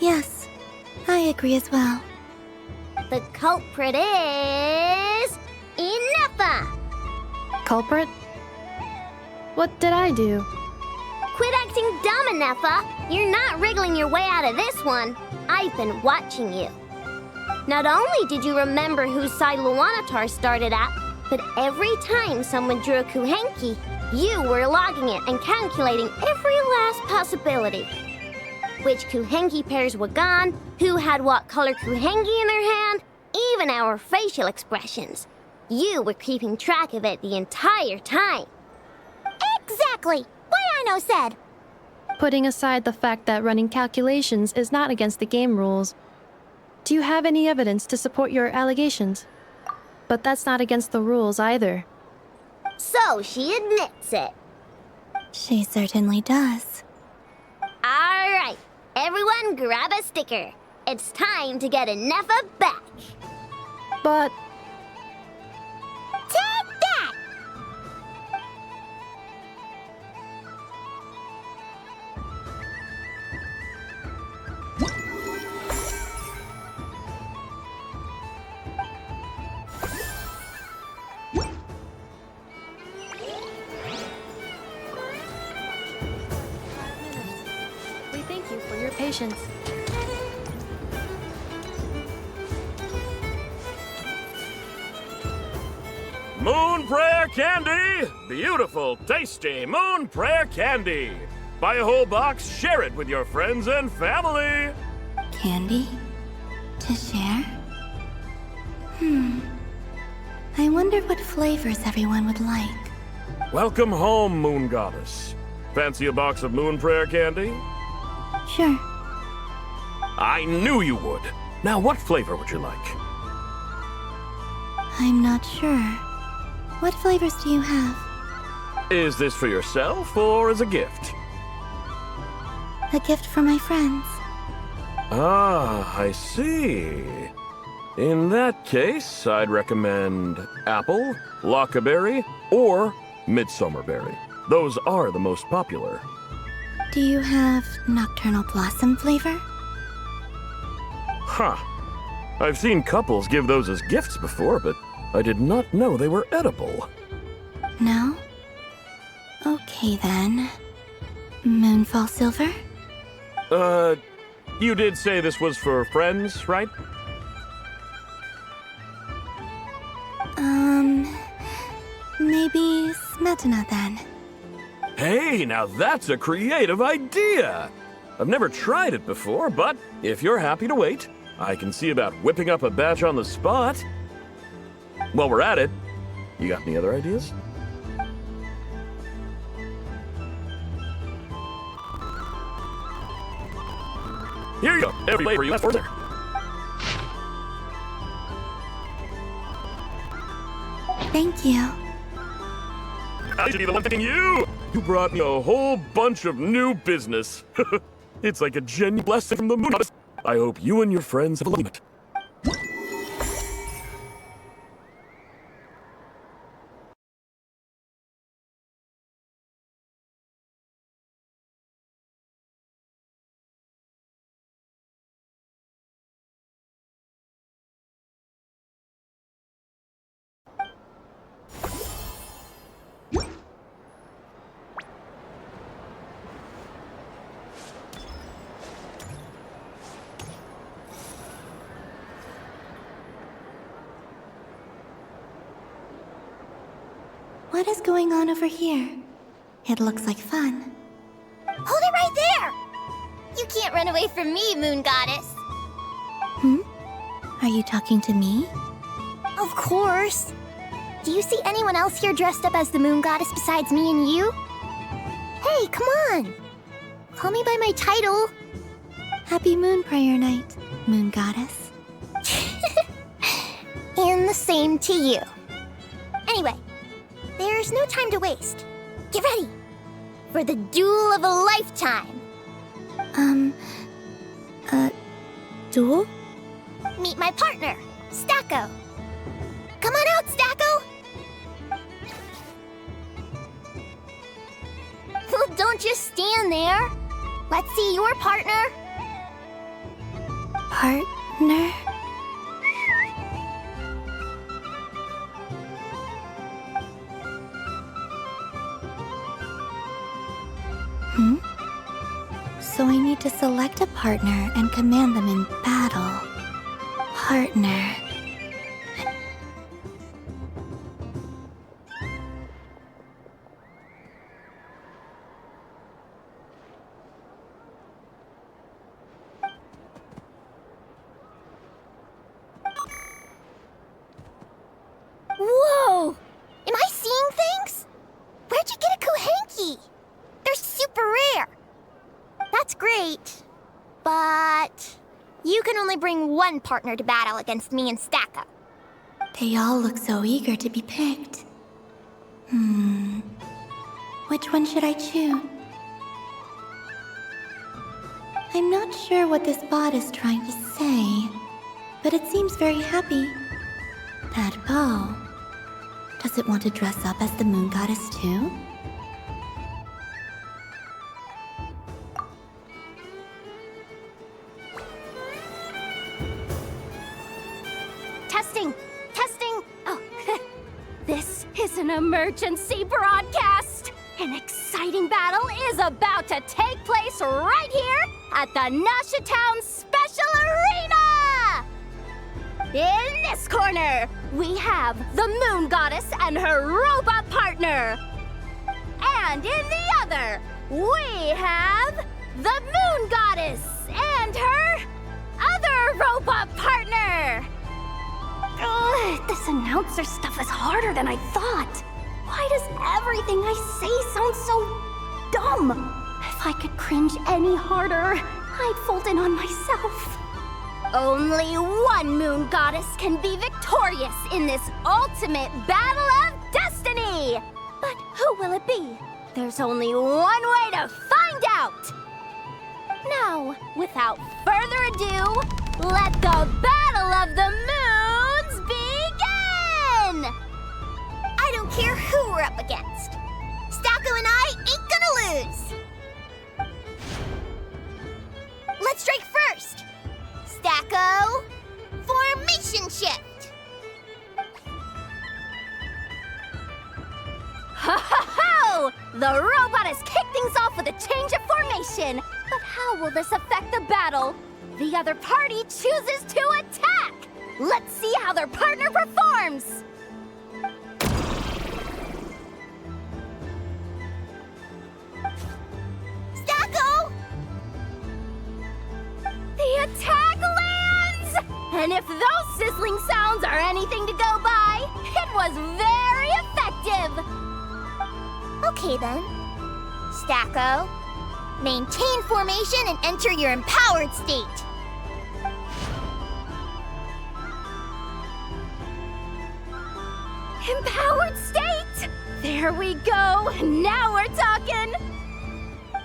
[SPEAKER 3] Yes, I agree as well.
[SPEAKER 2] The culprit is... Ineffa!
[SPEAKER 8] Culprit? What did I do?
[SPEAKER 2] Quit acting dumb, Ineffa! You're not wriggling your way out of this one. I've been watching you. Not only did you remember whose side Luanatar started at, but every time someone drew a Kuhenki, you were logging it and calculating every last possibility. Which Kuhenki pairs were gone, who had what color Kuhenki in their hand, even our facial expressions. You were keeping track of it the entire time. Exactly! What Aino said!
[SPEAKER 8] Putting aside the fact that running calculations is not against the game rules, do you have any evidence to support your allegations? But that's not against the rules either.
[SPEAKER 2] So she admits it.
[SPEAKER 3] She certainly does.
[SPEAKER 2] Alright, everyone grab a sticker. It's time to get Ineffa back.
[SPEAKER 8] But...
[SPEAKER 2] Take that!
[SPEAKER 8] We thank you for your patience.
[SPEAKER 14] Moon Prayer Candy! Beautiful, tasty Moon Prayer Candy! Buy a whole box, share it with your friends and family!
[SPEAKER 3] Candy? To share? I wonder what flavors everyone would like.
[SPEAKER 14] Welcome home, Moon Goddess. Fancy a box of Moon Prayer Candy?
[SPEAKER 3] Sure.
[SPEAKER 14] I knew you would. Now, what flavor would you like?
[SPEAKER 3] I'm not sure. What flavors do you have?
[SPEAKER 14] Is this for yourself or as a gift?
[SPEAKER 3] A gift for my friends.
[SPEAKER 14] Ah, I see. In that case, I'd recommend apple, lockaberry, or midsummerberry. Those are the most popular.
[SPEAKER 3] Do you have nocturnal blossom flavor?
[SPEAKER 14] Huh. I've seen couples give those as gifts before, but I did not know they were edible.
[SPEAKER 3] No? Okay then. Moonfall Silver?
[SPEAKER 14] You did say this was for friends, right?
[SPEAKER 3] Maybe Smetana then.
[SPEAKER 14] Hey, now that's a creative idea! I've never tried it before, but if you're happy to wait, I can see about whipping up a batch on the spot. While we're at it, you got any other ideas? Here you go. Every flavor you asked for there.
[SPEAKER 3] Thank you.
[SPEAKER 14] I should be the one thanking you! You brought me a whole bunch of new business. It's like a genuine blessing from the moon. I hope you and your friends have a limit.
[SPEAKER 3] What is going on over here? It looks like fun.
[SPEAKER 2] Hold it right there! You can't run away from me, Moon Goddess.
[SPEAKER 3] Are you talking to me?
[SPEAKER 2] Of course. Do you see anyone else here dressed up as the Moon Goddess besides me and you? Hey, come on! Call me by my title.
[SPEAKER 3] Happy Moon Prayer Night, Moon Goddess.
[SPEAKER 2] And the same to you. Anyway, there's no time to waste. Get ready for the duel of a lifetime.
[SPEAKER 3] Duel?
[SPEAKER 2] Meet my partner, Stacko. Come on out, Stacko! Well, don't just stand there. Let's see your partner.
[SPEAKER 3] Partner? So I need to select a partner and command them in battle. Partner.
[SPEAKER 2] Whoa! Am I seeing things? Where'd you get a Kuhenki? They're super rare. That's great, but you can only bring one partner to battle against me and Stacko.
[SPEAKER 3] They all look so eager to be picked. Which one should I choose? I'm not sure what this bot is trying to say, but it seems very happy. That bow. Does it want to dress up as the Moon Goddess too?
[SPEAKER 2] Testing. Oh, this is an emergency broadcast. An exciting battle is about to take place right here at the Nasha Town Special Arena! In this corner, we have the Moon Goddess and her robot partner. And in the other, we have the Moon Goddess and her other robot partner. Ugh, this announcer stuff is harder than I thought. Why does everything I say sound so dumb? If I could cringe any harder, I'd fold in on myself. Only one Moon Goddess can be victorious in this ultimate battle of destiny! But who will it be? There's only one way to find out! Now, without further ado, let the Battle of the Moons begin! I don't care who we're up against. Stacko and I ain't gonna lose! Let's strike first! Stacko, form shift.
[SPEAKER 11] Ha ha ho! The robot has kicked things off with a change of formation. But how will this affect the battle? The other party chooses to attack! Let's see how their partner performs!
[SPEAKER 2] Stacko!
[SPEAKER 11] The attack lands! And if those sizzling sounds are anything to go by, it was very effective!
[SPEAKER 2] Okay then. Stacko, maintain formation and enter your empowered state.
[SPEAKER 11] Empowered state! There we go! Now we're talking!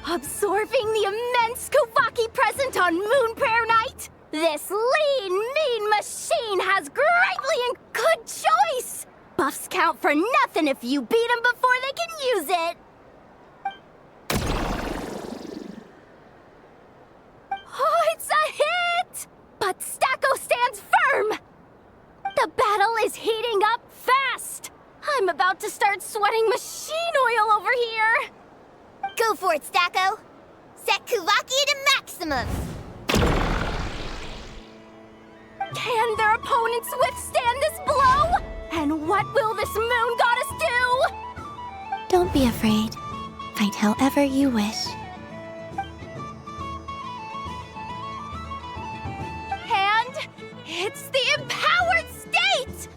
[SPEAKER 11] Absorbing the immense Kuvaki present on Moon Prayer Night, this lean, mean machine has greatly and good choice! Buffs count for nothing if you beat them before they can use it! Oh, it's a hit! But Stacko stands firm! The battle is heating up fast! I'm about to start sweating machine oil over here!
[SPEAKER 2] Go for it, Stacko! Set Kuvaki to maximum!
[SPEAKER 11] Can their opponents withstand this blow? And what will this moon goddess do?
[SPEAKER 3] Don't be afraid. Fight however you wish.
[SPEAKER 11] And it's the empowered state!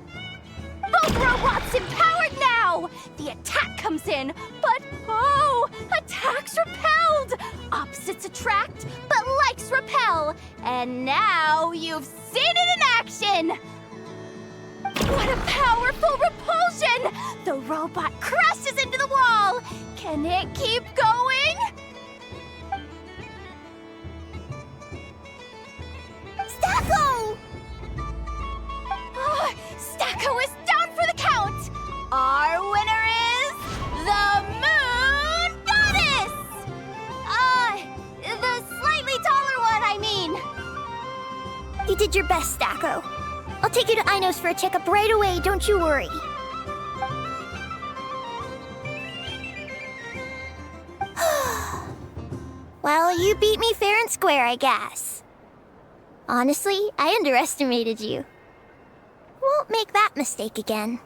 [SPEAKER 11] Both robots empowered now! The attack comes in, but oh, attacks repelled! Opposites attract, but likes repel. And now you've seen it in action! What a powerful repulsion! The robot crashes into the wall! Can it keep going?
[SPEAKER 2] Stacko!
[SPEAKER 11] Oh, Stacko is down for the count! Our winner is the Moon Goddess! The slightly taller one, I mean.
[SPEAKER 2] You did your best, Stacko. I'll take you to Inos for a checkup right away, don't you worry. Well, you beat me fair and square, I guess. Honestly, I underestimated you. Won't make that mistake again.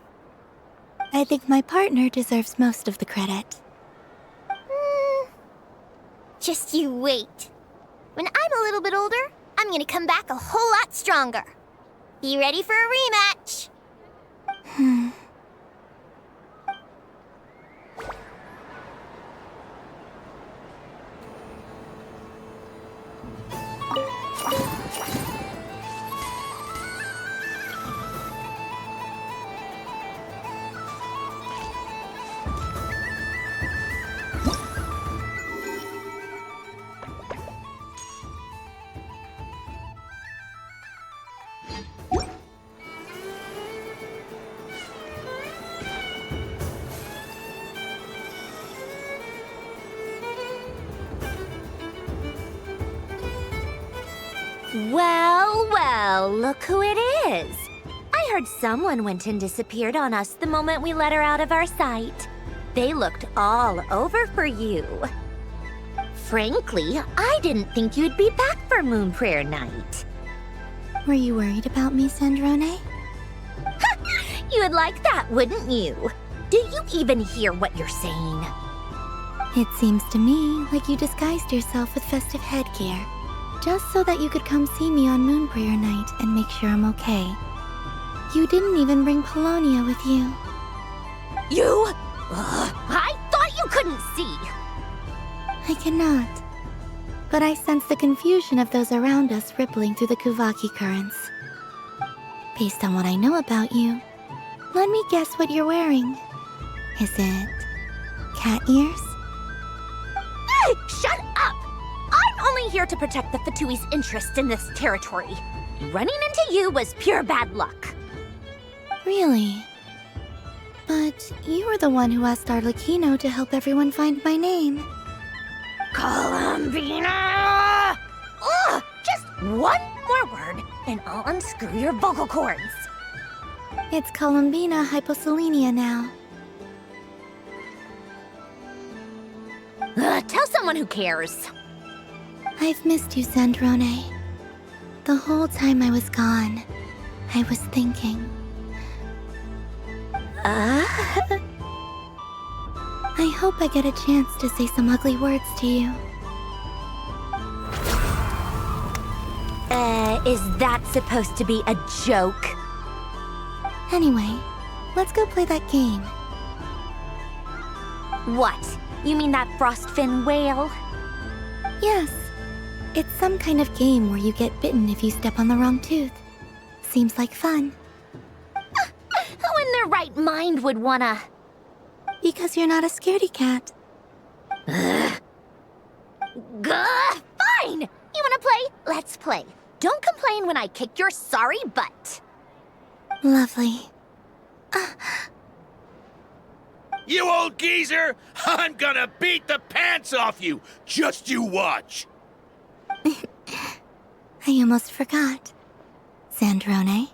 [SPEAKER 3] I think my partner deserves most of the credit.
[SPEAKER 2] Just you wait. When I'm a little bit older, I'm gonna come back a whole lot stronger. Be ready for a rematch.
[SPEAKER 11] Well, well, look who it is. I heard someone went and disappeared on us the moment we let her out of our sight. They looked all over for you. Frankly, I didn't think you'd be back for Moon Prayer Night.
[SPEAKER 3] Were you worried about me, Sandrone?
[SPEAKER 11] You would like that, wouldn't you? Do you even hear what you're saying?
[SPEAKER 3] It seems to me like you disguised yourself with festive headgear, just so that you could come see me on Moon Prayer Night and make sure I'm okay. You didn't even bring Polonia with you.
[SPEAKER 11] You? I thought you couldn't see!
[SPEAKER 3] I cannot. But I sense the confusion of those around us rippling through the Kuvaki currents. Based on what I know about you, let me guess what you're wearing. Is it cat ears?
[SPEAKER 11] Hey, shut up! I'm only here to protect the Fatui's interest in this territory. Running into you was pure bad luck.
[SPEAKER 3] Really? But you were the one who asked Arlecchino to help everyone find my name.
[SPEAKER 11] Columbina! Ugh! Just one more word,
[SPEAKER 2] and I'll unscrew your vocal cords.
[SPEAKER 3] It's Columbina hyposelenia now.
[SPEAKER 2] Tell someone who cares.
[SPEAKER 3] I've missed you, Sandrone. The whole time I was gone, I was thinking. I hope I get a chance to say some ugly words to you.
[SPEAKER 2] Is that supposed to be a joke?
[SPEAKER 3] Anyway, let's go play that game.
[SPEAKER 2] What? You mean that frostfin whale?
[SPEAKER 3] Yes. It's some kind of game where you get bitten if you step on the wrong tooth. Seems like fun.
[SPEAKER 2] Who in their right mind would wanna?
[SPEAKER 3] Because you're not a scaredy cat.
[SPEAKER 2] Fine! You wanna play? Let's play. Don't complain when I kick your sorry butt.
[SPEAKER 3] Lovely.
[SPEAKER 17] You old geezer! I'm gonna beat the pants off you! Just you watch!
[SPEAKER 3] I almost forgot. Sandrone?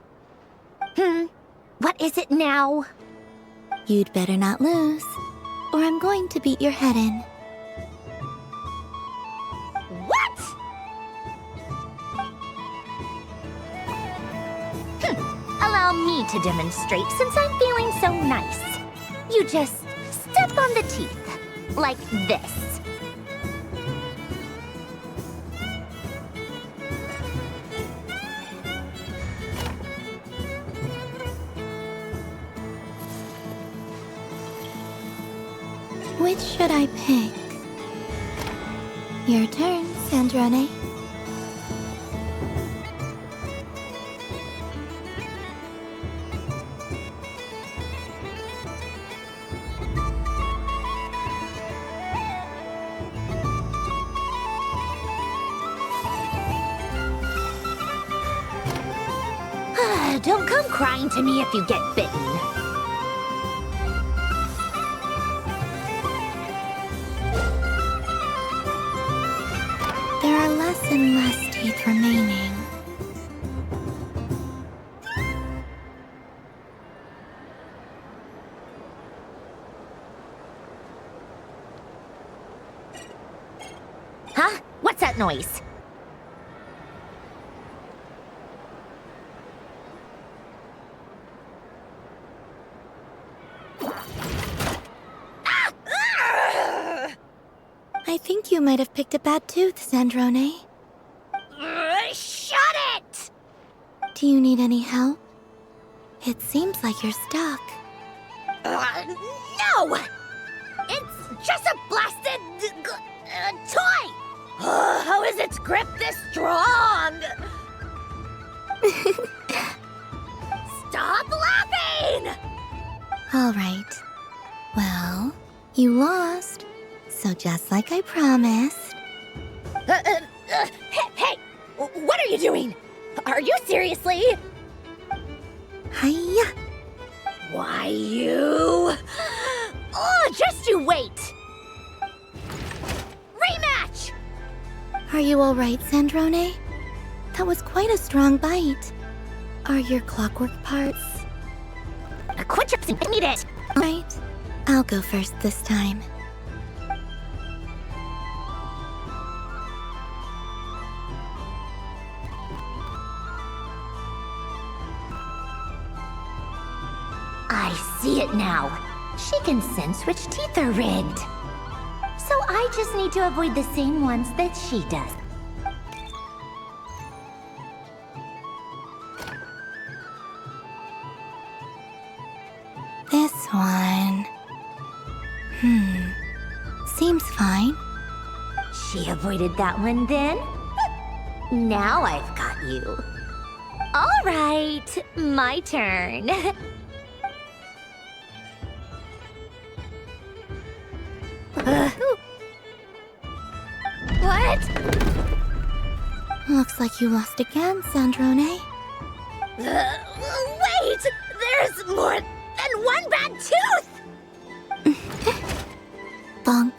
[SPEAKER 2] What is it now?
[SPEAKER 3] You'd better not lose, or I'm going to beat your head in.
[SPEAKER 2] What? Allow me to demonstrate since I'm feeling so nice. You just step on the teeth, like this.
[SPEAKER 3] Which should I pick? Your turn, Sandrone.
[SPEAKER 2] Don't come crying to me if you get bitten.
[SPEAKER 3] There are less and less teeth remaining.
[SPEAKER 2] Huh? What's that noise?
[SPEAKER 3] I think you might have picked a bad tooth, Sandrone.
[SPEAKER 2] Shut it!
[SPEAKER 3] Do you need any help? It seems like you're stuck.
[SPEAKER 2] No! It's just a blasted toy! How is its grip this strong? Stop laughing!
[SPEAKER 3] All right. Well, you lost. So just like I promised.
[SPEAKER 2] Hey! What are you doing? Are you seriously?
[SPEAKER 3] Hiya!
[SPEAKER 2] Why, you... Oh, just you wait! Rematch!
[SPEAKER 3] Are you all right, Sandrone? That was quite a strong bite. Are your clockwork parts?
[SPEAKER 2] Quit your I need it!
[SPEAKER 3] Right. I'll go first this time.
[SPEAKER 2] I see it now. She can sense which teeth are rigged. So I just need to avoid the same ones that she does.
[SPEAKER 3] This one... Seems fine.
[SPEAKER 2] She avoided that one then? Now I've got you. All right, my turn. What?
[SPEAKER 3] Looks like you lost again, Sandrone.
[SPEAKER 2] Wait! There's more than one bad tooth!
[SPEAKER 3] Bonk.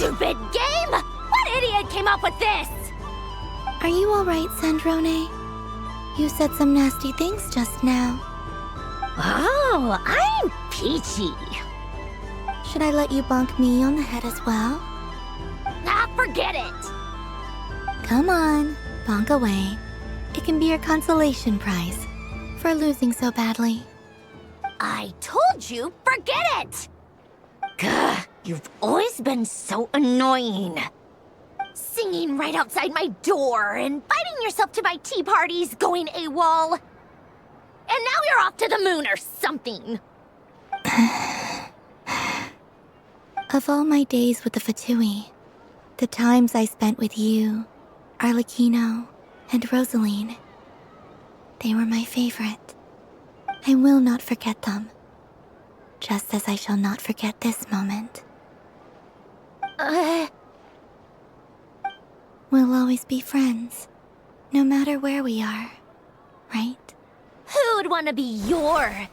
[SPEAKER 11] Stupid game! What idiot came up with this?
[SPEAKER 3] Are you alright, Sandrone? You said some nasty things just now.
[SPEAKER 11] Oh, I'm peachy.
[SPEAKER 3] Should I let you bonk me on the head as well?
[SPEAKER 11] Ah, forget it.
[SPEAKER 3] Come on, bonk away. It can be your consolation prize for losing so badly.
[SPEAKER 11] I told you, forget it! Gah, you've always been so annoying. Singing right outside my door, inviting yourself to my tea parties, going AWOL. And now you're off to the moon or something.
[SPEAKER 3] Of all my days with the Fatui, the times I spent with you, Arlecchino, and Rosaline, they were my favorite. I will not forget them. Just as I shall not forget this moment. We'll always be friends, no matter where we are, right?
[SPEAKER 11] Who'd want to be your...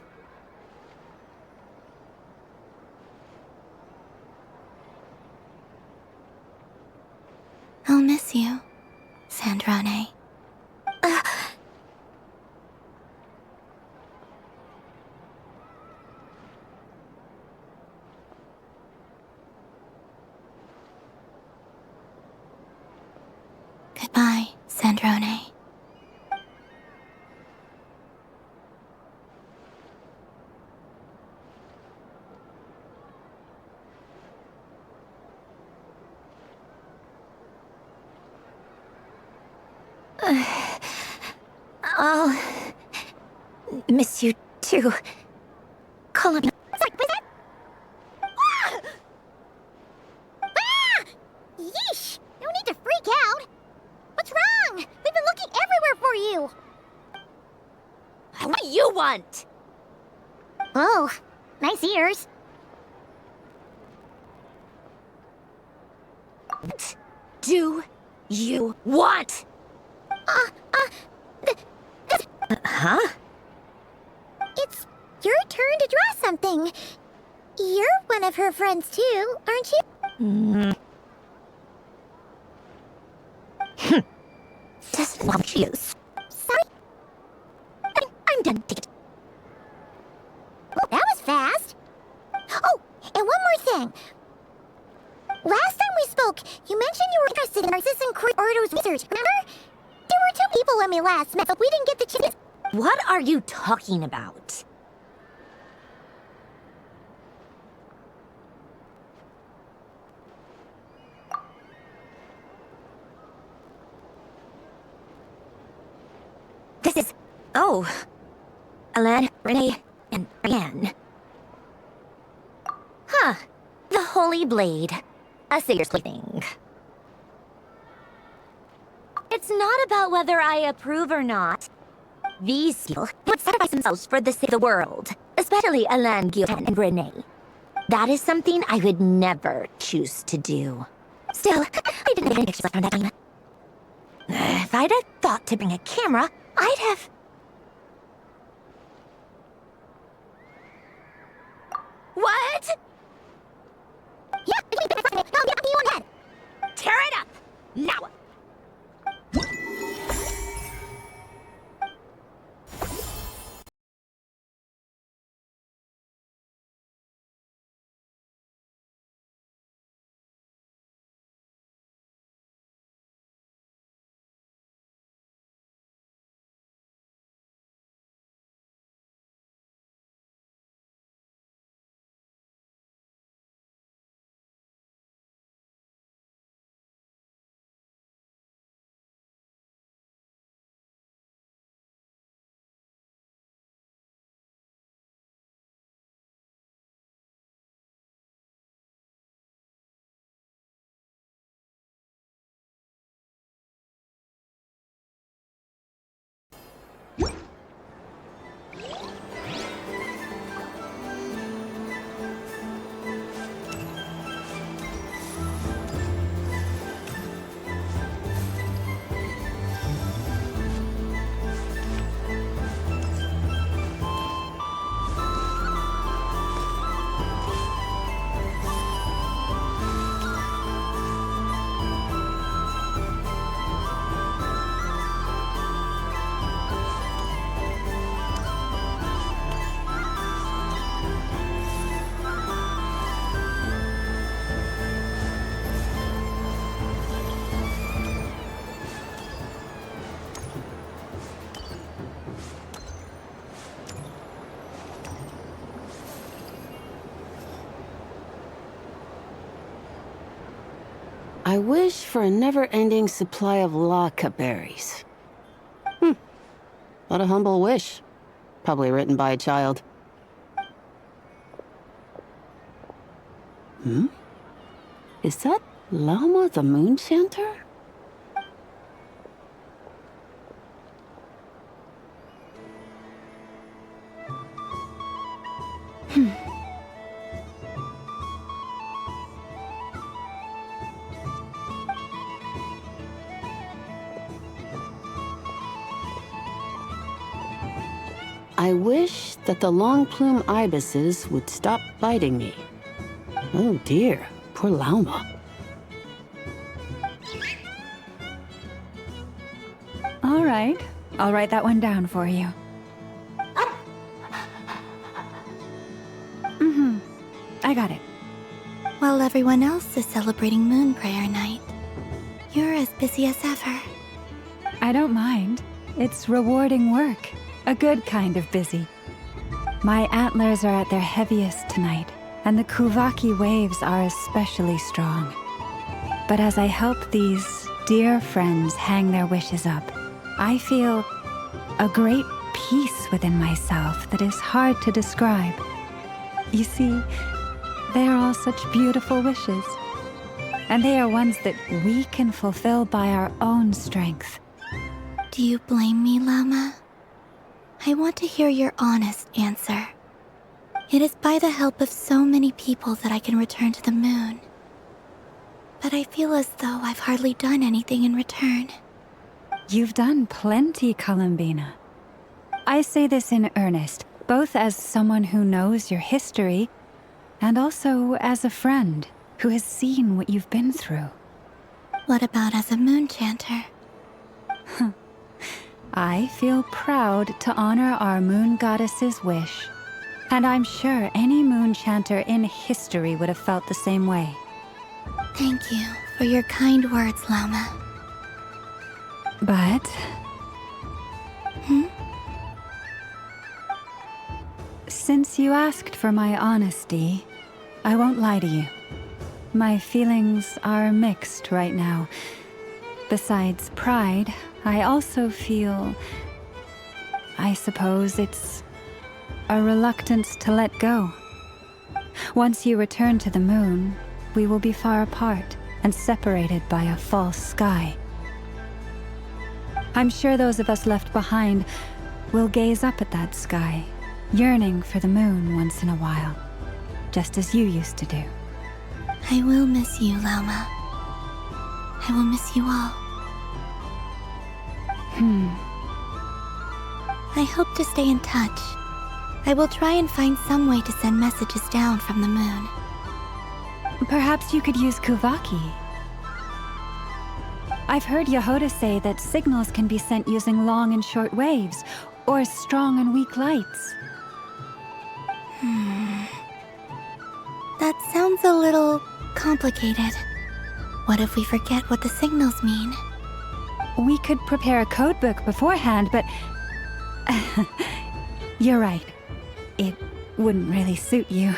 [SPEAKER 3] I'll miss you, Sandrone. Goodbye, Sandrone.
[SPEAKER 11] I'll miss you too. Call me.
[SPEAKER 2] Sorry, was that? Ah! Ah! Yeesh! No need to freak out. What's wrong? We've been looking everywhere for you.
[SPEAKER 11] What do you want?
[SPEAKER 2] Oh, nice ears.
[SPEAKER 11] What do you want? Huh?
[SPEAKER 2] It's your turn to draw something. You're one of her friends too, aren't you?
[SPEAKER 11] Doesn't want she is.
[SPEAKER 2] Sorry. I'm done. Take it. Oh, that was fast. Oh, and one more thing. Last time we spoke, you mentioned you were interested in Narcissus and Ordo's research, remember? There were 2 people when we last met, but we didn't get the chance.
[SPEAKER 11] What are you talking about? This is... Oh. Alan, Renee, and Brienne. Huh. The Holy Blade. A seriously thing. It's not about whether I approve or not. These people would sacrifice themselves for the sake of the world, especially Alan, Guillotin, and Renee. That is something I would never choose to do. Still, I didn't make any pictures from that time. If I'd have thought to bring a camera, I'd have... What?
[SPEAKER 2] Yeah, I'll be on head.
[SPEAKER 11] Tear it up! Now!
[SPEAKER 9] I wish for a never-ending supply of laka berries. What a humble wish. Probably written by a child. Is that Llama the Moon Chanter? I wish that the long plume ibises would stop biting me. Oh dear, poor Llama.
[SPEAKER 6] All right, I'll write that one down for you. I got it.
[SPEAKER 3] While everyone else is celebrating Moon Prayer Night, you're as busy as ever.
[SPEAKER 6] I don't mind. It's rewarding work. A good kind of busy. My antlers are at their heaviest tonight, and the Kuvaki waves are especially strong. But as I help these dear friends hang their wishes up, I feel a great peace within myself that is hard to describe. You see, they are all such beautiful wishes, and they are ones that we can fulfill by our own strength.
[SPEAKER 3] Do you blame me, Llama? I want to hear your honest answer. It is by the help of so many people that I can return to the moon. But I feel as though I've hardly done anything in return.
[SPEAKER 6] You've done plenty, Columbina. I say this in earnest, both as someone who knows your history, and also as a friend who has seen what you've been through.
[SPEAKER 3] What about as a moon chanter?
[SPEAKER 6] I feel proud to honor our moon goddess's wish, and I'm sure any moon chanter in history would have felt the same way.
[SPEAKER 3] Thank you for your kind words, Llama.
[SPEAKER 6] But... Since you asked for my honesty, I won't lie to you. My feelings are mixed right now. Besides pride, I also feel... I suppose it's a reluctance to let go. Once you return to the moon, we will be far apart and separated by a false sky. I'm sure those of us left behind will gaze up at that sky, yearning for the moon once in a while, just as you used to do.
[SPEAKER 3] I will miss you, Llama. I will miss you all. I hope to stay in touch. I will try and find some way to send messages down from the moon.
[SPEAKER 6] Perhaps you could use Kuvaki. I've heard Yehoda say that signals can be sent using long and short waves, or strong and weak lights.
[SPEAKER 3] That sounds a little complicated. What if we forget what the signals mean?
[SPEAKER 6] We could prepare a codebook beforehand, but... You're right. It wouldn't really suit you.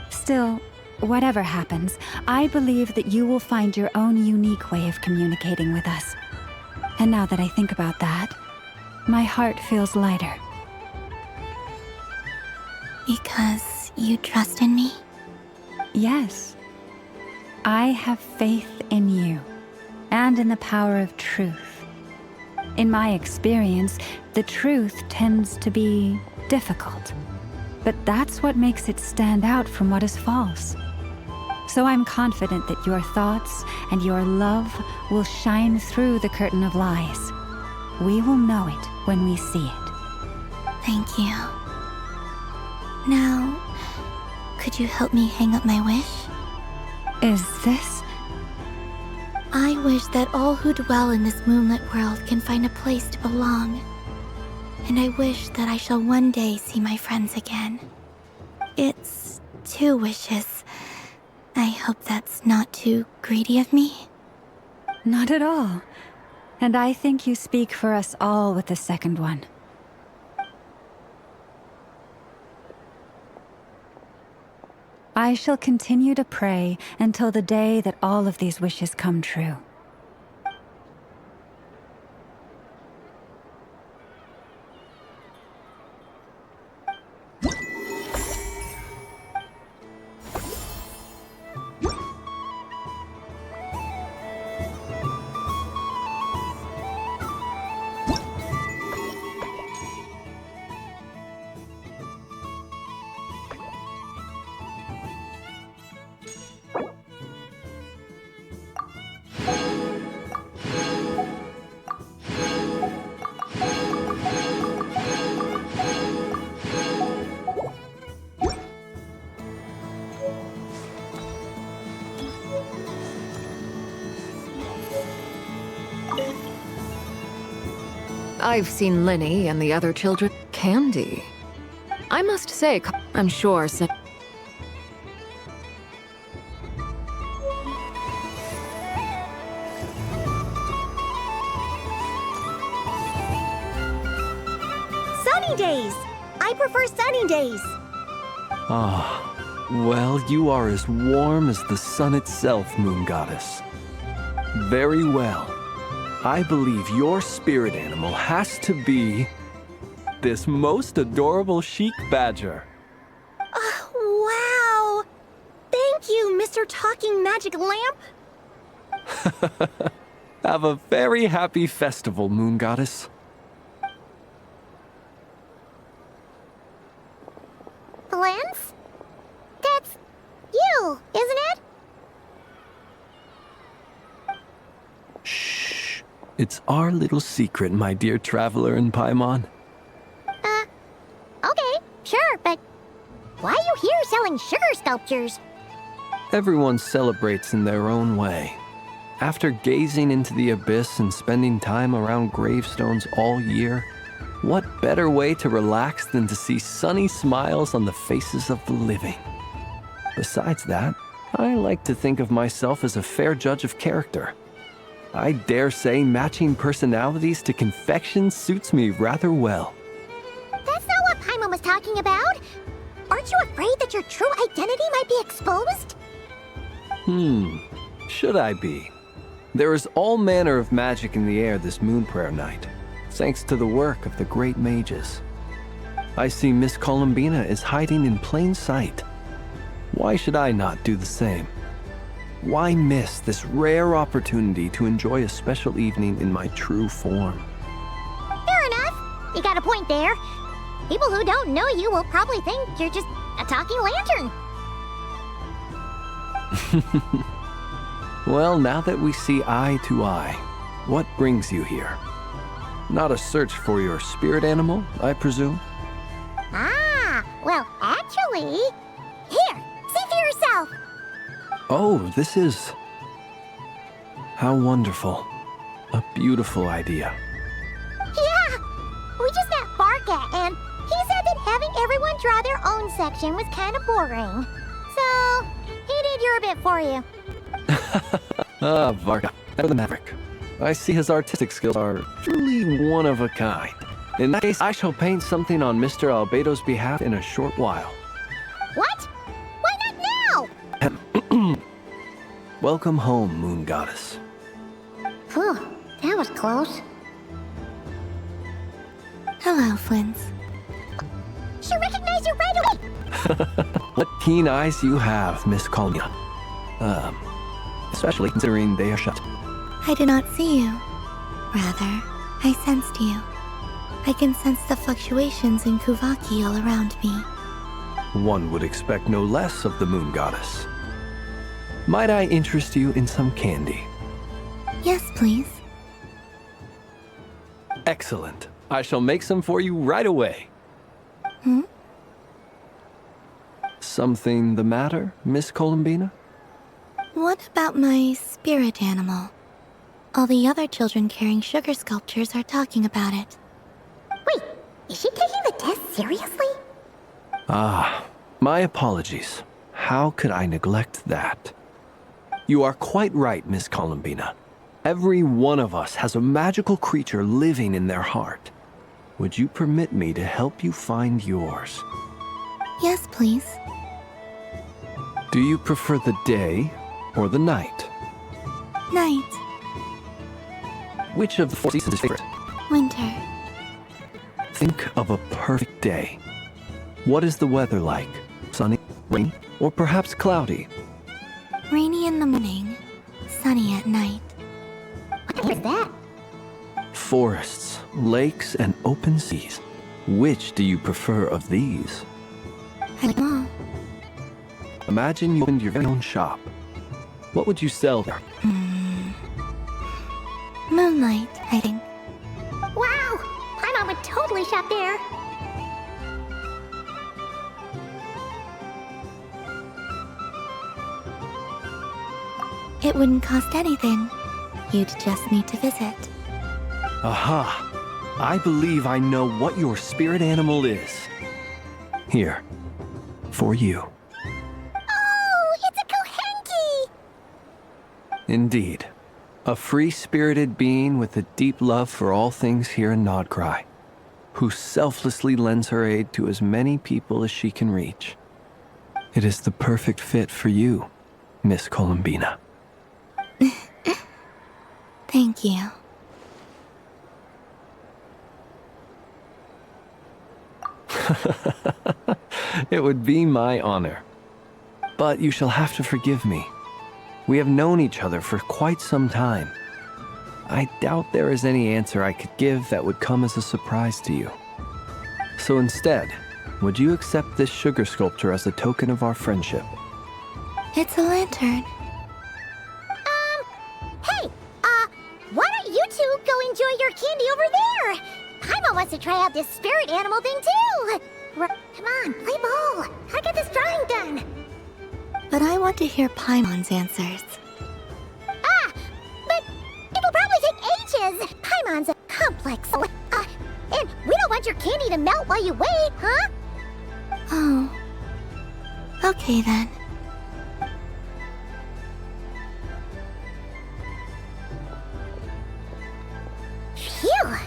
[SPEAKER 6] Still, whatever happens, I believe that you will find your own unique way of communicating with us. And now that I think about that, my heart feels lighter.
[SPEAKER 3] Because you trust in me?
[SPEAKER 6] Yes. I have faith in you, and in the power of truth. In my experience, the truth tends to be difficult, but that's what makes it stand out from what is false. So I'm confident that your thoughts and your love will shine through the curtain of lies. We will know it when we see it.
[SPEAKER 3] Thank you. Now, could you help me hang up my wish?
[SPEAKER 6] Is this?
[SPEAKER 3] I wish that all who dwell in this moonlit world can find a place to belong. And I wish that I shall one day see my friends again. It's 2 wishes. I hope that's not too greedy of me.
[SPEAKER 6] Not at all. And I think you speak for us all with the second one. I shall continue to pray until the day that all of these wishes come true.
[SPEAKER 4] I've seen Linny and the other children. Candy. I must say, I'm sure some...
[SPEAKER 2] Sunny days! I prefer sunny days.
[SPEAKER 12] Ah, well, you are as warm as the sun itself, Moon Goddess. Very well. I believe your spirit animal has to be this most adorable chic badger.
[SPEAKER 2] Wow! Thank you, Mr. Talking Magic Lamp.
[SPEAKER 12] Have a very happy festival, Moon Goddess.
[SPEAKER 2] Flens? That's you, isn't it?
[SPEAKER 12] Shh. It's our little secret, my dear traveler in Paimon.
[SPEAKER 2] Okay, sure, but why are you here selling sugar sculptures?
[SPEAKER 12] Everyone celebrates in their own way. After gazing into the abyss and spending time around gravestones all year, what better way to relax than to see sunny smiles on the faces of the living? Besides that, I like to think of myself as a fair judge of character. I dare say matching personalities to confection suits me rather well.
[SPEAKER 2] That's not what Paimon was talking about. Aren't you afraid that your true identity might be exposed?
[SPEAKER 12] Should I be? There is all manner of magic in the air this moon prayer night, thanks to the work of the great mages. I see Miss Columbina is hiding in plain sight. Why should I not do the same? Why miss this rare opportunity to enjoy a special evening in my true form?
[SPEAKER 2] Fair enough. You got a point there. People who don't know you will probably think you're just a talking lantern.
[SPEAKER 12] Well, now that we see eye to eye, what brings you here? Not a search for your spirit animal, I presume?
[SPEAKER 2] Ah, well, actually... Here, see for yourself.
[SPEAKER 12] Oh, this is... How wonderful. A beautiful idea.
[SPEAKER 2] Yeah, we just met Barkat, and he said that having everyone draw their own section was kind of boring. So, he did your bit for you.
[SPEAKER 12] Varga, ever the Maverick. I see his artistic skills are truly one of a kind. In that case, I shall paint something on Mr. Albedo's behalf in a short while.
[SPEAKER 2] What? Why not now?
[SPEAKER 12] Welcome home, Moon Goddess.
[SPEAKER 2] Phew, that was close.
[SPEAKER 3] Hello, Flins.
[SPEAKER 2] She recognized you right away!
[SPEAKER 12] What keen eyes you have, Miss Colmia. Especially considering they are shut.
[SPEAKER 3] I did not see you. Rather, I sensed you. I can sense the fluctuations in Kuvaki all around me.
[SPEAKER 12] One would expect no less of the Moon Goddess. Might I interest you in some candy?
[SPEAKER 3] Yes, please.
[SPEAKER 12] Excellent. I shall make some for you right away. Something the matter, Miss Columbina?
[SPEAKER 3] What about my spirit animal? All the other children carrying sugar sculptures are talking about it.
[SPEAKER 2] Wait, is she taking the test seriously?
[SPEAKER 12] Ah, my apologies. How could I neglect that? You are quite right, Miss Columbina. Every one of us has a magical creature living in their heart. Would you permit me to help you find yours?
[SPEAKER 3] Yes, please.
[SPEAKER 12] Do you prefer the day or the night?
[SPEAKER 3] Night.
[SPEAKER 12] Which of the 4 seasons is favorite?
[SPEAKER 3] Winter.
[SPEAKER 12] Think of a perfect day. What is the weather like? Sunny, rainy, or perhaps cloudy?
[SPEAKER 3] Rainy in the morning, sunny at night.
[SPEAKER 2] What is that?
[SPEAKER 12] Forests, lakes, and open seas. Which do you prefer of these?
[SPEAKER 3] I like them all.
[SPEAKER 12] Imagine you opened your very own shop. What would you sell there?
[SPEAKER 3] Moonlight, I think.
[SPEAKER 2] Wow! Paimon would totally shop there.
[SPEAKER 3] It wouldn't cost anything. You'd just need to visit.
[SPEAKER 12] Aha! I believe I know what your spirit animal is. Here, for you.
[SPEAKER 2] Oh, it's a Kohenki!
[SPEAKER 12] Indeed. A free-spirited being with a deep love for all things here in Nod-krai, who selflessly lends her aid to as many people as she can reach. It is the perfect fit for you, Miss Columbina.
[SPEAKER 3] Thank you.
[SPEAKER 12] It would be my honor. But you shall have to forgive me. We have known each other for quite some time. I doubt there is any answer I could give that would come as a surprise to you. So instead, would you accept this sugar sculpture as a token of our friendship?
[SPEAKER 3] It's a lantern.
[SPEAKER 2] Hey, why don't you two go enjoy your candy over there? Paimon wants to try out this spirit animal thing too. Come on, play ball. I got this drawing done.
[SPEAKER 3] But I want to hear Paimon's answers.
[SPEAKER 2] But it'll probably take ages. Paimon's a complex. And we don't want your candy to melt while you wait, huh?
[SPEAKER 3] Oh. Okay then.
[SPEAKER 2] Phew.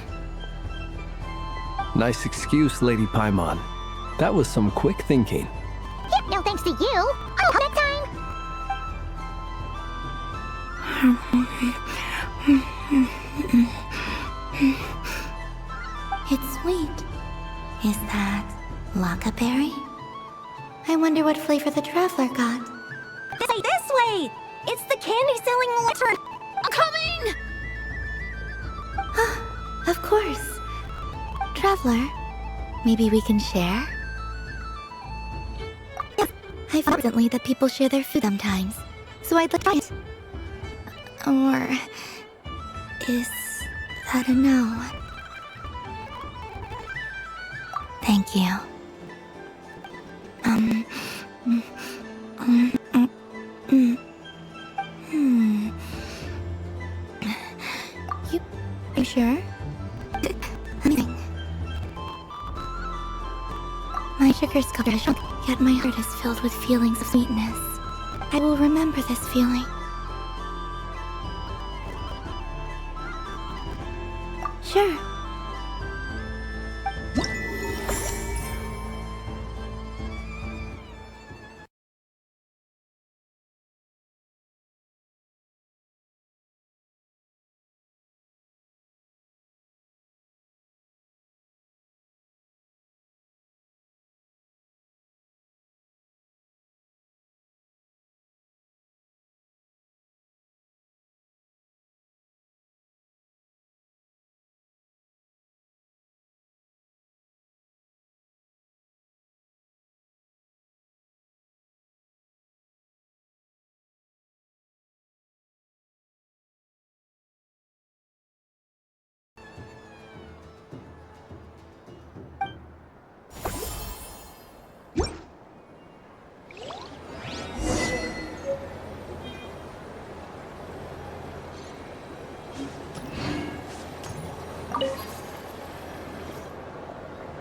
[SPEAKER 12] Nice excuse, Lady Paimon. That was some quick thinking.
[SPEAKER 2] Yep, no thanks to you. I'll next time.
[SPEAKER 3] It's sweet. Is that Lockaberry? I wonder what flavor the Traveler got.
[SPEAKER 1] This way! It's the candy-selling lantern! Coming!
[SPEAKER 3] Of course. Traveler, maybe we can share? Yes, I've heard recently that people share their food sometimes, so I'd like to try it. Or is that a no? Thank you. You sure? Amazing. My sugar sculpture has shrunk, yet my heart is filled with feelings of sweetness. I will remember this feeling. Sure.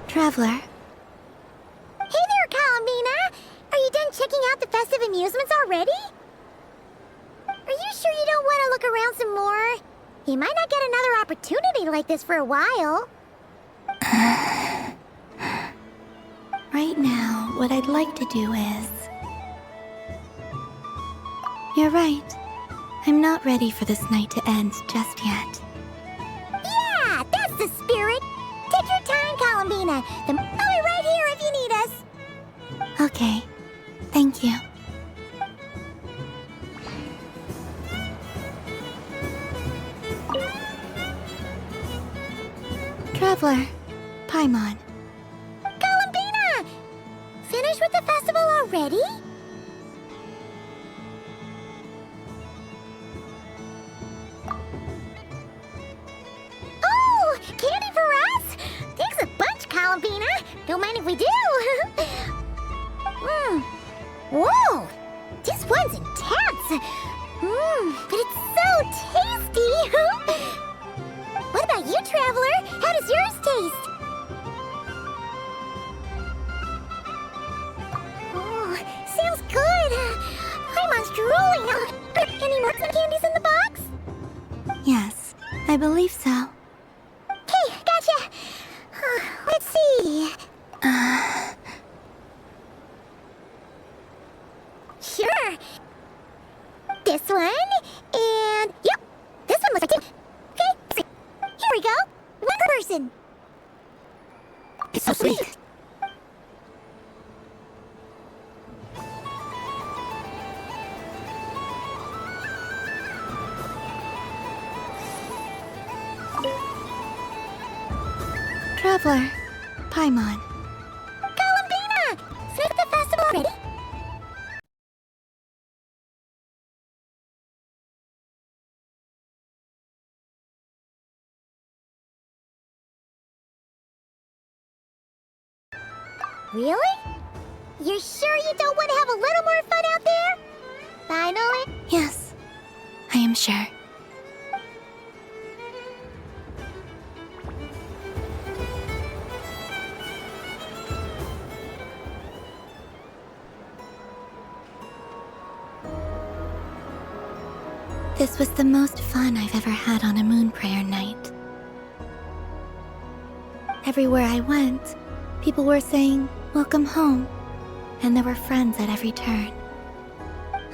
[SPEAKER 3] Traveler.
[SPEAKER 2] Hey there, Columbina! Are you done checking out the festive amusements already? Are you sure you don't want to look around some more? You might not get another opportunity like this for a while.
[SPEAKER 3] Right now, what I'd like to do is... You're right. I'm not ready for this night to end just yet.
[SPEAKER 2] Yeah, that's the spirit. Take your time, Columbina. I'll be right here if you need us.
[SPEAKER 3] Okay. Thank you. Traveler, Paimon.
[SPEAKER 2] Columbina! Finished with the festival already? Oh, candy for us? Thanks a bunch, Columbina. Don't mind if we do. Whoa, this one's intense. But it's so tasty. What about you, Traveler? How does yours taste? Oh, sounds good. Paimon's drooling. Any more candies in the box?
[SPEAKER 3] Yes, I believe so.
[SPEAKER 2] Okay, gotcha. Let's see. Sure. This one, and yep, this one looks like it. Okay, here we go. One per person. It's so sweet.
[SPEAKER 3] Traveler, Paimon.
[SPEAKER 2] Columbina! Finished the festival already? Really? You're sure you don't want to have a little more fun out there? Finally?
[SPEAKER 3] Yes, I am sure. This was the most fun I've ever had on a moon prayer night. Everywhere I went, people were saying, "Welcome home," and there were friends at every turn.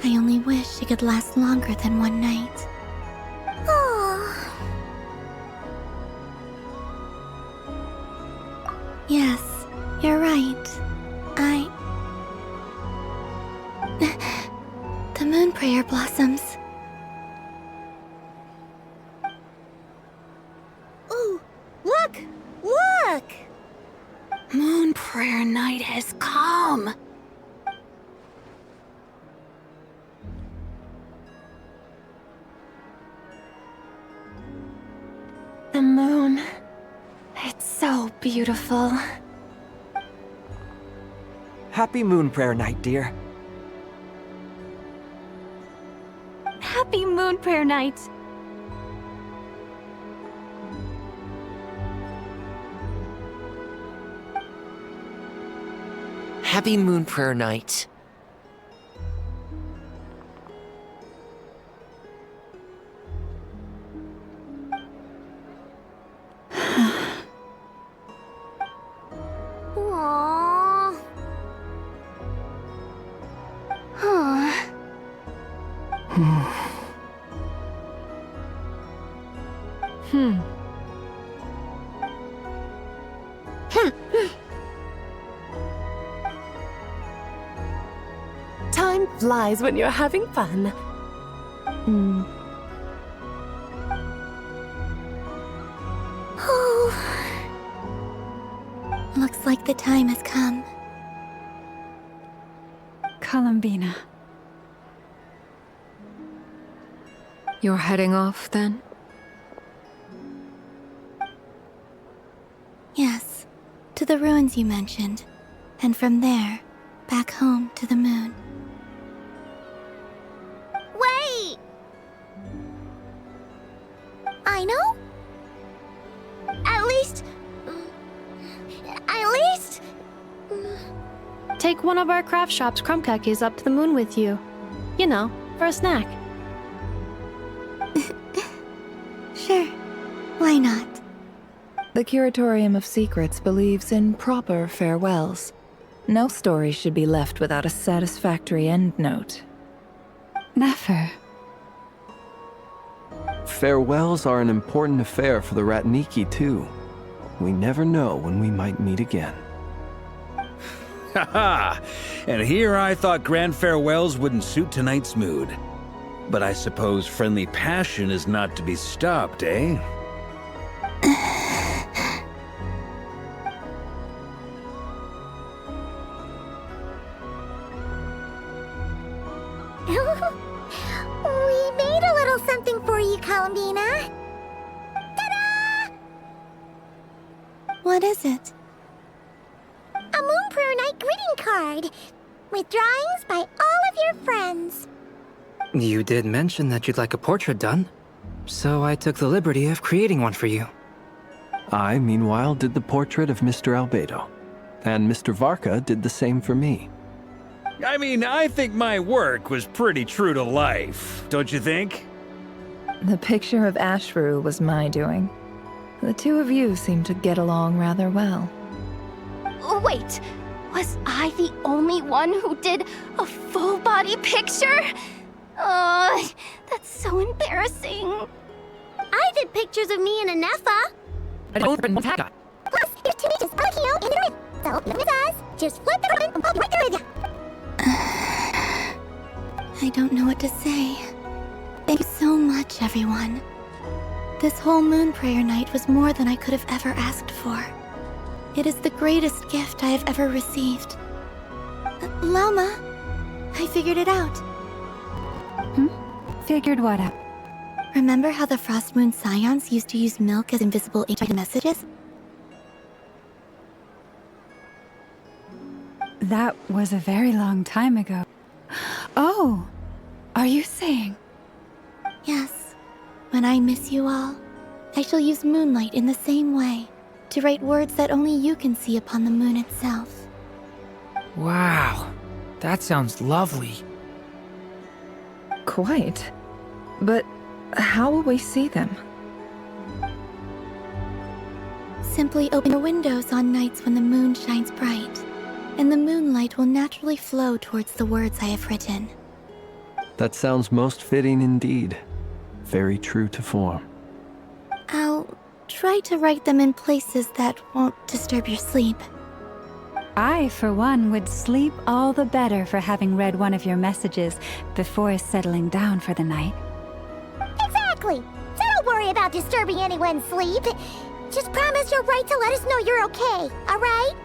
[SPEAKER 3] I only wish it could last longer than one night.
[SPEAKER 2] Oh.
[SPEAKER 3] Yes, you're right. The moon prayer blossoms.
[SPEAKER 2] Ooh, look! Look!
[SPEAKER 1] Moon prayer night has come. The moon. It's so beautiful.
[SPEAKER 18] Happy Moon Prayer Night, dear.
[SPEAKER 1] Happy moon prayer night.
[SPEAKER 19] Happy Moon Prayer Night.
[SPEAKER 2] Aww. Huh.
[SPEAKER 11] Time flies when you're having fun.
[SPEAKER 3] Looks like the time has come.
[SPEAKER 6] Columbina.
[SPEAKER 4] You're heading off, then?
[SPEAKER 3] Yes, to the ruins you mentioned, and from there, back home to the moon.
[SPEAKER 2] Wait! I know? At least...
[SPEAKER 8] Take one of our craft shop's crumb cookies up to the moon with you. You know, for a snack.
[SPEAKER 3] Sure, why not?
[SPEAKER 10] The Curatorium of Secrets believes in proper farewells. No story should be left without a satisfactory endnote.
[SPEAKER 6] Never.
[SPEAKER 12] Farewells are an important affair for the Ratniki, too. We never know when we might meet again.
[SPEAKER 15] Haha! And here I thought grand farewells wouldn't suit tonight's mood. But I suppose friendly passion is not to be stopped, eh?
[SPEAKER 2] We made a little something for you, Columbina. Ta-da!
[SPEAKER 3] What is it?
[SPEAKER 2] A Moon Prayer Night greeting card with drawings by all of your friends.
[SPEAKER 5] You did mention that you'd like a portrait done, so I took the liberty of creating one for you.
[SPEAKER 12] I, meanwhile, did the portrait of Mr. Albedo, and Mr. Varka did the same for me.
[SPEAKER 15] I mean, I think my work was pretty true to life, don't you think?
[SPEAKER 10] The picture of Ashru was my doing. The two of you seem to get along rather well.
[SPEAKER 11] Wait, was I the only one who did a full-body picture? That's so embarrassing.
[SPEAKER 2] I did pictures of me and Anefa. Plus, here's 2 images, Alakino and the rim. So, if it's us, just flip the ribbon and pop right there with you.
[SPEAKER 3] I don't know what to say. Thank you so much, everyone. This whole Moon Prayer Night was more than I could have ever asked for. It is the greatest gift I have ever received. Lama, I figured it out.
[SPEAKER 6] Figured what out?
[SPEAKER 3] Remember how the Frost Moon Scions used to use milk as invisible HID messages?
[SPEAKER 6] That was a very long time ago. Oh, are you saying?
[SPEAKER 3] Yes. When I miss you all, I shall use moonlight in the same way, to write words that only you can see upon the moon itself.
[SPEAKER 5] Wow, that sounds lovely.
[SPEAKER 10] Quite. But how will we see them?
[SPEAKER 3] Simply open your windows on nights when the moon shines bright, and the moonlight will naturally flow towards the words I have written.
[SPEAKER 12] That sounds most fitting indeed. Very true to form.
[SPEAKER 3] I'll try to write them in places that won't disturb your sleep.
[SPEAKER 6] I, for one, would sleep all the better for having read one of your messages before settling down for the night.
[SPEAKER 2] Exactly. So don't worry about disturbing anyone's sleep. Just promise you'll write to let us know you're okay, alright?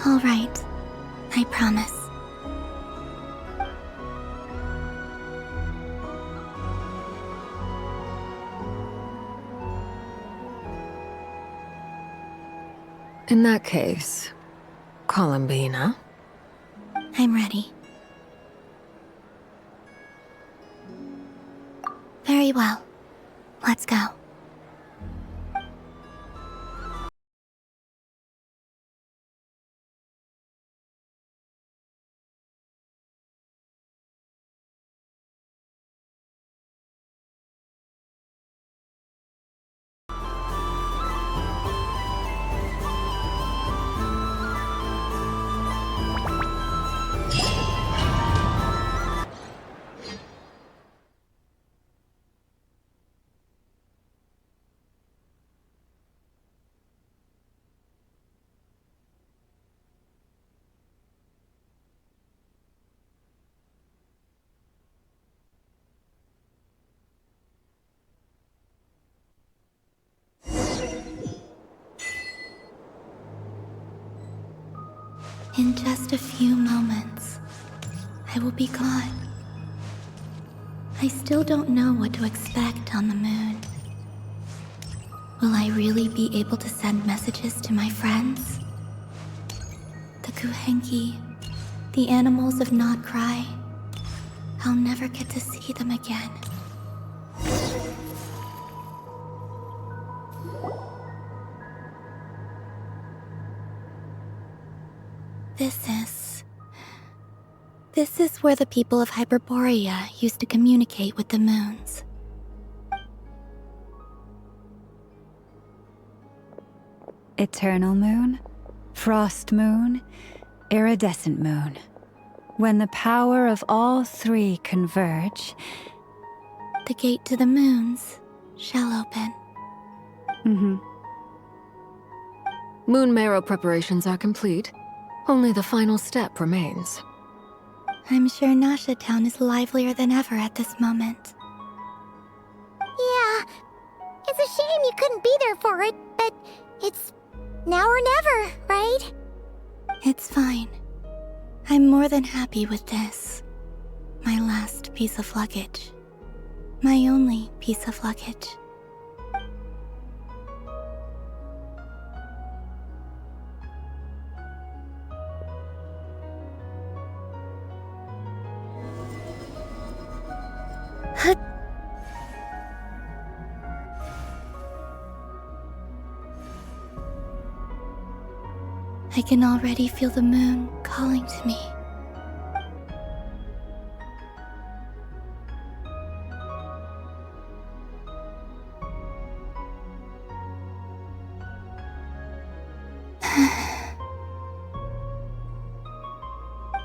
[SPEAKER 3] All right. I promise.
[SPEAKER 4] In that case, Columbina.
[SPEAKER 3] I'm ready. Very well. Let's go. In just a few moments, I will be gone. I still don't know what to expect on the moon. Will I really be able to send messages to my friends? The Kuhenki, the animals of nod-krai. I'll never get to see them again. This is where the people of Hyperborea used to communicate with the moons.
[SPEAKER 6] Eternal moon, frost moon, iridescent moon. When the power of all three converge,
[SPEAKER 3] the gate to the moons shall open.
[SPEAKER 4] Moon marrow preparations are complete. Only the final step remains.
[SPEAKER 3] I'm sure Nasha Town is livelier than ever at this moment.
[SPEAKER 2] Yeah, it's a shame you couldn't be there for it, but it's now or never, right?
[SPEAKER 3] It's fine. I'm more than happy with this. My last piece of luggage. My only piece of luggage. I can already feel the moon calling to me.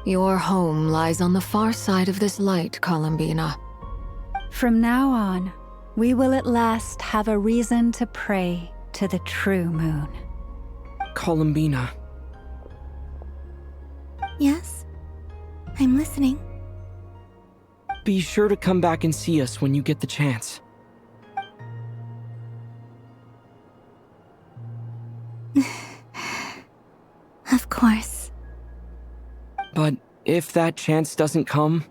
[SPEAKER 4] Your home lies on the far side of this light, Columbina.
[SPEAKER 6] From now on, we will at last have a reason to pray to the true moon.
[SPEAKER 5] Columbina.
[SPEAKER 3] Yes? I'm listening.
[SPEAKER 5] Be sure to come back and see us when you get the chance.
[SPEAKER 3] Of course.
[SPEAKER 5] But if that chance doesn't come,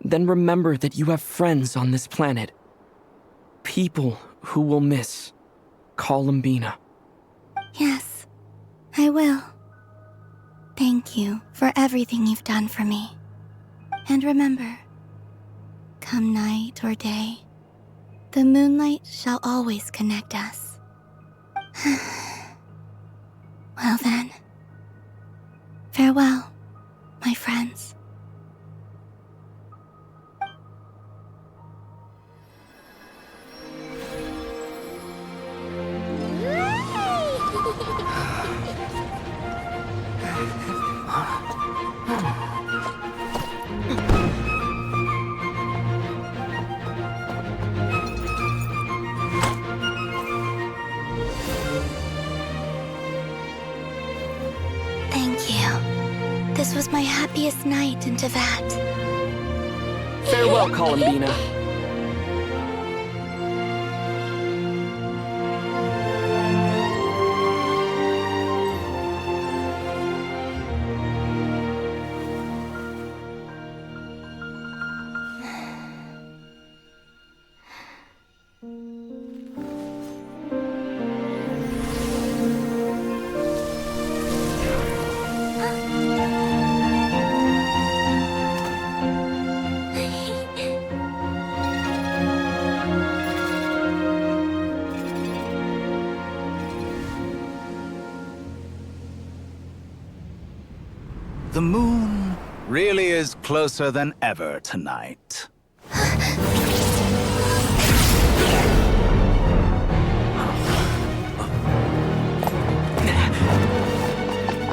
[SPEAKER 5] then remember that you have friends on this planet. People who will miss Columbina.
[SPEAKER 3] Yes, I will. Thank you for everything you've done for me. And remember, come night or day, the moonlight shall always connect us. Well then, farewell, my friends. Thank you. This was my happiest night in Teyvat.
[SPEAKER 5] Farewell, Columbina.
[SPEAKER 7] The moon really is closer than ever tonight.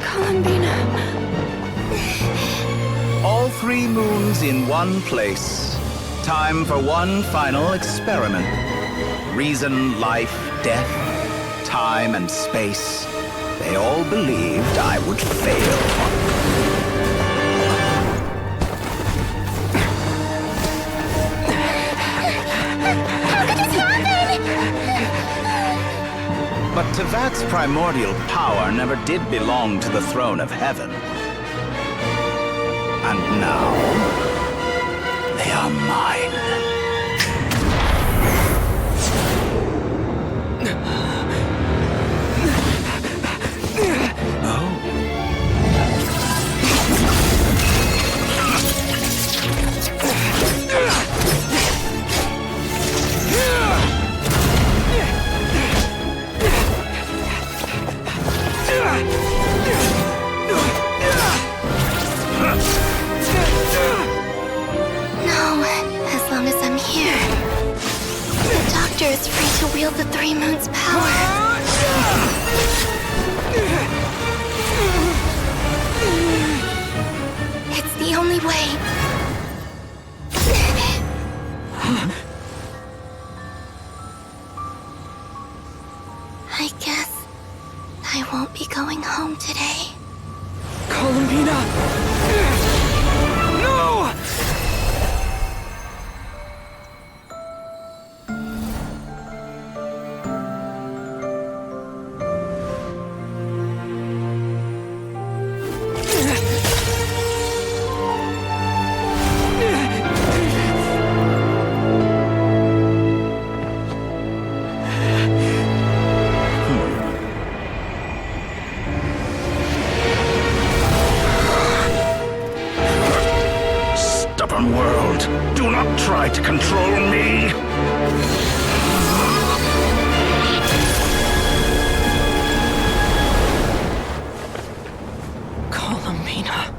[SPEAKER 3] Columbina.
[SPEAKER 7] All three moons in one place. Time for one final experiment. Reason, life, death, time, and space. They all believed I would fail. But Teyvat's primordial power never did belong to the throne of heaven. And now, they are mine.
[SPEAKER 3] Is free to wield the Three Moons' power. It's the home today.
[SPEAKER 5] Columbina! No!
[SPEAKER 7] Stubborn world, do not try to control me!
[SPEAKER 5] Columbina.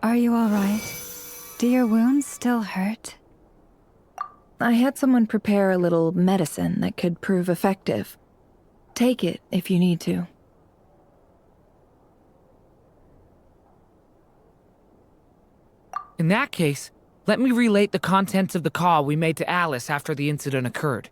[SPEAKER 6] Are you all right? Do your wounds still hurt?
[SPEAKER 10] I had someone prepare a little medicine that could prove effective. Take it if you need to.
[SPEAKER 20] In that case, let me relate the contents of the call we made to Alice after the incident occurred.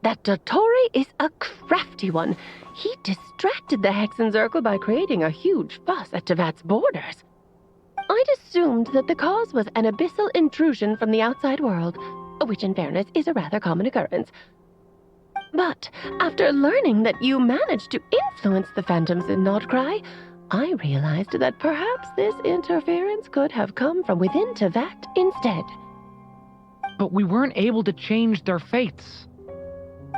[SPEAKER 21] That Dottore is a crafty one. He distracted the Hexen Circle by creating a huge fuss at Tevat's borders. I'd assumed that the cause was an abyssal intrusion from the outside world, which in fairness is a rather common occurrence. But after learning that you managed to influence the phantoms in nod-krai, I realized that perhaps this interference could have come from within Tevat instead.
[SPEAKER 20] But we weren't able to change their fates.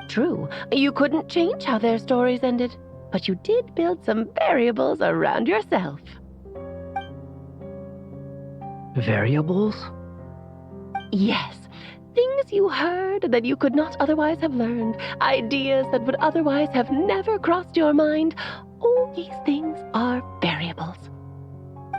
[SPEAKER 21] True, you couldn't change how their stories ended, but you did build some variables around yourself.
[SPEAKER 20] Variables?
[SPEAKER 21] Yes, things you heard that you could not otherwise have learned, ideas that would otherwise have never crossed your mind. All these things are variables.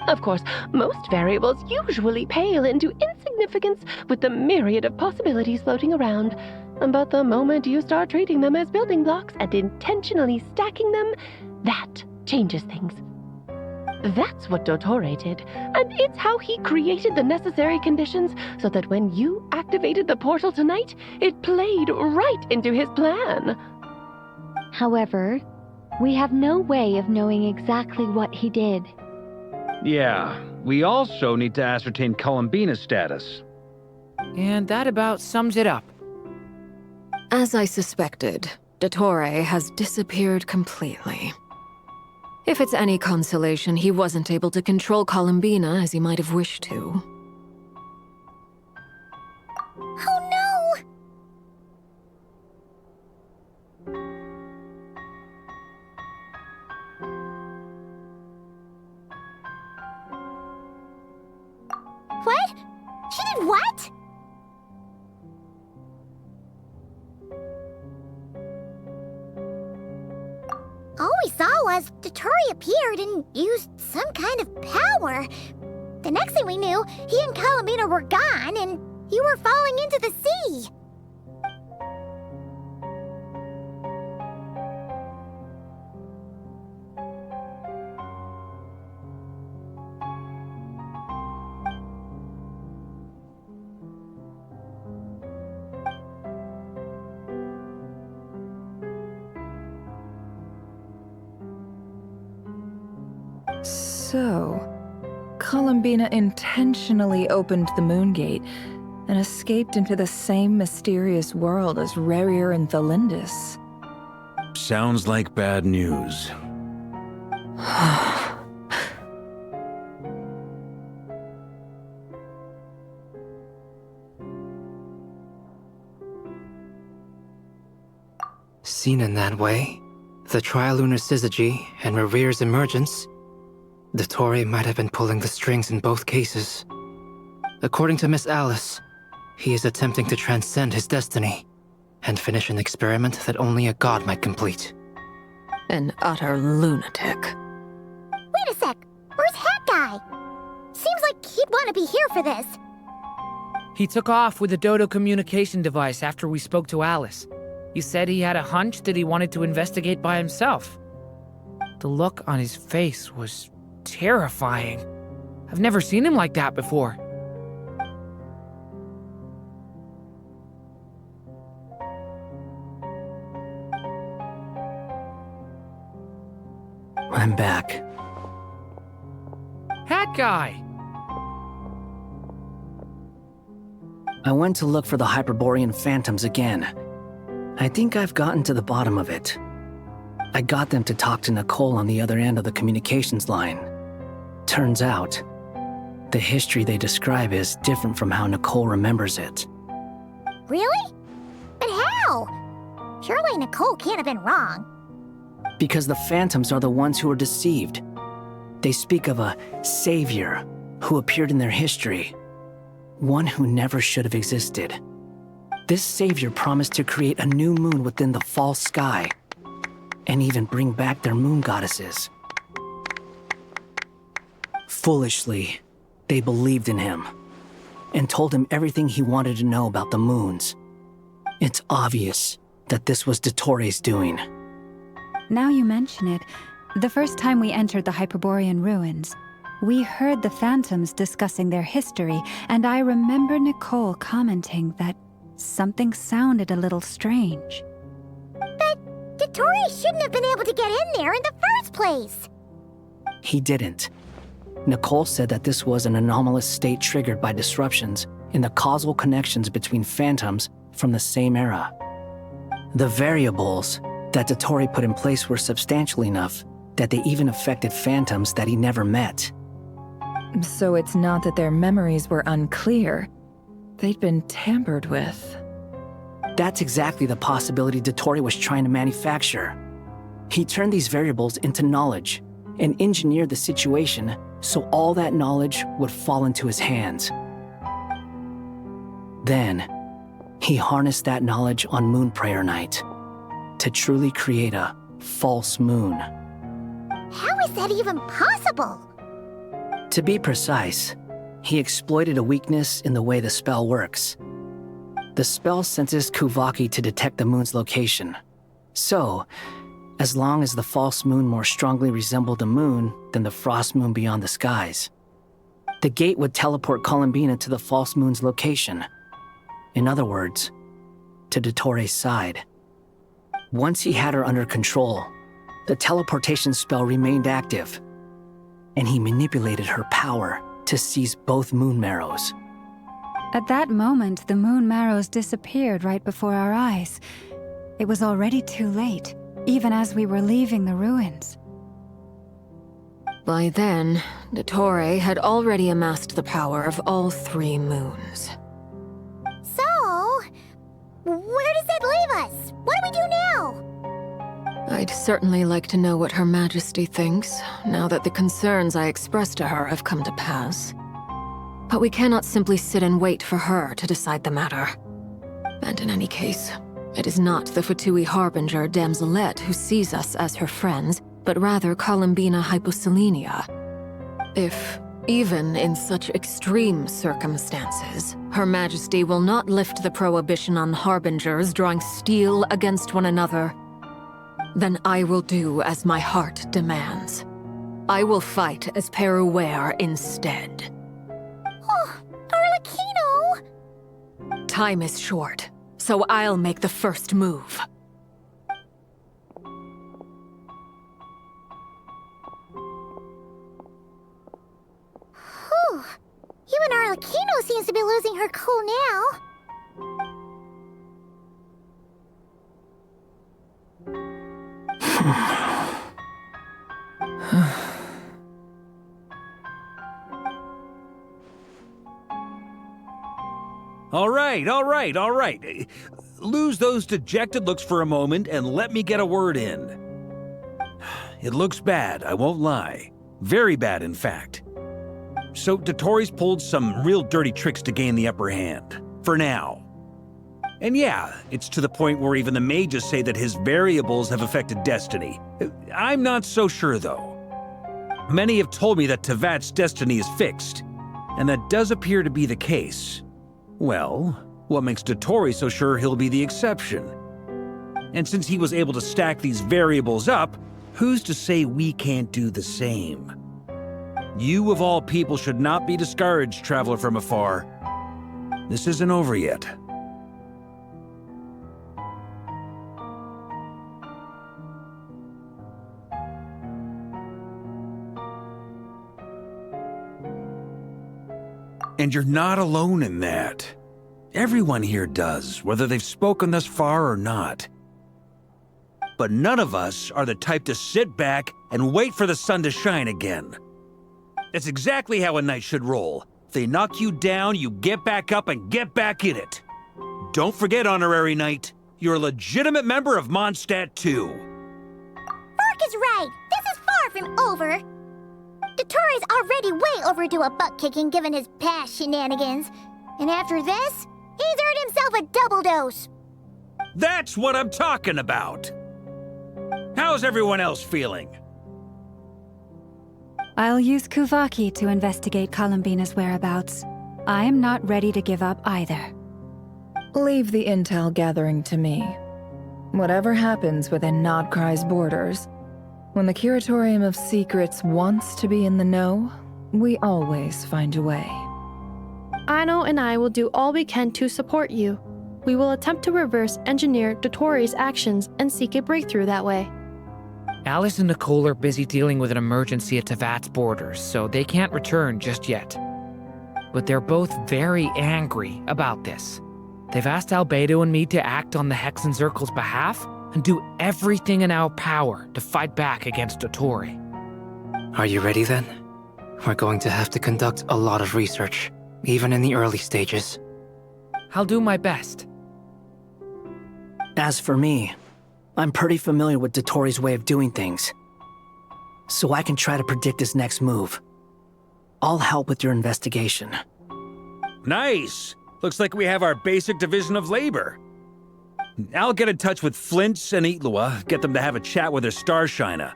[SPEAKER 21] Of course, most variables usually pale into insignificance with the myriad of possibilities floating around. But the moment you start treating them as building blocks and intentionally stacking them, that changes things. That's what Dottore did, and it's how he created the necessary conditions so that when you activated the portal tonight, it played right into his plan.
[SPEAKER 23] However, we have no way of knowing exactly what he did.
[SPEAKER 15] Yeah, we also need to ascertain Columbina's status.
[SPEAKER 20] And that about sums it up.
[SPEAKER 4] As I suspected, Dottore has disappeared completely. If it's any consolation, he wasn't able to control Columbina as he might have wished to.
[SPEAKER 2] Oh no! What? She did what? All we saw was Dottore appeared and used some kind of power. The next thing we knew, he and Columbina were gone and you were falling into the sea.
[SPEAKER 10] So, Columbina intentionally opened the moon gate and escaped into the same mysterious world as Rerir and Thalindis.
[SPEAKER 15] Sounds like bad news.
[SPEAKER 24] Seen in that way, the trilunar syzygy and Rerir's emergence,
[SPEAKER 13] Dottore might have been pulling the strings in both cases. According to Miss Alice, he is attempting to transcend his destiny and finish an experiment that only a god might complete.
[SPEAKER 4] An utter lunatic.
[SPEAKER 2] Wait a sec. Where's Hat Guy? Seems like he'd want to be here for this.
[SPEAKER 20] He took off with the Dodo communication device after we spoke to Alice. He said he had a hunch that he wanted to investigate by himself. The look on his face was terrifying. I've never seen him like that before.
[SPEAKER 13] I'm back.
[SPEAKER 20] Hat Guy!
[SPEAKER 16] I went to look for the Hyperborean phantoms again. I think I've gotten to the bottom of it. I got them to talk to Nicole on the other end of the communications line. Turns out, the history they describe is different from how Nicole remembers it.
[SPEAKER 2] Really? But how? Surely Nicole can't have been wrong.
[SPEAKER 16] Because the phantoms are the ones who are deceived. They speak of a savior who appeared in their history. One who never should have existed. This savior promised to create a new moon within the false sky, and even bring back their moon goddesses. Foolishly, they believed in him, and told him everything he wanted to know about the moons. It's obvious that this was Dottore's doing.
[SPEAKER 6] Now you mention it, the first time we entered the Hyperborean ruins, we heard the phantoms discussing their history, and I remember Nicole commenting that something sounded a little strange.
[SPEAKER 2] But Dottore shouldn't have been able to get in there in the first place!
[SPEAKER 16] He didn't. Nicole said that this was an anomalous state triggered by disruptions in the causal connections between phantoms from the same era. The variables that Dottore put in place were substantial enough that they even affected phantoms that he never met.
[SPEAKER 10] So it's not that their memories were unclear. They'd been tampered with.
[SPEAKER 16] That's exactly the possibility Dottore was trying to manufacture. He turned these variables into knowledge and engineered the situation so all that knowledge would fall into his hands. Then, he harnessed that knowledge on Moon Prayer Night to truly create a false moon.
[SPEAKER 2] How is that even possible?
[SPEAKER 16] To be precise, he exploited a weakness in the way the spell works. The spell senses Kuvaki to detect the moon's location. So, as long as the false moon more strongly resembled the moon than the frost moon beyond the skies, the gate would teleport Columbina to the false moon's location. In other words, to Dottore's side. Once he had her under control, the teleportation spell remained active, and he manipulated her power to seize both moon marrows.
[SPEAKER 6] At that moment, the moon marrows disappeared right before our eyes. It was already too late, even as we were leaving the ruins.
[SPEAKER 4] By then, Dottore had already amassed the power of all 3 moons.
[SPEAKER 2] So, where does that leave us? What do we do now?
[SPEAKER 4] I'd certainly like to know what Her Majesty thinks, now that the concerns I expressed to her have come to pass. But we cannot simply sit and wait for her to decide the matter. And in any case, it is not the Fatui Harbinger Damselette who sees us as her friends, but rather Columbina Hyposelenia. If, even in such extreme circumstances, Her Majesty will not lift the prohibition on Harbingers drawing steel against one another, then I will do as my heart demands. I will fight as Peruware instead.
[SPEAKER 2] Oh, Arlecchino!
[SPEAKER 4] Time is short, so I'll make the first move.
[SPEAKER 2] Whew. Even Arlecchino seems to be losing her cool now.
[SPEAKER 15] All right. Lose those dejected looks for a moment and let me get a word in. It looks bad, I won't lie. Very bad, in fact. So Dotori's pulled some real dirty tricks to gain the upper hand. For now. And yeah, it's to the point where even the mages say that his variables have affected destiny. I'm not so sure, though. Many have told me that Tevat's destiny is fixed, and that does appear to be the case. Well, what makes Dotori so sure he'll be the exception? And since he was able to stack these variables up, who's to say we can't do the same? You of all people should not be discouraged, traveler from afar. This isn't over yet. And you're not alone in that. Everyone here does, whether they've spoken thus far or not. But none of us are the type to sit back and wait for the sun to shine again. That's exactly how a knight should roll. If they knock you down, you get back up and get back in it. Don't forget, Honorary Knight, you're a legitimate member of Mondstadt too.
[SPEAKER 2] Fark is right. This is far from over. Dotori's already way overdue a butt-kicking given his past shenanigans. And after this, he's earned himself a double dose.
[SPEAKER 15] That's what I'm talking about. How's everyone else feeling?
[SPEAKER 6] I'll use Kuvaki to investigate Columbina's whereabouts. I am not ready to give up either.
[SPEAKER 10] Leave the intel gathering to me. Whatever happens within nod-krai's borders, when the Curatorium of Secrets wants to be in the know, we always find a way.
[SPEAKER 8] Aino and I will do all we can to support you. We will attempt to reverse engineer Dotori's actions and seek a breakthrough that way.
[SPEAKER 20] Alice and Nicole are busy dealing with an emergency at Tevat's borders, so they can't return just yet. But they're both very angry about this. They've asked Albedo and me to act on the Hexen Circle's behalf and do everything in our power to fight back against Dotori.
[SPEAKER 13] Are you ready then? We're going to have to conduct a lot of research, even in the early stages.
[SPEAKER 20] I'll do my best.
[SPEAKER 16] As for me, I'm pretty familiar with Dotori's way of doing things, so I can try to predict his next move. I'll help with your investigation.
[SPEAKER 15] Nice! Looks like we have our basic division of labor. I'll get in touch with Flints and Itlua, get them to have a chat with their Starshiner.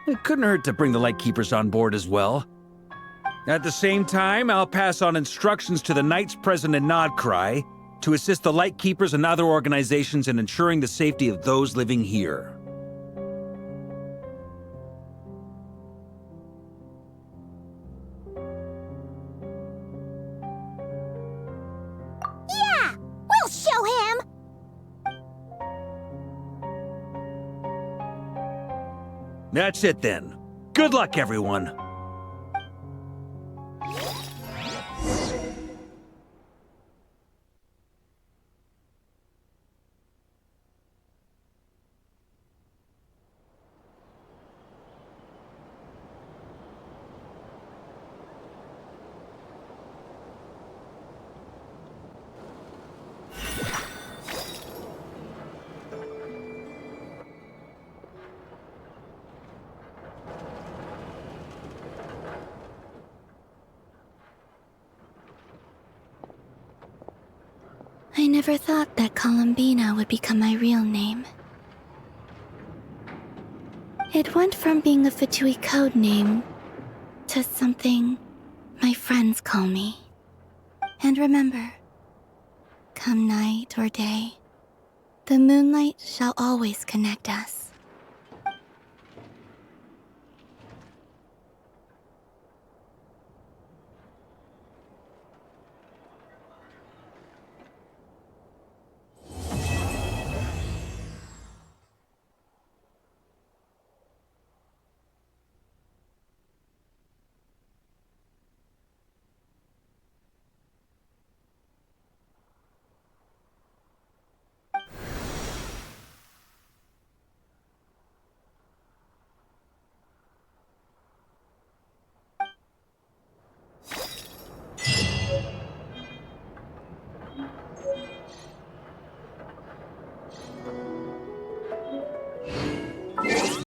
[SPEAKER 15] It couldn't hurt to bring the Lightkeepers on board as well. At the same time, I'll pass on instructions to the Knights present in nod-krai to assist the Lightkeepers and other organizations in ensuring the safety of those living here.
[SPEAKER 2] Yeah! We'll show him!
[SPEAKER 15] That's it then. Good luck, everyone.
[SPEAKER 3] I never thought that Columbina would become my real name. It went from being a Fatui code name to something my friends call me. And remember, come night or day, the moonlight shall always connect us.